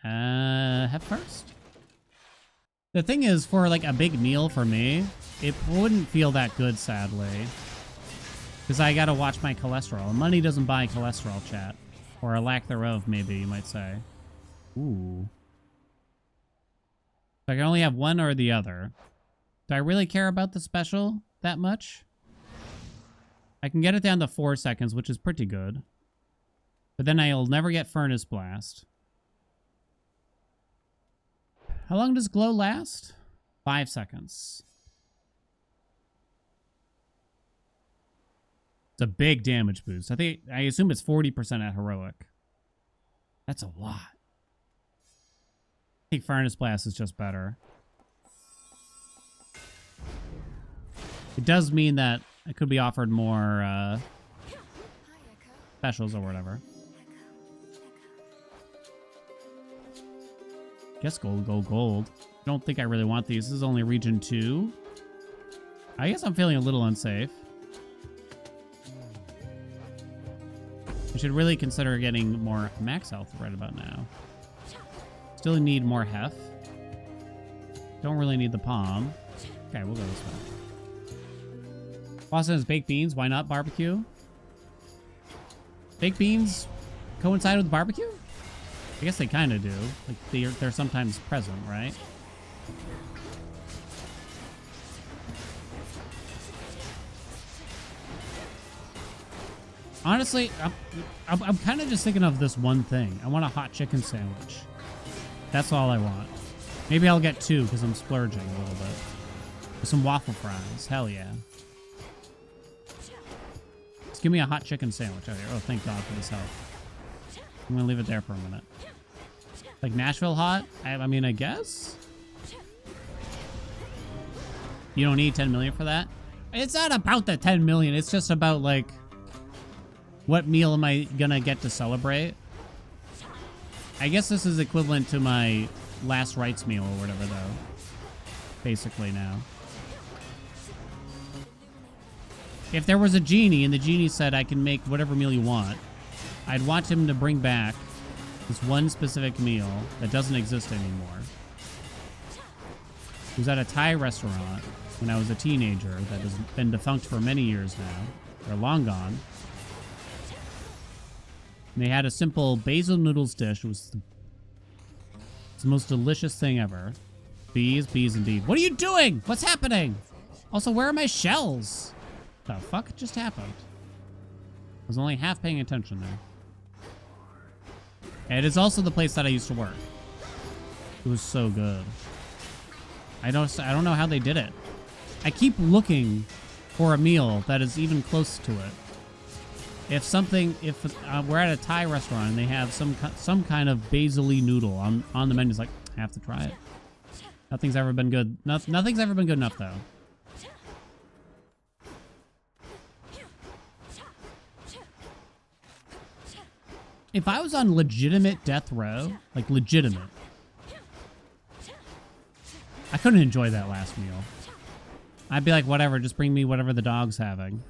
Head first. The thing is, for like a big meal for me, it wouldn't feel that good, sadly. Because I gotta watch my cholesterol. Money doesn't buy cholesterol, chat. Or a lack thereof, maybe, you might say. Ooh. So I can only have one or the other. Do I really care about the special that much? I can get it down to 4 seconds, which is pretty good. But then I'll never get Furnace Blast. How long does Glow last? 5 seconds. It's a big damage boost. I assume it's 40% at Heroic. That's a lot. I think Furnace Blast is just better. It does mean that it could be offered more specials or whatever. Guess gold. I don't think I really want these. This is only region 2. I guess I'm feeling a little unsafe. I should really consider getting more max health right about now. Still need more hef. Don't really need the palm. Okay, we'll go this way. Boston has baked beans. Why not barbecue? Baked beans coincide with barbecue? I guess they kind of do. Like they're sometimes present, right? Honestly, I'm kind of just thinking of this one thing. I want a hot chicken sandwich. That's all I want. Maybe I'll get 2 because I'm splurging a little bit. With some waffle fries. Hell yeah. Just give me a hot chicken sandwich out here. Oh, thank God for this help. I'm going to leave it there for a minute. Like Nashville hot? I mean, I guess? You don't need 10 million for that? It's not about the 10 million. It's just about, like, what meal am I gonna get to celebrate? I guess this is equivalent to my last rites meal or whatever, though. Basically now. If there was a genie and the genie said I can make whatever meal you want, I'd want him to bring back this one specific meal that doesn't exist anymore. It was at a Thai restaurant when I was a teenager that has been defunct for many years now. They're long gone. And they had a simple basil noodles dish. It was the most delicious thing ever. Bees indeed. What are you doing? What's happening? Also, where are my shells? The fuck just happened? I was only half paying attention there. And it is also the place that I used to work. It was so good. I don't know how they did it. I keep looking for a meal that is even close to it. If we're at a Thai restaurant and they have some kind of basil-y noodle on the menu, it's like, I have to try it. Nothing's ever been good. Nothing's ever been good enough, though. If I was on legitimate death row, like legitimate, I couldn't enjoy that last meal. I'd be like, whatever, just bring me whatever the dog's having.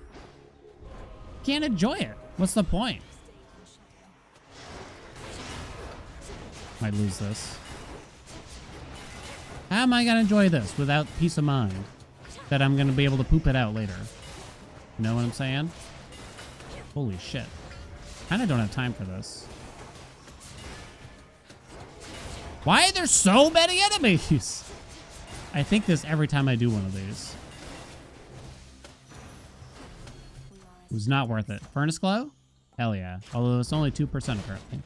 Can't enjoy it. What's the point? Might lose this. How am I gonna enjoy this without peace of mind that I'm gonna be able to poop it out later? You know what I'm saying? Holy shit. Kinda don't have time for this. Why are there so many enemies? I think this every time I do one of these. It was not worth it. Furnace glow? Hell yeah. Although it's only 2% apparently.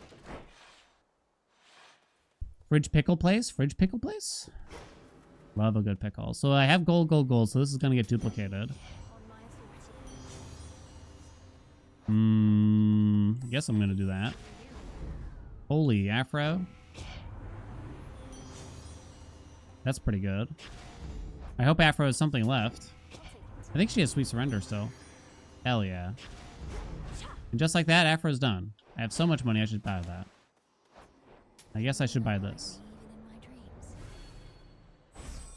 Fridge pickle place? Fridge pickle place? Love a good pickle. So I have gold, so this is gonna get duplicated. I guess I'm gonna do that. Holy afro. That's pretty good. I hope Afro has something left. I think she has Sweet Surrender still. Hell yeah. And just like that, Afro's done. I have so much money, I should buy that. I guess I should buy this.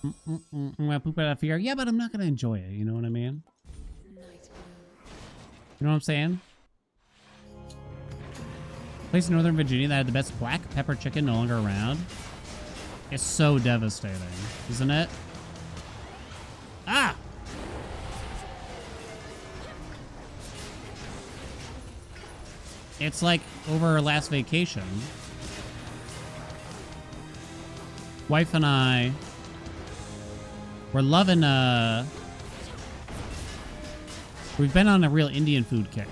I'm gonna poop it out of fear. Yeah, but I'm not gonna enjoy it, you know what I mean? You know what I'm saying? Place in Northern Virginia that had the best black pepper chicken no longer around. It's so devastating, isn't it? Ah! It's like over our last vacation. Wife and I were loving, we've been on a real Indian food kick.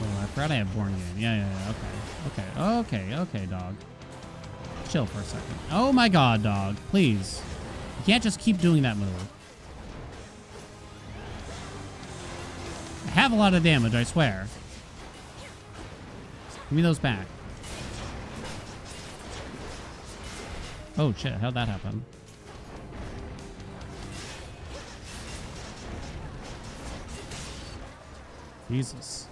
Oh, I forgot I have born again. Yeah, okay, dog. Chill for a second. Oh my god, dog. Please. You can't just keep doing that move. I have a lot of damage, I swear. Give me those back. Oh shit, how'd that happen? Jesus.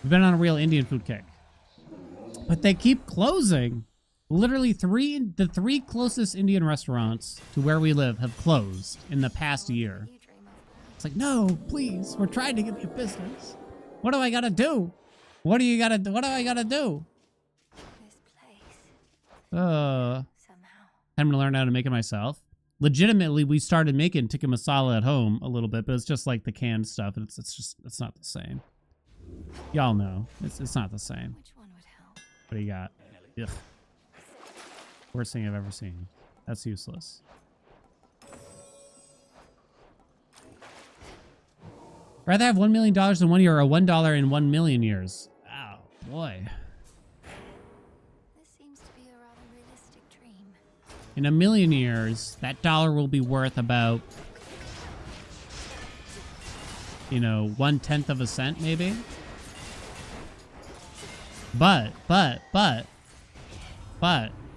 We've been on a real Indian food kick. But they keep closing. Literally the three closest Indian restaurants to where we live have closed in the past year. It's like, no, please, we're trying to give you business. What do I gotta do? What do I gotta do? This place. Somehow. I'm gonna learn how to make it myself. Legitimately, we started making tikka masala at home a little bit, but it's just like the canned stuff, and it's not the same. Y'all know it's not the same. Which one would help? What do you got? Ugh. Worst thing I've ever seen. That's useless. Rather have $1 million in 1 year or $1 in 1 million years. Oh, boy. This seems to be a rather realistic dream. In a million years, that dollar will be worth about, you know, 1/10 of a cent, maybe. But,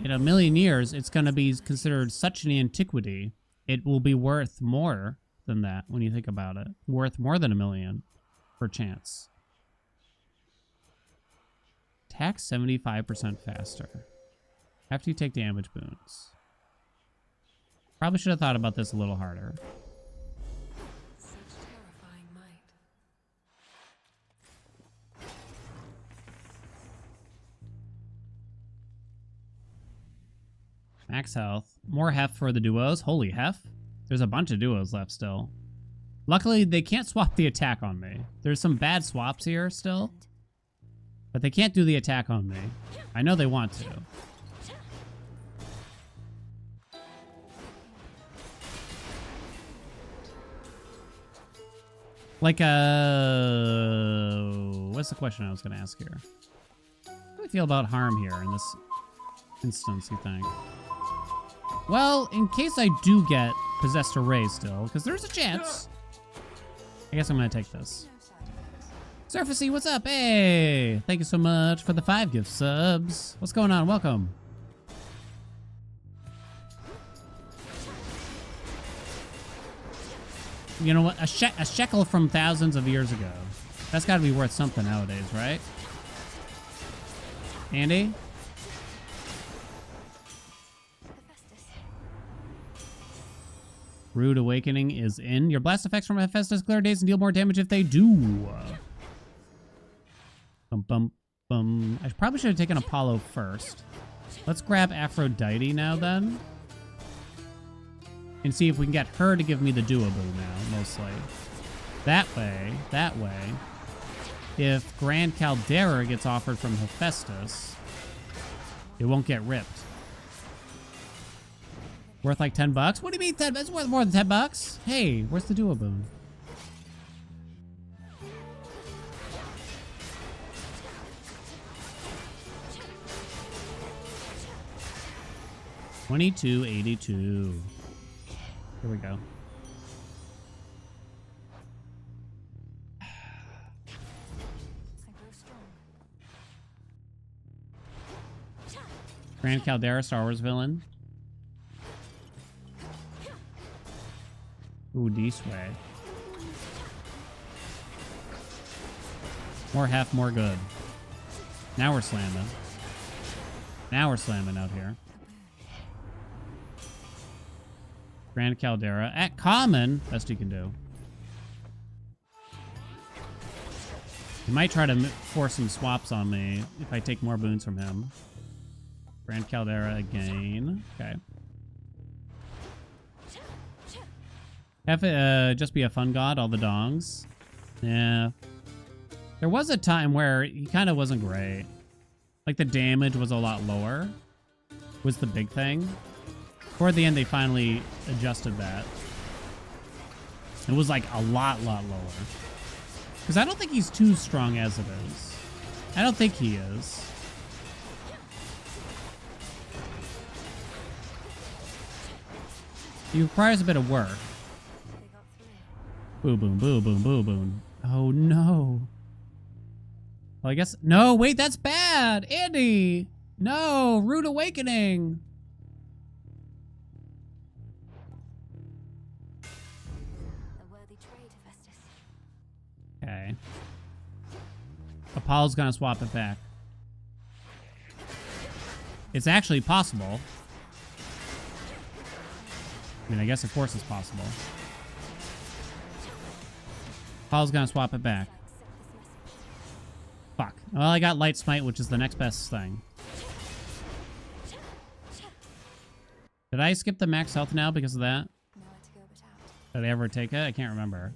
in a million years, it's going to be considered such an antiquity, it will be worth more than that when you think about it. Worth more than $1 million, perchance. Attack 75% faster. After you take damage boons. Probably should have thought about this a little harder. Such terrifying might. Max health. More heft for the duos. Holy heft. There's a bunch of duos left still. Luckily, they can't swap the attack on me. There's some bad swaps here still. But they can't do the attack on me. I know they want to. Like, what's the question I was going to ask here? How do I feel about harm here in this instance, you think? Well, in case I do get possessed or raised still, because there's a chance. I guess I'm going to take this. Surfacey, what's up? Hey! Thank you so much for the 5 gift subs. What's going on? Welcome. You know what? A shekel from thousands of years ago. That's got to be worth something nowadays, right? Andy? Rude Awakening is in. Your blast effects from Hephaestus clear days and deal more damage if they do. Bum. I probably should have taken Apollo first. Let's grab Aphrodite now then. And see if we can get her to give me the duo-boo now, mostly. That way. If Grand Caldera gets offered from Hephaestus, it won't get ripped. Worth like 10 bucks? What do you mean 10? It's worth more than 10 bucks. Hey, where's the duo boon? $22.82. Here we go. I grow strong. Grand Caldera, Star Wars villain. Ooh, this way. More half, more good. Now we're slamming. Now we're slamming out here. Grand Caldera. At common, best you can do. He might try to force some swaps on me if I take more boons from him. Grand Caldera again. Okay. Have it just be a fun god, all the dongs. Yeah. There was a time where he kind of wasn't great. Like the damage was a lot lower. Was the big thing. Toward the end, they finally adjusted that. It was like a lot lower. Because I don't think he's too strong as it is. I don't think he is. He requires a bit of work. Boo boom, boo boom, boo boom. Oh no. Well, I guess. No, wait, that's bad. Andy. No, Rude Awakening. A worthy trade, Hephaestus. Okay. Apollo's gonna swap it back. It's actually possible. I mean, I guess of course it's possible. Apollo's gonna swap it back. Fuck. Well, I got Light Smite, which is the next best thing. Did I skip the max health now because of that? Nowhere to go but out. Did I ever take it? I can't remember.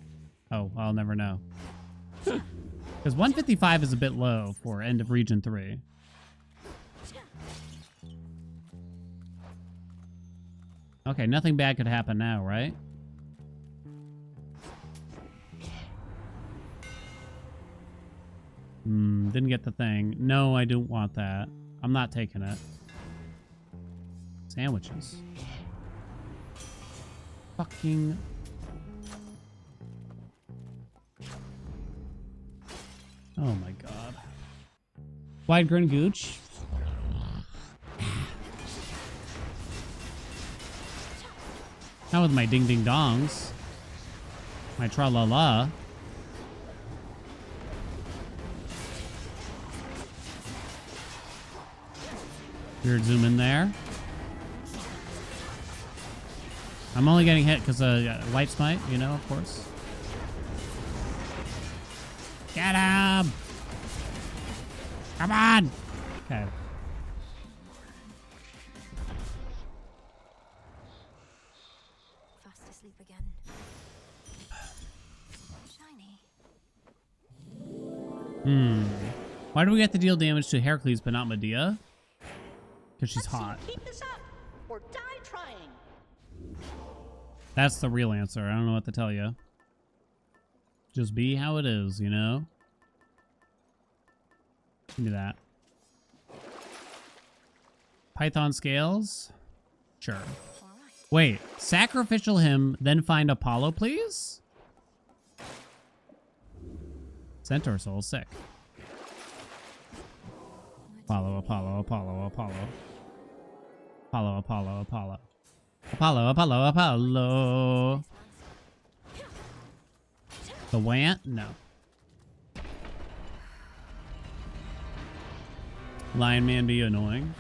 Oh, I'll never know. Because 155 is a bit low for end of Region 3. Okay, nothing bad could happen now, right? Boom. Didn't get the thing. No, I don't want that. I'm not taking it. Sandwiches. Fucking... Oh my god. Wide grin gooch. Not with my ding ding dongs. My tra la la. Weird zoom in there. I'm only getting hit because of light smite, you know, of course. Get him! Come on! Okay. Fast asleep again. Shiny. Why do we have to deal damage to Heracles but not Medea? Because she's hot. Keep this up or die trying. That's the real answer. I don't know what to tell you. Just be how it is, you know? Give me that. Python scales? Sure. Wait, sacrificial him, then find Apollo, please? Centaur soul, sick. Apollo, Apollo, Apollo, Apollo. Apollo, Apollo, Apollo. Apollo, Apollo, Apollo. The Want? No. Lion Man be annoying.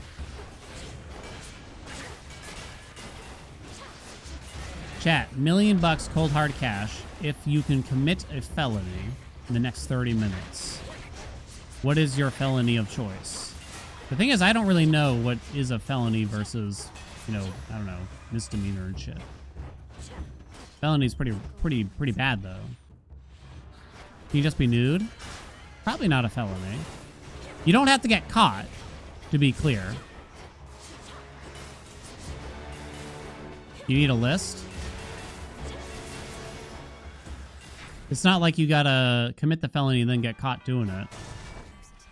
Chat, $1,000,000 cold hard cash if you can commit a felony in the next 30 minutes. What is your felony of choice? The thing is, I don't really know what is a felony versus, you know, I don't know, misdemeanor and shit. Felony's pretty bad though. Can you just be nude? Probably not a felony. You don't have to get caught, to be clear. You need a list? It's not like you gotta commit the felony and then get caught doing it.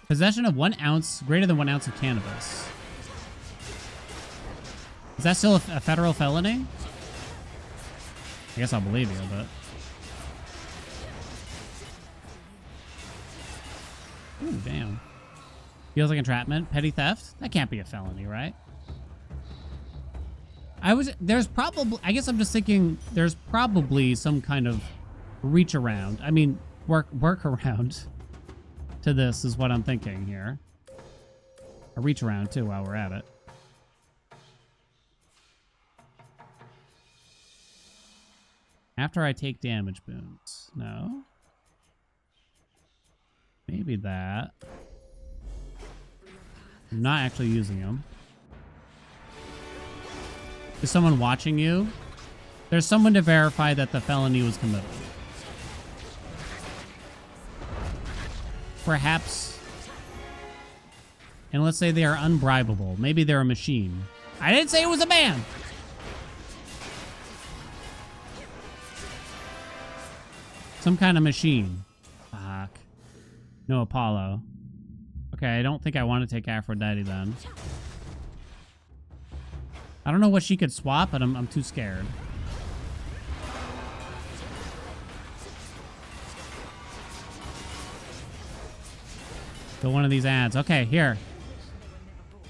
Possession of 1 ounce, greater than 1 ounce of cannabis. Is that still a federal felony? I guess I'll believe you, but... Ooh, damn. Feels like entrapment. Petty theft? That can't be a felony, right? There's probably, I guess I'm just thinking there's probably some kind of reach around. I mean, work around to this is what I'm thinking here. A reach around too while we're at it. After I take damage boons. No. Maybe that. I'm not actually using them. Is someone watching you? There's someone to verify that the felony was committed. Perhaps. And let's say they are unbribable. Maybe they're a machine. I didn't say it was a man! Some kind of machine. Fuck. No Apollo. Okay, I don't think I want to take Aphrodite then. I don't know what she could swap, but I'm too scared. Go one of these ads. Okay, here.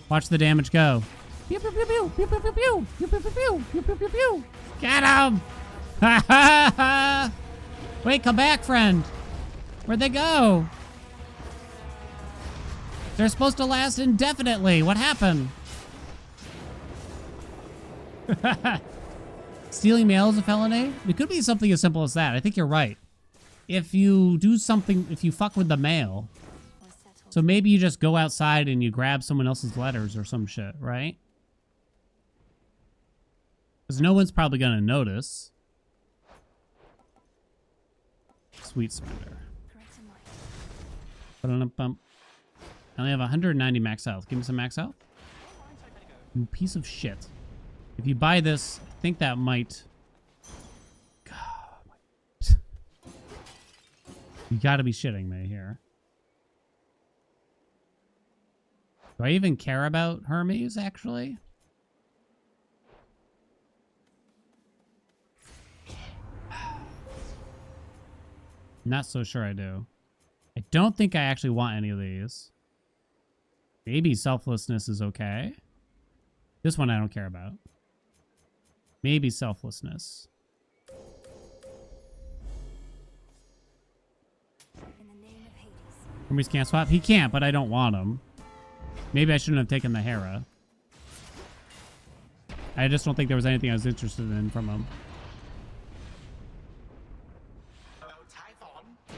Watch the damage go. Pew, pew, pew, pew, pew, pew, pew, pew, pew, pew, pew, pew, pew, pew, pew. Get him! Ha ha ha! Wait, come back, friend. Where'd they go? They're supposed to last indefinitely. What happened? Stealing mail is a felony? It could be something as simple as that. I think you're right. If you do something, if you fuck with the mail, so maybe you just go outside and you grab someone else's letters or some shit, right? Because no one's probably going to notice. Sweet surrender. Ba-dum-bum. I only have 190 max health. Give me some max health. You piece of shit. If you buy this, I think that might... God. You gotta be shitting me here. Do I even care about Hermes, actually? Not so sure I do. I don't think I actually want any of these. Maybe selflessness is okay. This one I don't care about. Maybe selflessness. In the name of Hades. Hermes can't swap? He can't, but I don't want him. Maybe I shouldn't have taken the Hera. I just don't think there was anything I was interested in from him.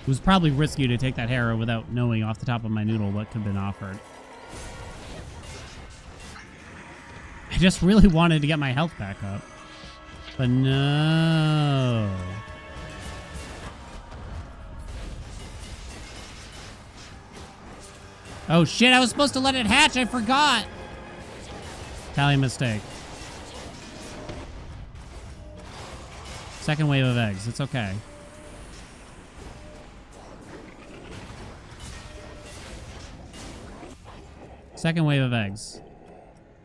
It was probably risky to take that Hera without knowing off the top of my noodle what could have been offered. I just really wanted to get my health back up. But no. Oh shit, I was supposed to let it hatch, I forgot! Italian mistake. Second wave of eggs, it's okay. Second wave of eggs.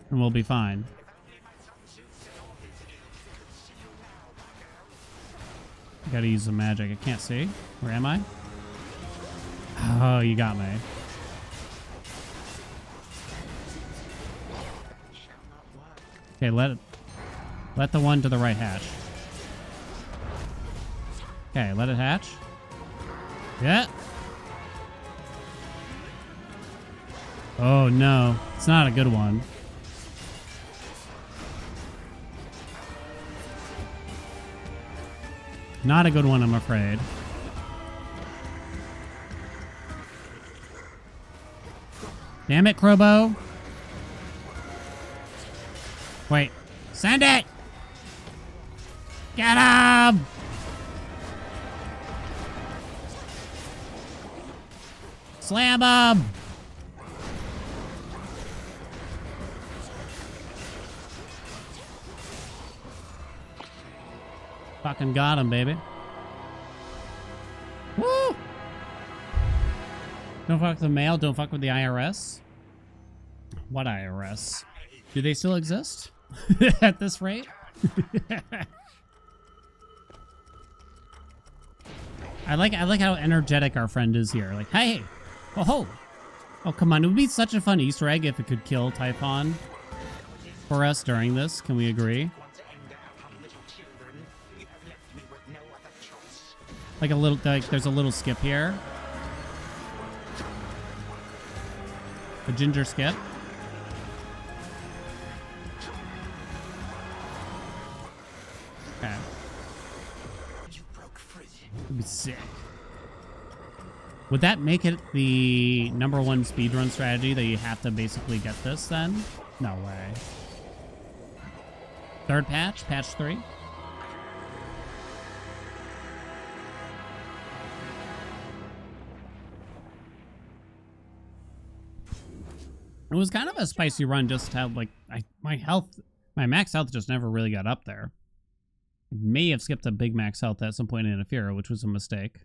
And we'll be fine. Gotta use some magic. I can't see. Where am I? Oh, you got me. Okay, let the one to the right hatch. Okay, let it hatch. Yeah. Oh no, it's not a good one. Not a good one, I'm afraid. Damn it, Crobo. Wait, send it! Get him! Slam him! Fucking got him, baby. Woo! Don't fuck with the mail, don't fuck with the IRS. What IRS? Do they still exist? At this rate? I like how energetic our friend is here. Like, hey! Oh ho! Oh, come on. It would be such a fun Easter egg if it could kill Typhon for us during this. Can we agree? Like a little, like there's a little skip here. A ginger skip. Okay. That'd be sick. Would that make it the #1 speedrun strategy that you have to basically get this then? No way. Third patch, patch 3. It was kind of a spicy run just to have, like, my max health just never really got up there. I may have skipped a big max health at some point in Interfera, which was a mistake.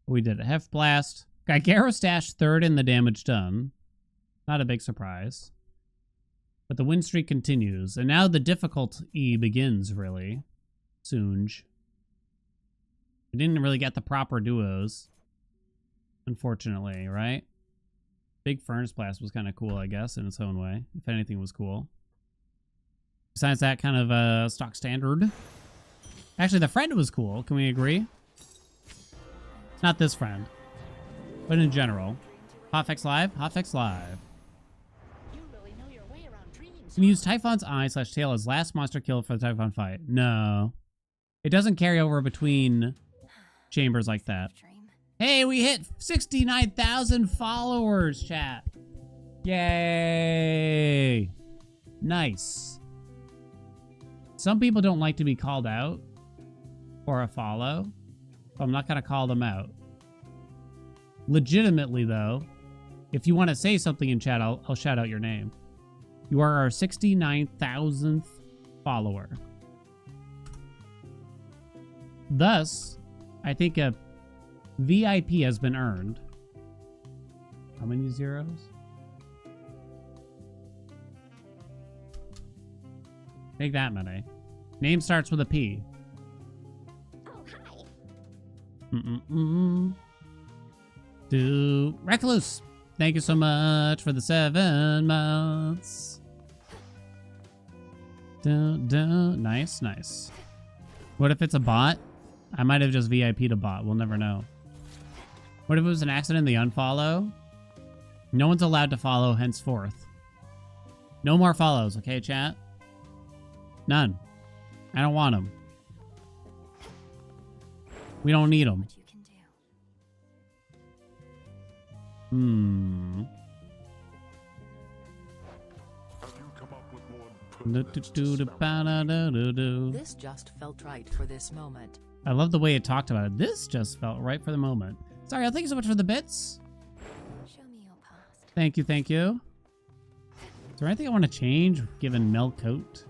We did a Heft Blast. Got Gyro Stash third in the damage done. Not a big surprise. But the win streak continues, and now the difficulty begins, really. Soonge. We didn't really get the proper duos. Unfortunately, right? Big Furnace Blast was kind of cool, I guess, in its own way. If anything was cool. Besides that, kind of stock standard. Actually, the friend was cool. Can we agree? Not this friend. But in general. Hotfix Live? Hotfix Live. You really know your way around dreams. Can you use Typhon's eye / tail as last monster kill for the Typhon fight? No. It doesn't carry over between chambers like that. Dream. Hey, we hit 69,000 followers, chat. Yay. Nice. Some people don't like to be called out for a follow. So I'm not going to call them out. Legitimately, though, if you want to say something in chat, I'll shout out your name. You are our 69,000th follower. Thus, I think a VIP has been earned. How many zeros? Take that many. Name starts with a P. Oh, hi. To Recluse. Thank you so much for the 7 months. Nice, nice. What if it's a bot? I might have just VIP'd a bot. We'll never know. What if it was an accident? They unfollow? No one's allowed to follow henceforth. No more follows, okay, chat? None. I don't want them. We don't need them. What you can do. Have you come up with more This just felt right for this moment. I love the way it talked about it. This just felt right for the moment. Sorry, thank you so much for the bits. Show me your past. Thank you, thank you. Is there anything I want to change given Mel coat?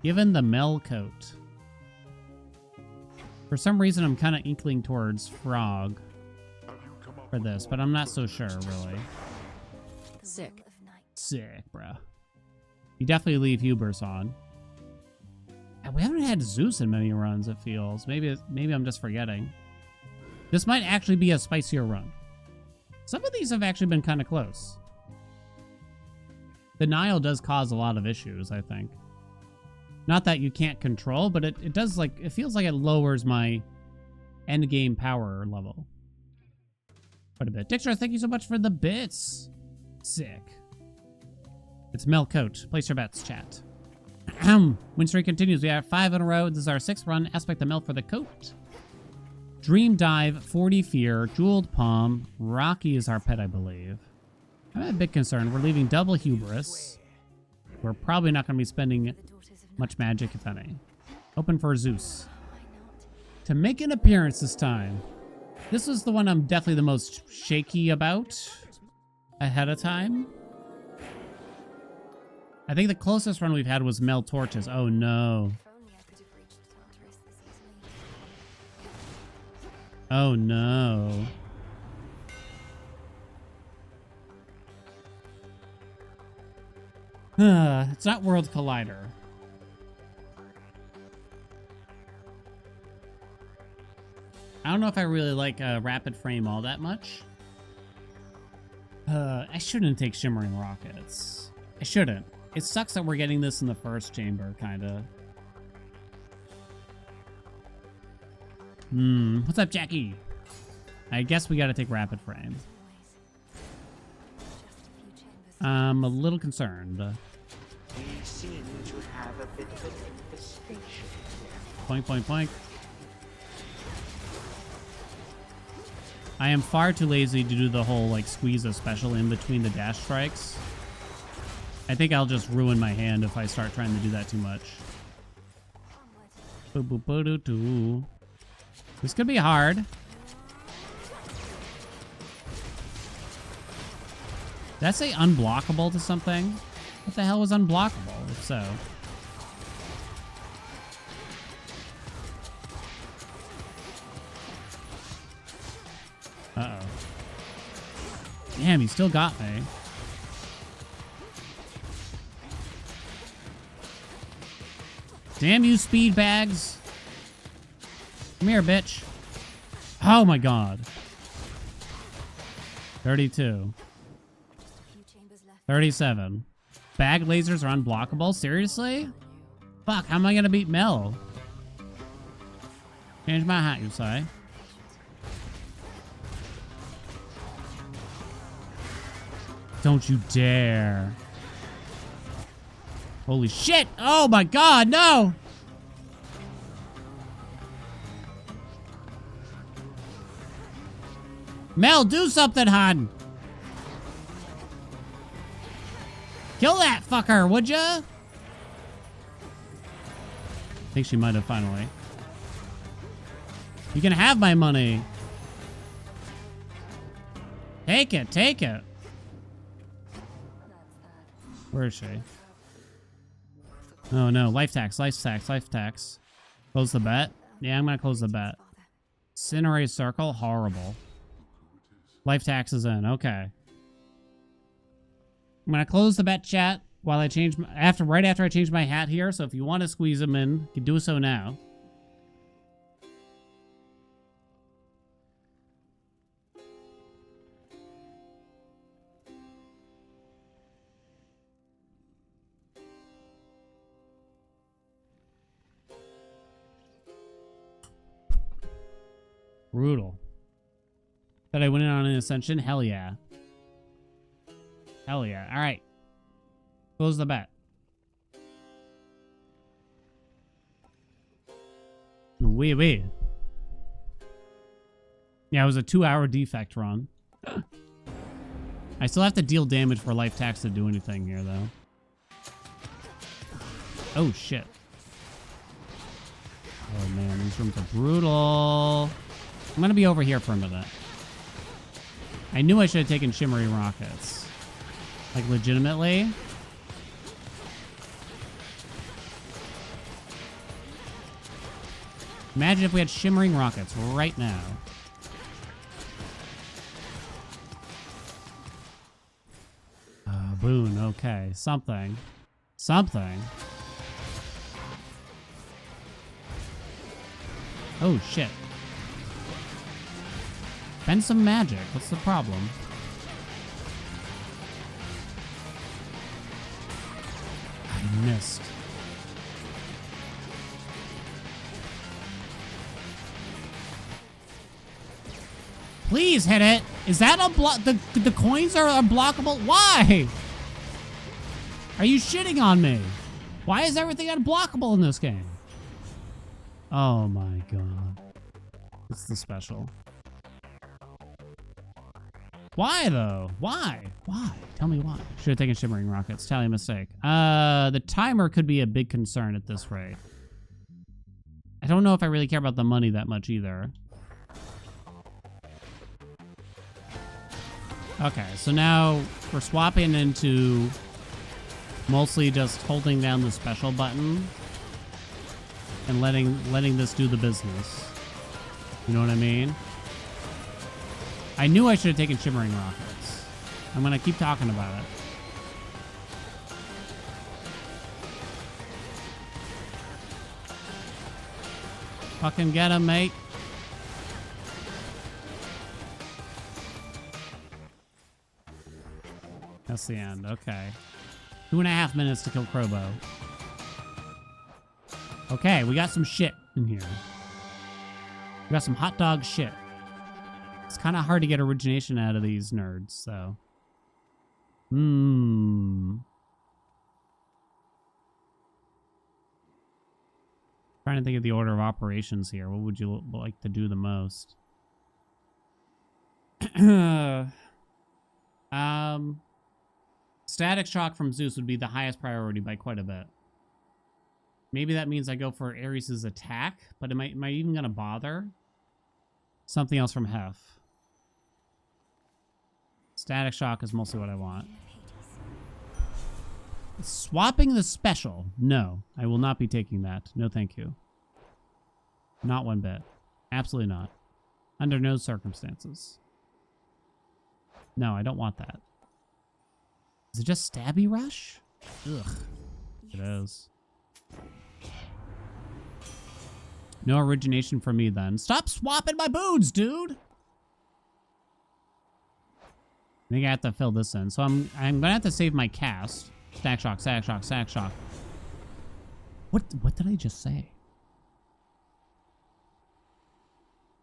Given the Mel coat. For some reason, I'm kind of inkling towards Frog for this, but I'm not so sure, really. Sick. Of night. Sick, bruh. You definitely leave Hubris on. And we haven't had Zeus in many runs, it feels. Maybe I'm just forgetting. This might actually be a spicier run. Some of these have actually been kind of close. The Nile does cause a lot of issues, I think. Not that you can't control, but it does, like, it feels like it lowers my end game power level quite a bit. Dixter, thank you so much for the bits. Sick. It's Mel Coat. Place your bets, chat. Win streak continues. We have 5 in a row. This is our 6th run. Aspect the Mel for the coat. Dream Dive, 40 Fear, Jeweled Palm. Rocky is our pet, I believe. I'm a bit concerned. We're leaving double Hubris. We're probably not going to be spending The daughters of much magic, if any. Open for Zeus. Why not? To make an appearance this time. This was the one I'm definitely the most shaky about ahead of time. I think the closest run we've had was Mel Torches. Oh no. If only I could have reached Tartarus this easily. Oh no. It's not World Collider. I don't know if I really like Rapid Frame all that much. I shouldn't take Shimmering Rockets. I shouldn't. It sucks that we're getting this in the first chamber, kinda. What's up, Jackie? I guess we gotta take Rapid Frame. Just a few chambers. I'm a little concerned. We seem to have a bit of an infestation here. Point, point, point. I am far too lazy to do the whole, like, squeeze a special in between the dash strikes. I think I'll just ruin my hand if I start trying to do that too much. Boo, boo, boo, doo, doo. This could be hard. Did that say unblockable to something? What the hell was unblockable, if so? Uh-oh. Damn, he still got me. Damn you, speed bags. Come here, bitch. Oh my god. 32. Just a few chambers left. 37. Bag lasers are unblockable? Seriously? Fuck, how am I gonna beat Mel? Change my hat, you say? Don't you dare. Holy shit! Oh my god, no! Mel, do something, hon! Kill that fucker, would ya? I think she might have finally. You can have my money. Take it, take it. Where is she? Oh no, life tax, life tax, life tax. Close the bet? Yeah, I'm gonna close the bet. Incinerate circle, horrible. Life tax is in, okay. I'm gonna close the bet, chat. while I change my, right after I change my hat here. So if you want to squeeze them in, you can do so now. Brutal. That I went in on an ascension? Hell yeah. Hell yeah. All right. Close the bet. Wee. Yeah, it was a 2-hour defect run. I still have to deal damage for life tax to do anything here, though. Oh, shit. Oh, man. These rooms are brutal. I'm gonna be over here for a minute. I knew I should have taken shimmering rockets. Like, legitimately. Imagine if we had shimmering rockets right now. Boon, okay. Something. Oh, shit. Spend some magic. What's the problem? I missed. Please hit it. Is that a block? The coins are unblockable? Why? Are you shitting on me? Why is everything unblockable in this game? Oh my god. It's the special. Why though? Why? Tell me why. Should have taken shimmering rockets. Tally mistake. The timer could be a big concern at this rate. I don't know if I really care about the money that much either. Okay, so now we're swapping into mostly just holding down the special button and letting this do the business. You know what I mean? I knew I should have taken shimmering rockets. I'm gonna keep talking about it. Fucking get him, mate. That's the end. Okay. 2.5 minutes to kill Crowbow. Okay, we got some shit in here. We got some hot dog shit. It's kind of hard to get origination out of these nerds, so. Trying to think of the order of operations here. What would you like to do the most? Static shock from Zeus would be the highest priority by quite a bit. Maybe that means I go for Ares' attack, but am I even gonna bother? Something else from Hef. Static shock is mostly what I want. Swapping the special. No, I will not be taking that. No, thank you. Not one bit. Absolutely not. Under no circumstances. No, I don't want that. Is it just Stabby Rush? Ugh. It is. No origination for me then. Stop swapping my boons, dude! I think I have to fill this in. So I'm gonna have to save my cast. Stack shock, stack shock, stack shock. What did I just say?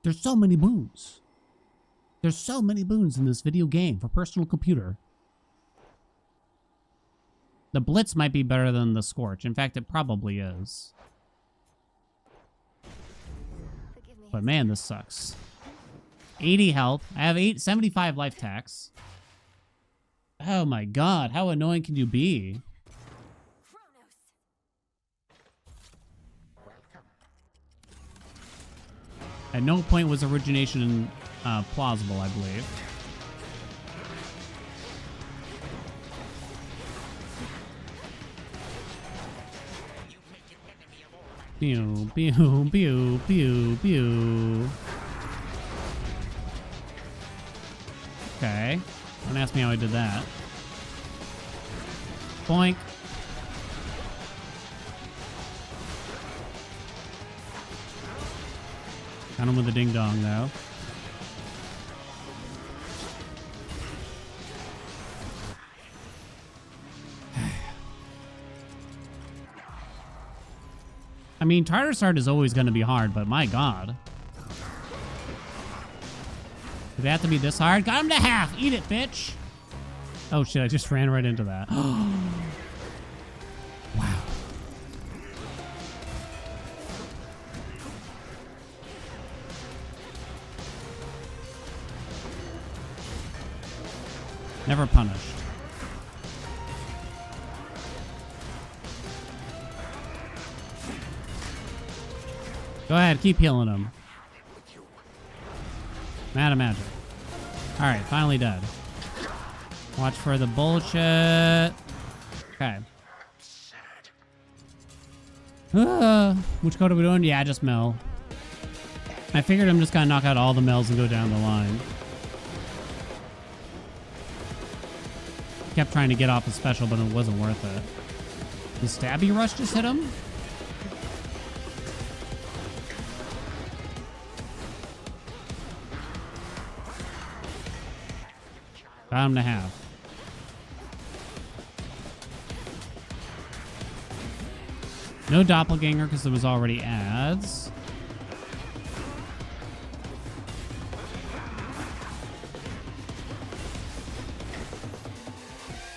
There's so many boons. There's so many boons in this video game for personal computer. The Blitz might be better than the Scorch. In fact, it probably is. But man, this sucks. 80 health. I have 75 life tax. Oh my god, how annoying can you be? At no point was origination plausible, I believe. Pew, pew, pew, pew, pew. Okay. Don't ask me how I did that. Boink. Got him with a ding dong though. I mean, Tartar Start is always going to be hard, but my god. Did it have to be this hard? Got him to half! Eat it, bitch! Oh shit, I just ran right into that. Wow. Never punished. Go ahead, keep healing him. Mad of magic. Alright, finally dead. Watch for the bullshit. Okay. Which code are we doing? Yeah, just Mel. I figured I'm just gonna knock out all the Mels and go down the line. Kept trying to get off a special, but it wasn't worth it. The stabby rush just hit him? Got him to half. No doppelganger because there was already ads.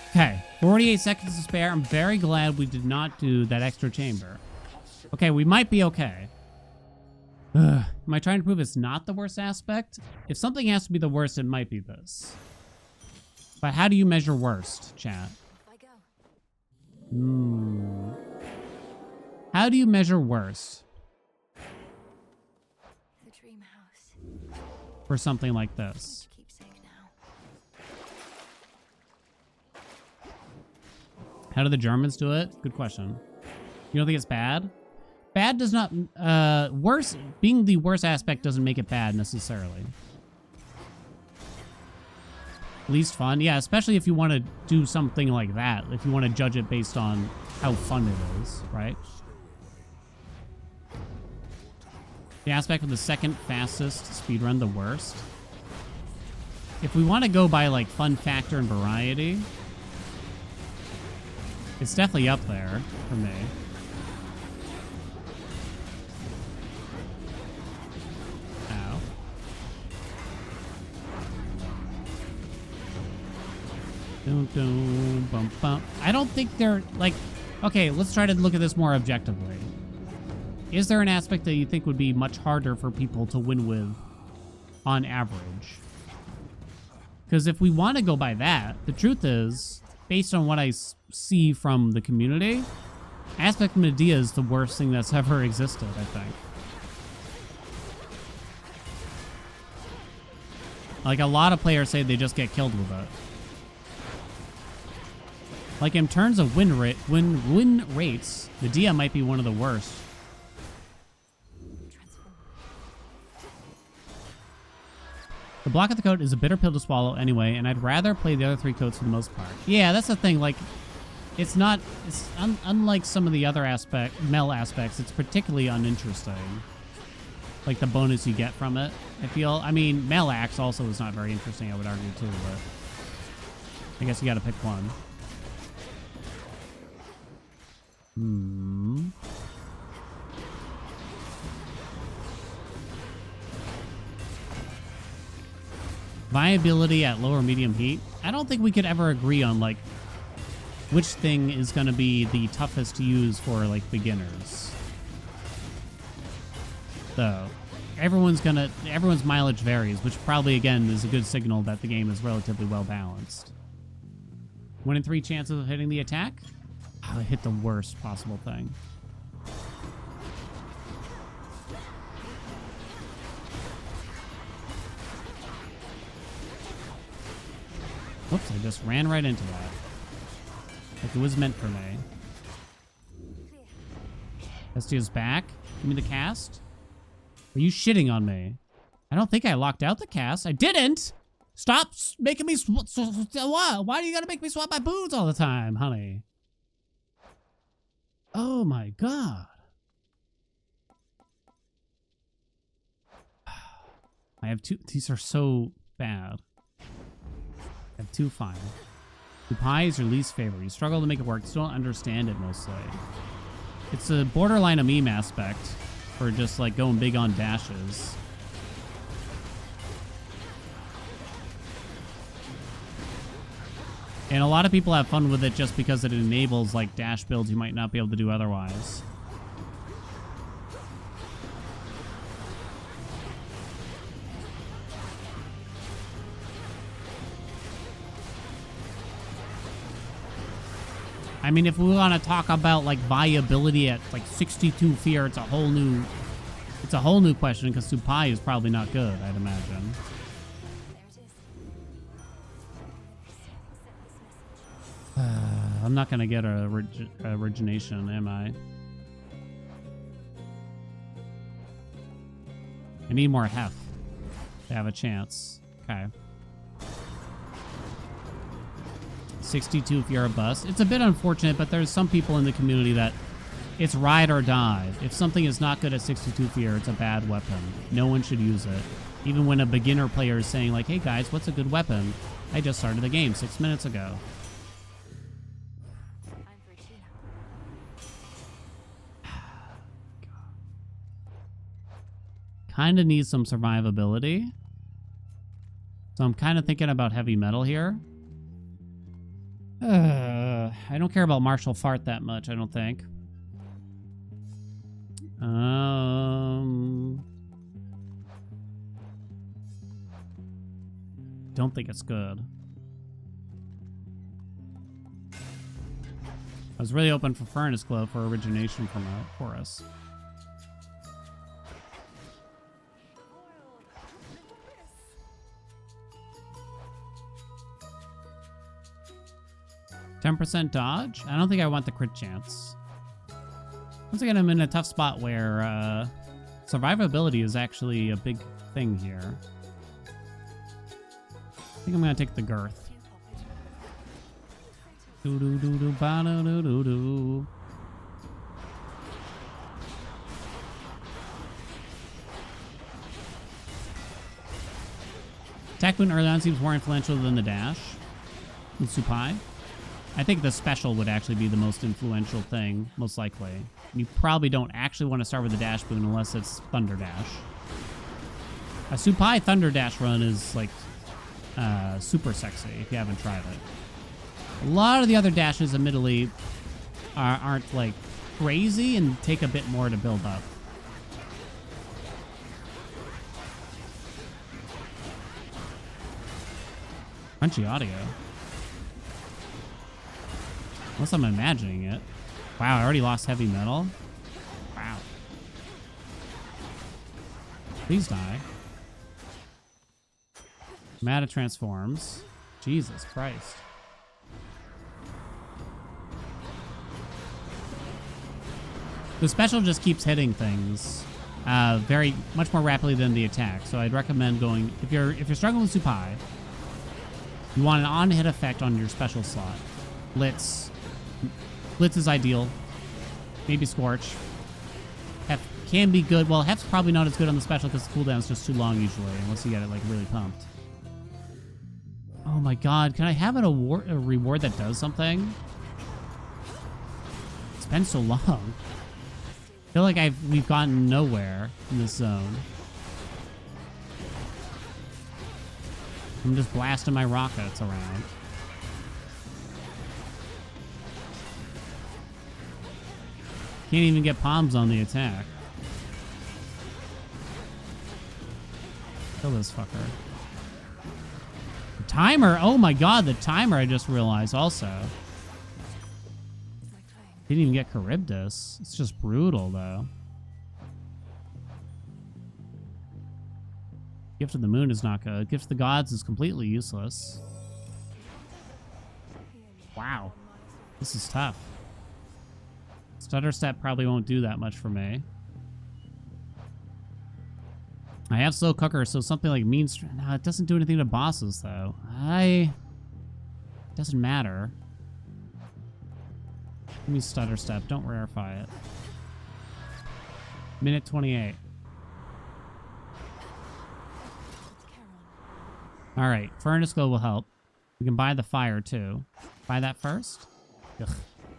Okay, 48 seconds to spare. I'm very glad we did not do that extra chamber. Okay, we might be okay. Ugh. Am I trying to prove it's not the worst aspect? If something has to be the worst, it might be this. But how do you measure worst, chat? How do you measure worst? The dream house. For something like this? Keepsake now. How do the Germans do it? Good question. You don't think it's bad? Bad does not... worse... Being the worst aspect doesn't make it bad, necessarily. Least fun? Yeah, especially if you want to do something like that. If you want to judge it based on how fun it is, right? The aspect with the second fastest speedrun, the worst. If we want to go by, like, fun factor and variety, it's definitely up there for me. Ow. Dun, dun, bum, bum. I don't think they're, like... Okay, let's try to look at this more objectively. Is there an aspect that you think would be much harder for people to win with on average? Because if we want to go by that, the truth is, based on what I see from the community, Aspect Medea is the worst thing that's ever existed, I think. Like, a lot of players say they just get killed with it. Like, in terms of win rates, Medea might be one of the worst. The block of the coat is a bitter pill to swallow anyway, and I'd rather play the other three coats for the most part. Yeah, that's the thing. Like, it's not... It's unlike some of the other Mel aspects, it's particularly uninteresting. Like, the bonus you get from it, I feel. I mean, Mel Axe also is not very interesting, I would argue, too, but... I guess you gotta pick one. Viability at lower medium heat. I don't think we could ever agree on, like, which thing is going to be the toughest to use for, like, beginners. So, everyone's mileage varies, which probably, again, is a good signal that the game is relatively well balanced. 1 in 3 chances of hitting the attack? Oh, I hit the worst possible thing. Whoops, I just ran right into that. Like it was meant for me. STS back. Give me the cast. Are you shitting on me? I don't think I locked out the cast. I didn't! Stop making me... Why do you gotta make me swap my boots all the time, honey? Oh my god. I have two. These are so bad. I have two final. The pie is your least favorite. You struggle to make it work. You don't understand it mostly. It's a borderline a meme aspect for just like going big on dashes. And a lot of people have fun with it just because it enables like dash builds you might not be able to do otherwise. I mean, if we want to talk about like viability at like 62 fear, it's a whole new question because Supai is probably not good, I'd imagine. I'm not gonna get a origination, am I? I need more hef to have a chance. Okay. 62 if you're a bust. It's a bit unfortunate, but there's some people in the community that it's ride or die. If something is not good at 62 fear, it's a bad weapon. No one should use it. Even when a beginner player is saying like, hey guys, what's a good weapon? I just started the game 6 minutes ago. Kind of needs some survivability. So I'm kind of thinking about heavy metal here. I don't care about martial fart that much, I don't think. Don't think it's good. I was really hoping for Furnace Glow for origination from for us. %, dodge? I don't think I want the crit chance. Once again, I'm in a tough spot where survivability is actually a big thing here. I think I'm gonna take the girth. Do do do do ba do do do do. Attack boon early on seems more influential than the dash with Supai. I think the special would actually be the most influential thing, most likely. You probably don't actually want to start with the dash boon unless it's Thunder Dash. A Supai Thunder Dash run is like super sexy if you haven't tried it. A lot of the other dashes, admittedly, aren't like crazy and take a bit more to build up. Crunchy audio. Unless I'm imagining it. Wow, I already lost heavy metal. Wow. Please die. Mata transforms. Jesus Christ. The special just keeps hitting things very much more rapidly than the attack. So I'd recommend going if you're struggling with Supai, you want an on-hit effect on your special slot. Blitz is ideal. Maybe Scorch. Hef can be good. Well, Hef's probably not as good on the special because the cooldown's just too long usually, unless you get it like really pumped. Oh my god, can I have a reward that does something? It's been so long. I feel like we've gotten nowhere in this zone. I'm just blasting my rockets around. Can't even get palms on the attack. Kill this fucker. The timer! Oh my god, the timer I just realized also. Didn't even get Charybdis. It's just brutal though. Gift of the Moon is not good. Gift of the Gods is completely useless. Wow. This is tough. Stutter Step probably won't do that much for me. I have Slow Cooker, so something like Mean Streak. No, it doesn't do anything to bosses, though. It doesn't matter. Give me stutter step. Don't rarefy it. Minute 28. All right, furnace glow will help. We can buy the fire too. Buy that first. Ugh.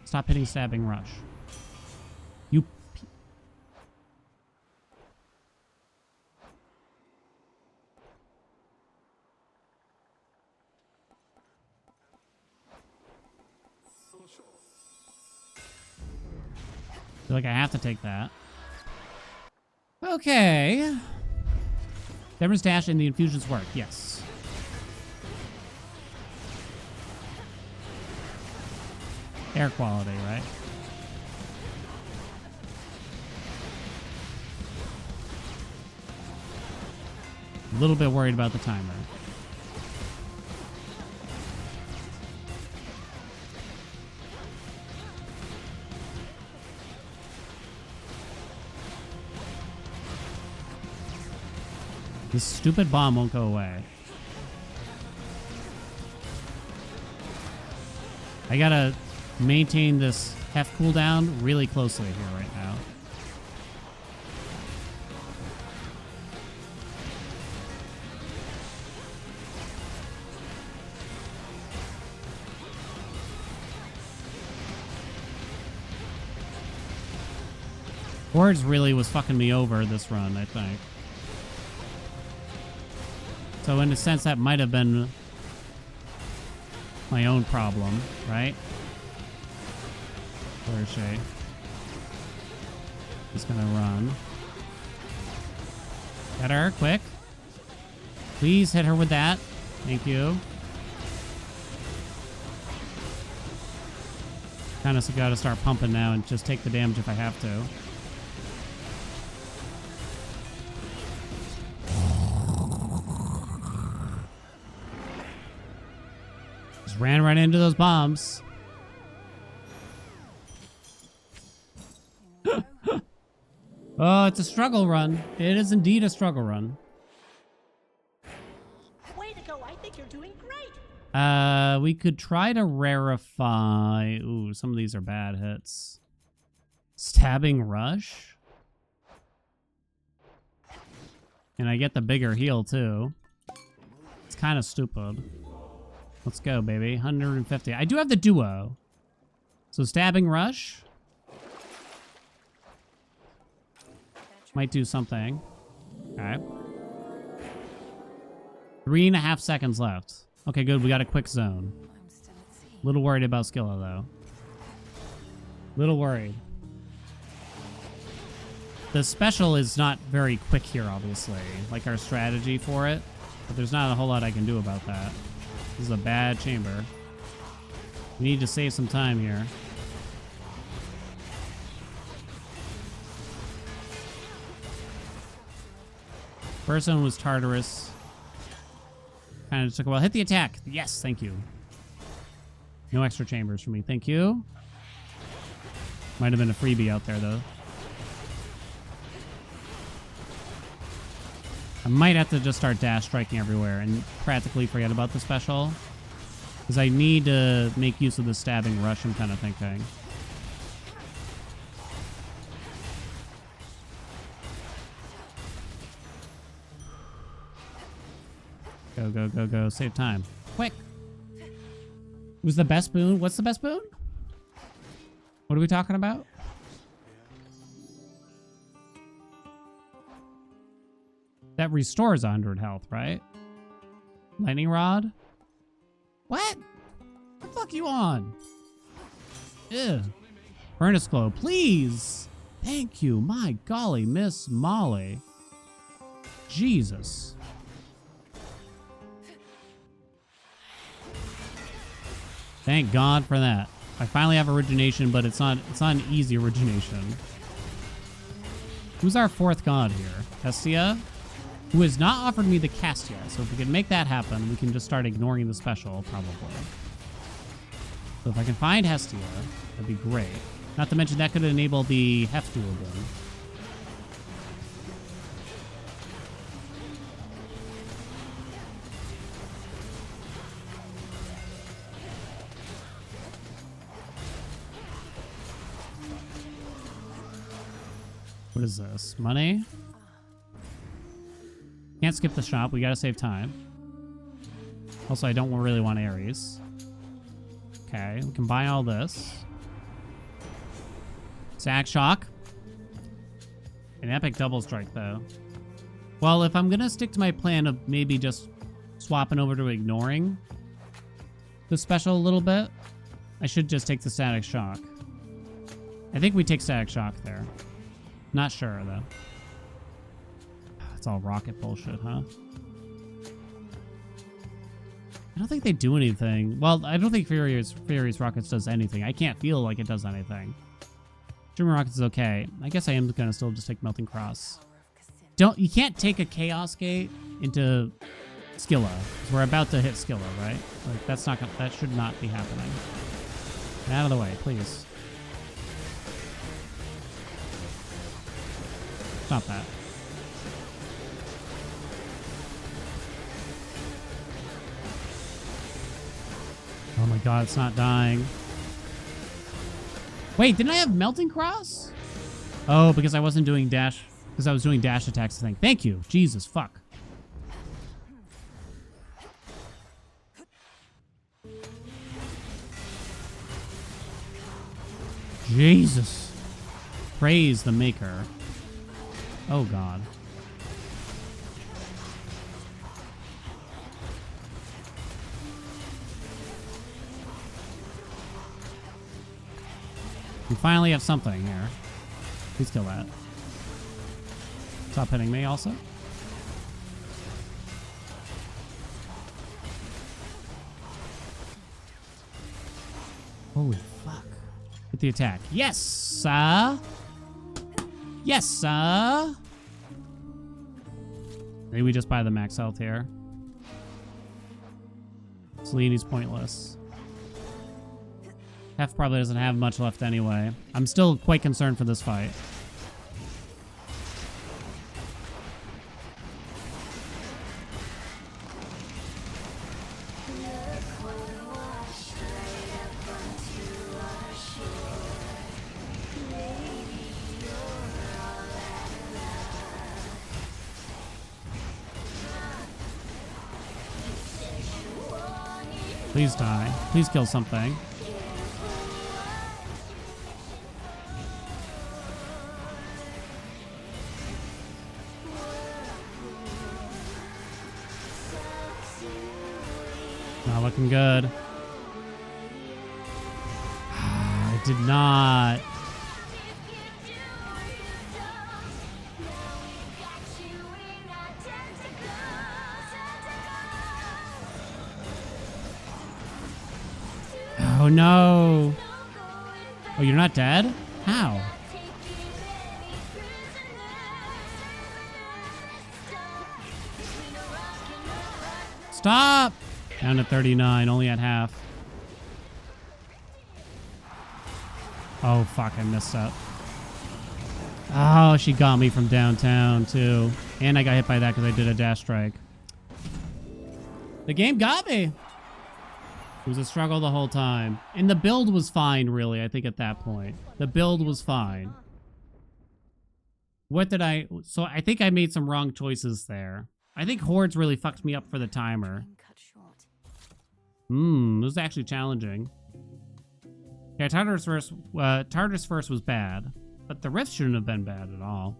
Stop hitting stabbing rush. You. Feel like I have to take that. Okay. Severance dash and the infusions work. Yes. Air quality, right? A little bit worried about the timer. This stupid bomb won't go away. I gotta maintain this Hef cooldown really closely here right now. Hordes really was fucking me over this run, I think. So in a sense, that might have been my own problem, right? Where is she? Just gonna run. Get her, quick. Please hit her with that. Thank you. Kind of gotta start pumping now and just take the damage if I have to. Just ran right into those bombs. Oh, it's a struggle run. It is indeed a struggle run. Way to go. I think you're doing great. We could try to rarefy. Ooh, some of these are bad hits. Stabbing rush. And I get the bigger heal too. It's kind of stupid. Let's go, baby. 150. I do have the duo. So stabbing rush. Might do something. Okay. 3.5 seconds left. Okay, good. We got a quick zone. Little worried about Skilla, though. Little worried. The special is not very quick here, obviously. Like our strategy for it. But there's not a whole lot I can do about that. This is a bad chamber. We need to save some time here. First one was Tartarus. Kind of took a while. Hit the attack. Yes, thank you. No extra chambers for me. Thank you. Might have been a freebie out there, though. I might have to just start dash striking everywhere and practically forget about the special. Because I need to make use of the stabbing rush, I'm kind of thinking. Go, go, go, go. Save time. Quick. Who's the best boon? What's the best boon? What are we talking about? That restores 100 health, right? Lightning rod? What? What the fuck you on? Ew. Furnace glow, please. Thank you. My golly, Miss Molly. Jesus. Thank God for that. I finally have origination, but it's not an easy origination. Who's our fourth god here? Hestia? Who has not offered me the cast yet. So if we can make that happen, we can just start ignoring the special, probably. So if I can find Hestia, that'd be great. Not to mention that could enable the Hef duel again. What is this? Money? Can't skip the shop. We gotta save time. Also, I don't really want Ares. Okay, we can buy all this. Sack Shock. An epic double strike, though. Well, if I'm gonna stick to my plan of maybe just swapping over to ignoring the special a little bit, I should just take the Static Shock. I think we take Static Shock there. Not sure, though. It's all rocket bullshit, huh? I don't think they do anything. Well, I don't think Furious Rockets does anything. I can't feel like it does anything. German Rockets is okay. I guess I am gonna still just take Melting Cross. You can't take a Chaos Gate into Skilla. 'Cause we're about to hit Skilla, right? Like that should not be happening. Get out of the way, please. Stop that. Oh my god, it's not dying. Wait, didn't I have Melting Cross? Oh, because I wasn't doing dash. Because I was doing dash attacks, I think. Thank you. Jesus, fuck. Jesus. Praise the maker. Oh god. We finally have something here. Please kill that. Stop hitting me also. Holy fuck. Hit the attack. Yes, sir. Yes, sir. Maybe we just buy the max health here. Seleni's pointless. Hef probably doesn't have much left anyway. I'm still quite concerned for this fight. Please die. Please kill something. Not looking good. I did not. Oh no. Oh, you're not dead? How? Stop! Down to 39, only at half. Oh, fuck, I messed up. Oh, she got me from downtown, too. And I got hit by that because I did a dash strike. The game got me. It was a struggle the whole time. And the build was fine, really, I think, at that point. The build was fine. What did I... So I think I made some wrong choices there. I think Hordes really fucked me up for the timer. It was actually challenging. Yeah, Tartarus first was bad, but the Rift shouldn't have been bad at all.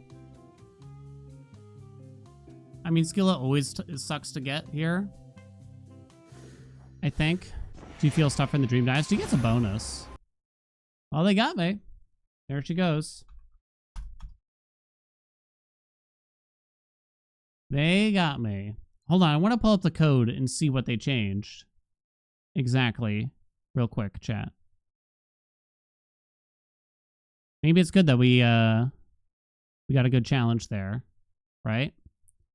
I mean, Skilla always sucks to get here. I think. Do you feel stuff in the Dream Dynasty? Gets a bonus. Well, they got me. There she goes. They got me. Hold on, I want to pull up the code and see what they changed. Exactly. Real quick, chat. Maybe it's good that we got a good challenge there, right?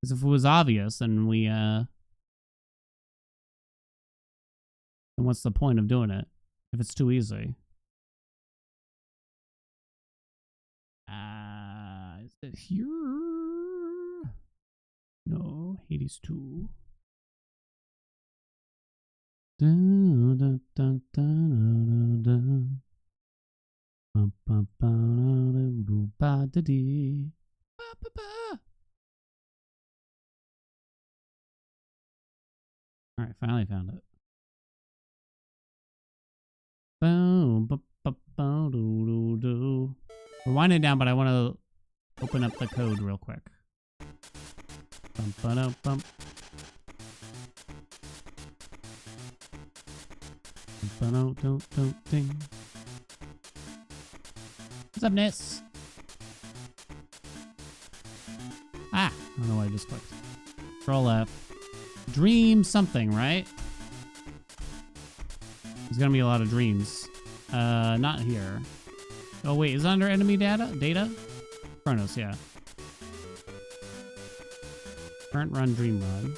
Because if it was obvious, then then what's the point of doing it if it's too easy? Is it here? No, Hades 2. Bum, bum, bum, ba, ba, da, dee. Ba, ba, ba. All right, finally found it. Boom, ba, ba, ba, doo, doo, doo. We're winding down, but I want to open up the code real quick. Bum, ba, da, bum. Ba, do, do, do, ding. What's up, Nis? Ah, I don't know why I just clicked. Control F. Dream something, right? There's gonna be a lot of dreams. Not here. Oh wait, is it under enemy data? Data? Chronos, yeah. Current run, dream run.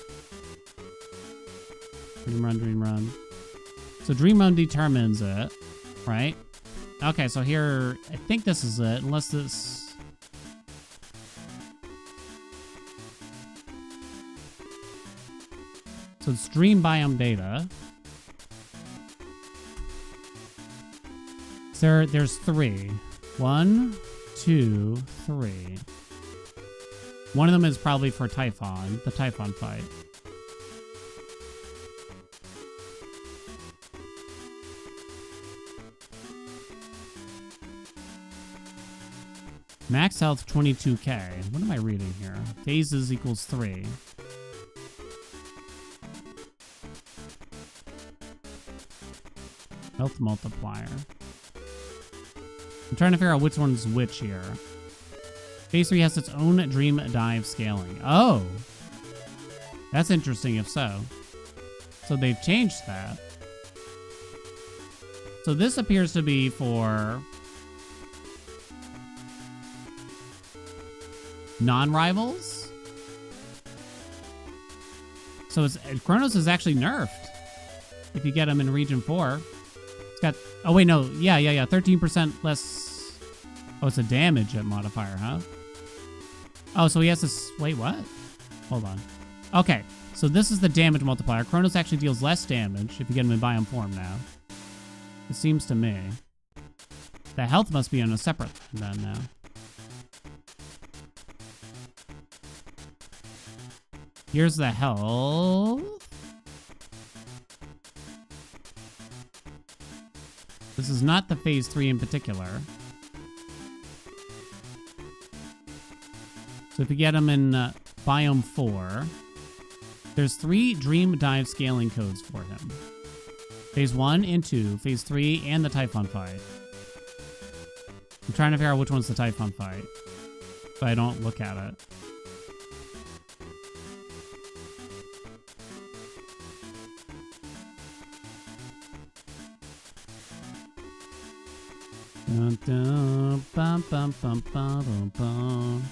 Dream run, dream run. So dream run determines it, right? Okay, so here, I think this is it, unless this... So it's dream biome data. There's 3. 1, 2, 3. One of them is probably for Typhon, the Typhon fight. Max health 22k. What am I reading here? Phases equals 3. Health multiplier. I'm trying to figure out which one's which here. Phase 3 has its own dream dive scaling. Oh! That's interesting if so. So they've changed that. So this appears to be for non-rivals? So Chronos is actually nerfed if you get him in Region 4. It's got... Oh, wait, no. Yeah. 13% less... Oh, it's a damage modifier, huh? Oh, so he has this... Wait, what? Hold on. Okay, so this is the damage multiplier. Chronos actually deals less damage if you get him in biome form now. It seems to me. The health must be on a separate then now. Here's the health. This is not the phase 3 in particular. So if you get him in biome 4, there's 3 dream dive scaling codes for him. Phase 1 and 2, phase 3, and the Typhon fight. I'm trying to figure out which one's the Typhon fight, so I don't look at it. Dun, dun, bum, bum, bum, bum, bum, bum.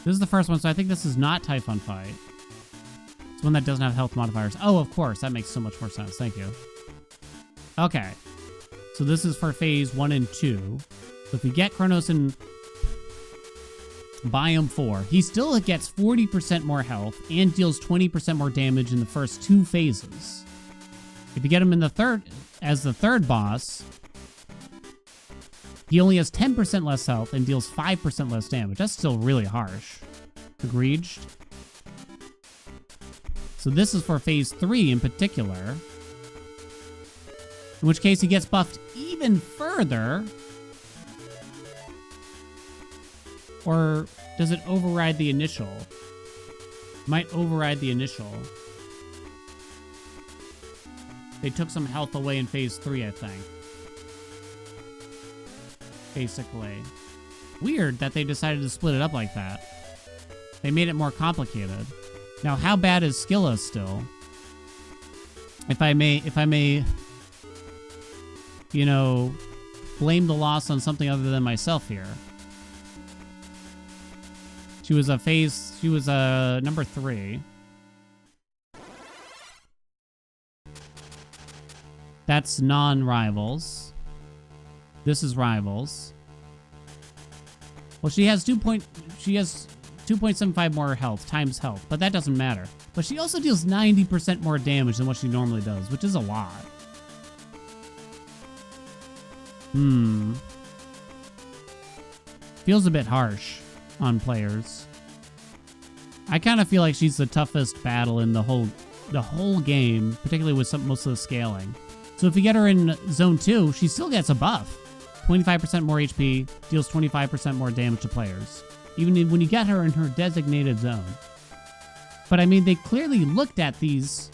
This is the first one, so I think this is not Typhon fight. It's one that doesn't have health modifiers. Oh, of course. That makes so much more sense. Thank you. Okay. So this is for phase 1 and 2. So if you get Chronos in biome 4, he still gets 40% more health and deals 20% more damage in the first 2 phases. If you get him in the third, as the third boss, he only has 10% less health and deals 5% less damage. That's still really harsh. Agreed? So this is for phase 3 in particular. In which case he gets buffed even further. Or does it override the initial? Might override the initial. They took some health away in phase 3, I think. Basically. Weird that they decided to split it up like that. They made it more complicated. Now, how bad is Skilla still? If I may, you know, blame the loss on something other than myself here. She was number 3. That's non-rivals. This is rivals. Well, she has 2.75 more health, times health, but that doesn't matter. But she also deals 90% more damage than what she normally does, which is a lot. feels a bit harsh on players. I kind of feel like she's the toughest battle in the whole game, particularly with most of the scaling. So if you get her in Zone 2, she still gets a buff. 25% more HP, deals 25% more damage to players, even when you get her in her designated zone. But I mean, they clearly looked at these.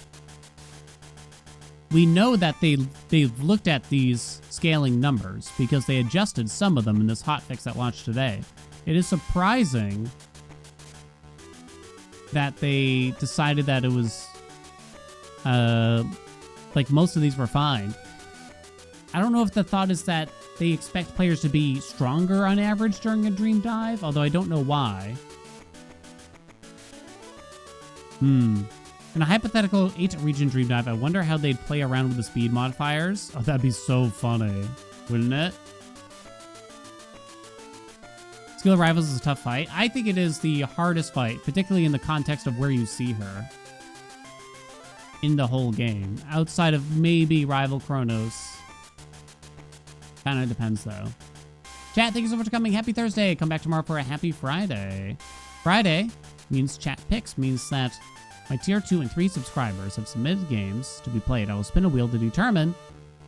We know that they've looked at these scaling numbers because they adjusted some of them in this hotfix that launched today. It is surprising that they decided that it was like most of these were fine. I don't know if the thought is that they expect players to be stronger on average during a dream dive, although I don't know why. In a hypothetical 8 region dream dive, I wonder how they'd play around with the speed modifiers. Oh, that'd be so funny, wouldn't it? Skill of Rivals is a tough fight. I think it is the hardest fight, particularly in the context of where you see her in the whole game. Outside of maybe Rival Chronos. Kind of depends, though. Chat, thank you so much for coming. Happy Thursday. Come back tomorrow for a happy Friday. Friday means chat picks, means that my tier 2 and 3 subscribers have submitted games to be played. I will spin a wheel to determine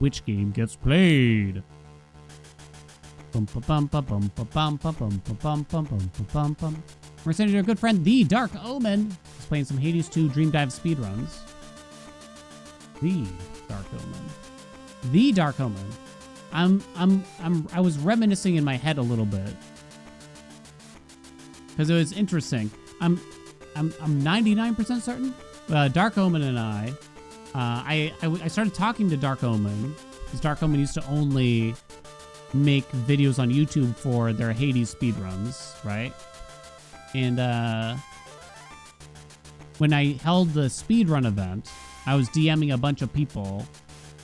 which game gets played. We're sending to our good friend, The Dark Omen. He's playing some Hades 2 Dream Dive speedruns. The Dark Omen. The Dark Omen. I was reminiscing in my head a little bit because it was interesting. I'm 99% certain. Dark Omen and I started talking to Dark Omen because Dark Omen used to only make videos on YouTube for their Hades speedruns, right? And when I held the speedrun event, I was DMing a bunch of people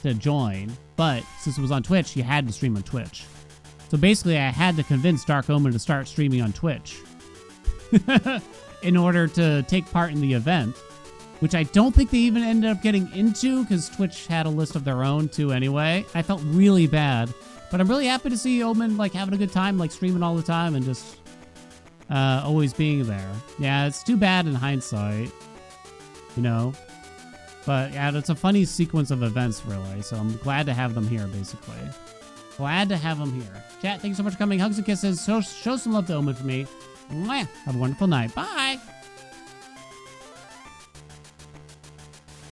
to join, but since it was on Twitch, you had to stream on Twitch. So basically, I had to convince Dark Omen to start streaming on Twitch in order to take part in the event, which I don't think they even ended up getting into because Twitch had a list of their own too anyway. I felt really bad, but I'm really happy to see Omen like having a good time, like streaming all the time and just always being there. Yeah, it's too bad in hindsight, you know? But yeah, it's a funny sequence of events, really. So I'm glad to have them here, basically. Glad to have them here. Chat, thank you so much for coming. Hugs and kisses. Show some love to Omen for me. Mwah. Have a wonderful night. Bye.